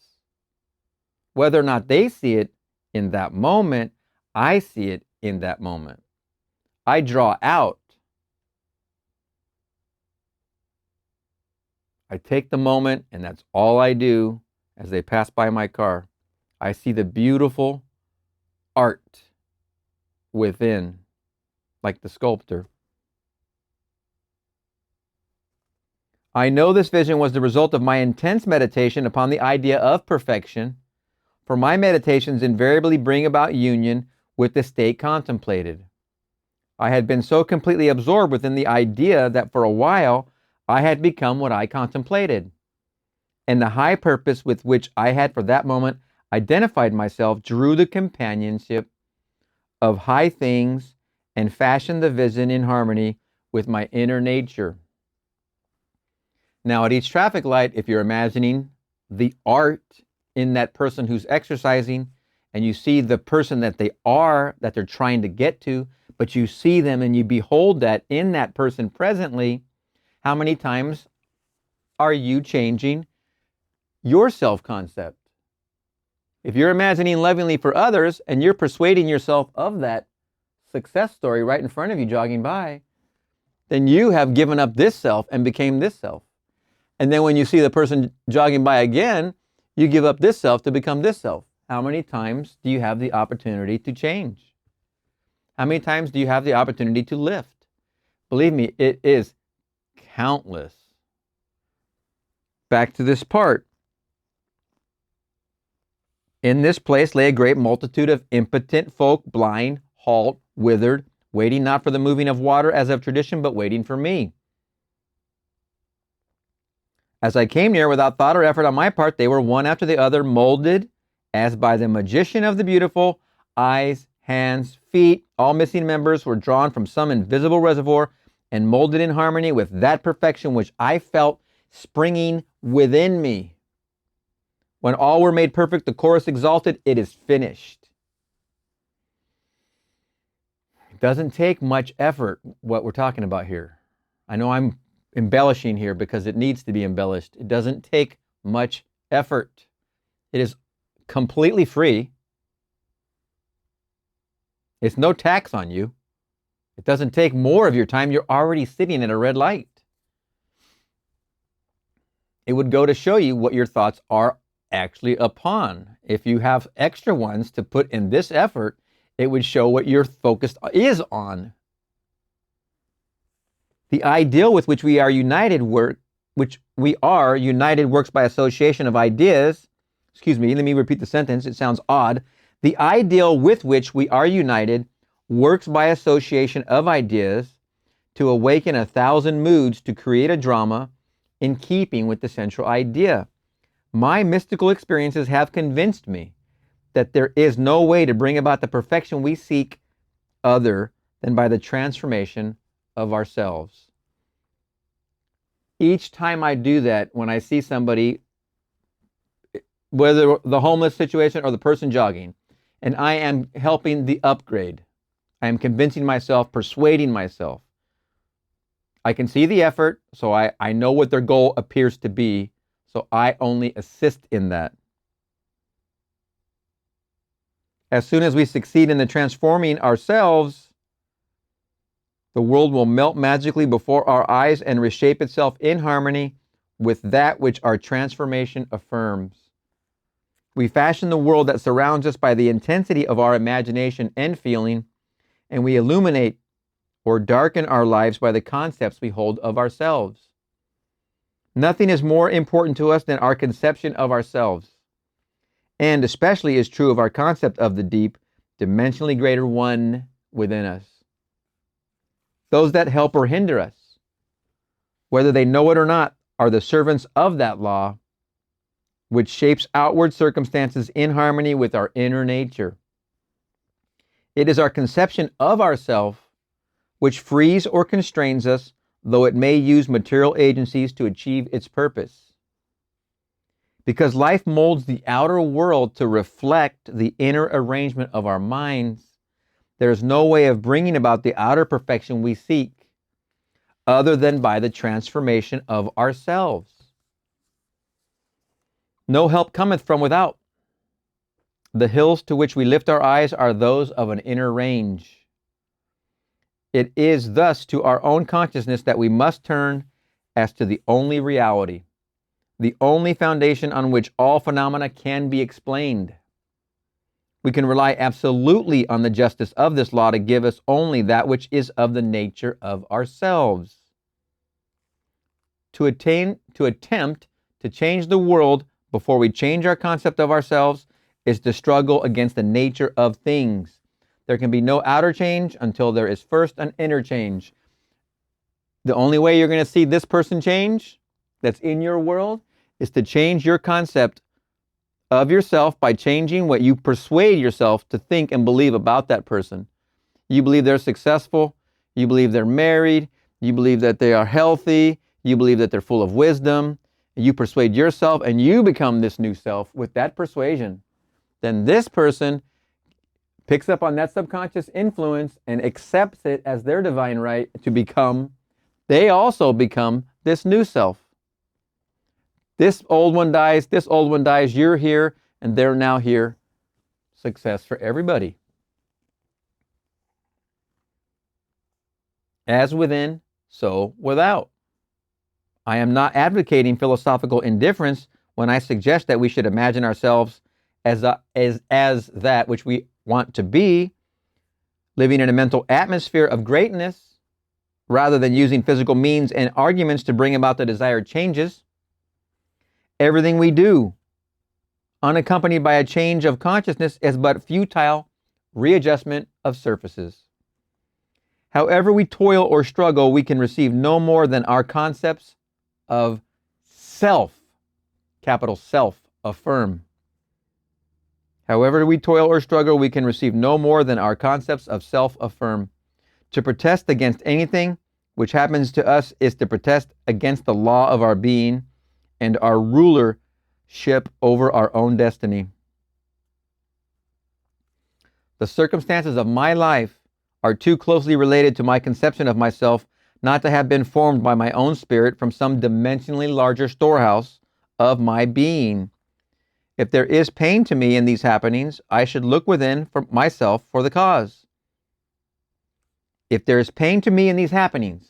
Whether or not they see it in that moment, I see it in that moment. I draw out. I take the moment, and that's all I do as they pass by my car. I see the beautiful art within. like the sculptor. I know this vision was the result of my intense meditation upon the idea of perfection, for my meditations invariably bring about union with the state contemplated. I had been so completely absorbed within the idea that for a while I had become what I contemplated. And the high purpose with which I had for that moment identified myself drew the companionship of high things and fashioned the vision in harmony with my inner nature. Now, at each traffic light, if you're imagining the art in that person who's exercising, and you see the person that they are, that they're trying to get to, but you see them and you behold that in that person presently, how many times are you changing your self-concept? If you're imagining lovingly for others and you're persuading yourself of that success story right in front of you jogging by, then you have given up this self and became this self. And then when you see the person jogging by again, you give up this self to become this self. How many times do you have the opportunity to change? How many times do you have the opportunity to lift? Believe me, it is countless. Back to this part. In this place lay a great multitude of impotent folk, blind, halt, withered, waiting not for the moving of water as of tradition, but waiting for me. As I came near, without thought or effort on my part, they were one after the other molded as by the magician of the beautiful. Eyes, hands, feet, all missing members were drawn from some invisible reservoir and molded in harmony with that perfection which I felt springing within me. When all were made perfect, the chorus exalted, "It is finished." It doesn't take much effort, what we're talking about here. I know I'm embellishing here because it needs to be embellished. It doesn't take much effort. It is completely free. It's no tax on you. It doesn't take more of your time. You're already sitting at a red light. It would go to show you what your thoughts are actually upon. If you have extra ones to put in this effort, it would show what your focus is on. The ideal with which we are united works by association of ideas. Excuse me, let me repeat the sentence. It sounds odd. The ideal with which we are united works by association of ideas to awaken 1,000 moods to create a drama in keeping with the central idea. My mystical experiences have convinced me that there is no way to bring about the perfection we seek other than by the transformation of ourselves. Each time I do that, when I see somebody, whether the homeless situation or the person jogging, and I am helping the upgrade, I am convincing myself, persuading myself. I can see the effort, so I know what their goal appears to be, so I only assist in that. As soon as we succeed in the transforming ourselves, the world will melt magically before our eyes and reshape itself in harmony with that which our transformation affirms. We fashion the world that surrounds us by the intensity of our imagination and feeling, and we illuminate or darken our lives by the concepts we hold of ourselves. Nothing is more important to us than our conception of ourselves, and especially is true of our concept of the deep, dimensionally greater one within us. Those that help or hinder us, whether they know it or not, are the servants of that law, which shapes outward circumstances in harmony with our inner nature. It is our conception of ourself which frees or constrains us, though it may use material agencies to achieve its purpose. Because life molds the outer world to reflect the inner arrangement of our minds, there is no way of bringing about the outer perfection we seek, other than by the transformation of ourselves. No help cometh from without. The hills to which we lift our eyes are those of an inner range. It is thus to our own consciousness that we must turn as to the only reality, the only foundation on which all phenomena can be explained. We can rely absolutely on the justice of this law to give us only that which is of the nature of ourselves. To attempt to change the world before we change our concept of ourselves is to struggle against the nature of things. There can be no outer change until there is first an inner change. The only way you're going to see this person change that's in your world is to change your concept of yourself by changing what you persuade yourself to think and believe about that person. You believe they're successful, you believe they're married, you believe that they are healthy, you believe that they're full of wisdom, you persuade yourself and you become this new self with that persuasion. Then this person picks up on that subconscious influence and accepts it as their divine right to become, they also become this new self. This old one dies, you're here, and they're now here. Success for everybody. As within, so without. I am not advocating philosophical indifference when I suggest that we should imagine ourselves as that which we want to be, living in a mental atmosphere of greatness, rather than using physical means and arguments to bring about the desired changes. Everything we do, unaccompanied by a change of consciousness, is but futile readjustment of surfaces. However we toil or struggle, we can receive no more than our concepts of self, capital self, affirm. However we toil or struggle, we can receive no more than our concepts of self affirm. To protest against anything which happens to us is to protest against the law of our being and our rulership over our own destiny. The circumstances of my life are too closely related to my conception of myself not to have been formed by my own spirit from some dimensionally larger storehouse of my being. If there is pain to me in these happenings, I should look within for myself for the cause. If there is pain to me in these happenings,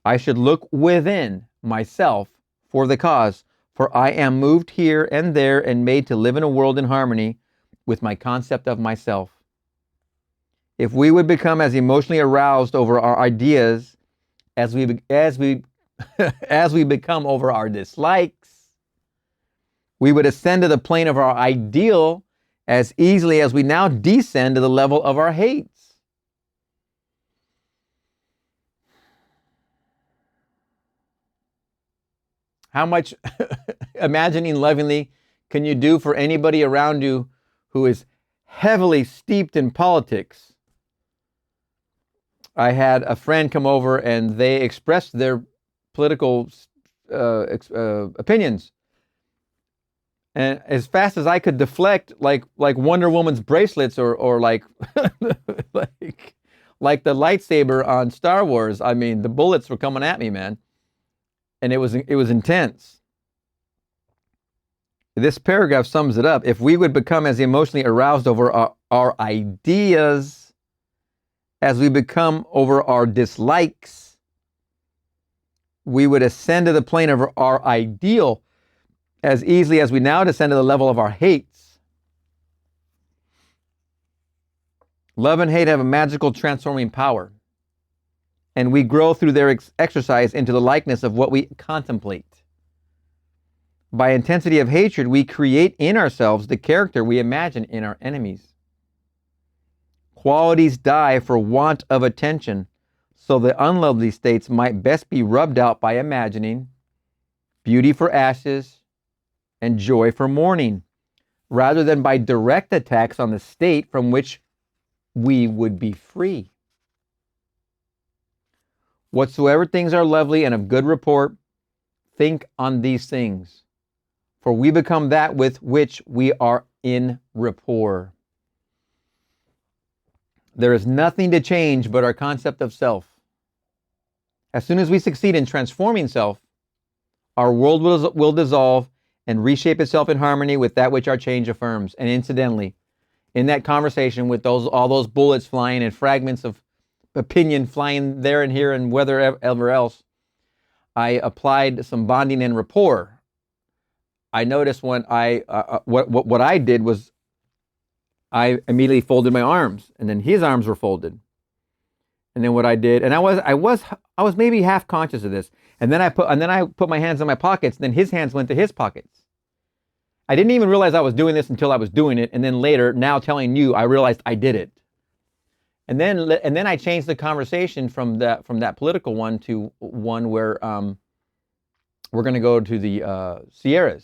I should look within myself for the cause, for I am moved here and there and made to live in a world in harmony with my concept of myself. If we would become as emotionally aroused over our ideas as we become over our dislikes, we would ascend to the plane of our ideal as easily as we now descend to the level of our hates. How much imagining lovingly can you do for anybody around you who is heavily steeped in politics? I had a friend come over and they expressed their political opinions. And as fast as I could deflect, like Wonder Woman's bracelets or like like the lightsaber on Star Wars, I mean, the bullets were coming at me, man. And it was intense. This paragraph sums it up. If we would become as emotionally aroused over our ideas as we become over our dislikes, we would ascend to the plane of our ideal as easily as we now descend to the level of our hates. Love and hate have a magical transforming power, and we grow through their exercise into the likeness of what we contemplate. By intensity of hatred, we create in ourselves the character we imagine in our enemies. Qualities die for want of attention, so the unlovely states might best be rubbed out by imagining beauty for ashes and joy for mourning, rather than by direct attacks on the state from which we would be free. Whatsoever things are lovely and of good report, think on these things, for we become that with which we are in rapport. There is nothing to change but our concept of self. As soon as we succeed in transforming self, our world will dissolve and reshape itself in harmony with that which our change affirms. And incidentally, in that conversation with all those bullets flying and fragments of opinion flying there and here and wherever else, I applied some bonding and rapport. I noticed when what I did was I immediately folded my arms, and then his arms were folded. And then what I did, and I was maybe half conscious of this, and then I put my hands in my pockets, and then his hands went to his pockets. I didn't even realize I was doing this until I was doing it, and then later, now telling you, I realized I did it. And then I changed the conversation from that political one to one where we're going to go to the Sierra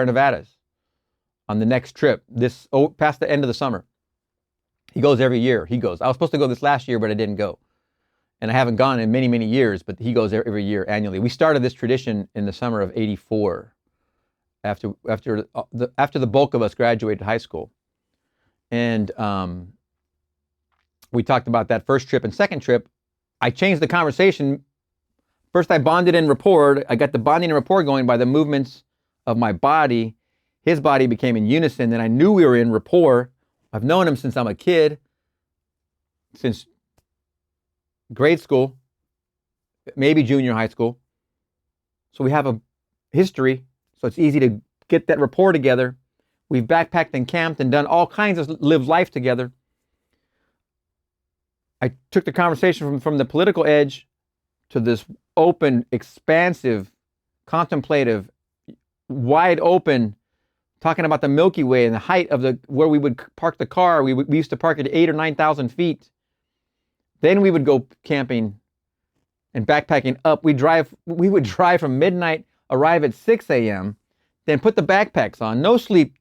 Nevadas, on the next trip. Past the end of the summer. He goes every year. I was supposed to go this last year, but I didn't go, and I haven't gone in many years. But he goes every year annually. We started this tradition in the summer of '84, after the bulk of us graduated high school, and we talked about that first trip and second trip. I changed the conversation. First, I bonded in rapport. I got the bonding and rapport going by the movements of my body. His body became in unison. Then I knew we were in rapport. I've known him since I'm a kid, since grade school, maybe junior high school. So we have a history. So it's easy to get that rapport together. We've backpacked and camped and done all kinds of lived life together. I took the conversation from the political edge to this open, expansive, contemplative, wide open, talking about the Milky Way and the height of where we would park the car. We used to park at 8,000 or 9,000 feet. Then we would go camping and backpacking up. We would drive from midnight, arrive at 6 a.m., then put the backpacks on, no sleep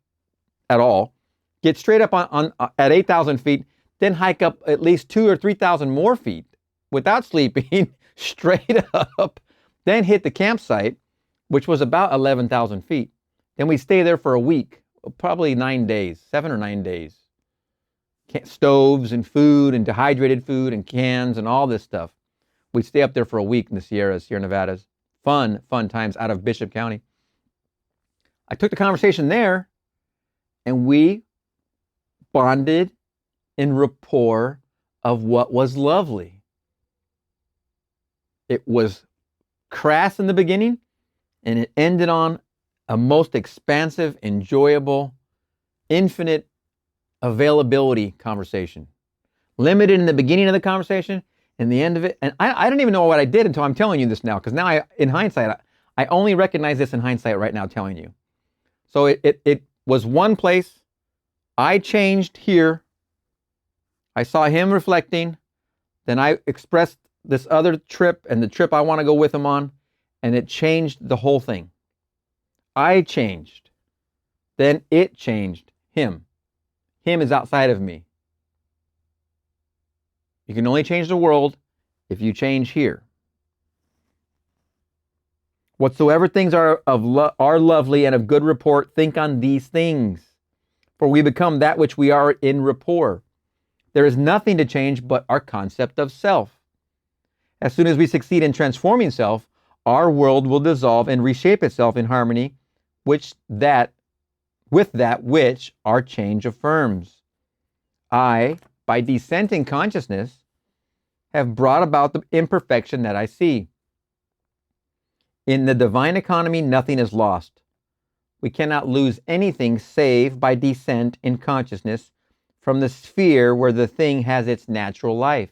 at all, get straight up on at 8,000 feet, then hike up at least 2,000 or 3,000 more feet without sleeping, straight up, then hit the campsite, which was about 11,000 feet. Then we'd stay there for a week, probably 9 days, 7 or 9 days. Stoves and food and dehydrated food and cans and all this stuff. We'd stay up there for a week in the Sierra Nevadas. Fun times out of Bishop County. I took the conversation there, and we bonded in rapport of what was lovely. It was crass in the beginning, and it ended on a most expansive, enjoyable, infinite availability conversation. Limited in the beginning of the conversation, and the end of it. And I don't even know what I did until I'm telling you this now, because now in hindsight, I only recognize this in hindsight right now telling you. So it was one place. I changed here. I saw him reflecting. Then I expressed this other trip and the trip I want to go with him on, and it changed the whole thing. I changed. Then it changed him. Him is outside of me. You can only change the world if you change here. Whatsoever things are lovely and of good report, think on these things, for we become that which we are in rapport. There is nothing to change but our concept of self. As soon as we succeed in transforming self, our world will dissolve and reshape itself in harmony with that which our change affirms. I, by descent in consciousness, have brought about the imperfection that I see. In the divine economy, nothing is lost. We cannot lose anything save by descent in consciousness from the sphere where the thing has its natural life.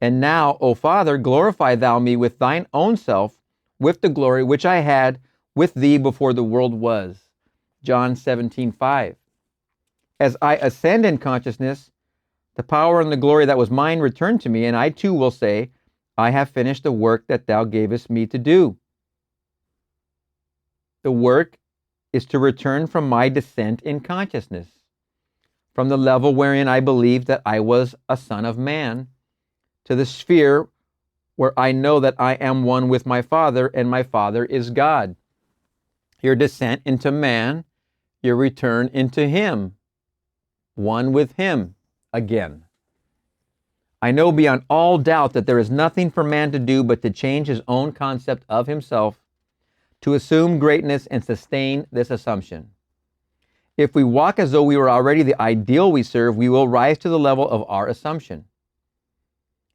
And now, O Father, glorify thou me with thine own self, with the glory which I had with thee before the world was. John 17:5. As I ascend in consciousness, the power and the glory that was mine return to me, and I too will say, I have finished the work that thou gavest me to do. The work is to return from my descent in consciousness, from the level wherein I believed that I was a son of man, to the sphere where I know that I am one with my Father, and my Father is God. Your descent into man, your return into him, one with him again. I know beyond all doubt that there is nothing for man to do but to change his own concept of himself, to assume greatness and sustain this assumption. If we walk as though we were already the ideal we serve, we will rise to the level of our assumption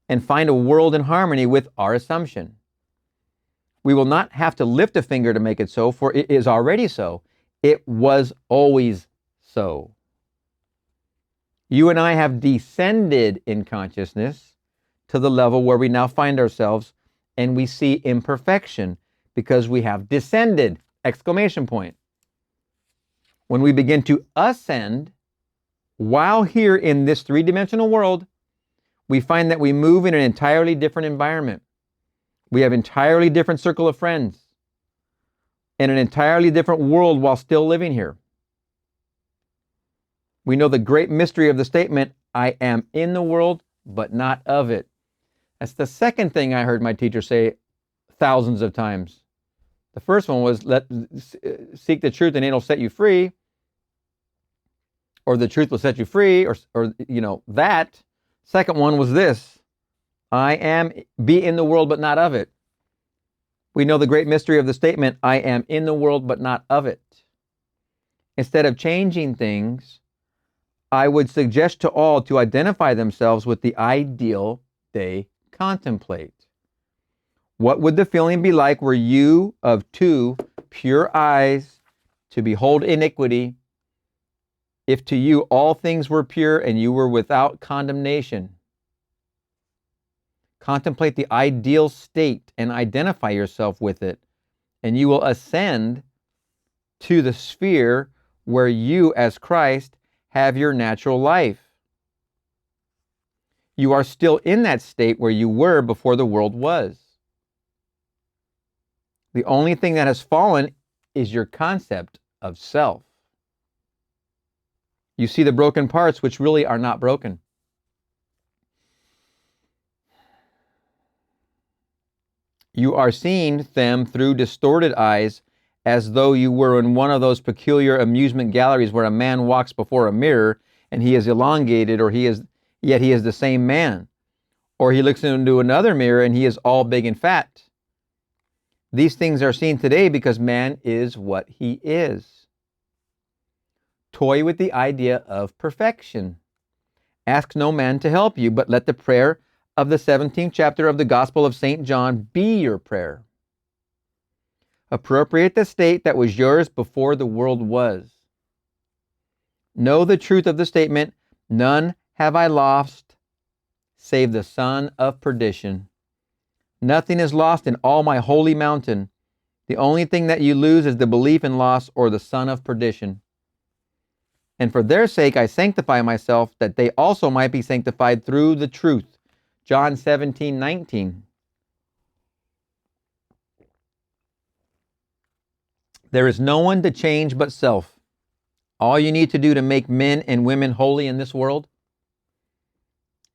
and find a world in harmony with our assumption. We will not have to lift a finger to make it so, for it is already so. It was always so. You and I have descended in consciousness to the level where we now find ourselves, and we see imperfection because we have descended! Exclamation point. When we begin to ascend, while here in this three-dimensional world, we find that we move in an entirely different environment. We have an entirely different circle of friends and an entirely different world while still living here. We know the great mystery of the statement, I am in the world, but not of it. That's the second thing I heard my teacher say thousands of times. The first one was, seek the truth and it'll set you free, or the truth will set you free, or that. Second one was this, be in the world, but not of it. We know the great mystery of the statement, I am in the world, but not of it. Instead of changing things, I would suggest to all to identify themselves with the ideal they contemplate. What would the feeling be like were you of two pure eyes to behold iniquity, if to you all things were pure and you were without condemnation? Contemplate the ideal state and identify yourself with it, and you will ascend to the sphere where you, as Christ, have your natural life. You are still in that state where you were before the world was. The only thing that has fallen is your concept of self. You see the broken parts which really are not broken. You are seeing them through distorted eyes, as though you were in one of those peculiar amusement galleries where a man walks before a mirror and he is elongated, yet he is the same man. Or he looks into another mirror and he is all big and fat. These things are seen today because man is what he is. Toy with the idea of perfection. Ask no man to help you, but let the prayer of the 17th chapter of the Gospel of St. John be your prayer. Appropriate the state that was yours before the world was. Know the truth of the statement, none have I lost save the son of perdition. Nothing is lost in all my holy mountain. The only thing that you lose is the belief in loss or the son of perdition. And for their sake I sanctify myself, that they also might be sanctified through the truth. John 17:19. There is no one to change but self. All you need to do to make men and women holy in this world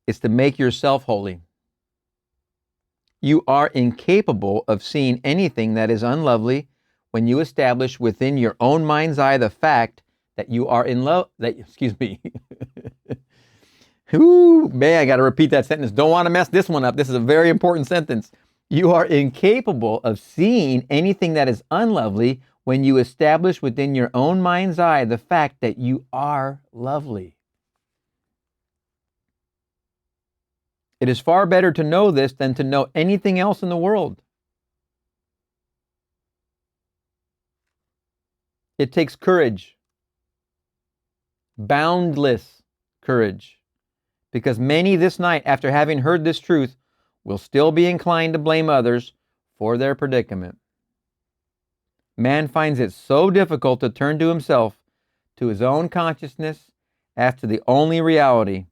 is to make yourself holy. You are incapable of seeing anything that is unlovely when you establish within your own mind's eye the fact that you are in love. Ooh, man, I got to repeat that sentence. Don't want to mess this one up. This is a very important sentence. You are incapable of seeing anything that is unlovely when you establish within your own mind's eye the fact that you are lovely. It is far better to know this than to know anything else in the world. It takes courage, boundless courage, because many this night, after having heard this truth, will still be inclined to blame others for their predicament. Man finds it so difficult to turn to himself, to his own consciousness, as to the only reality.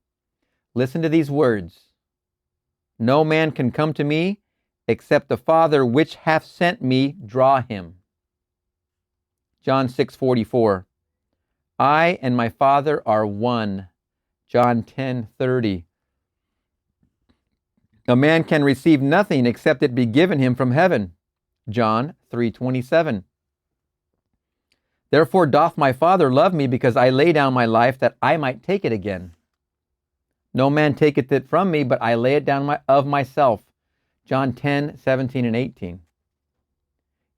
Listen to these words. No man can come to me except the Father which hath sent me draw him. John 6:44. I and my Father are one. John 10:30. A man can receive nothing except it be given him from heaven. John 3:27. Therefore doth my Father love me, because I lay down my life that I might take it again. No man taketh it from me, but I lay it down of myself. John 10:17 and 18.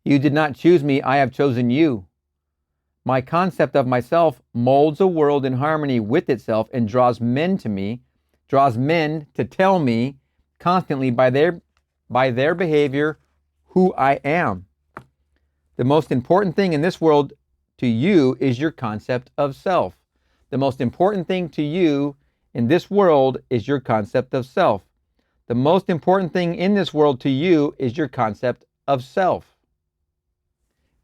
You did not choose me, I have chosen you. My concept of myself molds a world in harmony with itself and draws men to me, draws men to tell me constantly by their behavior who I am. The most important thing in this world to you is your concept of self. The most important thing to you in this world is your concept of self. The most important thing in this world to you is your concept of self.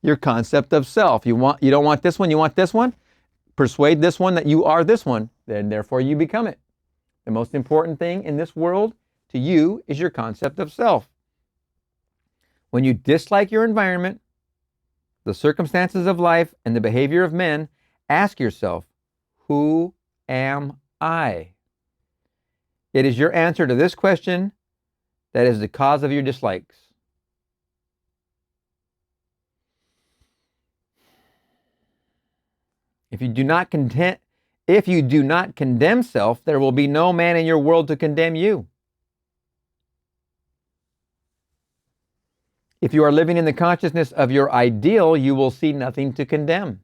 Your concept of self. You don't want this one, you want this one? Persuade this one that you are this one, then therefore you become it. The most important thing in this world to you is your concept of self. When you dislike your environment, the circumstances of life, and the behavior of men, ask yourself, who am I? It is your answer to this question that is the cause of your dislikes. If you do not condemn self, there will be no man in your world to condemn you. If you are living in the consciousness of your ideal, you will see nothing to condemn.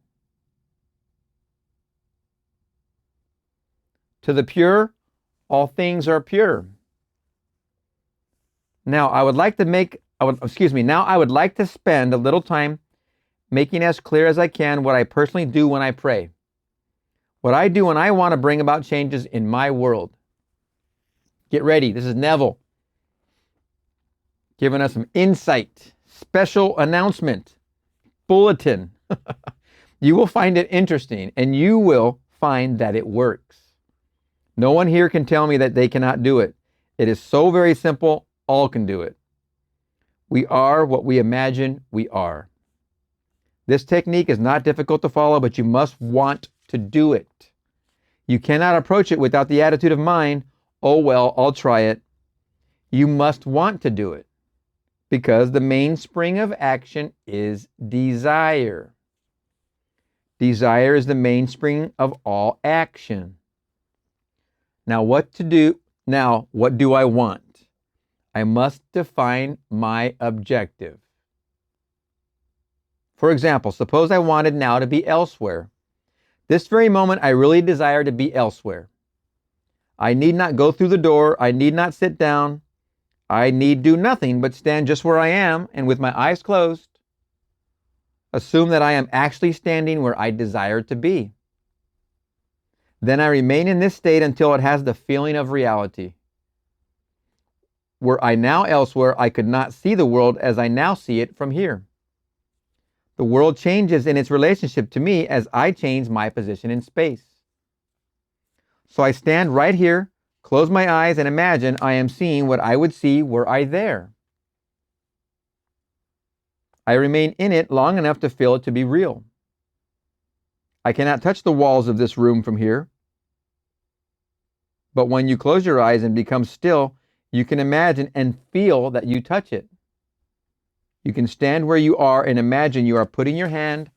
To the pure, all things are pure. Now, I would like to spend a little time making as clear as I can what I personally do when I pray. What I do when I want to bring about changes in my world. Get ready. This is Neville giving us some insight, special announcement, bulletin. You will find it interesting, and you will find that it works. No one here can tell me that they cannot do it. It is so very simple. All can do it. We are what we imagine we are. This technique is not difficult to follow, but you must want to do it. You cannot approach it without the attitude of mind, oh well, I'll try it. You must want to do it, because the mainspring of action is desire. Desire is the mainspring of all action. Now, what do I want? I must define my objective. For example, suppose I wanted now to be elsewhere. This very moment, I really desire to be elsewhere. I need not go through the door. I need not sit down. I need do nothing but stand just where I am and with my eyes closed, assume that I am actually standing where I desire to be. Then I remain in this state until it has the feeling of reality. Were I now elsewhere, I could not see the world as I now see it from here. The world changes in its relationship to me as I change my position in space. So I stand right here, close my eyes, and imagine I am seeing what I would see were I there. I remain in it long enough to feel it to be real. I cannot touch the walls of this room from here. But when you close your eyes and become still, you can imagine and feel that you touch it. You can stand where you are and imagine you are putting your hand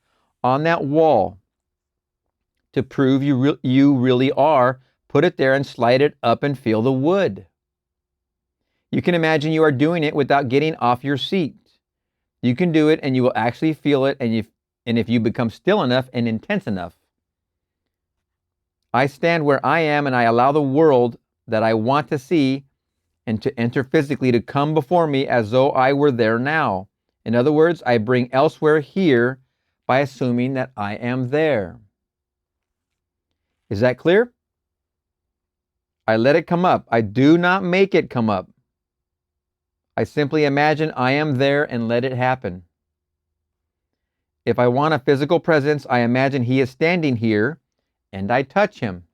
on that wall to prove you really are. Put it there and slide it up and feel the wood. You can imagine you are doing it without getting off your seat. You can do it and you will actually feel it, and if you become still enough and intense enough. I stand where I am and I allow the world that I want to see and to enter physically to come before me as though I were there now. In other words, I bring elsewhere here by assuming that I am there. Is that clear? I let it come up. I do not make it come up. I simply imagine I am there and let it happen. If I want a physical presence, I imagine he is standing here and I touch him.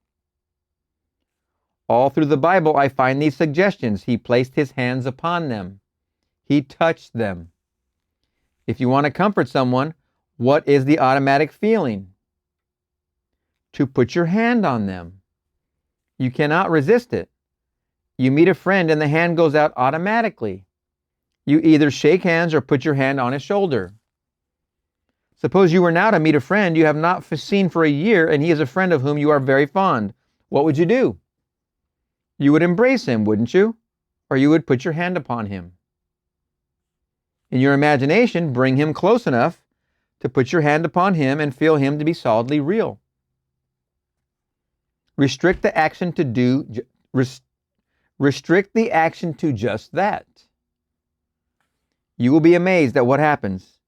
All through the Bible, I find these suggestions. He placed his hands upon them. He touched them. If you want to comfort someone, what is the automatic feeling? To put your hand on them. You cannot resist it. You meet a friend and the hand goes out automatically. You either shake hands or put your hand on his shoulder. Suppose you were now to meet a friend you have not seen for a year and he is a friend of whom you are very fond. What would you do? You would embrace him, wouldn't you? Or you would put your hand upon him. In your imagination, bring him close enough to put your hand upon him and feel him to be solidly real. Restrict the action to just that. You will be amazed at what happens.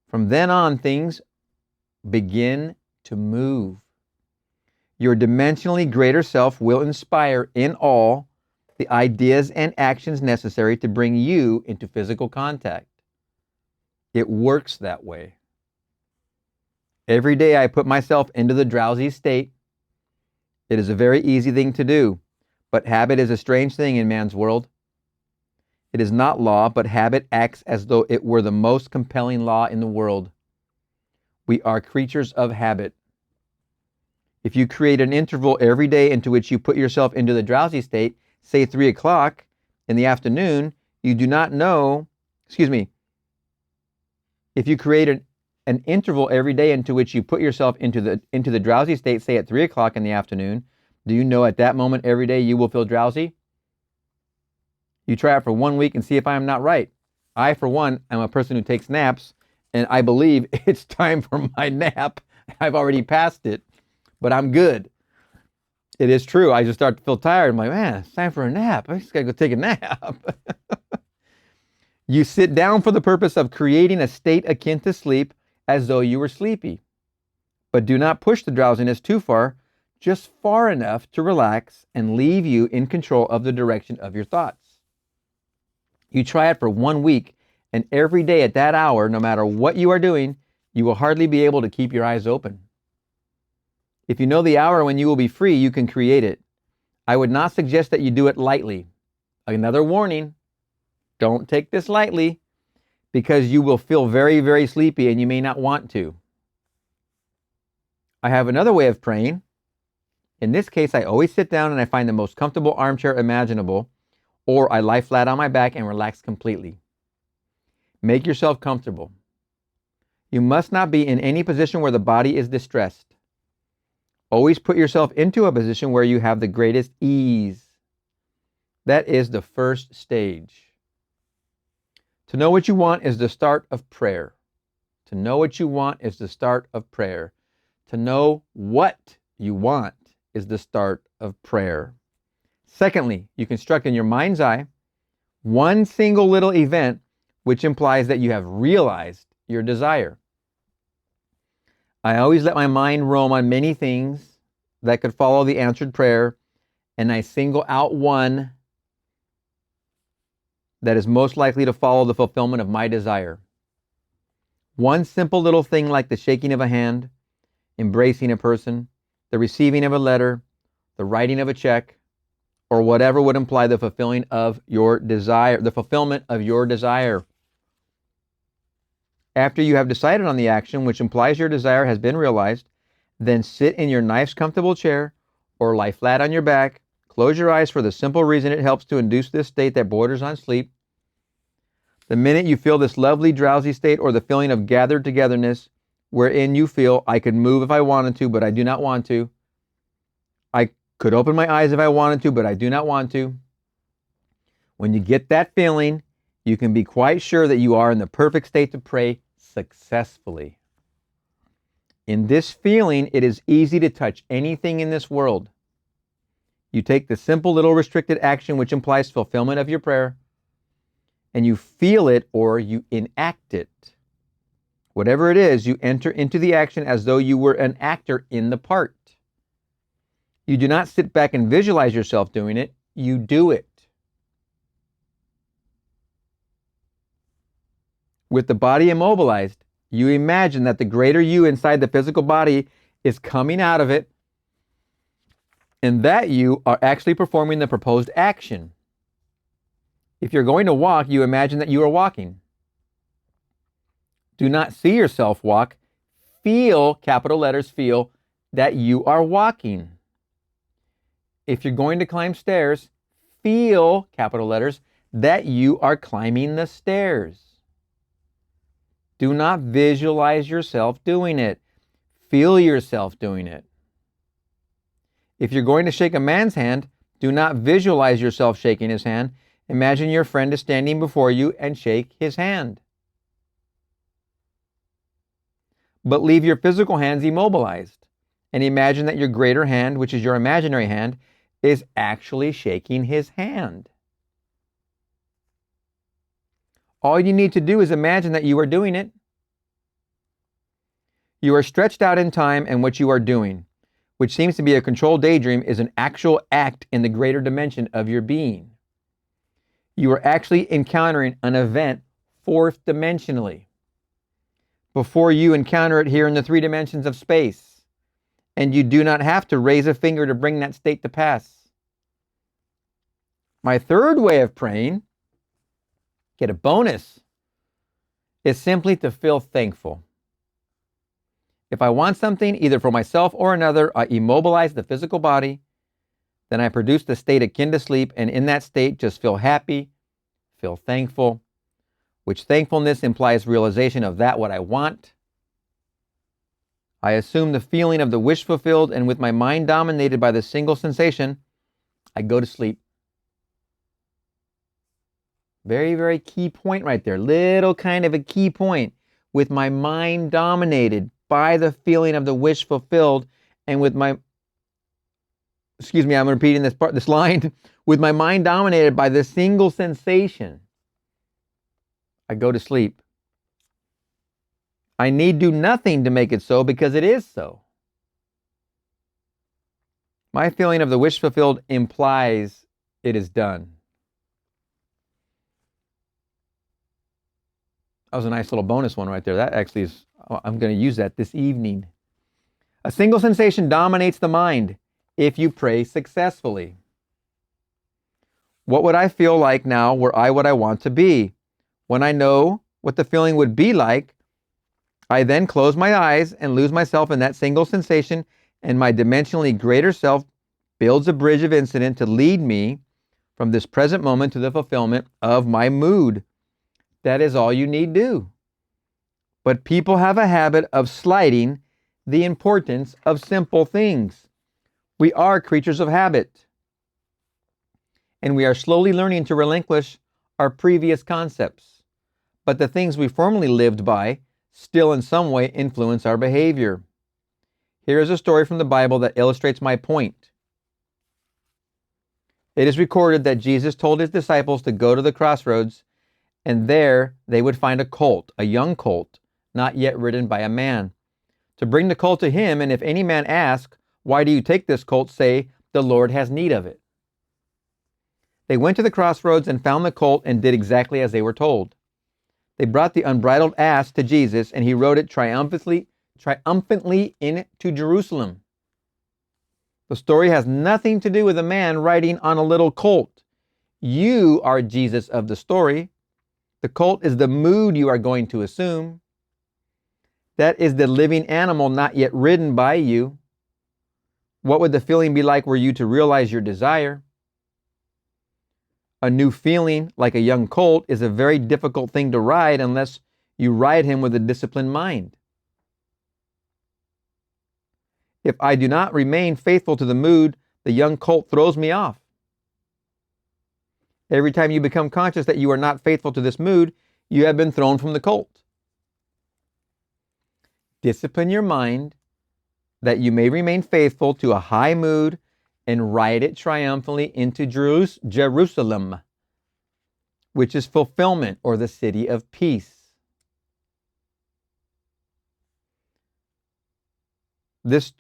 From then on, things begin to move. Your dimensionally greater self will inspire in all the ideas and actions necessary to bring you into physical contact. It works that way. Every day I put myself into the drowsy state. It is a very easy thing to do, but habit is a strange thing in man's world. It is not law, but habit acts as though it were the most compelling law in the world. We are creatures of habit. If you create an interval every day into which you put yourself into the drowsy state, say 3 o'clock in the afternoon, you do not know, if you create an interval every day into which you put yourself into the drowsy state, say at 3 o'clock in the afternoon, do you know at that moment every day you will feel drowsy? You try it for 1 week and see if I am not right. I, for one, am a person who takes naps, and I believe it's time for my nap. I've already passed it, but I'm good. It is true. I just start to feel tired. I'm like, man, it's time for a nap. I just got to go take a nap. You sit down for the purpose of creating a state akin to sleep as though you were sleepy. But do not push the drowsiness too far, just far enough to relax and leave you in control of the direction of your thoughts. You try it for 1 week, and every day at that hour, no matter what you are doing, you will hardly be able to keep your eyes open. If you know the hour when you will be free, you can create it. I would not suggest that you do it lightly. Another warning, don't take this lightly, because you will feel very, very sleepy and you may not want to. I have another way of praying. In this case, I always sit down and I find the most comfortable armchair imaginable, or I lie flat on my back and relax completely. Make yourself comfortable. You must not be in any position where the body is distressed. Always put yourself into a position where you have the greatest ease. That is the first stage. To know what you want is the start of prayer. To know what you want is the start of prayer. To know what you want is the start of prayer. Secondly, you construct in your mind's eye one single little event which implies that you have realized your desire. I always let my mind roam on many things that could follow the answered prayer, and I single out one that is most likely to follow the fulfillment of my desire. One simple little thing like the shaking of a hand, embracing a person, the receiving of a letter, the writing of a check, or whatever would imply the fulfilling of your desire, the fulfillment of your desire. After you have decided on the action which implies your desire has been realized, then sit in your nice comfortable chair or lie flat on your back. Close your eyes for the simple reason it helps to induce this state that borders on sleep. The minute you feel this lovely drowsy state or the feeling of gathered togetherness wherein you feel I could move if I wanted to, but I do not want to. I could open my eyes if I wanted to, but I do not want to. When you get that feeling, you can be quite sure that you are in the perfect state to pray successfully. In this feeling, it is easy to touch anything in this world. You take the simple little restricted action which implies fulfillment of your prayer, and you feel it or you enact it. Whatever it is, you enter into the action as though you were an actor in the part. You do not sit back and visualize yourself doing it, you do it. With the body immobilized, you imagine that the greater you inside the physical body is coming out of it, and that you are actually performing the proposed action. If you're going to walk, you imagine that you are walking. Do not see yourself walk. Feel, capital letters, feel that you are walking. If you're going to climb stairs, feel, capital letters, that you are climbing the stairs. Do not visualize yourself doing it. Feel yourself doing it. If you're going to shake a man's hand, do not visualize yourself shaking his hand. Imagine your friend is standing before you and shake his hand. But leave your physical hands immobilized and imagine that your greater hand, which is your imaginary hand, is actually shaking his hand. All you need to do is imagine that you are doing it. You are stretched out in time and what you are doing. which seems to be a controlled daydream, is an actual act in the greater dimension of your being. You are actually encountering an event fourth dimensionally before you encounter it here in the three dimensions of space. And you do not have to raise a finger to bring that state to pass. My third way of praying, get a bonus, is simply to feel thankful. If I want something, either for myself or another, I immobilize the physical body, then I produce the state akin to sleep, and in that state just feel happy, feel thankful, which thankfulness implies realization of that what I want. I assume the feeling of the wish fulfilled, and with my mind dominated by the single sensation, I go to sleep. Very, very key point right there. Little kind of a key point. With my mind dominated by the feeling of the wish fulfilled, and with my, I'm repeating this line, with my mind dominated by the single sensation, I go to sleep. I need do nothing to make it so, because it is so. My feeling of the wish fulfilled implies it is done. That was a nice little bonus one right there. That actually is, I'm going to use that this evening. A single sensation dominates the mind if you pray successfully. What would I feel like now were I what I want to be? When I know what the feeling would be like, I then close my eyes and lose myself in that single sensation, and my dimensionally greater self builds a bridge of incident to lead me from this present moment to the fulfillment of my mood. That is all you need do. But people have a habit of slighting the importance of simple things. We are creatures of habit, and we are slowly learning to relinquish our previous concepts. But the things we formerly lived by still in some way influence our behavior. Here is a story from the Bible that illustrates my point. It is recorded that Jesus told his disciples to go to the crossroads, and there they would find a colt, a young colt, not yet ridden by a man, to bring the colt to him, and if any man ask, "Why do you take this colt?" say, "The Lord has need of it." They went to the crossroads and found the colt and did exactly as they were told. They brought the unbridled ass to Jesus, and he rode it triumphantly into Jerusalem. The story has nothing to do with a man riding on a little colt. You are Jesus of the story. The colt is the mood you are going to assume. That is the living animal not yet ridden by you. What would the feeling be like were you to realize your desire? A new feeling, like a young colt, is a very difficult thing to ride unless you ride him with a disciplined mind. If I do not remain faithful to the mood, the young colt throws me off. Every time you become conscious that you are not faithful to this mood, you have been thrown from the colt. Discipline your mind that you may remain faithful to a high mood and ride it triumphantly into Jerusalem, which is fulfillment, or the city of peace.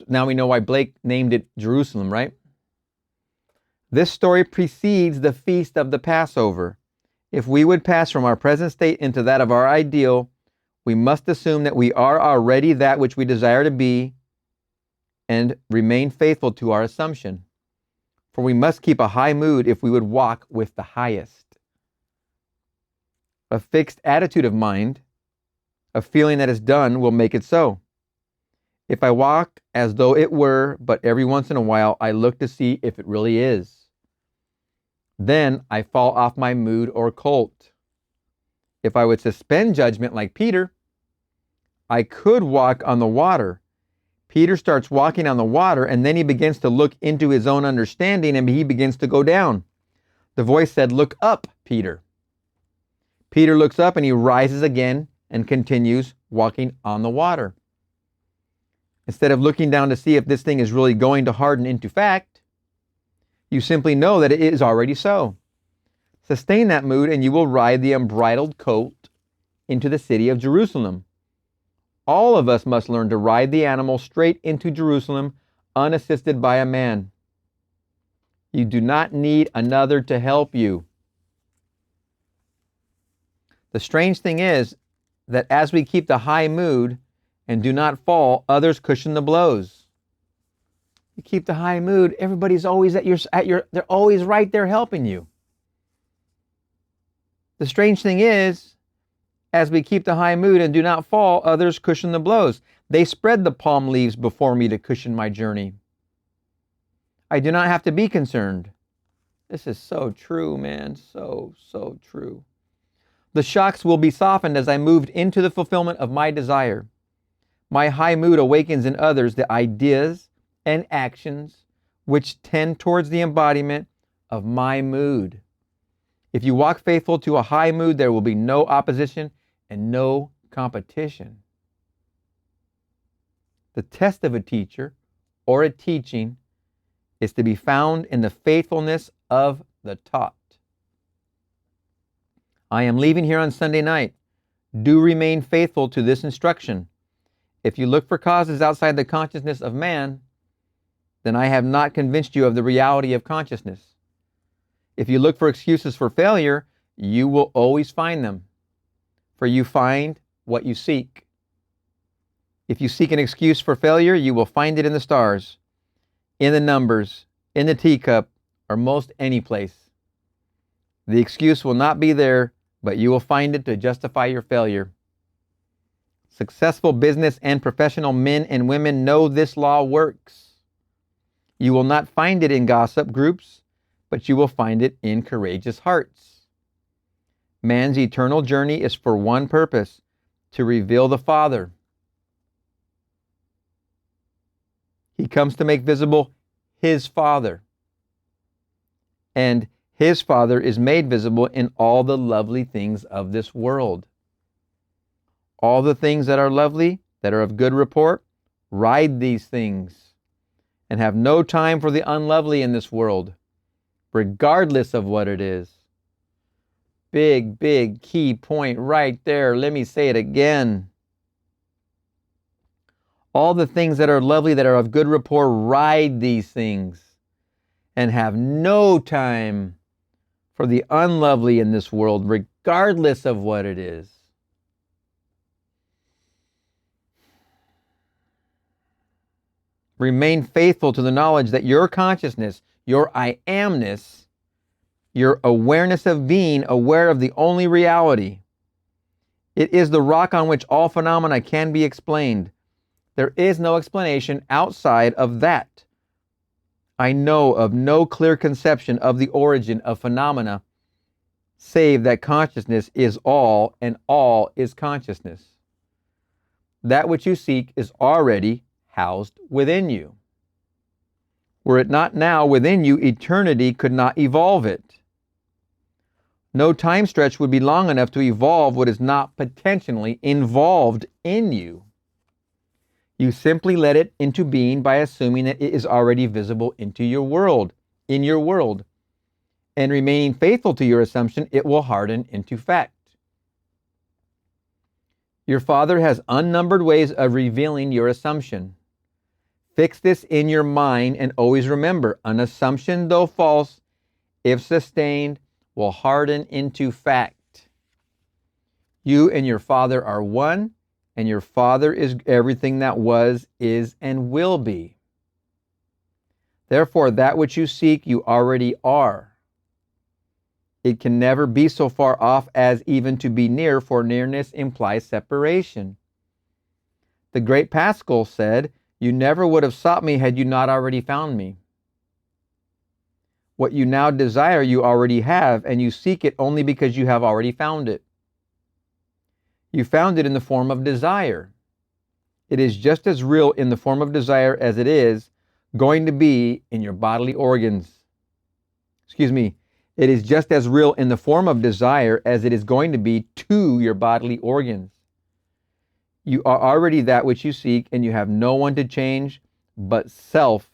Now we know why Blake named it Jerusalem, right? This story precedes the feast of the Passover. If we would pass from our present state into that of our ideal, we must assume that we are already that which we desire to be and remain faithful to our assumption. For we must keep a high mood if we would walk with the highest. A fixed attitude of mind, a feeling that is done, will make it so. If I walk as though it were, but every once in a while I look to see if it really is, then I fall off my mood or colt. If I would suspend judgment like Peter, I could walk on the water. Peter starts walking on the water, and then he begins to look into his own understanding, and he begins to go down. The voice said, "Look up, Peter." Peter looks up, and he rises again and continues walking on the water. Instead of looking down to see if this thing is really going to harden into fact, you simply know that it is already so. Sustain that mood, and you will ride the unbridled colt into the city of Jerusalem. All of us must learn to ride the animal straight into Jerusalem unassisted by a man. You do not need another to help you. The strange thing is that as we keep the high mood and do not fall, others cushion the blows. You keep the high mood, everybody's always they're always right there helping you. The strange thing is, as we keep the high mood and do not fall, others cushion the blows. They spread the palm leaves before me to cushion my journey. I do not have to be concerned. This is so true, man. So true. The shocks will be softened as I moved into the fulfillment of my desire. My high mood awakens in others the ideas and actions which tend towards the embodiment of my mood. If you walk faithful to a high mood, there will be no opposition and no competition. The test of a teacher or a teaching is to be found in the faithfulness of the taught. I am leaving here on Sunday night. Do remain faithful to this instruction. If you look for causes outside the consciousness of man, then I have not convinced you of the reality of consciousness. If you look for excuses for failure, you will always find them, for you find what you seek. If you seek an excuse for failure, you will find it in the stars, in the numbers, in the teacup, or most any place. The excuse will not be there, but you will find it to justify your failure. Successful business and professional men and women know this law works. You will not find it in gossip groups, but you will find it in courageous hearts. Man's eternal journey is for one purpose, to reveal the Father. He comes to make visible his Father. And his Father is made visible in all the lovely things of this world. All the things that are lovely, that are of good report, ride these things and have no time for the unlovely in this world, regardless of what it is. Big key point right there. Let me say it again. All the things that are lovely, that are of good rapport, ride these things and have no time for the unlovely in this world, regardless of what it is. Remain faithful to the knowledge that your consciousness, your I amness, your awareness of being aware of the only reality. It is the rock on which all phenomena can be explained. There is no explanation outside of that. I know of no clear conception of the origin of phenomena, save that consciousness is all and all is consciousness. That which you seek is already housed within you. Were it not now within you, eternity could not evolve it. No time stretch would be long enough to evolve what is not potentially involved in you. You simply let it into being by assuming that it is already visible into your world, in your world. And remaining faithful to your assumption, it will harden into fact. Your Father has unnumbered ways of revealing your assumption. Fix this in your mind and always remember, an assumption, though false, if sustained, will harden into fact. You and your Father are one, and your Father is everything that was, is, and will be. Therefore, that which you seek, you already are. It can never be so far off as even to be near, for nearness implies separation. The great Pascal said, "You never would have sought me had you not already found me." What you now desire, you already have, and you seek it only because you have already found it. You found it in the form of desire. It is just as real in the form of desire as it is going to be in your bodily organs. It is just as real in the form of desire as it is going to be to your bodily organs. You are already that which you seek, and you have no one to change but self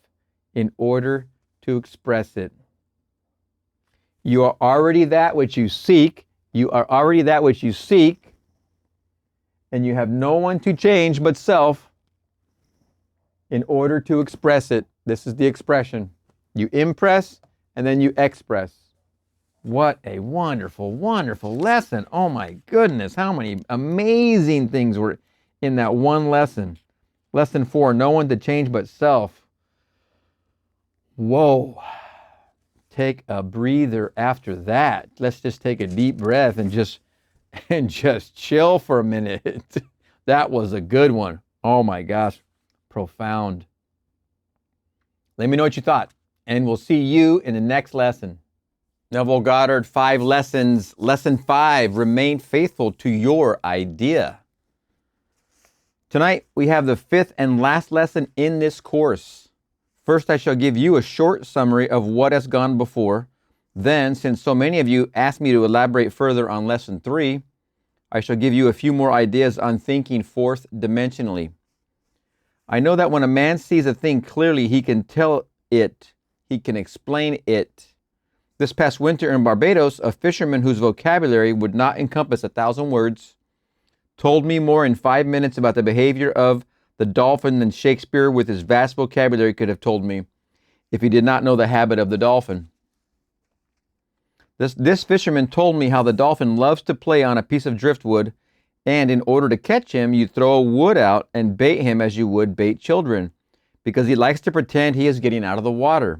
in order to express it. You are already that which you seek. You are already that which you seek, and you have no one to change but self in order to express it. This is the expression. You impress and then you express. What a wonderful, wonderful lesson. Oh my goodness, how many amazing things were in that one lesson. Lesson 4, no one to change but self. Whoa. Take a breather after that. Let's just take a deep breath and just chill for a minute. That was a good one. Oh my gosh, profound. Let me know what you thought, and we'll see you in the next lesson. Neville Goddard Five Lessons. Lesson 5, remain faithful to your idea. Tonight, we have the 5th and last lesson in this course. First, I shall give you a short summary of what has gone before. Then, since so many of you asked me to elaborate further on lesson 3, I shall give you a few more ideas on thinking fourth dimensionally. I know that when a man sees a thing clearly, he can tell it, he can explain it. This past winter in Barbados, a fisherman whose vocabulary would not encompass 1,000 words told me more in 5 minutes about the behavior of the dolphin than Shakespeare with his vast vocabulary could have told me if he did not know the habit of the dolphin. This fisherman told me how the dolphin loves to play on a piece of driftwood, and in order to catch him, you throw a wood out and bait him as you would bait children, because he likes to pretend he is getting out of the water.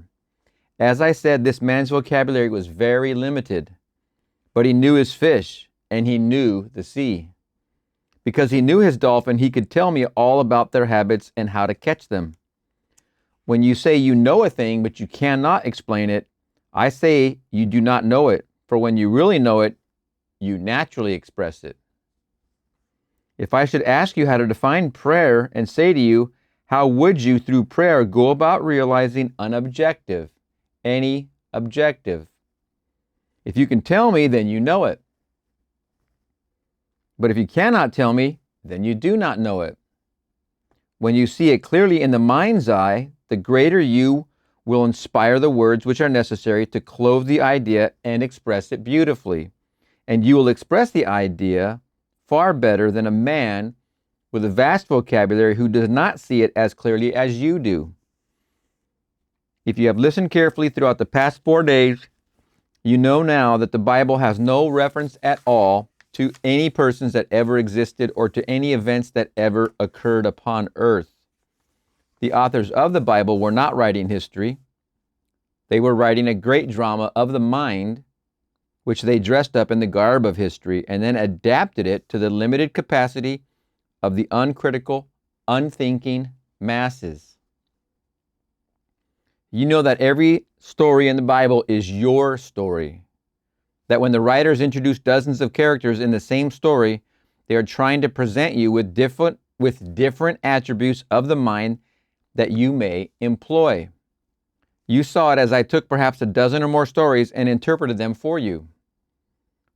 As I said, this man's vocabulary was very limited, but he knew his fish, and he knew the sea. Because he knew his dolphin, he could tell me all about their habits and how to catch them. When you say you know a thing, but you cannot explain it, I say you do not know it, for when you really know it, you naturally express it. If I should ask you how to define prayer and say to you, how would you, through prayer, go about realizing an objective, any objective? If you can tell me, then you know it. But if you cannot tell me, then you do not know it. When you see it clearly in the mind's eye, the greater you will inspire the words which are necessary to clothe the idea and express it beautifully. And you will express the idea far better than a man with a vast vocabulary who does not see it as clearly as you do. If you have listened carefully throughout the past 4 days, you know now that the Bible has no reference at all to any persons that ever existed or to any events that ever occurred upon earth. The authors of the Bible were not writing history. They were writing a great drama of the mind, which they dressed up in the garb of history and then adapted it to the limited capacity of the uncritical, unthinking masses. You know that every story in the Bible is your story. That when the writers introduce dozens of characters in the same story, they are trying to present you with different attributes of the mind that you may employ. You saw it as I took perhaps a dozen or more stories and interpreted them for you.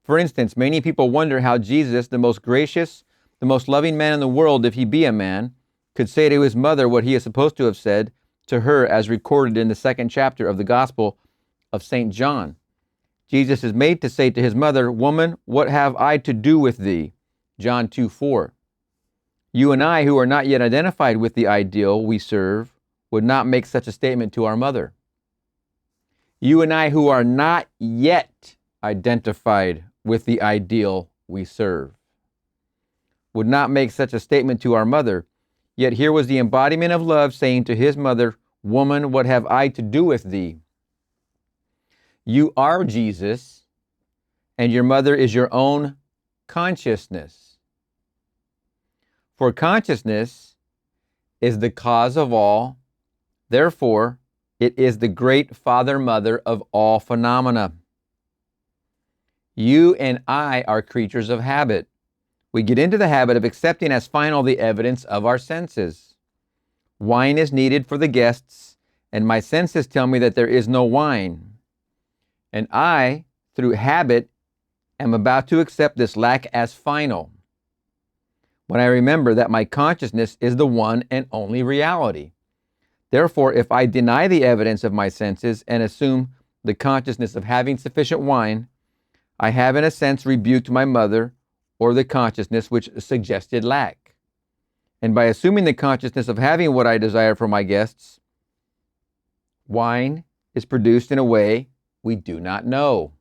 For instance, many people wonder how Jesus, the most gracious, the most loving man in the world, if he be a man, could say to his mother what he is supposed to have said to her as recorded in the 2nd chapter of the Gospel of St. John. Jesus is made to say to his mother, "Woman, what have I to do with thee?" John 2:4. You and I, who are not yet identified with the ideal we serve, would not make such a statement to our mother. You and I, who are not yet identified with the ideal we serve, would not make such a statement to our mother. Yet here was the embodiment of love saying to his mother, "Woman, what have I to do with thee?" You are Jesus, and your mother is your own consciousness. For consciousness is the cause of all. Therefore, it is the great father-mother of all phenomena. You and I are creatures of habit. We get into the habit of accepting as final the evidence of our senses. Wine is needed for the guests, and my senses tell me that there is no wine. And I, through habit, am about to accept this lack as final, when I remember that my consciousness is the one and only reality. Therefore, if I deny the evidence of my senses and assume the consciousness of having sufficient wine, I have in a sense rebuked my mother or the consciousness which suggested lack. And by assuming the consciousness of having what I desire for my guests, Wine is produced in a way we do not know.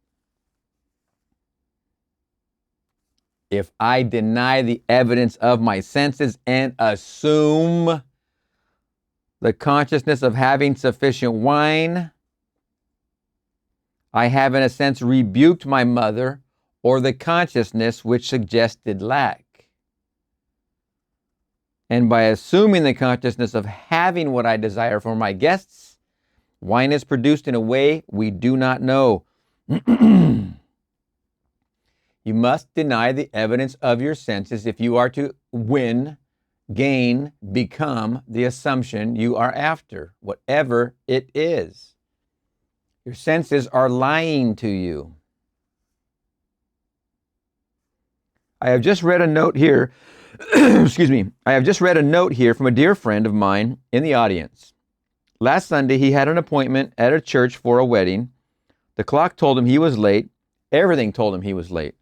If I deny the evidence of my senses and assume the consciousness of having sufficient wine, I have in a sense rebuked my mother or the consciousness which suggested lack. And by assuming the consciousness of having what I desire for my guests, wine is produced in a way we do not know. You must deny the evidence of your senses if you are to win, gain, become the assumption you are after, whatever it is. Your senses are lying to you. I have just read a note here. Excuse me. I have just read a note here from a dear friend of mine in the audience. Last Sunday, he had an appointment at a church for a wedding. The clock told him he was late. Everything told him he was late.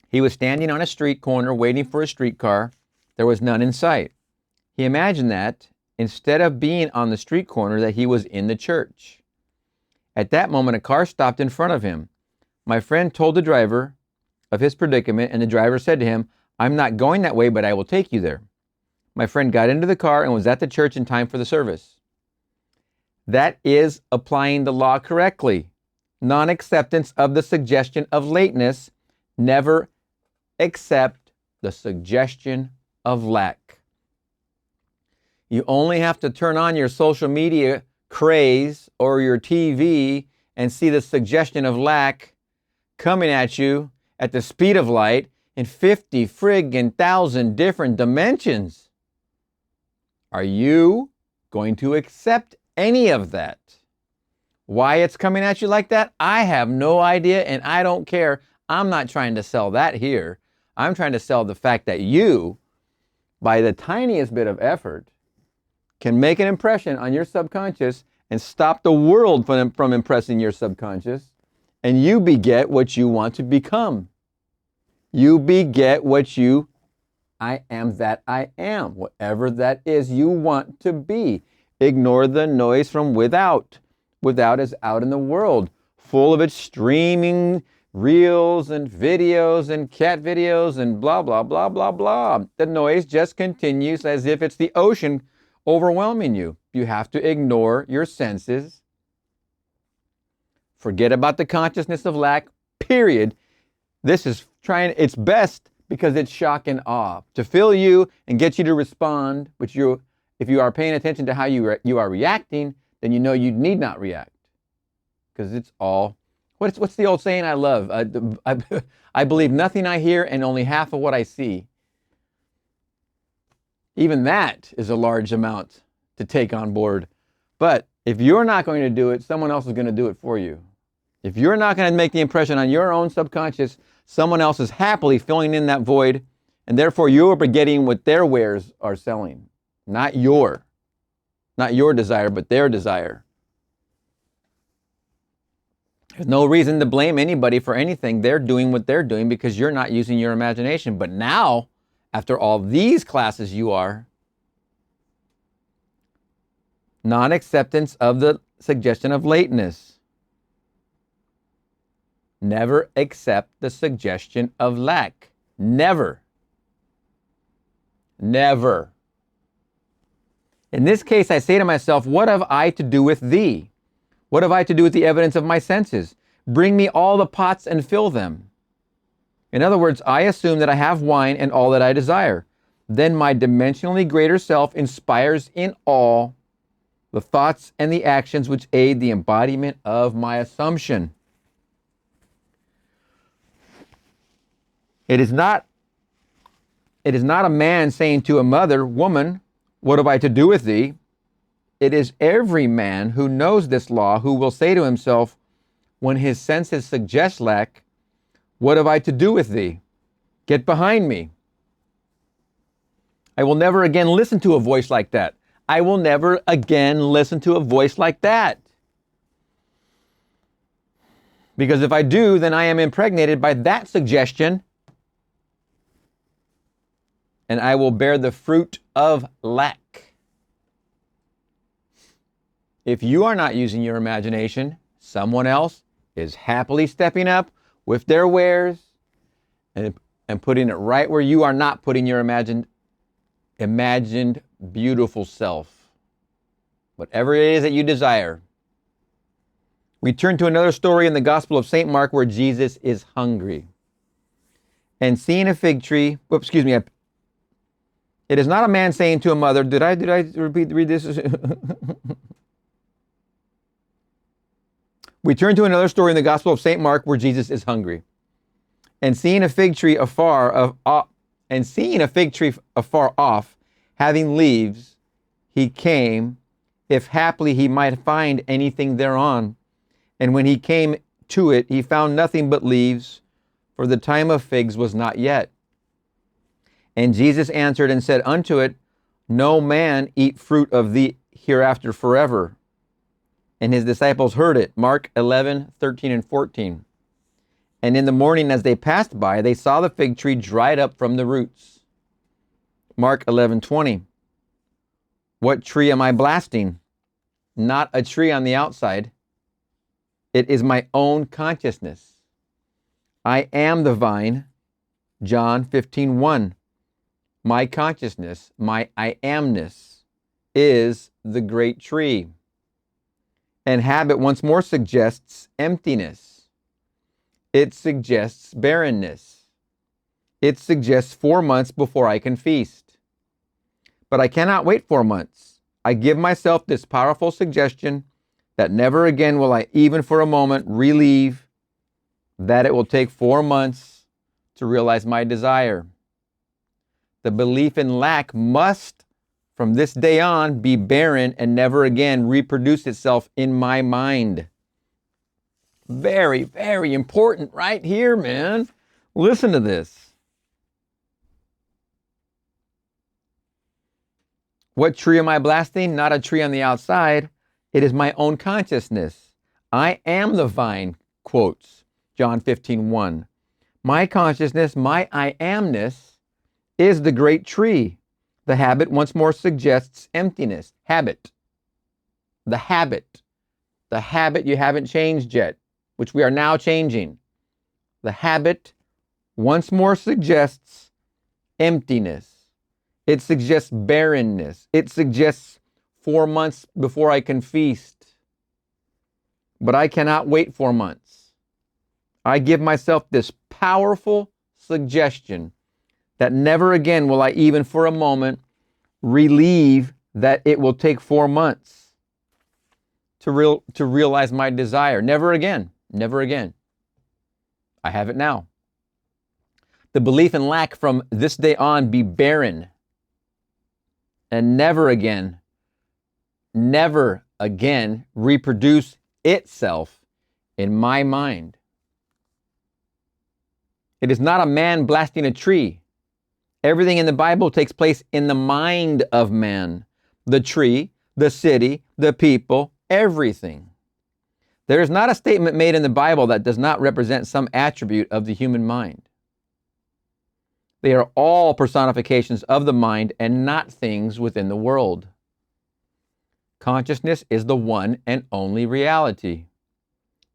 He was standing on a street corner waiting for a streetcar. There was none in sight. He imagined that, instead of being on the street corner, that he was in the church. At that moment, a car stopped in front of him. My friend told the driver of his predicament, and the driver said to him, "I'm not going that way, but I will take you there." My friend got into the car and was at the church in time for the service. That is applying the law correctly. Non-acceptance of the suggestion of lateness. Never accept the suggestion of lack. You only have to turn on your social media craze or your TV and see the suggestion of lack coming at you at the speed of light in 50 friggin' thousand different dimensions. Are you going to accept any of that? Why it's coming at you like that, I have no idea, and I don't care. I'm not trying to sell that here. I'm trying to sell the fact that you, by the tiniest bit of effort, can make an impression on your subconscious and stop the world from impressing your subconscious, and you beget what you want to become. You beget what you, I am that I am, whatever that is you want to be. Ignore the noise from without. Without is out in the world, full of its streaming reels and videos and cat videos and blah, blah, blah, blah, blah. The noise just continues as if it's the ocean overwhelming you. You have to ignore your senses. Forget about the consciousness of lack, period. This is trying its best because it's shock and awe to fill you and get you to respond, which if you are paying attention to how you are reacting, then you know you need not react because it's all, what's the old saying I love? I believe nothing I hear and only half of what I see. Even that is a large amount to take on board. But if you're not going to do it, someone else is going to do it for you. If you're not going to make the impression on your own subconscious, someone else is happily filling in that void, and therefore you're getting what their wares are selling. Not your desire, but their desire. There's no reason to blame anybody for anything. They're doing what they're doing because you're not using your imagination. But now, after all these classes, you are. Non-acceptance of the suggestion of lateness. Never accept the suggestion of lack. Never. Never. In this case, I say to myself, what have I to do with thee? What have I to do with the evidence of my senses? Bring me all the pots and fill them. In other words, I assume that I have wine and all that I desire. Then my dimensionally greater self inspires in all the thoughts and the actions which aid the embodiment of my assumption. It is not a man saying to a mother, "Woman, what have I to do with thee?" It is every man who knows this law who will say to himself, when his senses suggest lack, "What have I to do with thee? Get behind me." I will never again listen to a voice like that. I will never again listen to a voice like that. Because if I do, then I am impregnated by that suggestion, and I will bear the fruit of lack. If you are not using your imagination, someone else is happily stepping up with their wares and putting it right where you are not putting your imagined beautiful self. Whatever it is that you desire. We turn to another story in the Gospel of St. Mark where Jesus is hungry. And seeing a fig tree, it is not a man saying to a mother, did I read this? We turn to another story in the Gospel of St. Mark where Jesus is hungry. And seeing a fig tree afar off, having leaves, he came, if haply he might find anything thereon. And when he came to it, he found nothing but leaves, for the time of figs was not yet. And Jesus answered and said unto it, no man eat fruit of thee hereafter forever. And his disciples heard it. Mark 11:13 and 14. And in the morning as they passed by, they saw the fig tree dried up from the roots. Mark 11:20. What tree am I blasting? Not a tree on the outside. It is my own consciousness. I am the vine. John 15:1. My consciousness, my I amness, is the great tree. And habit once more suggests emptiness. It suggests barrenness. It suggests 4 months before I can feast. But I cannot wait 4 months. I give myself this powerful suggestion that never again will I even for a moment relieve that it will take 4 months to realize my desire. The belief in lack must, from this day on, be barren and never again reproduce itself in my mind. Very, very important right here, man. Listen to this. What tree am I blasting? Not a tree on the outside. It is my own consciousness. I am the vine, quotes John 15:1. My consciousness, my I amness, is the great tree. The habit once more suggests emptiness. Habit. The habit. The habit you haven't changed yet, which we are now changing. The habit once more suggests emptiness. It suggests barrenness. It suggests 4 months before I can feast. But I cannot wait 4 months. I give myself this powerful suggestion that never again will I even for a moment relieve that it will take 4 months to realize my desire. Never again. Never again. I have it now. The belief in lack from this day on be barren and never again reproduce itself in my mind. It is not a man blasting a tree. Everything in the Bible takes place in the mind of man. The tree, the city, the people, everything. There is not a statement made in the Bible that does not represent some attribute of the human mind. They are all personifications of the mind and not things within the world. Consciousness is the one and only reality.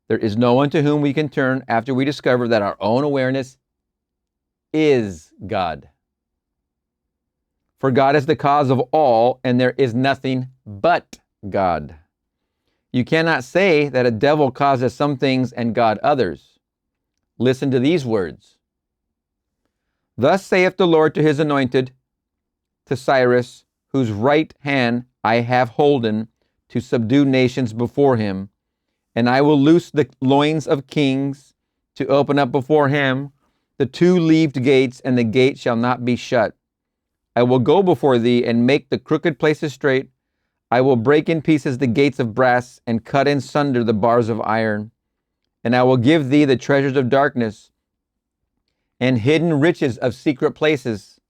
There is no one to whom we can turn after we discover that our own awareness is God. For God is the cause of all, and there is nothing but God. You cannot say that a devil causes some things and God others. Listen to these words. Thus saith the Lord to his anointed, to Cyrus, whose right hand I have holden to subdue nations before him, and I will loose the loins of kings to open up before him the two-leaved gates, and the gate shall not be shut. I will go before thee and make the crooked places straight. I will break in pieces the gates of brass and cut in sunder the bars of iron. And I will give thee the treasures of darkness and hidden riches of secret places,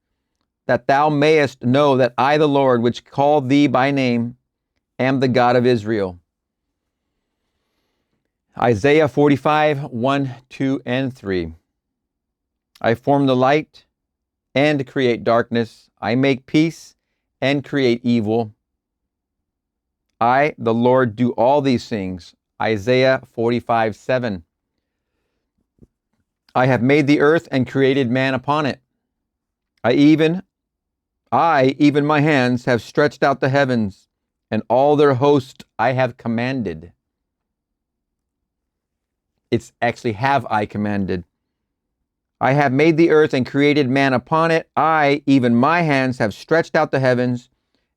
that thou mayest know that I, the Lord, which called thee by name, am the God of Israel. Isaiah 45:1, 2, and 3. I form the light and create darkness. I make peace and create evil. I, the Lord, do all these things. Isaiah 45:7. I have made the earth and created man upon it. Even my hands have stretched out the heavens, and all their host I have commanded. It's actually have I commanded. I have made the earth and created man upon it. Even my hands have stretched out the heavens,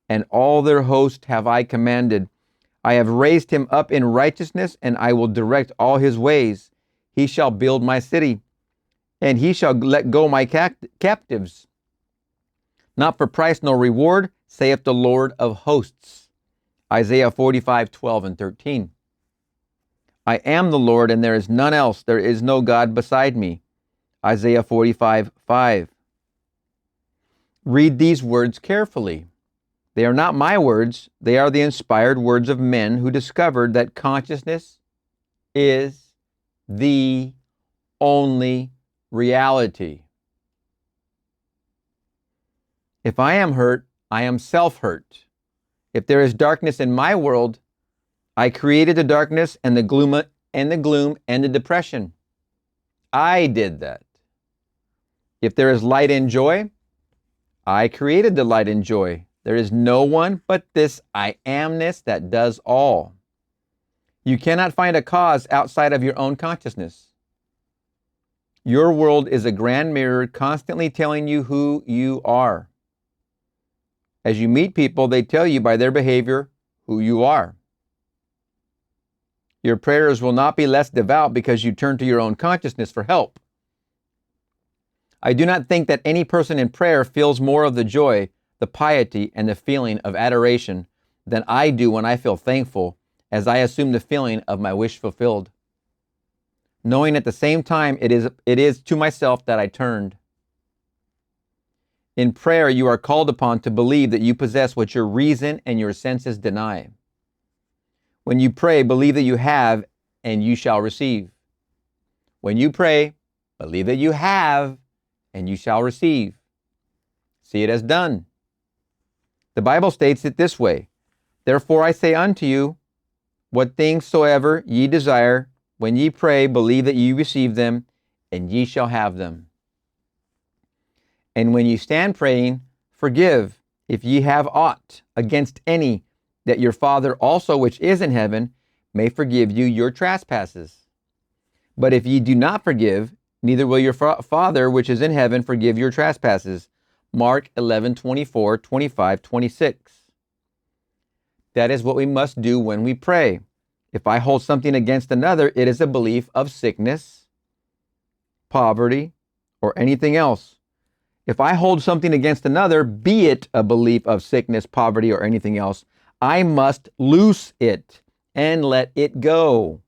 and all their host have I commanded. I have raised him up in righteousness, and I will direct all his ways. He shall build my city, and he shall let go my captives. Not for price nor reward, saith the Lord of hosts. Isaiah 45:12 and 13. I am the Lord, and there is none else. There is no God beside me. Isaiah 45:5. Read these words carefully. They are not my words. They are the inspired words of men who discovered that consciousness is the only reality. If I am hurt, I am self-hurt. If there is darkness in my world, I created the darkness and the gloom and the depression. I did that. If there is light and joy, I created the light and joy. There is no one but this I amness that does all. You cannot find a cause outside of your own consciousness. Your world is a grand mirror constantly telling you who you are. As you meet people, they tell you by their behavior who you are. Your prayers will not be less devout because you turn to your own consciousness for help. I do not think that any person in prayer feels more of the joy, the piety, and the feeling of adoration than I do when I feel thankful, as I assume the feeling of my wish fulfilled, knowing at the same time it is to myself that I turned. In prayer, you are called upon to believe that you possess what your reason and your senses deny. When you pray, believe that you have, and you shall receive. When you pray, believe that you have, and you shall receive. See it as done. The Bible states it this way: Therefore I say unto you, what things soever ye desire, when ye pray, believe that ye receive them, and ye shall have them. And when ye stand praying, forgive, if ye have aught against any, that your Father also which is in heaven may forgive you your trespasses. But if ye do not forgive, neither will your Father which is in heaven forgive your trespasses. Mark 11:24, 25, 26. That is what we must do when we pray. If I hold something against another, it is a belief of sickness, poverty, or anything else. If I hold something against another, be it a belief of sickness, poverty, or anything else, I must loose it and let it go.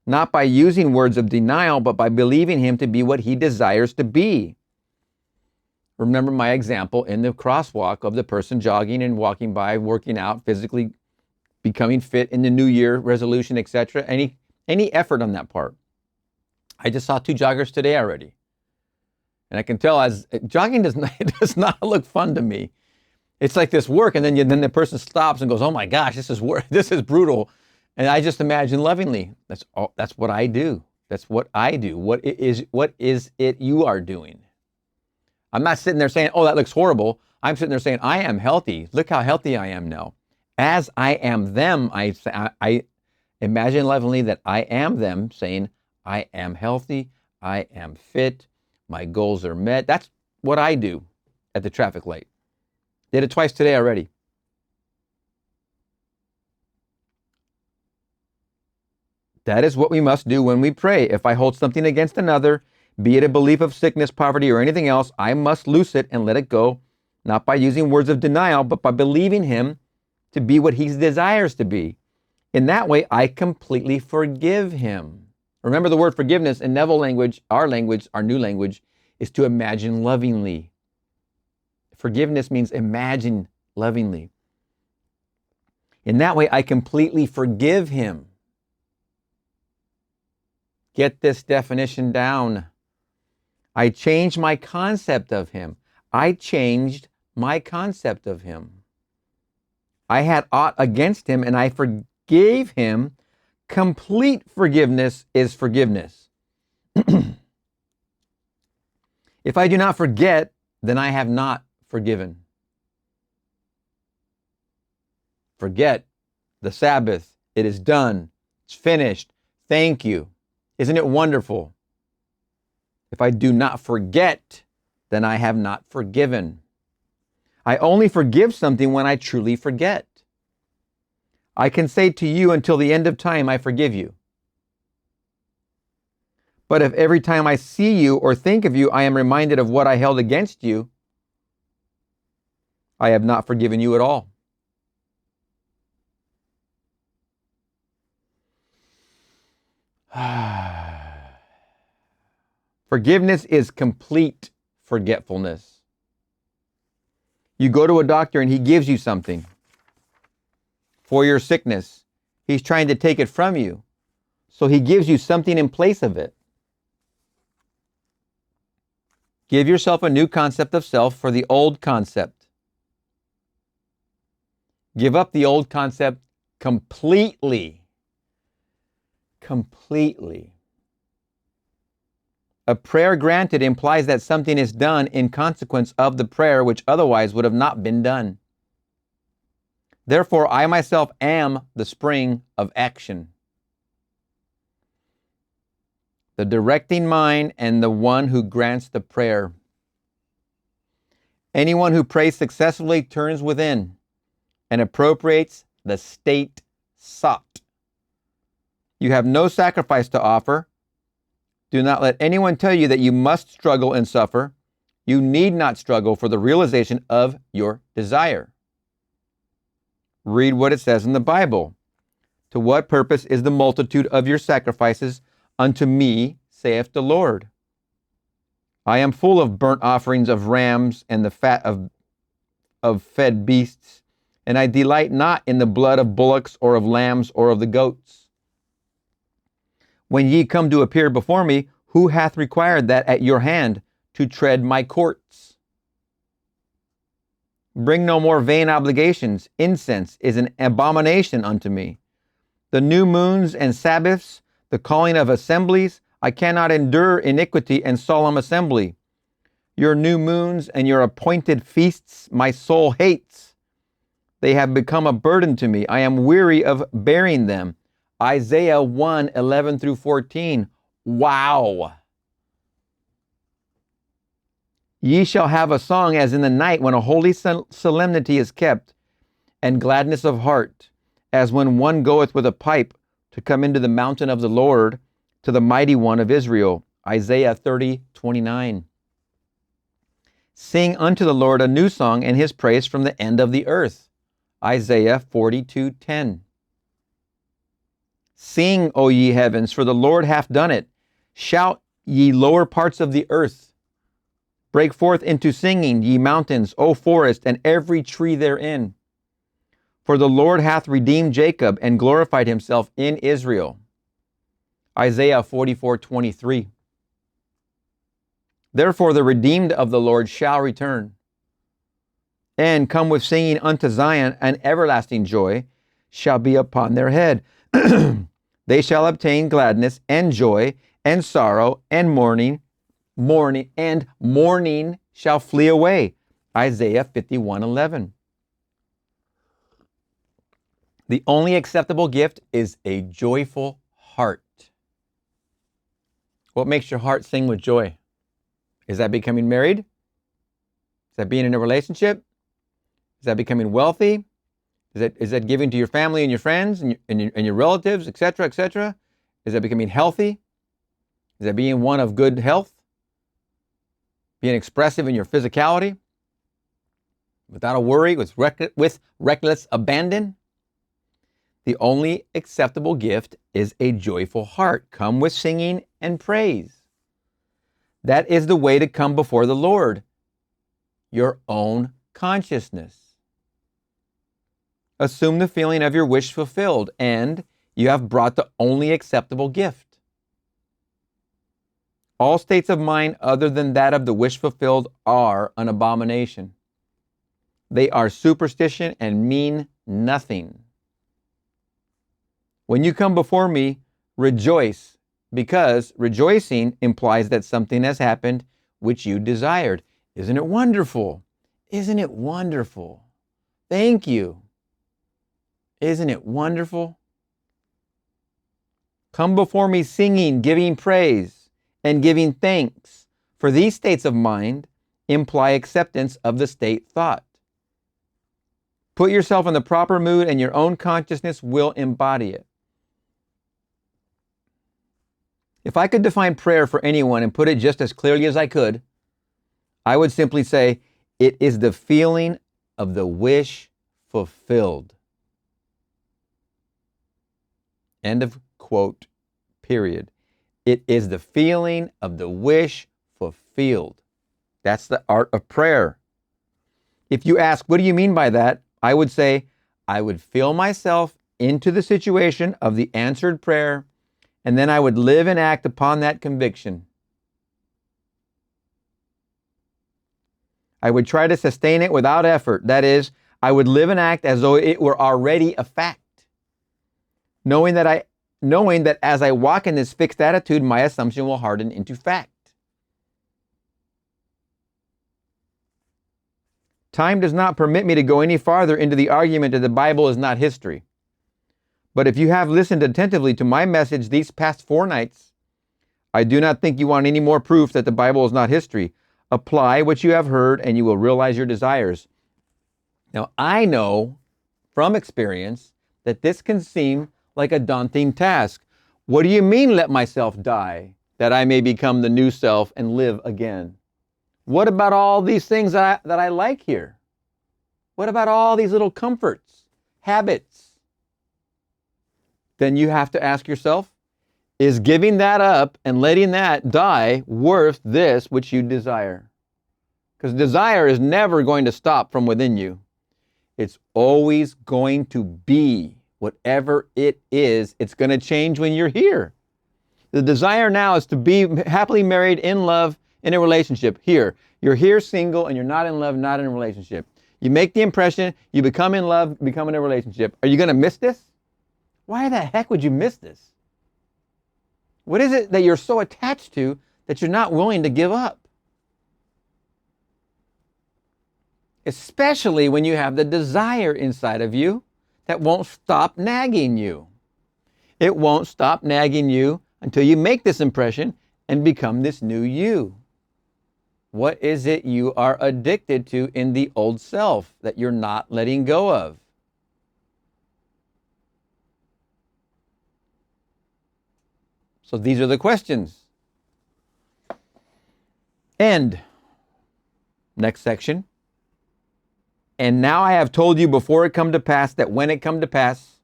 Not by using words of denial, but by believing him to be what he desires to be. Remember my example in the crosswalk of the person jogging and walking by, working out, physically becoming fit in the new year resolution, etc. Any effort on that part. I just saw 2 joggers today already. And I can tell as jogging does not look fun to me. It's like this work, and then the person stops and goes, "Oh my gosh, this is work. This is brutal." And I just imagine lovingly, that's what I do. That's what I do. What is it you are doing? I'm not sitting there saying, "Oh, that looks horrible." I'm sitting there saying, "I am healthy. Look how healthy I am now." As I am them, I imagine lovingly that I am them, saying, "I am healthy. I am fit. My goals are met." That's what I do at the traffic light. Did it twice today already. That is what we must do when we pray. If I hold something against another, be it a belief of sickness, poverty, or anything else, I must loose it and let it go, not by using words of denial, but by believing him to be what he desires to be. In that way, I completely forgive him. Remember the word forgiveness in Neville language, our new language, is to imagine lovingly. Forgiveness means imagine lovingly. In that way, I completely forgive him. Get this definition down. I changed my concept of him. I changed my concept of him. I had aught against him, and I forgave him. Complete forgiveness is forgiveness. If I do not forget, then I have not forgiven. Forget the Sabbath. It is done. It's finished. Thank you. Isn't it wonderful? If I do not forget, then I have not forgiven. I only forgive something when I truly forget. I can say to you until the end of time, I forgive you. But if every time I see you or think of you, I am reminded of what I held against you, I have not forgiven you at all. Forgiveness is complete forgetfulness. You go to a doctor and he gives you something for your sickness. He's trying to take it from you. So he gives you something in place of it. Give yourself a new concept of self for the old concept. Give up the old concept completely. Completely. A prayer granted implies that something is done in consequence of the prayer which otherwise would have not been done. Therefore, I myself am the spring of action, the directing mind, and the one who grants the prayer. Anyone who prays successfully turns within and appropriates the state sought. You have no sacrifice to offer. Do not let anyone tell you that you must struggle and suffer. You need not struggle for the realization of your desire. Read what it says in the Bible. To what purpose is the multitude of your sacrifices unto me, saith the Lord? I am full of burnt offerings of rams and the fat of fed beasts, and I delight not in the blood of bullocks or of lambs or of the goats. When ye come to appear before me, who hath required that at your hand to tread my courts? Bring no more vain obligations. Incense is an abomination unto me. The new moons and Sabbaths, the calling of assemblies, I cannot endure iniquity and solemn assembly. Your new moons and your appointed feasts my soul hates. They have become a burden to me. I am weary of bearing them. Isaiah 1:11-14. Wow. Ye shall have a song as in the night when a holy solemnity is kept, and gladness of heart, as when one goeth with a pipe to come into the mountain of the Lord, to the mighty one of Israel. Isaiah 30:29. Sing unto the Lord a new song and his praise from the end of the earth. Isaiah 42:10. Sing, O ye heavens, for the Lord hath done it. Shout, ye lower parts of the earth. Break forth into singing, ye mountains, O forest, and every tree therein. For the Lord hath redeemed Jacob and glorified himself in Israel. Isaiah 44:23. Therefore the redeemed of the Lord shall return, and come with singing unto Zion, and everlasting joy shall be upon their head. They shall obtain gladness and joy and sorrow and mourning shall flee away. Isaiah 51:11. The only acceptable gift is a joyful heart. What makes your heart sing with joy? Is that becoming married? Is that being in a relationship? Is that becoming wealthy? Is that giving to your family and your friends and your relatives, etc., etc.? Is that becoming healthy? Is that being one of good health? Being expressive in your physicality? Without a worry, with reckless abandon? The only acceptable gift is a joyful heart. Come with singing and praise. That is the way to come before the Lord. Your own consciousness. Assume the feeling of your wish fulfilled, and you have brought the only acceptable gift. All states of mind other than that of the wish fulfilled are an abomination. They are superstition and mean nothing. When you come before me, rejoice, because rejoicing implies that something has happened which you desired. Isn't it wonderful? Isn't it wonderful? Thank you. Isn't it wonderful? Come before me singing, giving praise, and giving thanks, for these states of mind imply acceptance of the state thought. Put yourself in the proper mood and your own consciousness will embody it. If I could define prayer for anyone and put it just as clearly as I could, I would simply say, it is the feeling of the wish fulfilled. End of quote, period. It is the feeling of the wish fulfilled. That's the art of prayer. If you ask, what do you mean by that? I would say, I would feel myself into the situation of the answered prayer, and then I would live and act upon that conviction. I would try to sustain it without effort. That is, I would live and act as though it were already a fact, knowing that as I walk in this fixed attitude, my assumption will harden into fact. Time does not permit me to go any farther into the argument that the Bible is not history. But if you have listened attentively to my message these past 4 nights, I do not think you want any more proof that the Bible is not history. Apply what you have heard and you will realize your desires. Now, I know from experience that this can seem like a daunting task. What do you mean, let myself die, that I may become the new self and live again? What about all these things that I like here? What about all these little comforts, habits? Then you have to ask yourself, is giving that up and letting that die worth this which you desire? Because desire is never going to stop from within you. It's always going to be whatever it is. It's going to change when you're here. The desire now is to be happily married, in love, in a relationship. Here, you're here single and you're not in love, not in a relationship. You make the impression, you become in love, become in a relationship. Are you going to miss this? Why the heck would you miss this? What is it that you're so attached to that you're not willing to give up? Especially when you have the desire inside of you that won't stop nagging you. It won't stop nagging you until you make this impression and become this new you. What is it you are addicted to in the old self that you're not letting go of? So these are the questions. And, next section. And now I have told you before it come to pass, that when it come to pass,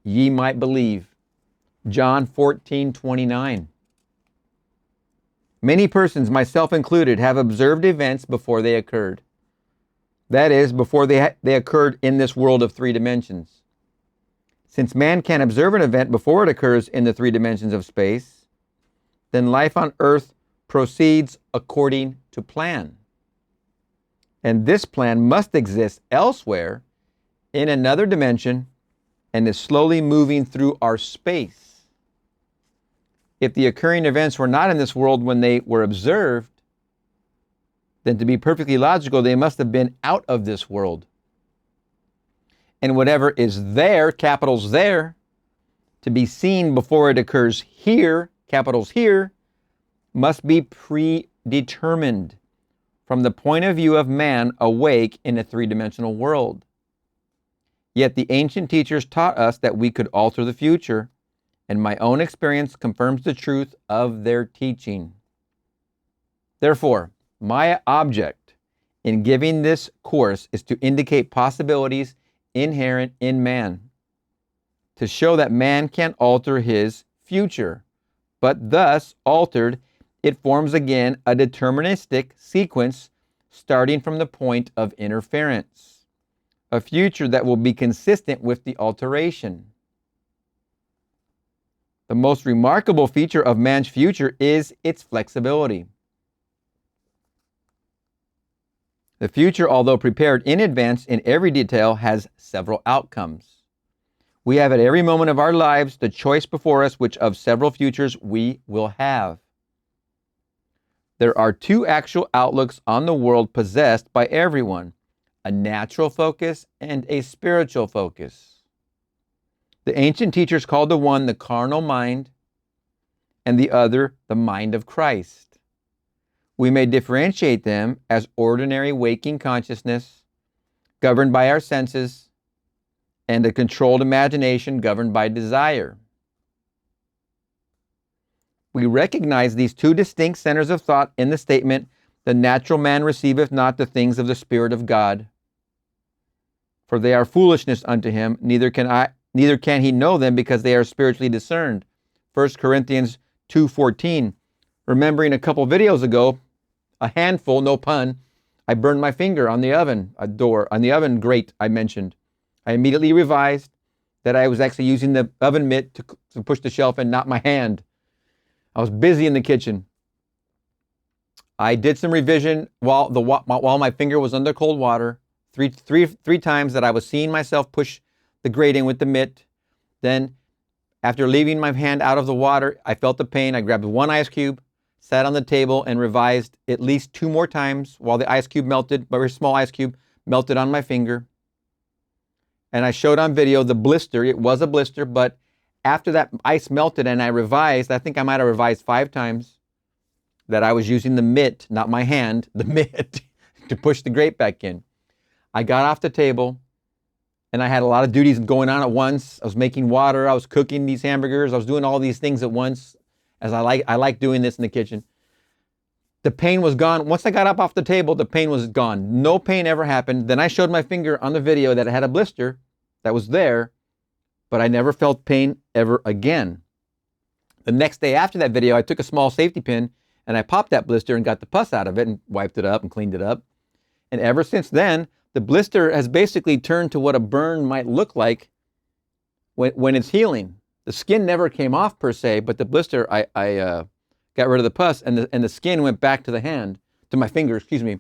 ye might believe. John 14:29. Many persons, myself included, have observed events before they occurred. That is, before they occurred in this world of 3 dimensions. Since man can observe an event before it occurs in the 3 dimensions of space, then life on earth proceeds according to plan. And this plan must exist elsewhere in another dimension and is slowly moving through our space. If the occurring events were not in this world when they were observed, then to be perfectly logical, they must have been out of this world. And whatever is there, capitals there, to be seen before it occurs here, capitals here, must be predetermined from the point of view of man awake in a 3-dimensional world. Yet the ancient teachers taught us that we could alter the future, and my own experience confirms the truth of their teaching. Therefore, my object in giving this course is to indicate possibilities inherent in man, to show that man can alter his future, but thus altered, it forms again a deterministic sequence starting from the point of interference, a future that will be consistent with the alteration. The most remarkable feature of man's future is its flexibility. The future, although prepared in advance in every detail, has several outcomes. We have at every moment of our lives the choice before us which of several futures we will have. There are two actual outlooks on the world possessed by everyone, a natural focus and a spiritual focus. The ancient teachers called the one the carnal mind and the other the mind of Christ. We may differentiate them as ordinary waking consciousness, governed by our senses, and a controlled imagination governed by desire. We recognize these two distinct centers of thought in the statement, the natural man receiveth not the things of the Spirit of God, for they are foolishness unto him, neither can he know them because they are spiritually discerned. 1 Corinthians 2:14. Remembering a couple videos ago, a handful, no pun, I burned my finger on the oven grate I mentioned. I immediately revised that I was actually using the oven mitt to push the shelf and not my hand. I was busy in the kitchen. I did some revision while my finger was under cold water. Three times that I was seeing myself push the grate in with the mitt. Then, after leaving my hand out of the water, I felt the pain. I grabbed one ice cube, sat on the table, and revised at least 2 more times while the ice cube melted, a very small ice cube, melted on my finger. And I showed on video the blister. It was a blister, but after that ice melted and I revised, I think I might have revised 5 times that I was using the mitt, not my hand, the mitt, to push the grate back in. I got off the table and I had a lot of duties going on at once. I was making water, I was cooking these hamburgers, I was doing all these things at once, as I like doing this in the kitchen. The pain was gone. Once I got up off the table, the pain was gone. No pain ever happened. Then I showed my finger on the video that it had a blister that was there, but I never felt pain ever again. The next day after that video, I took a small safety pin and I popped that blister and got the pus out of it and wiped it up and cleaned it up. And ever since then, the blister has basically turned to what a burn might look like when it's healing. The skin never came off per se, but the blister, I got rid of the pus and the skin went back to the hand, to my finger, excuse me.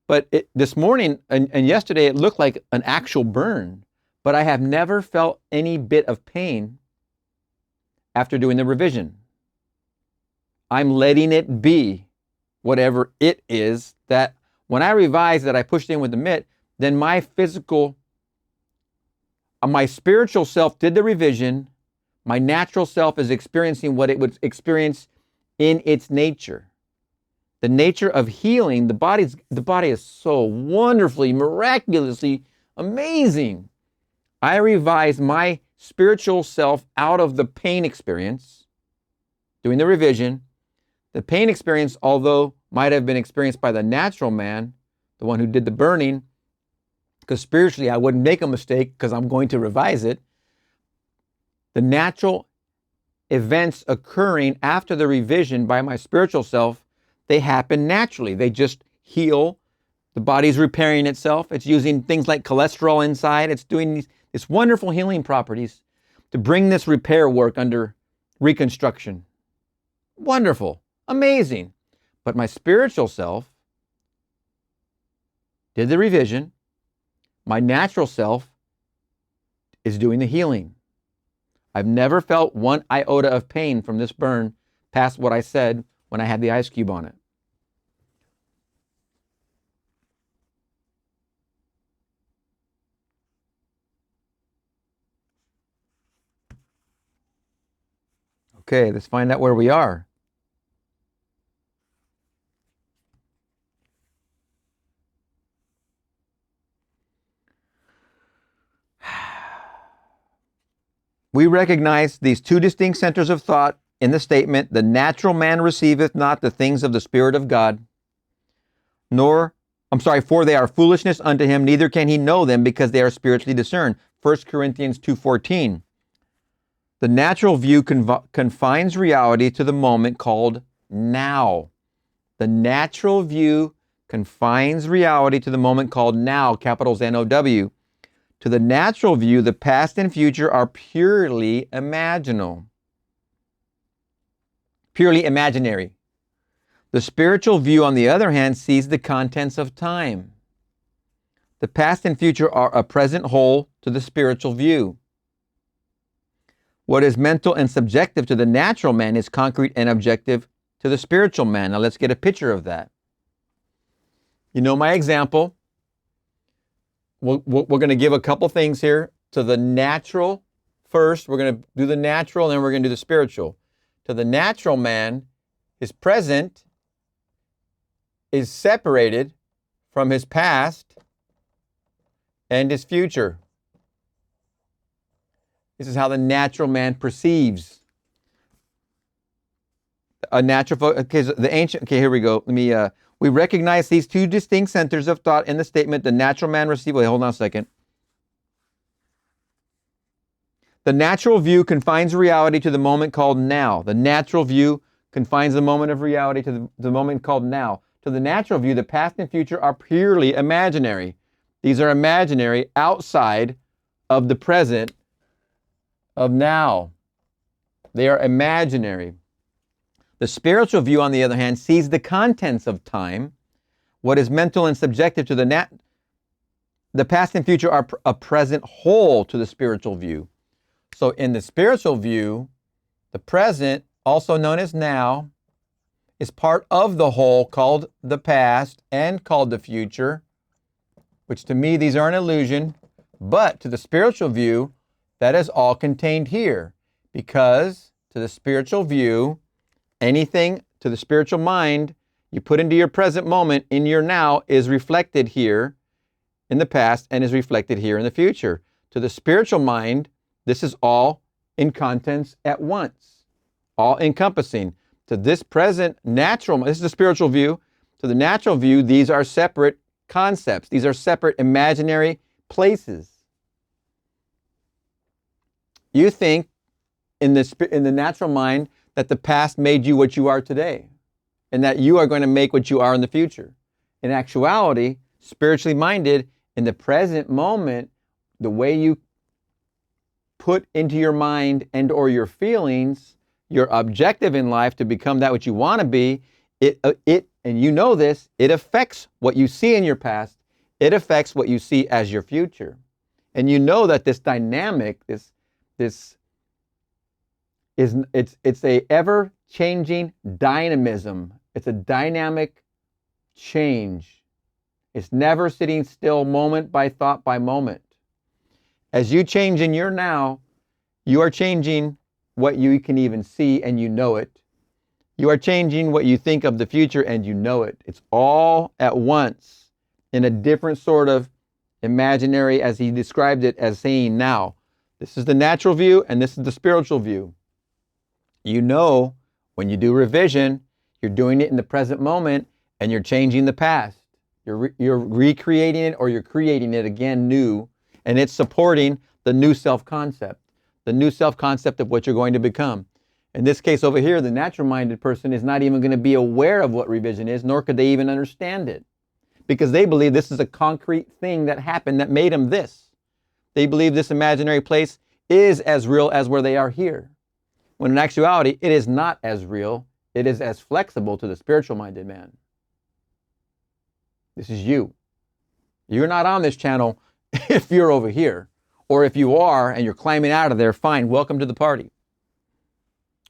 But this morning and yesterday, it looked like an actual burn, but I have never felt any bit of pain after doing the revision. I'm letting it be whatever it is. That when I revised that I pushed in with the mitt, then my spiritual self did the revision. My natural self is experiencing what it would experience in its nature. The nature of healing, the body is so wonderfully, miraculously amazing. I revised my spiritual self out of the pain experience, doing the revision. The pain experience, although might have been experienced by the natural man, the one who did the burning, because spiritually I wouldn't make a mistake because I'm going to revise it. The natural events occurring after the revision by my spiritual self, they happen naturally. They just heal. The body's repairing itself. It's using things like cholesterol inside. It's doing these wonderful healing properties to bring this repair work under reconstruction. Wonderful. Amazing. But my spiritual self did the revision. My natural self is doing the healing. I've never felt one iota of pain from this burn past what I said when I had the ice cube on it. Okay, let's find out where we are. We recognize these two distinct centers of thought in the statement, the natural man receiveth not the things of the Spirit of God, for they are foolishness unto him, neither can he know them because they are spiritually discerned. 1 Corinthians 2:14. The natural view confines reality to the moment called now. The natural view confines reality to the moment called now, capitals N-O-W. To the natural view, the past and future are purely imaginal, purely imaginary. The spiritual view, on the other hand, sees the contents of time. The past and future are a present whole to the spiritual view. What is mental and subjective to the natural man is concrete and objective to the spiritual man. Now let's get a picture of that. You know my example. We're going to give a couple things here. To the natural first, we're going to do the natural, and then we're going to do the spiritual. To the natural man, his present is separated from his past and his future. This is how the natural man perceives. Here we go. We recognize these two distinct centers of thought in the statement, the natural man receives. Wait, hold on a second. The natural view confines reality to the moment called now. The natural view confines the moment of reality to the moment called now. To the natural view, the past and future are purely imaginary. These are imaginary outside of the present of now. They are imaginary. The spiritual view, on the other hand, sees the contents of time. What is mental and subjective to the past and future are a present whole to the spiritual view. So in the spiritual view, the present, also known as now, is part of the whole called the past and called the future, which to me, these are an illusion. But to the spiritual view, that is all contained here, because to the spiritual view, anything to the spiritual mind you put into your present moment in your now is reflected here in the past and is reflected here in the future. To the spiritual mind, this is all in contents at once, all encompassing. To this present natural, this is the spiritual view. To the natural view, these are separate concepts. These are separate imaginary places. You think in the natural mind that the past made you what you are today, and that you are going to make what you are in the future. In actuality, spiritually minded, in the present moment, the way you put into your mind and or your feelings, your objective in life to become that which you want to be, and you know this, it affects what you see in your past. It affects what you see as your future. And you know that this dynamic, it's a ever-changing dynamism. It's a dynamic change. It's never sitting still moment by thought by moment. As you change in your now, you are changing what you can even see and you know it. You are changing what you think of the future and you know it. It's all at once in a different sort of imaginary, as he described it, as saying now. This is the natural view and this is the spiritual view. You know, when you do revision, you're doing it in the present moment and you're changing the past. You're recreating it or you're creating it again new, and it's supporting the new self-concept, the new self-concept of what you're going to become. In this case over here, the natural-minded person is not even going to be aware of what revision is, nor could they even understand it, because they believe this is a concrete thing that happened that made them this. They believe this imaginary place is as real as where they are here, when in actuality, it is not as real. It is as flexible to the spiritual-minded man. This is you. You're not on this channel if you're over here. Or if you are and you're climbing out of there, fine, welcome to the party.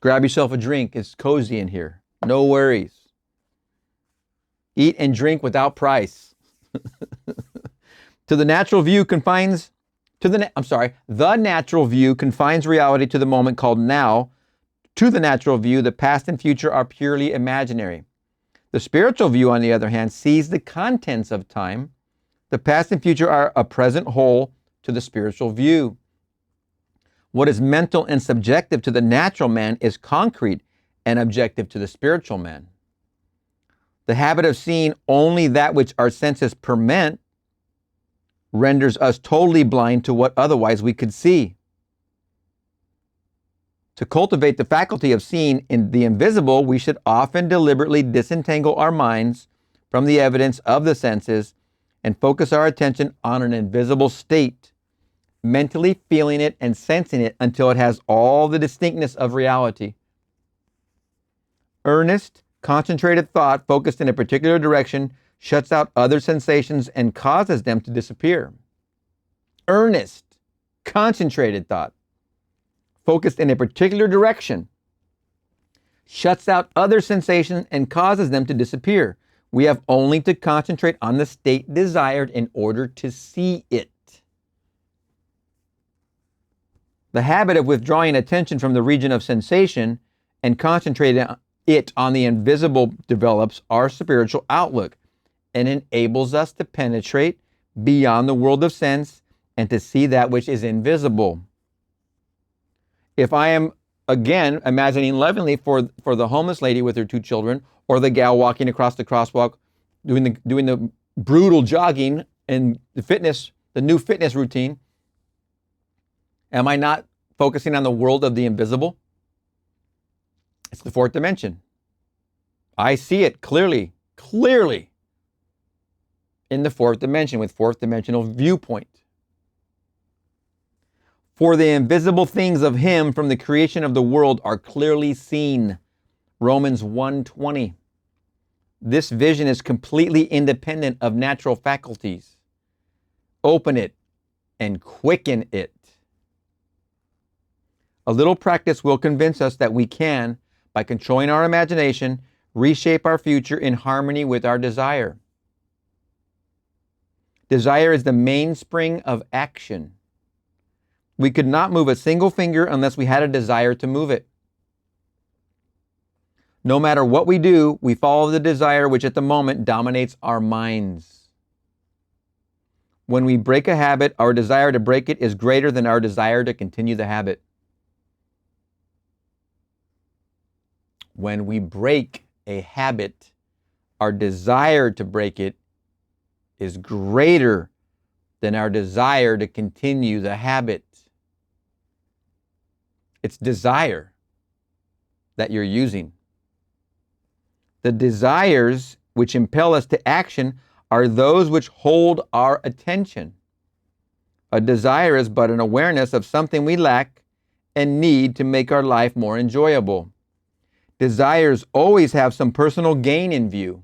Grab yourself a drink. It's cozy in here. No worries. Eat and drink without price. The natural view confines reality to the moment called now. To the natural view, the past and future are purely imaginary. The spiritual view, on the other hand, sees the contents of time. The past and future are a present whole to the spiritual view. What is mental and subjective to the natural man is concrete and objective to the spiritual man. The habit of seeing only that which our senses permit renders us totally blind to what otherwise we could see. To cultivate the faculty of seeing in the invisible, we should often deliberately disentangle our minds from the evidence of the senses and focus our attention on an invisible state, mentally feeling it and sensing it until it has all the distinctness of reality. Earnest, concentrated thought focused in a particular direction shuts out other sensations and causes them to disappear. Earnest, concentrated thought, focused in a particular direction, shuts out other sensations and causes them to disappear. We have only to concentrate on the state desired in order to see it. The habit of withdrawing attention from the region of sensation and concentrating it on the invisible develops our spiritual outlook and enables us to penetrate beyond the world of sense and to see that which is invisible. If I am, again, imagining lovingly for the homeless lady with her 2 children, or the gal walking across the crosswalk, doing the brutal jogging and the new fitness routine, am I not focusing on the world of the invisible? It's the 4th dimension. I see it clearly in the 4th dimension with 4th dimensional viewpoint. For the invisible things of him from the creation of the world are clearly seen. Romans 1:20. This vision is completely independent of natural faculties. Open it and quicken it. A little practice will convince us that we can, by controlling our imagination, reshape our future in harmony with our desire. Desire is the mainspring of action. We could not move a single finger unless we had a desire to move it. No matter what we do, we follow the desire which at the moment dominates our minds. When we break a habit, our desire to break it is greater than our desire to continue the habit. When we break a habit, our desire to break it is greater than our desire to continue the habit. It's desire that you're using. The desires which impel us to action are those which hold our attention. A desire is but an awareness of something we lack and need to make our life more enjoyable. Desires always have some personal gain in view.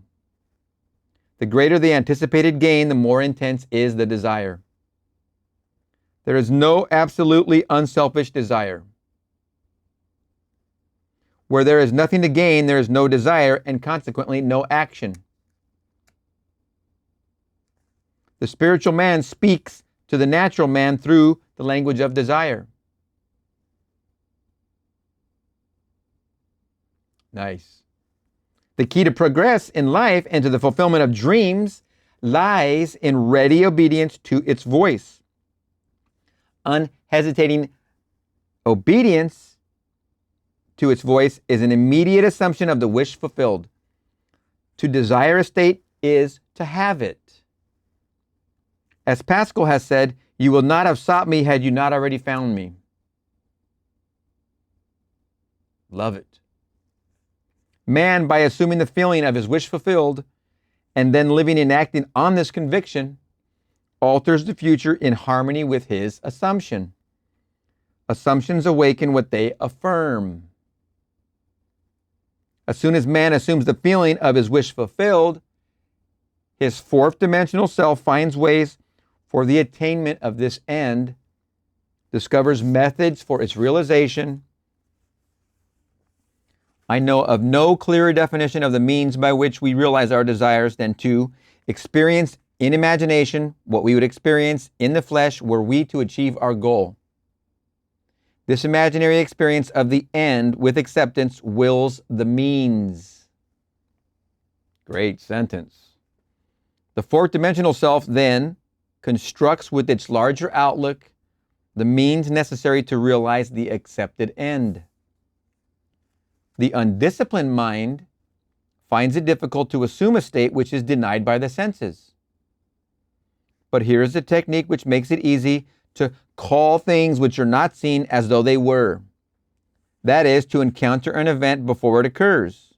The greater the anticipated gain, the more intense is the desire. There is no absolutely unselfish desire. Where there is nothing to gain, there is no desire and consequently no action. The spiritual man speaks to the natural man through the language of desire. Nice. The key to progress in life and to the fulfillment of dreams lies in ready obedience to its voice. Unhesitating obedience to its voice is an immediate assumption of the wish fulfilled. To desire a state is to have it. As Pascal has said, you will not have sought me had you not already found me. Love it. Man, by assuming the feeling of his wish fulfilled and then living and acting on this conviction, alters the future in harmony with his assumption. Assumptions awaken what they affirm. As soon as man assumes the feeling of his wish fulfilled, his 4th dimensional self finds ways for the attainment of this end, discovers methods for its realization. I know of no clearer definition of the means by which we realize our desires than to experience in imagination what we would experience in the flesh were we to achieve our goal. This imaginary experience of the end with acceptance wills the means. Great sentence. The 4th dimensional self then constructs with its larger outlook the means necessary to realize the accepted end. The undisciplined mind finds it difficult to assume a state which is denied by the senses. But here is a technique which makes it easy to call things which are not seen as though they were. That is, to encounter an event before it occurs.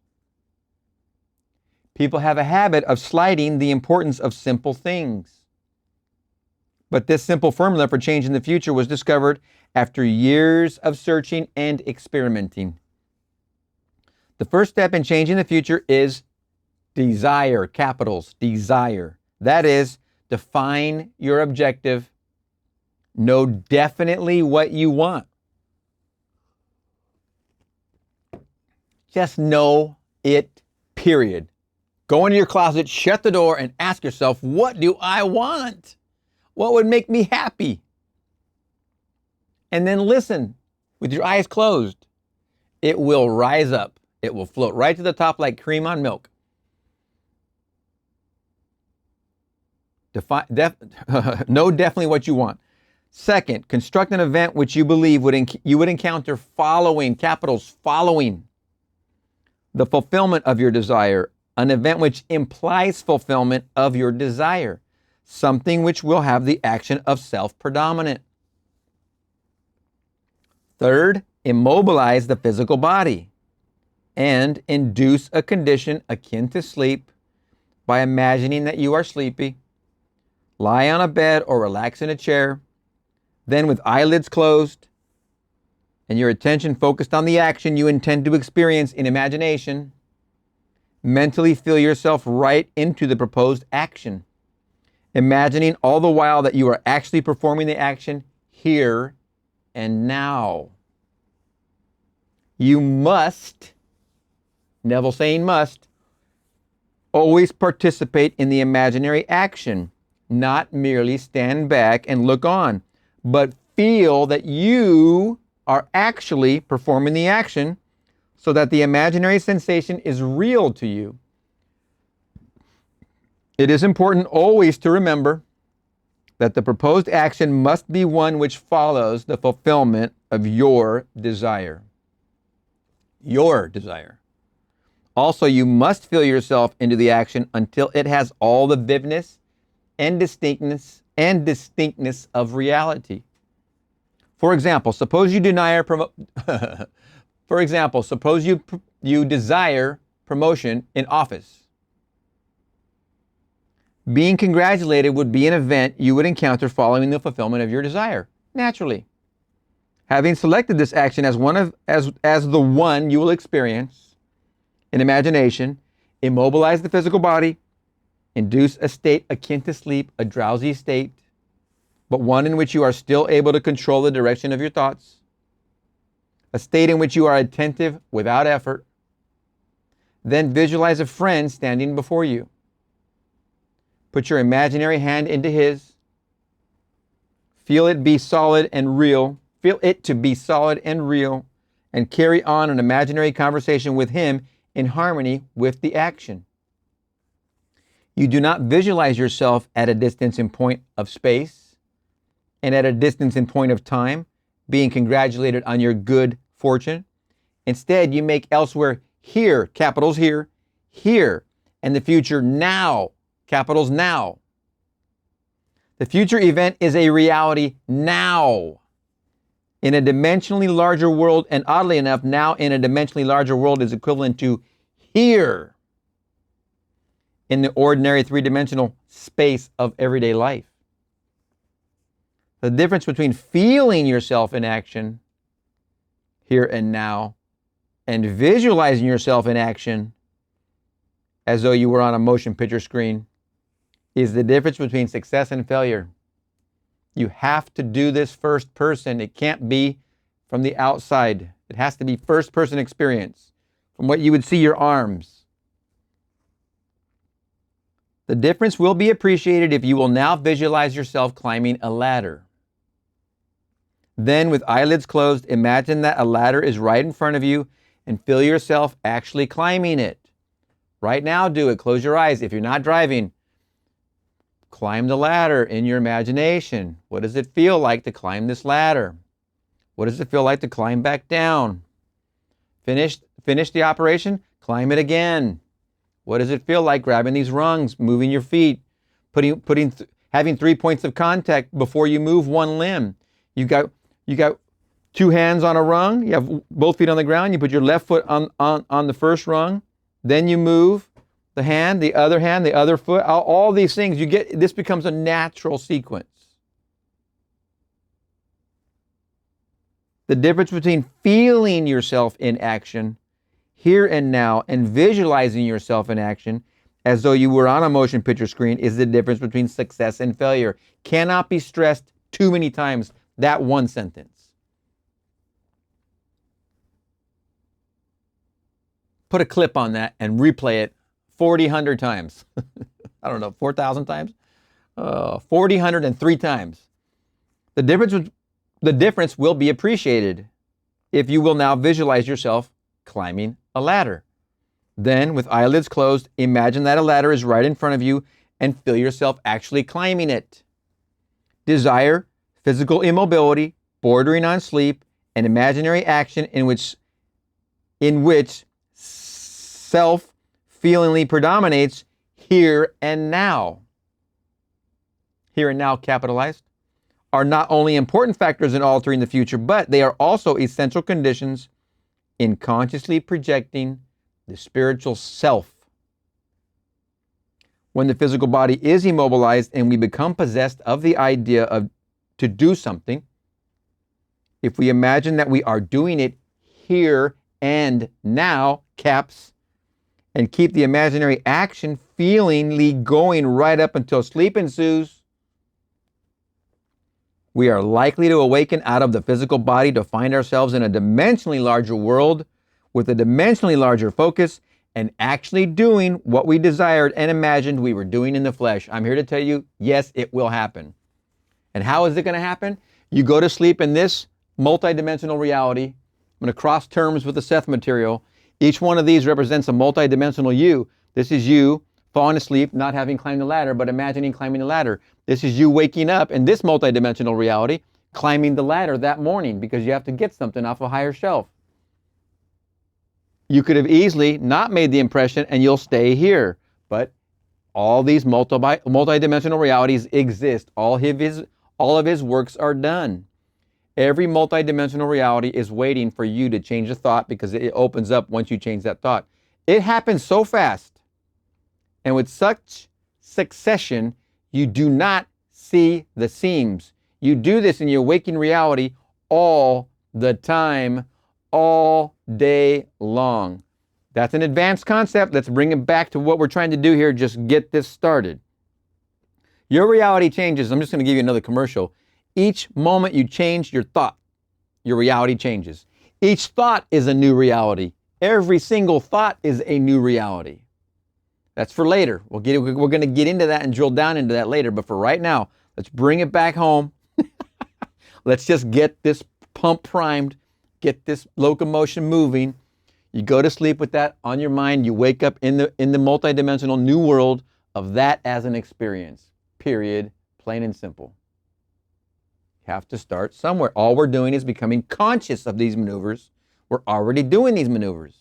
People have a habit of slighting the importance of simple things. But this simple formula for changing the future was discovered after years of searching and experimenting. The first step in changing the future is Desire, capitals, desire. That is, define your objective. Know definitely what you want. Just know it, period. Go into your closet, shut the door, and ask yourself, what do I want? What would make me happy? And then listen with your eyes closed. It will rise up. It will float right to the top like cream on milk. Know definitely what you want. Second, construct an event which you believe you would encounter following, capitals, following the fulfillment of your desire, an event which implies fulfillment of your desire, something which will have the action of self-predominant. Third, immobilize the physical body and induce a condition akin to sleep by imagining that you are sleepy. Lie on a bed or relax in a chair. Then, with eyelids closed and your attention focused on the action you intend to experience in imagination, mentally feel yourself right into the proposed action, imagining all the while that you are actually performing the action here and now. You must, Neville saying must, always participate in the imaginary action, not merely stand back and look on, but feel that you are actually performing the action so that the imaginary sensation is real to you. It is important always to remember that the proposed action must be one which follows the fulfillment of your desire. Your desire. Also, you must feel yourself into the action until it has all the vividness and distinctness of reality. For example, suppose you you desire promotion in office. Being congratulated would be an event you would encounter following the fulfillment of your desire, naturally. Having selected this action as the one you will experience in imagination, immobilize the physical body, induce a state akin to sleep, a drowsy state, but one in which you are still able to control the direction of your thoughts, a state in which you are attentive without effort. Then visualize a friend standing before you. Put your imaginary hand into his. Feel it be solid and real. Feel it to be solid and real, and carry on an imaginary conversation with him in harmony with the action. You do not visualize yourself at a distance in point of space and at a distance in point of time, being congratulated on your good fortune. Instead, you make elsewhere here, capitals here, and the future now, capitals now. The future event is a reality now in a dimensionally larger world, and oddly enough, now in a dimensionally larger world is equivalent to here in the ordinary three-dimensional space of everyday life. The difference between feeling yourself in action here and now and visualizing yourself in action as though you were on a motion picture screen is the difference between success and failure. You have to do this first person. It can't be from the outside. It has to be first person experience, from what you would see your arms. The difference will be appreciated if you will now visualize yourself climbing a ladder. Then, with eyelids closed, imagine that a ladder is right in front of you and feel yourself actually climbing it. Right now, do it. Close your eyes. If you're not driving, climb the ladder in your imagination. What does it feel like to climb this ladder? What does it feel like to climb back down? Finish the operation, climb it again. What does it feel like grabbing these rungs, moving your feet, having 3 points of contact before you move one limb? You got two hands on a rung, you have both feet on the ground, you put your left foot on the first rung, then you move the hand, the other foot, all these things, this becomes a natural sequence. The difference between feeling yourself in action here and now and visualizing yourself in action as though you were on a motion picture screen, is the difference between success and failure. Cannot be stressed too many times, that one sentence. Put a clip on that and replay it 4,000 times. I don't know, 4,000 times? 4,003 times. The difference will be appreciated if you will now visualize yourself climbing a ladder. Then, with eyelids closed, imagine that a ladder is right in front of you and feel yourself actually climbing it. Desire physical immobility, bordering on sleep, and imaginary action in which self-feelingly predominates here and now. Here and now, capitalized, are not only important factors in altering the future, but they are also essential conditions in consciously projecting the spiritual self. When the physical body is immobilized and we become possessed of the idea of to do something, if we imagine that we are doing it here and now, caps, and keep the imaginary action feelingly going right up until sleep ensues, we are likely to awaken out of the physical body to find ourselves in a dimensionally larger world with a dimensionally larger focus and actually doing what we desired and imagined we were doing in the flesh. I'm here to tell you, yes, it will happen. And how is it going to happen? You go to sleep in this multidimensional reality. I'm going to cross terms with the Seth material. Each one of these represents a multidimensional you. This is you falling asleep, not having climbed the ladder, but imagining climbing the ladder. This is you waking up in this multidimensional reality, climbing the ladder that morning because you have to get something off a higher shelf. You could have easily not made the impression and you'll stay here. But all these multidimensional realities exist. All of his works are done. Every multidimensional reality is waiting for you to change a thought because it opens up once you change that thought. It happens so fast and with such succession, you do not see the seams. You do this in your waking reality all the time, all day long. That's an advanced concept. Let's bring it back to what we're trying to do here. Just get this started. Your reality changes. I'm just going to give you another commercial. Each moment you change your thought, your reality changes. Each thought is a new reality. Every single thought is a new reality. That's for later. We're going to get into that and drill down into that later. But for right now, let's bring it back home. Let's just get this pump primed, get this locomotion moving. You go to sleep with that on your mind. You wake up in the multidimensional new world of that as an experience. Period. Plain and simple. You have to start somewhere. All we're doing is becoming conscious of these maneuvers. We're already doing these maneuvers.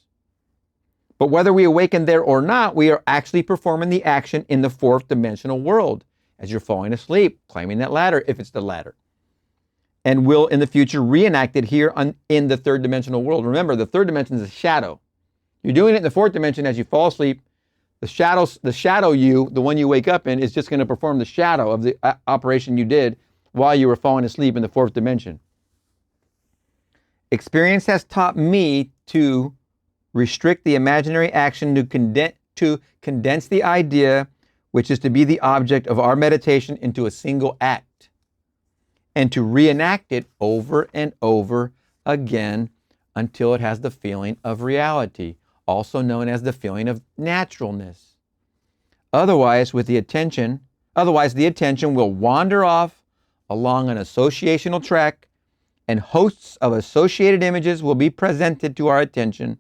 But whether we awaken there or not, we are actually performing the action in the fourth dimensional world as you're falling asleep, climbing that ladder, if it's the ladder. And will in the future reenact it here in the third dimensional world. Remember, the third dimension is a shadow. You're doing it in the fourth dimension as you fall asleep. The shadow you, the one you wake up in, is just going to perform the shadow of the operation you did while you were falling asleep in the fourth dimension. Experience has taught me to restrict the imaginary action to condense the idea, which is to be the object of our meditation, into a single act, and to reenact it over and over again until it has the feeling of reality, also known as the feeling of naturalness. Otherwise, the attention will wander off along an associational track, and hosts of associated images will be presented to our attention,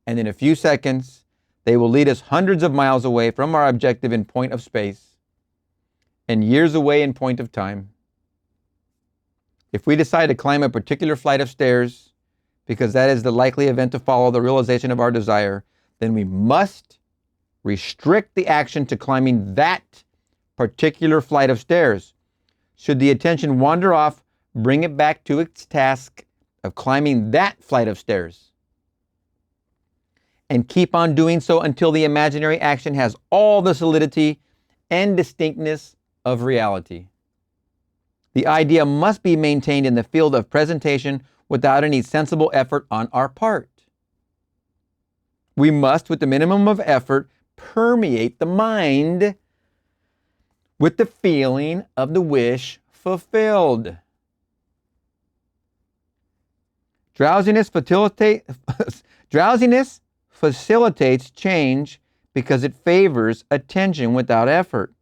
and in a few seconds, they will lead us hundreds of miles away from our objective in point of space, and years away in point of time. If we decide to climb a particular flight of stairs, because that is the likely event to follow the realization of our desire, then we must restrict the action to climbing that particular flight of stairs. Should the attention wander off, bring it back to its task of climbing that flight of stairs. And keep on doing so until the imaginary action has all the solidity and distinctness of reality. The idea must be maintained in the field of presentation without any sensible effort on our part. We must, with the minimum of effort, permeate the mind with the feeling of the wish fulfilled. Drowsiness facilitates change because it favors attention without effort.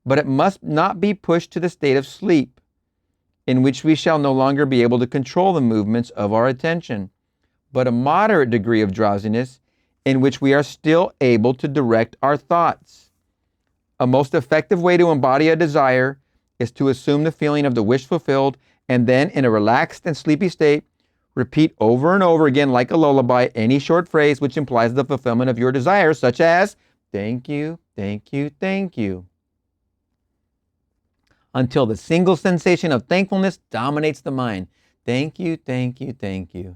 But it must not be pushed to the state of sleep, in which we shall no longer be able to control the movements of our attention, but a moderate degree of drowsiness in which we are still able to direct our thoughts. A most effective way to embody a desire is to assume the feeling of the wish fulfilled, and then, in a relaxed and sleepy state, repeat over and over again, like a lullaby, any short phrase which implies the fulfillment of your desire, such as, "Thank you, thank you, thank you," until the single sensation of thankfulness dominates the mind. Thank you, thank you, thank you.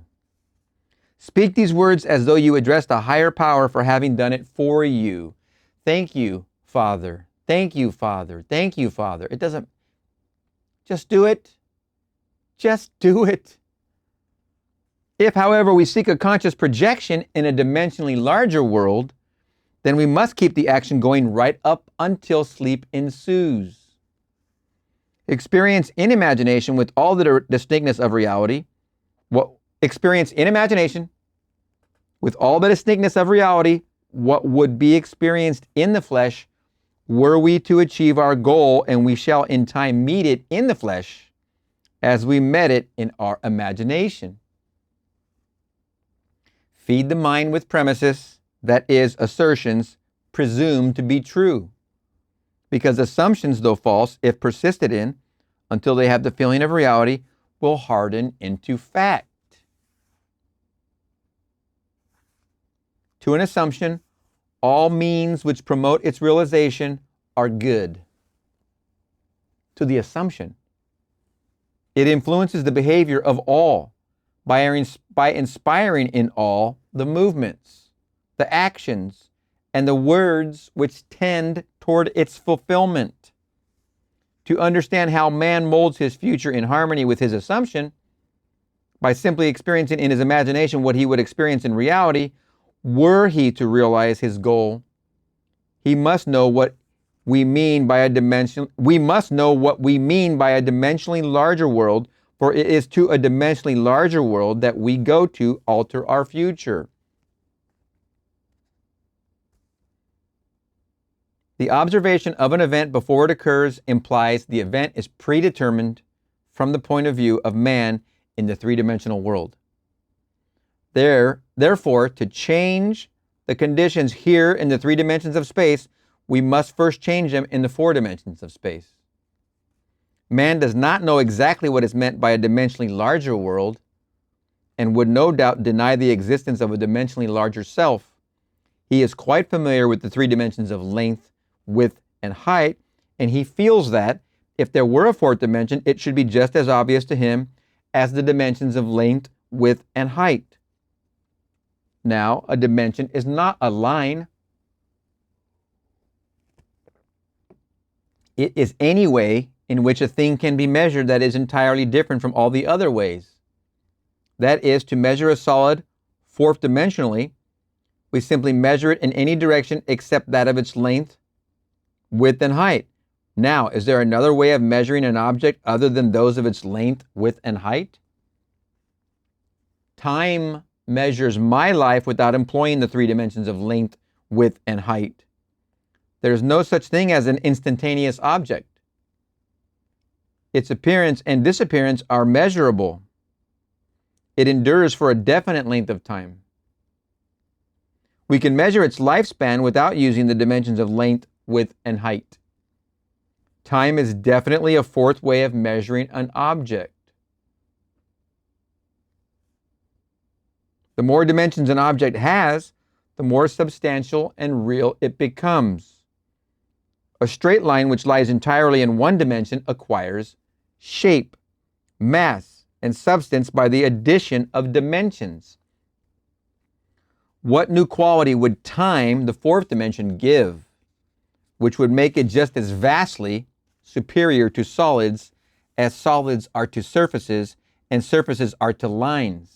Speak these words as though you addressed a higher power for having done it for you. Thank you, Father. Thank you, Father. Thank you, Father. It doesn't, just do it. Just do it. If, however, we seek a conscious projection in a dimensionally larger world, then we must keep the action going right up until sleep ensues. Experience in imagination with all the distinctness of reality, what would be experienced in the flesh were we to achieve our goal, and we shall in time meet it in the flesh as we met it in our imagination. Feed the mind with premises, that is, assertions, presumed to be true. Because assumptions, though false, if persisted in, until they have the feeling of reality, will harden into fact. To an assumption, all means which promote its realization are good. To the assumption, it influences the behavior of all, by inspiring in all the movements, the actions, and the words which tend toward its fulfillment. To understand how man molds his future in harmony with his assumption, by simply experiencing in his imagination what he would experience in reality, were he to realize his goal, he must know what we mean by a dimensionally larger world, for it is to a dimensionally larger world that we go to alter our future. The observation of an event before it occurs implies the event is predetermined from the point of view of man in the three-dimensional world. Therefore, to change the conditions here in the three dimensions of space, we must first change them in the four dimensions of space. Man does not know exactly what is meant by a dimensionally larger world, and would no doubt deny the existence of a dimensionally larger self. He is quite familiar with the three dimensions of length, width, and height, and he feels that if there were a fourth dimension, it should be just as obvious to him as the dimensions of length, width, and height. Now, a dimension is not a line. It is any way in which a thing can be measured that is entirely different from all the other ways. That is, to measure a solid fourth dimensionally, we simply measure it in any direction except that of its length, width, and height. Now, is there another way of measuring an object other than those of its length, width, and height? Time measures my life without employing the three dimensions of length, width, and height. There is no such thing as an instantaneous object. Its appearance and disappearance are measurable. It endures for a definite length of time. We can measure its lifespan without using the dimensions of length, width, and height. Time is definitely a fourth way of measuring an object. The more dimensions an object has, the more substantial and real it becomes. A straight line which lies entirely in one dimension acquires shape, mass, and substance by the addition of dimensions. What new quality would time, the fourth dimension, give, which would make it just as vastly superior to solids as solids are to surfaces and surfaces are to lines?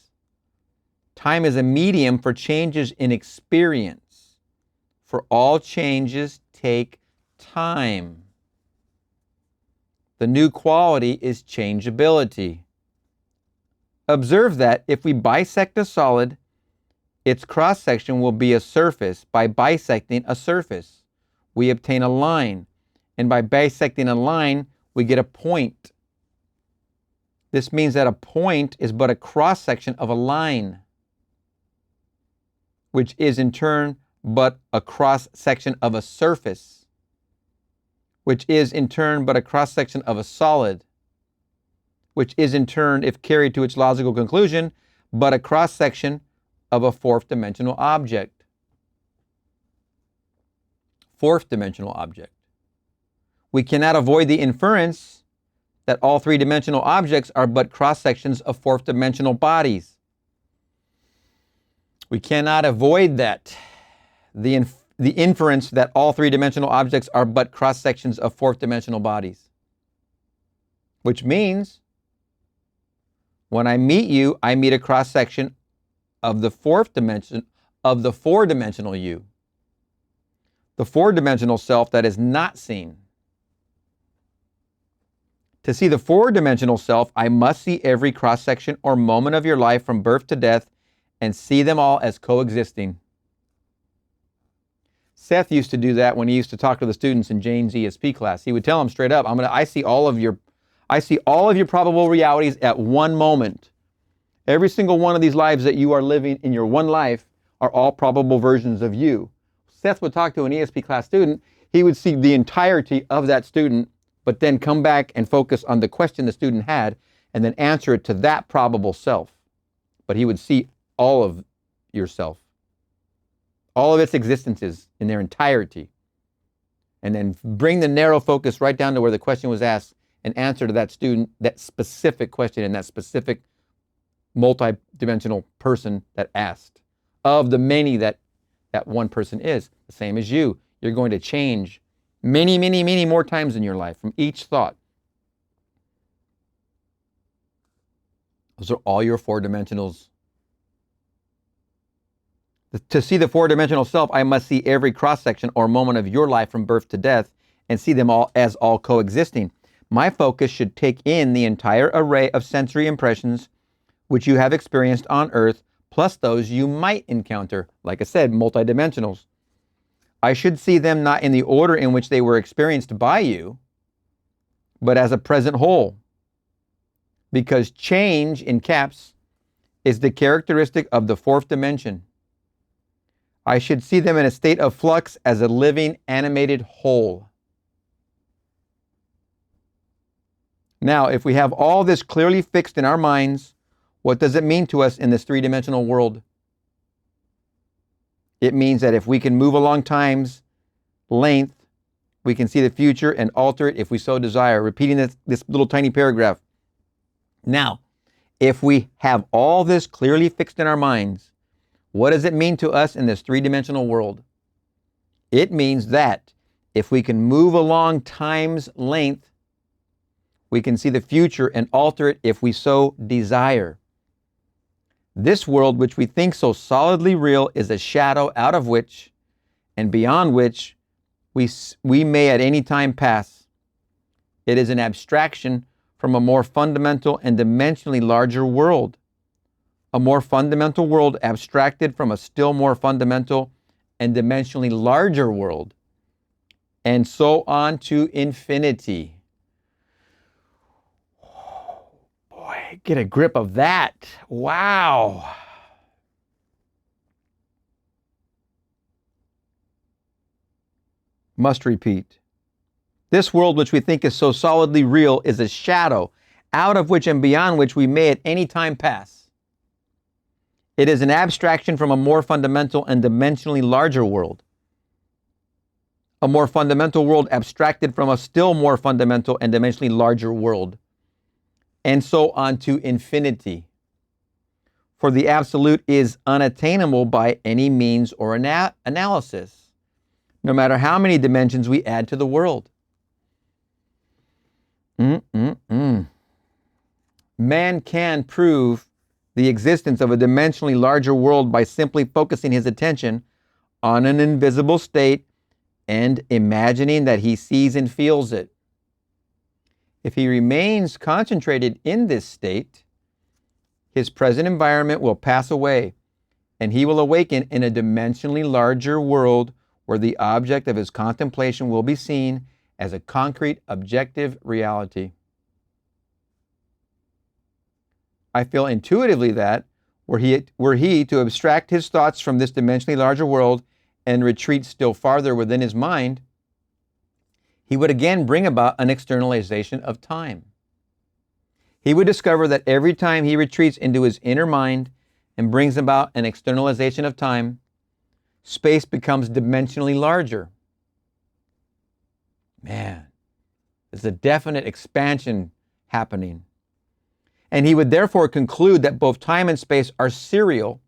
Time is a medium for changes in experience, for all changes take time. The new quality is changeability. Observe that if we bisect a solid, its cross-section will be a surface. By bisecting a surface, we obtain a line. And by bisecting a line, we get a point. This means that a point is but a cross-section of a line, which is in turn but a cross-section of a surface, which is in turn but a cross-section of a solid, which is in turn, if carried to its logical conclusion, but a cross-section of a fourth-dimensional object. Fourth-dimensional object. We cannot avoid the inference that all three-dimensional objects are but cross-sections of fourth-dimensional bodies. We cannot avoid that. The inference that all three-dimensional objects are but cross-sections of fourth-dimensional bodies. Which means, when I meet you, I meet a cross-section of the fourth dimension, of the four-dimensional you. The four-dimensional self that is not seen. To see the four-dimensional self, I must see every cross-section or moment of your life from birth to death and see them all as coexisting. Seth used to do that when he used to talk to the students in Jane's ESP class. He would tell them straight up, I see all of your probable realities at one moment. Every single one of these lives that you are living in your one life are all probable versions of you. Seth would talk to an ESP class student. He would see the entirety of that student, but then come back and focus on the question the student had and then answer it to that probable self. But he would see all of yourself, all of its existences in their entirety, and then bring the narrow focus right down to where the question was asked and answer to that student that specific question and that specific multi-dimensional person that asked. Of the many that one person is, the same as you, you're going to change many, many, many more times in your life from each thought. Those are all your four dimensionals. To see the four-dimensional self, I must see every cross-section or moment of your life from birth to death and see them all as all coexisting. My focus should take in the entire array of sensory impressions which you have experienced on earth, plus those you might encounter, like I said, multidimensionals. I should see them not in the order in which they were experienced by you, but as a present whole. Because change, in caps, is the characteristic of the fourth dimension. I should see them in a state of flux as a living, animated whole. Now, if we have all this clearly fixed in our minds, what does it mean to us in this three-dimensional world? It means that if we can move along time's length, we can see the future and alter it if we so desire. Repeating this little tiny paragraph. Now, if we have all this clearly fixed in our minds, what does it mean to us in this three-dimensional world? It means that if we can move along time's length, we can see the future and alter it if we so desire. This world, which we think so solidly real, is a shadow out of which and beyond which we may at any time pass. It is an abstraction from a more fundamental and dimensionally larger world. A more fundamental world abstracted from a still more fundamental and dimensionally larger world. And so on to infinity. Boy, get a grip of that. Wow. Must repeat. This world which we think is so solidly real is a shadow, out of which and beyond which we may at any time pass. It is an abstraction from a more fundamental and dimensionally larger world. A more fundamental world abstracted from a still more fundamental and dimensionally larger world. And so on to infinity. For the absolute is unattainable by any means or analysis, no matter how many dimensions we add to the world. Man can prove the existence of a dimensionally larger world by simply focusing his attention on an invisible state and imagining that he sees and feels it. If he remains concentrated in this state, his present environment will pass away, and he will awaken in a dimensionally larger world where the object of his contemplation will be seen as a concrete, objective reality. I feel intuitively that, were he to abstract his thoughts from this dimensionally larger world and retreat still farther within his mind, he would again bring about an externalization of time. He would discover that every time he retreats into his inner mind and brings about an externalization of time, space becomes dimensionally larger. Man, there's a definite expansion happening. And he would therefore conclude that both time and space are serial,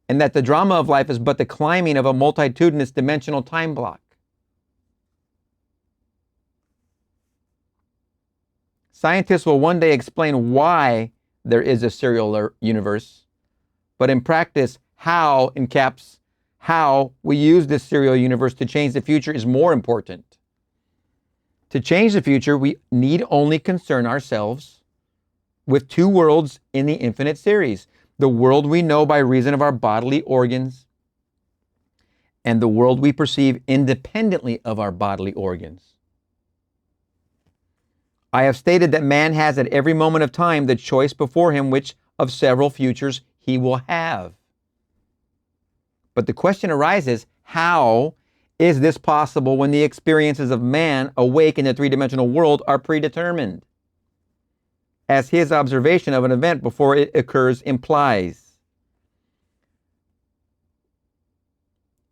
and that the drama of life is but the climbing of a multitudinous dimensional time block. Scientists will one day explain why there is a serial universe, but in practice, how, in caps, how we use this serial universe to change the future is more important. To change the future, we need only concern ourselves with two worlds in the infinite series: the world we know by reason of our bodily organs and the world we perceive independently of our bodily organs. I have stated that man has at every moment of time the choice before him which of several futures he will have. But the question arises, how is this possible when the experiences of man awake in the three-dimensional world are predetermined, as his observation of an event before it occurs implies?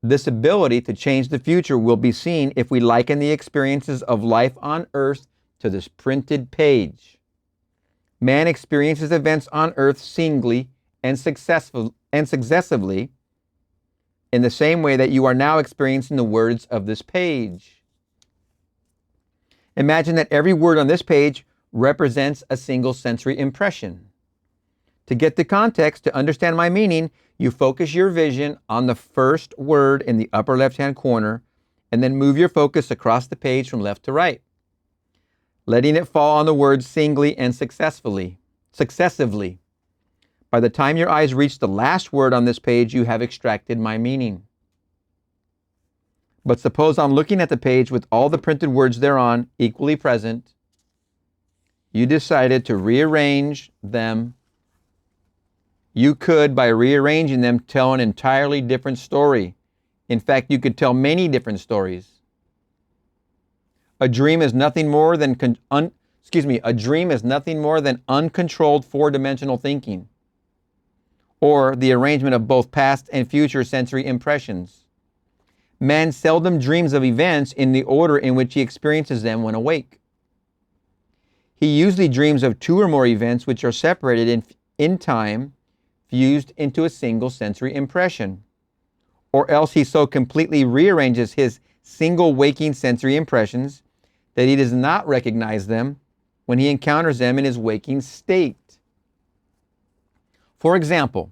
This ability to change the future will be seen if we liken the experiences of life on earth to this printed page. Man experiences events on earth singly and successively in the same way that you are now experiencing the words of this page. Imagine that every word on this page represents a single sensory impression. To get the context, to understand my meaning, you focus your vision on the first word in the upper left-hand corner and then move your focus across the page from left to right, letting it fall on the words singly and successively. By the time your eyes reach the last word on this page, you have extracted my meaning. But suppose I'm looking at the page with all the printed words thereon equally present. You decided to rearrange them. You could, by rearranging them, tell an entirely different story. In fact, you could tell many different stories. A dream is nothing more than uncontrolled four-dimensional thinking, or the arrangement of both past and future sensory impressions. Man seldom dreams of events in the order in which he experiences them when awake. He usually dreams of two or more events which are separated in time, fused into a single sensory impression. Or else he so completely rearranges his single waking sensory impressions that he does not recognize them when he encounters them in his waking state. For example,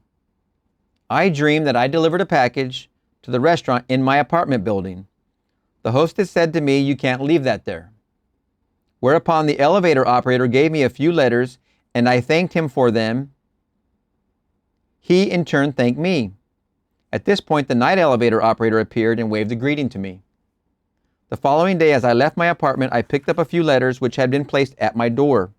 I dream that I delivered a package to the restaurant in my apartment building. The hostess said to me, "You can't leave that there." Whereupon the elevator operator gave me a few letters and I thanked him for them. He in turn thanked me. At this point, the night elevator operator appeared and waved a greeting to me. The following day, as I left my apartment, I picked up a few letters which had been placed at my door.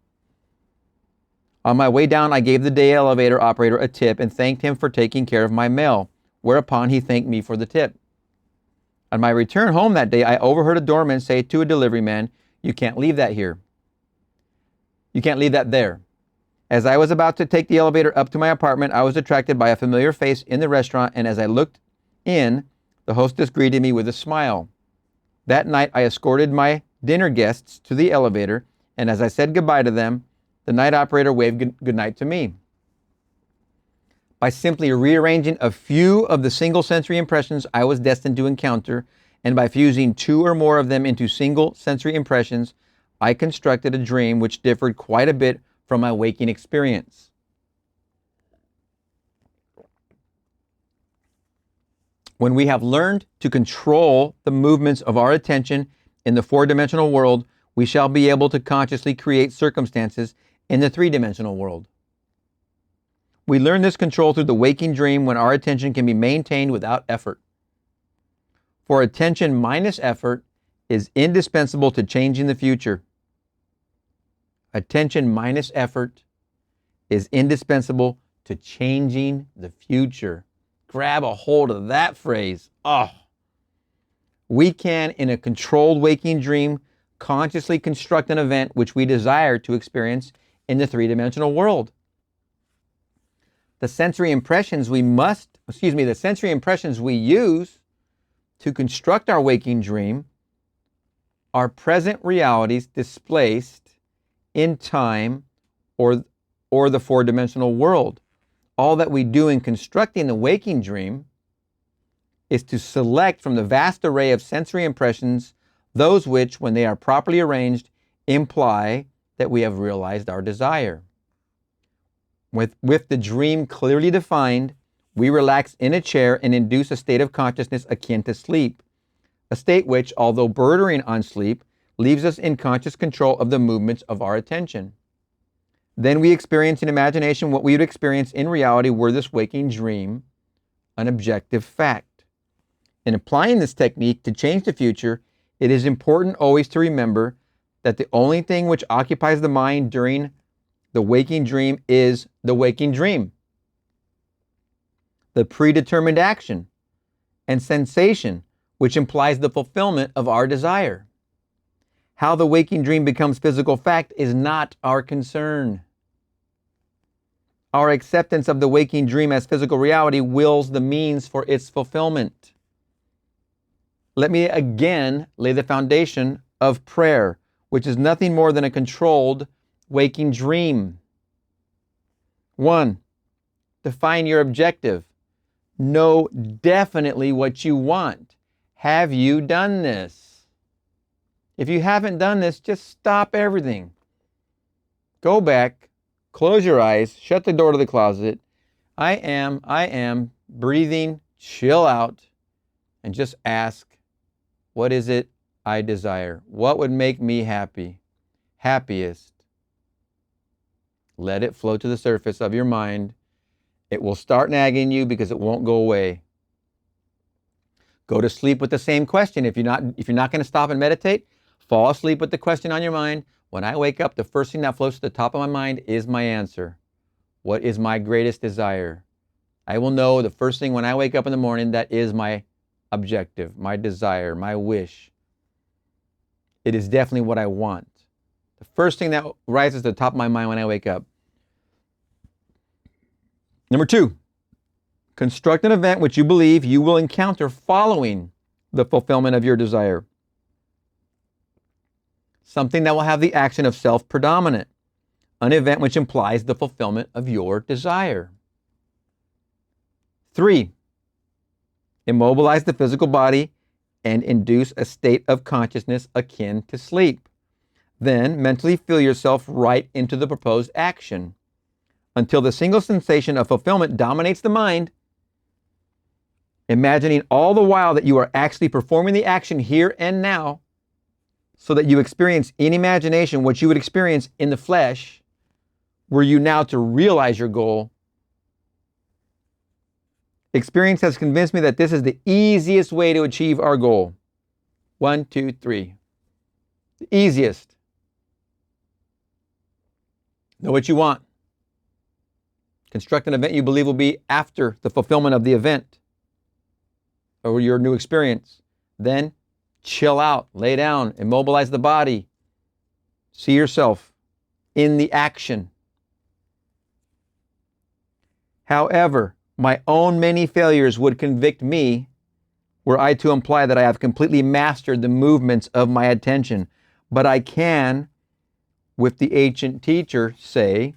On my way down, I gave the day elevator operator a tip and thanked him for taking care of my mail, whereupon he thanked me for the tip. On my return home that day, I overheard a doorman say to a delivery man, "You can't leave that here. You can't leave that there." As I was about to take the elevator up to my apartment, I was attracted by a familiar face in the restaurant, and as I looked in, the hostess greeted me with a smile. That night, I escorted my dinner guests to the elevator, and as I said goodbye to them, the night operator waved goodnight to me. By simply rearranging a few of the single sensory impressions I was destined to encounter, and by fusing two or more of them into single sensory impressions, I constructed a dream which differed quite a bit from my waking experience. When we have learned to control the movements of our attention in the four-dimensional world, we shall be able to consciously create circumstances in the three-dimensional world. We learn this control through the waking dream when our attention can be maintained without effort. For attention minus effort is indispensable to changing the future. Attention minus effort is indispensable to changing the future. Grab a hold of that phrase. Oh. We can, in a controlled waking dream, consciously construct an event which we desire to experience in the three-dimensional world. The sensory impressions we use to construct our waking dream are present realities displaced in time or the four-dimensional world. All that we do in constructing the waking dream is to select from the vast array of sensory impressions those which, when they are properly arranged, imply that we have realized our desire. With the dream clearly defined, we relax in a chair and induce a state of consciousness akin to sleep, a state which, although bordering on sleep, leaves us in conscious control of the movements of our attention. Then we experience in imagination what we would experience in reality were this waking dream an objective fact. In applying this technique to change the future, it is important always to remember that the only thing which occupies the mind during the waking dream is the waking dream. The predetermined action and sensation which implies the fulfillment of our desire. How the waking dream becomes physical fact is not our concern. Our acceptance of the waking dream as physical reality wills the means for its fulfillment. Let me again lay the foundation of prayer, which is nothing more than a controlled waking dream. 1. Define your objective. Know definitely what you want. Have you done this? If you haven't done this, just stop everything. Go back, close your eyes, shut the door to the closet. I am breathing, chill out, and just ask, what is it I desire? What would make me happy? Happiest. Let it flow to the surface of your mind. It will start nagging you because it won't go away. Go to sleep with the same question. If you're not going to stop and meditate, fall asleep with the question on your mind. When I wake up, the first thing that floats to the top of my mind is my answer. What is my greatest desire? I will know the first thing when I wake up in the morning that is my objective, my desire, my wish. It is definitely what I want. The first thing that rises to the top of my mind when I wake up. Number 2, construct an event which you believe you will encounter following the fulfillment of your desire. Something that will have the action of self predominant. An event which implies the fulfillment of your desire. 3, immobilize the physical body and induce a state of consciousness akin to sleep. Then mentally feel yourself right into the proposed action until the single sensation of fulfillment dominates the mind, imagining all the while that you are actually performing the action here and now, so that you experience in imagination what you would experience in the flesh, were you now to realize your goal. Experience has convinced me that this is the easiest way to achieve our goal. 1, 2, 3. The easiest. Know what you want. Construct an event you believe will be after the fulfillment of the event or your new experience. Then chill out, lay down, immobilize the body. See yourself in the action. However, my own many failures would convict me were I to imply that I have completely mastered the movements of my attention. But I can, with the ancient teacher, say,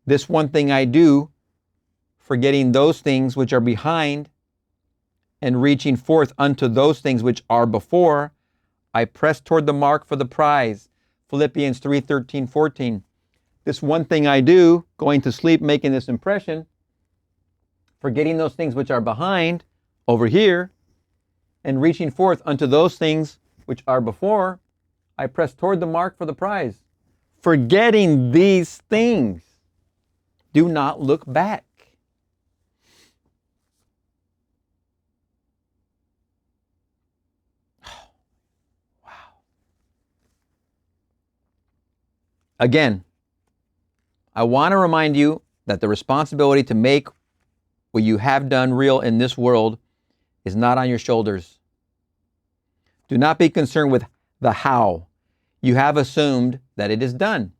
this one thing I do, forgetting those things which are behind and reaching forth unto those things which are before, I press toward the mark for the prize. Philippians 3:13, 14. This one thing I do, going to sleep, making this impression, forgetting those things which are behind, over here, and reaching forth unto those things which are before, I press toward the mark for the prize. Forgetting these things, do not look back. Wow. Again, I want to remind you that the responsibility to make what you have done real in this world is not on your shoulders. Do not be concerned with the how. You have assumed that it is done.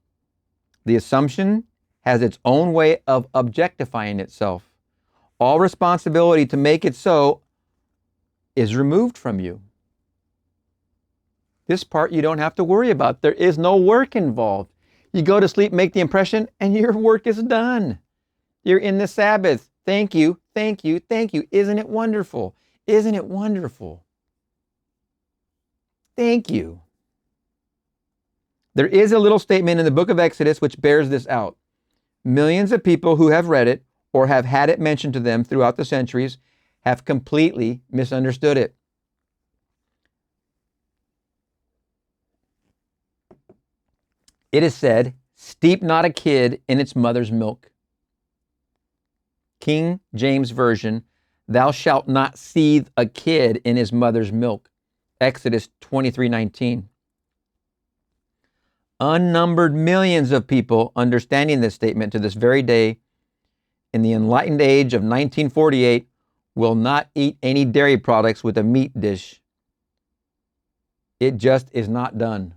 The assumption has its own way of objectifying itself. All responsibility to make it so is removed from you. This part you don't have to worry about. There is no work involved. You go to sleep, make the impression, and your work is done. You're in the Sabbath. Thank you, thank you, thank you. Isn't it wonderful? Isn't it wonderful? Thank you. There is a little statement in the book of Exodus which bears this out. Millions of people who have read it or have had it mentioned to them throughout the centuries have completely misunderstood it. It is said, steep not a kid in its mother's milk. King James Version, thou shalt not seethe a kid in his mother's milk. Exodus 23:19. Unnumbered millions of people understanding this statement to this very day in the enlightened age of 1948 will not eat any dairy products with a meat dish. It just is not done.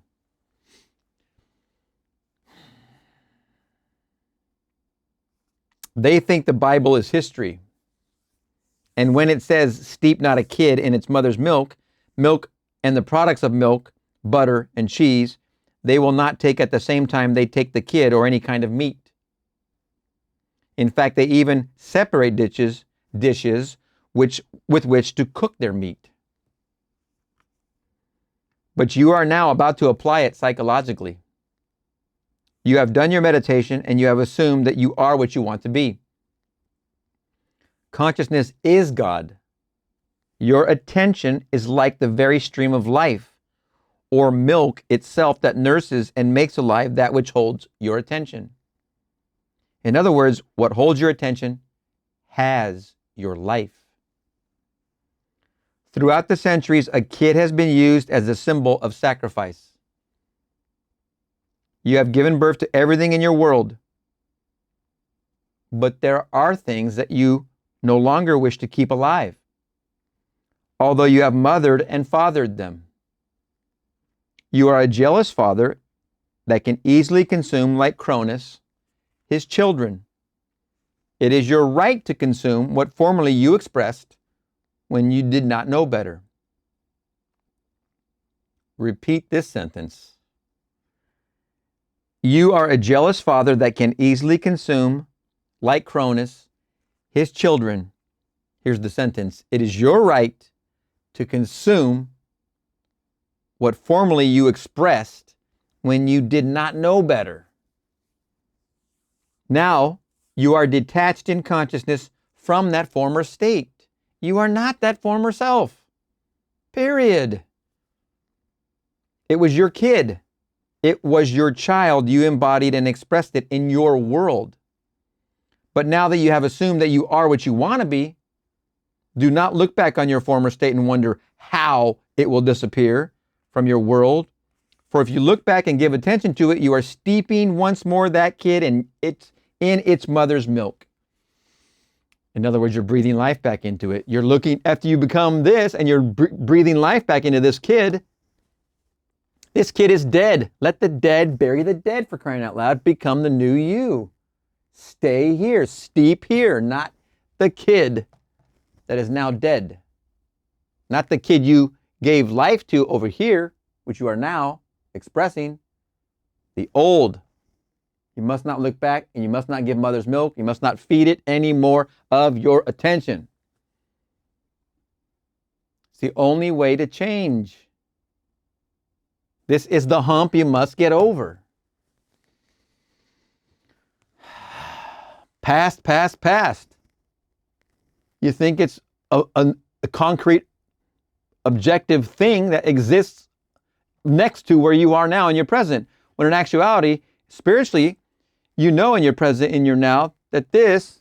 They think the Bible is history. And when it says, steep not a kid in its mother's milk, milk and the products of milk, butter and cheese, they will not take at the same time they take the kid or any kind of meat. In fact, they even separate dishes with which to cook their meat. But you are now about to apply it psychologically. You have done your meditation and you have assumed that you are what you want to be. Consciousness is God. Your attention is like the very stream of life, or milk itself that nurses and makes alive that which holds your attention. In other words, what holds your attention has your life. Throughout the centuries, a kid has been used as a symbol of sacrifice. You have given birth to everything in your world, but there are things that you no longer wish to keep alive, although you have mothered and fathered them. You are a jealous father that can easily consume, like Cronus, his children. It is your right to consume what formerly you expressed when you did not know better. Repeat this sentence. You are a jealous father that can easily consume, like Cronus, his children. Here's the sentence. It is your right to consume what formerly you expressed when you did not know better. Now, you are detached in consciousness from that former state. You are not that former self. Period. It was your kid. It was your child. You embodied and expressed it in your world. But now that you have assumed that you are what you want to be, do not look back on your former state and wonder how it will disappear from your world. For if you look back and give attention to it, you are steeping once more that kid in its mother's milk. In other words, you're breathing life back into it. You're looking, after you become this and you're breathing life back into this kid is dead. Let the dead bury the dead, for crying out loud. Become the new you. Stay here, steep here, not the kid that is now dead. Not the kid you gave life to over here, which you are now expressing. The old. You must not look back, and you must not give mother's milk. You must not feed it any more of your attention. It's the only way to change. This is the hump you must get over. Past. You think it's a concrete, objective thing that exists next to where you are now in your present. When in actuality, spiritually, you know in your present, in your now, that this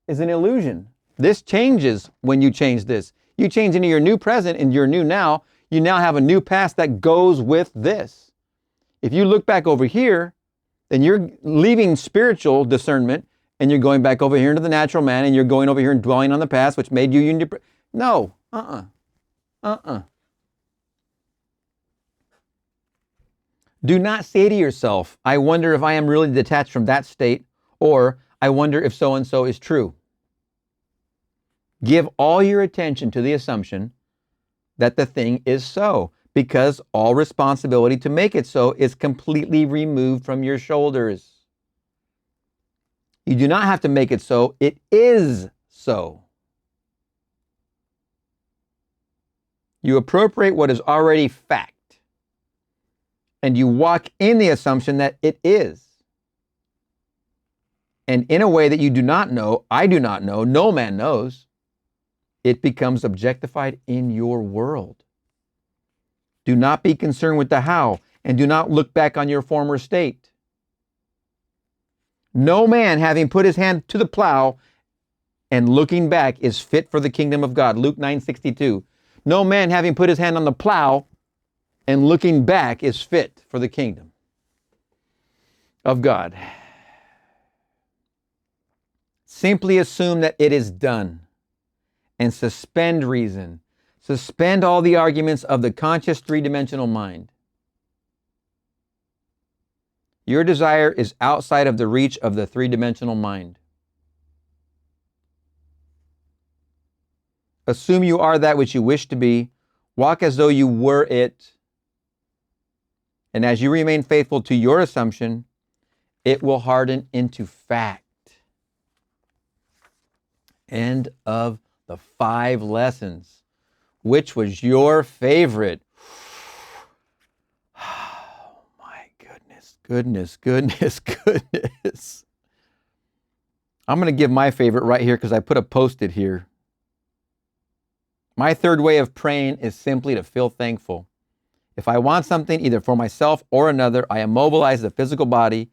is an illusion. This changes when you change this. You change into your new present and your new now, you now have a new past that goes with this. If you look back over here, then you're leaving spiritual discernment and you're going back over here into the natural man and you're going over here and dwelling on the past, which made you. No, Do not say to yourself, I wonder if I am really detached from that state, or I wonder if so-and-so is true. Give all your attention to the assumption that the thing is so, because all responsibility to make it so is completely removed from your shoulders. You do not have to make it so, it is so. You appropriate what is already fact, and you walk in the assumption that it is. And in a way that you do not know, I do not know, no man knows, it becomes objectified in your world. Do not be concerned with the how, and do not look back on your former state. No man, having put his hand to the plow and looking back, is fit for the kingdom of God. Luke 9:62. No man, having put his hand on the plow and looking back, is fit for the kingdom of God. Simply assume that it is done and suspend reason. Suspend all the arguments of the conscious three-dimensional mind. Your desire is outside of the reach of the three-dimensional mind. Assume you are that which you wish to be. Walk as though you were it. And as you remain faithful to your assumption, it will harden into fact. End of the 5 lessons. Which was your favorite? Oh my goodness. I'm going to give my favorite right here because I put a post-it here. My third way of praying is simply to feel thankful. If I want something, either for myself or another, I immobilize the physical body.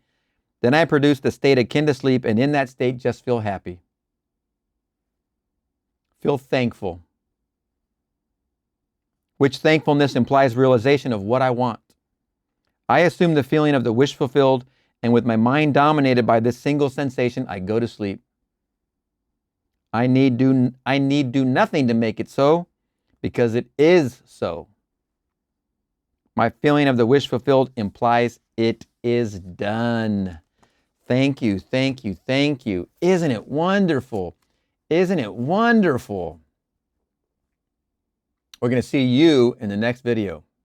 Then I produce the state akin to sleep, and in that state, just feel happy. Feel thankful. Which thankfulness implies realization of what I want. I assume the feeling of the wish fulfilled, and with my mind dominated by this single sensation, I go to sleep. I need do nothing to make it so, because it is so. My feeling of the wish fulfilled implies it is done. Thank you. Isn't it wonderful? Isn't it wonderful? We're going to see you in the next video.